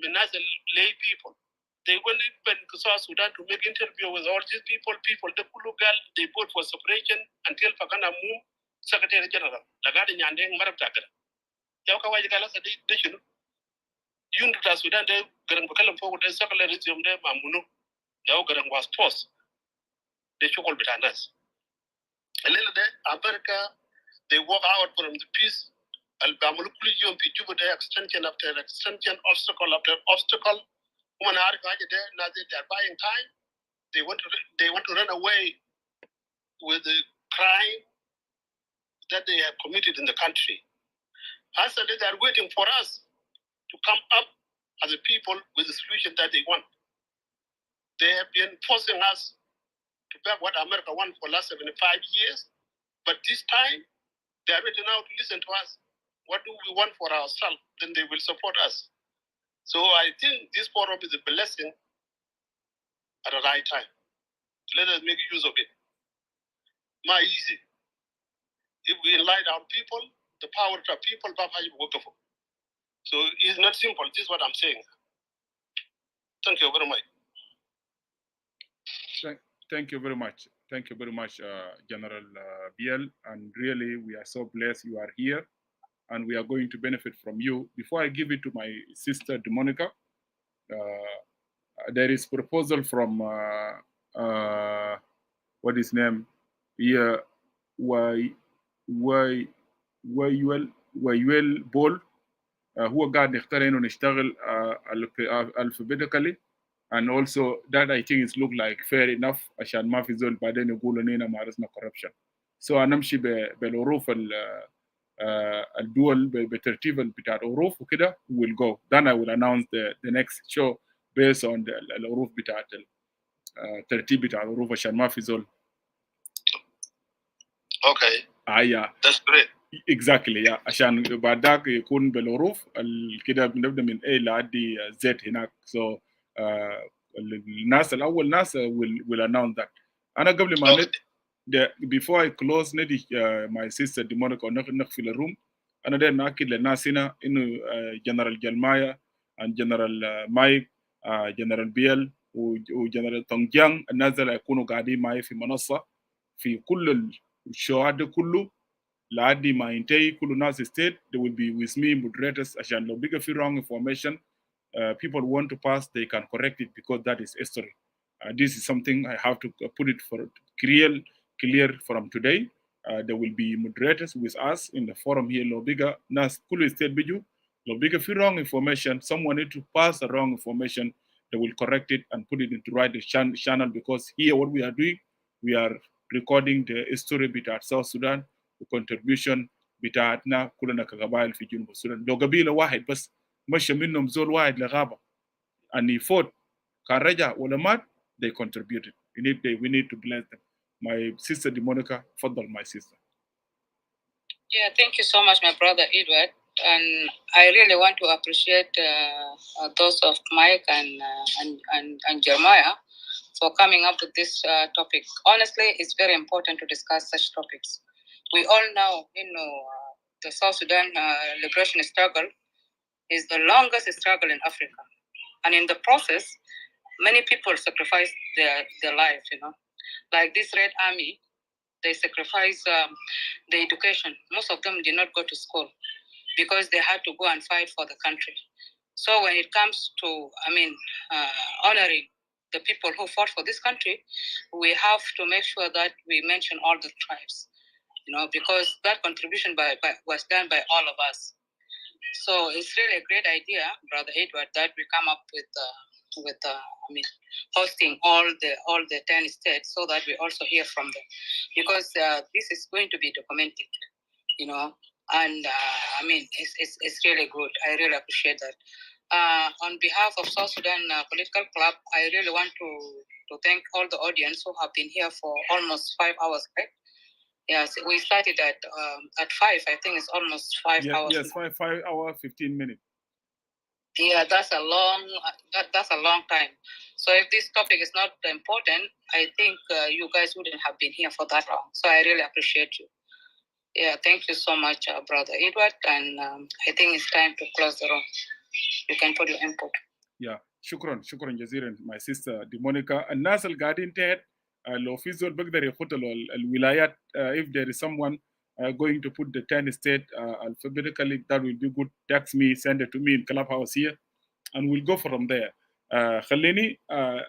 Minazal lay people. They went to South Sudan to make interview with all these people, the Kulugal, they vote for separation until Pagana Mu, Secretary General, Lagadi Nyandeng Marabtagra. Yawkawajala said, Unity Sudan, they Garang Bakalam forward, the secularism, them, Mamunu, Yawgarang was forced. They shook all Bitanas. A little bit, America, they walk out from the peace. Albamulukulium, Pijuba, extension after extension, obstacle after obstacle. Women are now they're buying time. They want to run away with the crime that they have committed in the country. As they are waiting for us to come up as a people with the solution that they want. They have been forcing us to back what America wants for the last 75 years. But this time, they are ready now to listen to us. What do we want for ourselves? Then they will support us. So I think this forum is a blessing at the right time. Let us make use of it. Not easy. If we enlighten our people, the power of our people, so it's not simple. This is what I'm saying. Thank you very much. Thank you very much. Thank you very much, General Biel. And really, we are so blessed you are here, and we are going to benefit from you. Before I give it to my sister, Demonica, there is proposal from what is name here, ويول بول هو قاعد نختار انه نشتغل alphabetically, and also that I think is look like fair enough عشان ما في زول بعدين يقولوا اننا مارسنا corruption. So هنمشي بالحروف الدول بترتيب بتاع الحروف وكده will go. Then I will announce the next show based on الحروف بتاعت الترتيب بتاع الحروف عشان ما في زول. Okay. Yeah. That's great. Exactly, yeah. عشان بعدك يكون بالحروف كده بنبدا من A لحد Z هناك. So الناس الأول ناس will announce that. أنا قبل ما before I close ندي my sister Demonica نقفل الروم. أنا داير نأكد للناس هنا إنه General Jalmaya and General Mike, General Biel وجنرال تونجيان الناس اللي يكونوا قاعدين معي في منصة في كل الشهادة كله لحد ما ينتهي كل الناس state. They will be with me moderators عشان لو بيجي في wrong information people want to pass, they can correct it because that is history. This is something I have to put it for clear from today. There will be moderators with us in the forum here. لو بيجي ناس كل state بيجوا لو بيجي في wrong information, someone need to pass the wrong information. They will correct it and put it into right channel, because here what we are doing, we are recording the history بتاع South Sudan وcontribution بتاعتنا كلنا كقبائل في جنوب السودان. لو قبيلة واحد بس مشى منهم زول واحد لغابة and he fought كان رجع ولا مات, they contributed. We need to bless them. My sister Demonica, تفضل my sister. Yeah, thank you so much, my brother Edward. And I really want to appreciate those of Mike and Jeremiah for coming up with this topic. Honestly, it's very important to discuss such topics. We all know, the South Sudan liberation struggle is the longest struggle in Africa. And in the process, many people sacrifice their lives, Like this Red Army, they sacrifice the education. Most of them did not go to school because they had to go and fight for the country. So when it comes to, honoring the people who fought for this country, we have to make sure that we mention all the tribes, because that contribution was done by all of us. So it's really a great idea, Brother Edward, that we come up with hosting all the 10 states so that we also hear from them, because this is going to be documented, and it's really good. I really appreciate that. On behalf of South Sudan Political Club, I really want to thank all the audience who have been here for almost 5 hours, right? Yes, we started at 5. I think it's almost 5 hours. Yes, 5 hours, 15 minutes. Yeah, that's a long time. So if this topic is not important, I think you guys wouldn't have been here for that long. So I really appreciate you. Yeah, thank you so much, Brother Edward. And I think it's time to close the room. You can put your input. Yeah, shukran jaziran, my sister Demonica. الناس اللي قاعدين تحت لو في زول بيقدر يخط الولايات, if there is someone going to put the 10 state alphabetically, that will be good. Text me, send it to me in Clubhouse here, and we'll go from there. خليني,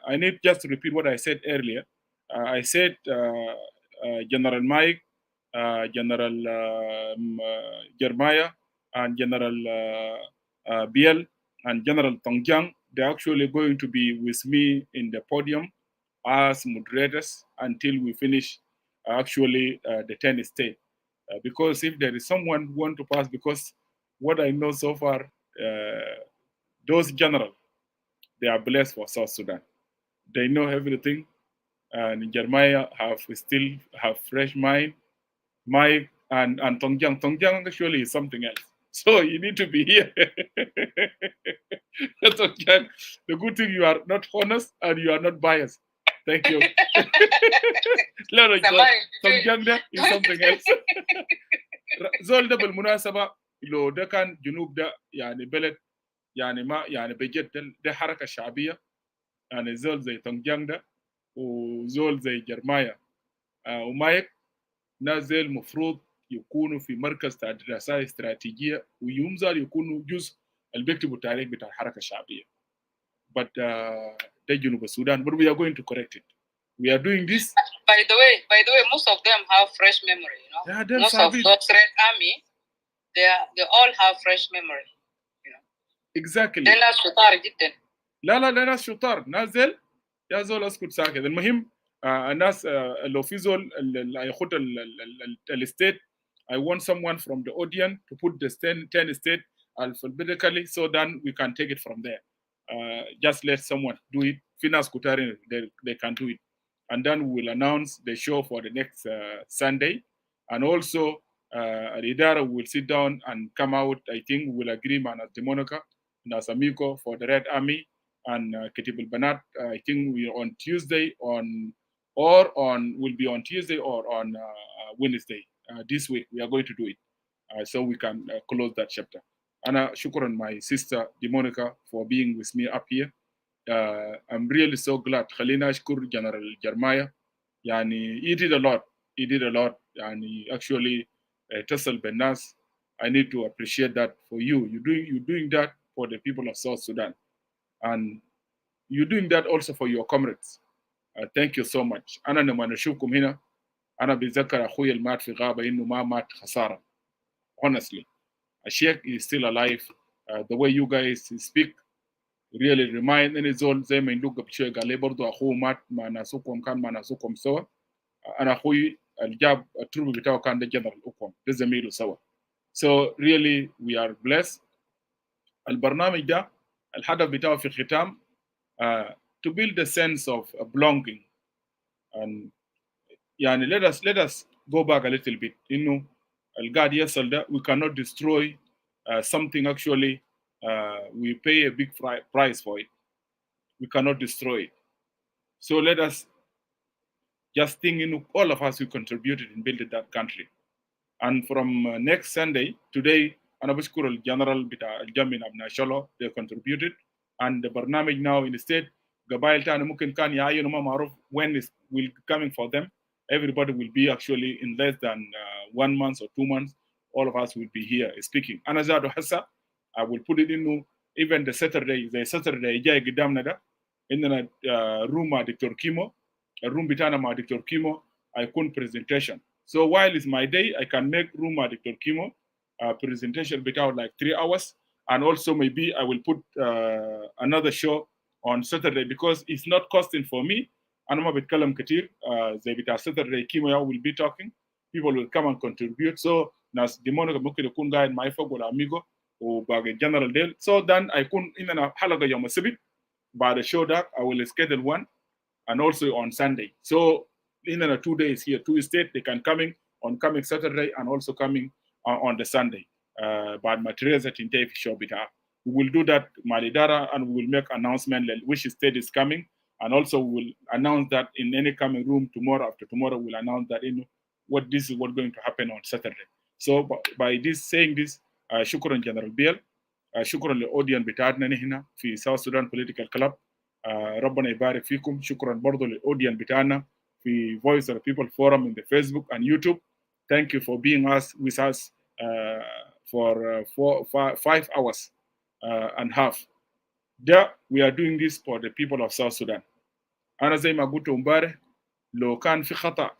I need just to repeat what I said earlier. I said General Mike, General Jeremiah, and General Biel, and General Tongjiang, they're actually going to be with me in the podium as moderators until we finish the 10 state. Because if there is someone who want to pass, because what I know so far, those generals, they are blessed for South Sudan. They know everything, and Jeremiah still have fresh mind. Mike and Tongjiang actually is something else. So you need to be here. Tongjiang, the good thing, you are not honest and you are not biased. Thank you. Tongjiang is something else. زول ده بالمناسبة لو ده كان جنوب ده يعني بلد يعني ما يعني بجد ده حركة شعبية, يعني زول زي تونجيانغ ده وزول زي جرمايا ومايك, ناس زي المفروض يكونوا في مركز دراسات استراتيجية ويمزل يكونوا جزء اللي بيكتبوا التاريخ بتاع الحركة الشعبية. But ده جنوب السودان, but we are going to correct it. We are doing this. By the way, most of them have fresh memory, Yeah, most of those Red Army, they all have fresh memory, Exactly. ده ناس شطار جدا. لا ناس شطار, ناس زل يا زول اسكت ساكت. المهم الناس لو في زول اللي هياخد الستيت, I want someone from the audience to put the 10 state alphabetically so then we can take it from there. Just let someone do it. في ناس كتار, they can do it. And then we will announce the show for the next Sunday. And also Al-Idara will sit down and come out. I think we will agree on Demonica and Asamiko for the Red Army and Ketib al-Banat. I think we on Tuesday will be on Tuesday or on Wednesday this week. We are going to do it so we can close that chapter. Ana shukran, my sister Demonica, for being with me up here. I'm really so glad. Khalina ashkur General Jeremiah. Yani, he did a lot. Yani, actually, Tassel Benas, I need to appreciate that for you. You're doing that for the people of South Sudan. And you're doing that also for your comrades. Thank you so much. أنا لما نشوفكم هنا أنا بتذكر أخوي المات في غابة إنه ما مات خسارة. Honestly, Sheikh is still alive. The way you guys speak really remind any zone زي ما يندوق بشوي قال لي برضو أخوه مات مع ناسكم كان مع ناسكم سوا. أنا أخوي الجاب التربة بتاعه كان ده جنرال أقوم ده زميله سوا. So really we are blessed. البرنامج ده الهدف بتاعه في الختام to build a sense of belonging. And yani let us go back a little bit. القاعد يصل ده we cannot destroy something actually we pay a big price for it. We cannot destroy it. So let us just think in all of us who contributed in building that country. And from next Sunday, today, أنا بشكر الجنرال بتاع الجمع أبناء شلو they contributed, and the برنامج now in the state قبائل تاني ممكن كان يعينوا ما معروف when is will coming for them. Everybody will be actually in less than 1 month or 2 months. All of us will be here speaking. أنا زادو حسا I will put it in even the Saturday جاي قدامنا ده عندنا room مع دكتور كيمو الروم بتاعنا مع دكتور كيمو هيكون presentation. So while it's my day, I can make room at Dr. Kimo presentation without like 3 hours. And also maybe I will put another show on Saturday because it's not costing for me. أنا ما بتكلم كتير زي بتاع Saturday Kimo will be talking. People will come and contribute. So ناس ديمونيكا ممكن يكون قاعد معي فوق ولا أميغو وباقي الجنرال ديل. So then I يكون إننا حلقة يوم السبت بعد الشو ده I will schedule one and also on Sunday. So in 2 days here, 2 states, they can coming on coming Saturday and also coming on the Sunday. But materials that in show bita. We will do that Malidara and we will make announcement which state is coming, and also we will announce that in any coming room tomorrow. After tomorrow, we'll announce that in what this is what going to happen on Saturday. So by this saying this, shukran General Biel, shukran للأوديان بتاعتنا هنا في South Sudan Political Club. ربنا يبارك فيكم. شكرا برضو للأوديان بتاعنا في Voice of the People Forum in the Facebook and YouTube. Thank you for being with us for 5 hours and half. There we are doing this for the people of South Sudan. أنا زي ما قلت امبارح لو كان في خطأ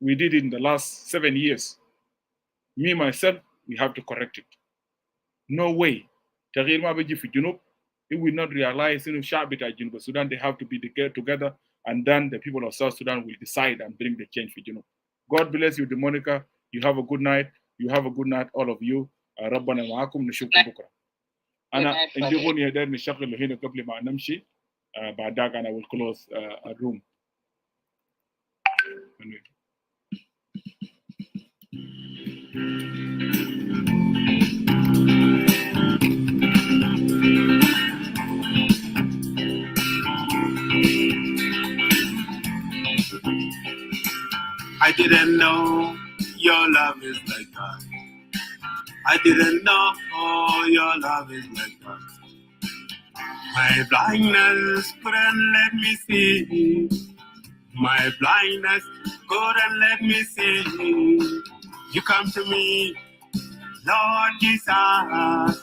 we did it in the last 7 years. Me myself we have to correct it. No way. تغيير ما بيجي في الجنوب. It will not realize in الشعب بتاع جنوب السودان they have to be together, and then the people of South Sudan will decide and bring the change في جنوب. God bless you, Demonica. You have a good night. You have a good night, all of you. ربنا معاكم نشوفكم بكرة. أنا عندي أغنية داير نشغل هنا قبل ما نمشي. بعد ذاك أنا will close a room. I didn't know your love is like that. I didn't know your love is like that. My blindness couldn't let me see. My blindness couldn't let me see. You come to me, Lord Jesus.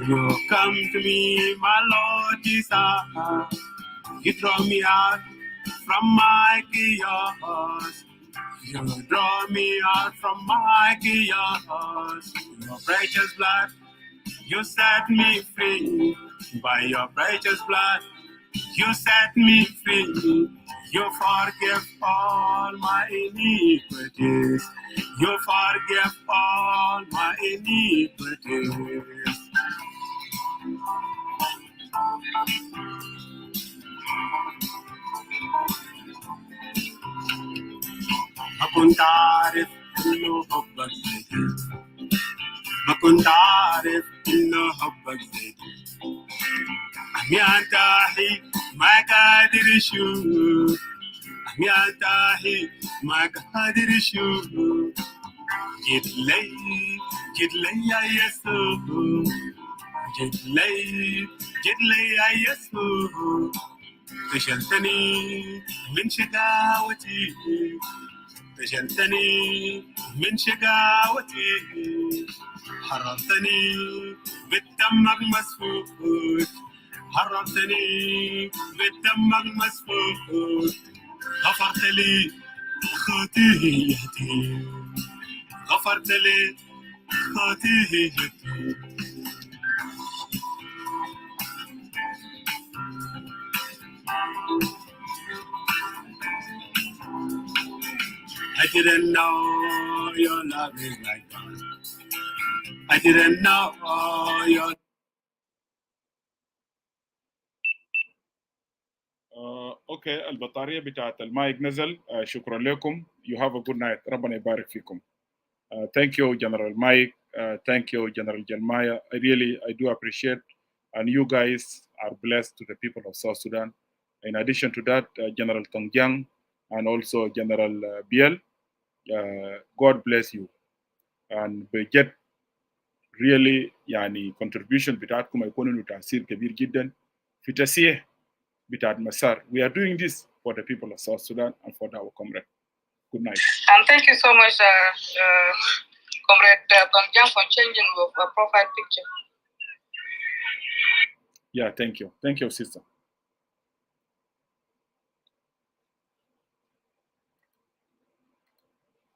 You come to me, my Lord Jesus. You draw me out from my chaos. You draw me out from my chaos. Your precious blood, you set me free. By your precious blood, you set me free. You forgive all my iniquities. You forgive all my iniquities. ما كنت عارف إنه حبك زي كده. ما كنت عارف إنه حبك زي كده. أمي أنتهي ما قادر أشوف. أمي أنتهي ما قادر أشوف. جيت لي يا يسوع. جيت لي يا يسوع. فشلتني من شقاوتي. فشلتني من شقاوتي. حررتني بالدمك مسفوك. حررتني بالدمك مسفوك. غفرت لي خطيئتي. غفرت لي خطيئتي. I didn't know your love is like that. I didn't know your اوكي البطاريه بتاعت المايك نزل. شكرا لكم. You have a good night. ربنا يبارك فيكم. Thank you, General Mike. Thank you, General Jeremiah. I do appreciate, and you guys are blessed to the people of South Sudan. In addition to that, General Tongjiang and also General Biel, God bless you. And we get really يعني contribution بتاعتكم يكون له تأثير كبير جدا في تسييح بتاعت مسار. We are doing this for the people of South Sudan and for our comrade. Good night. And thank you so much, Comrade Tongjiang, for changing your profile picture. Yeah, thank you. Thank you, sister.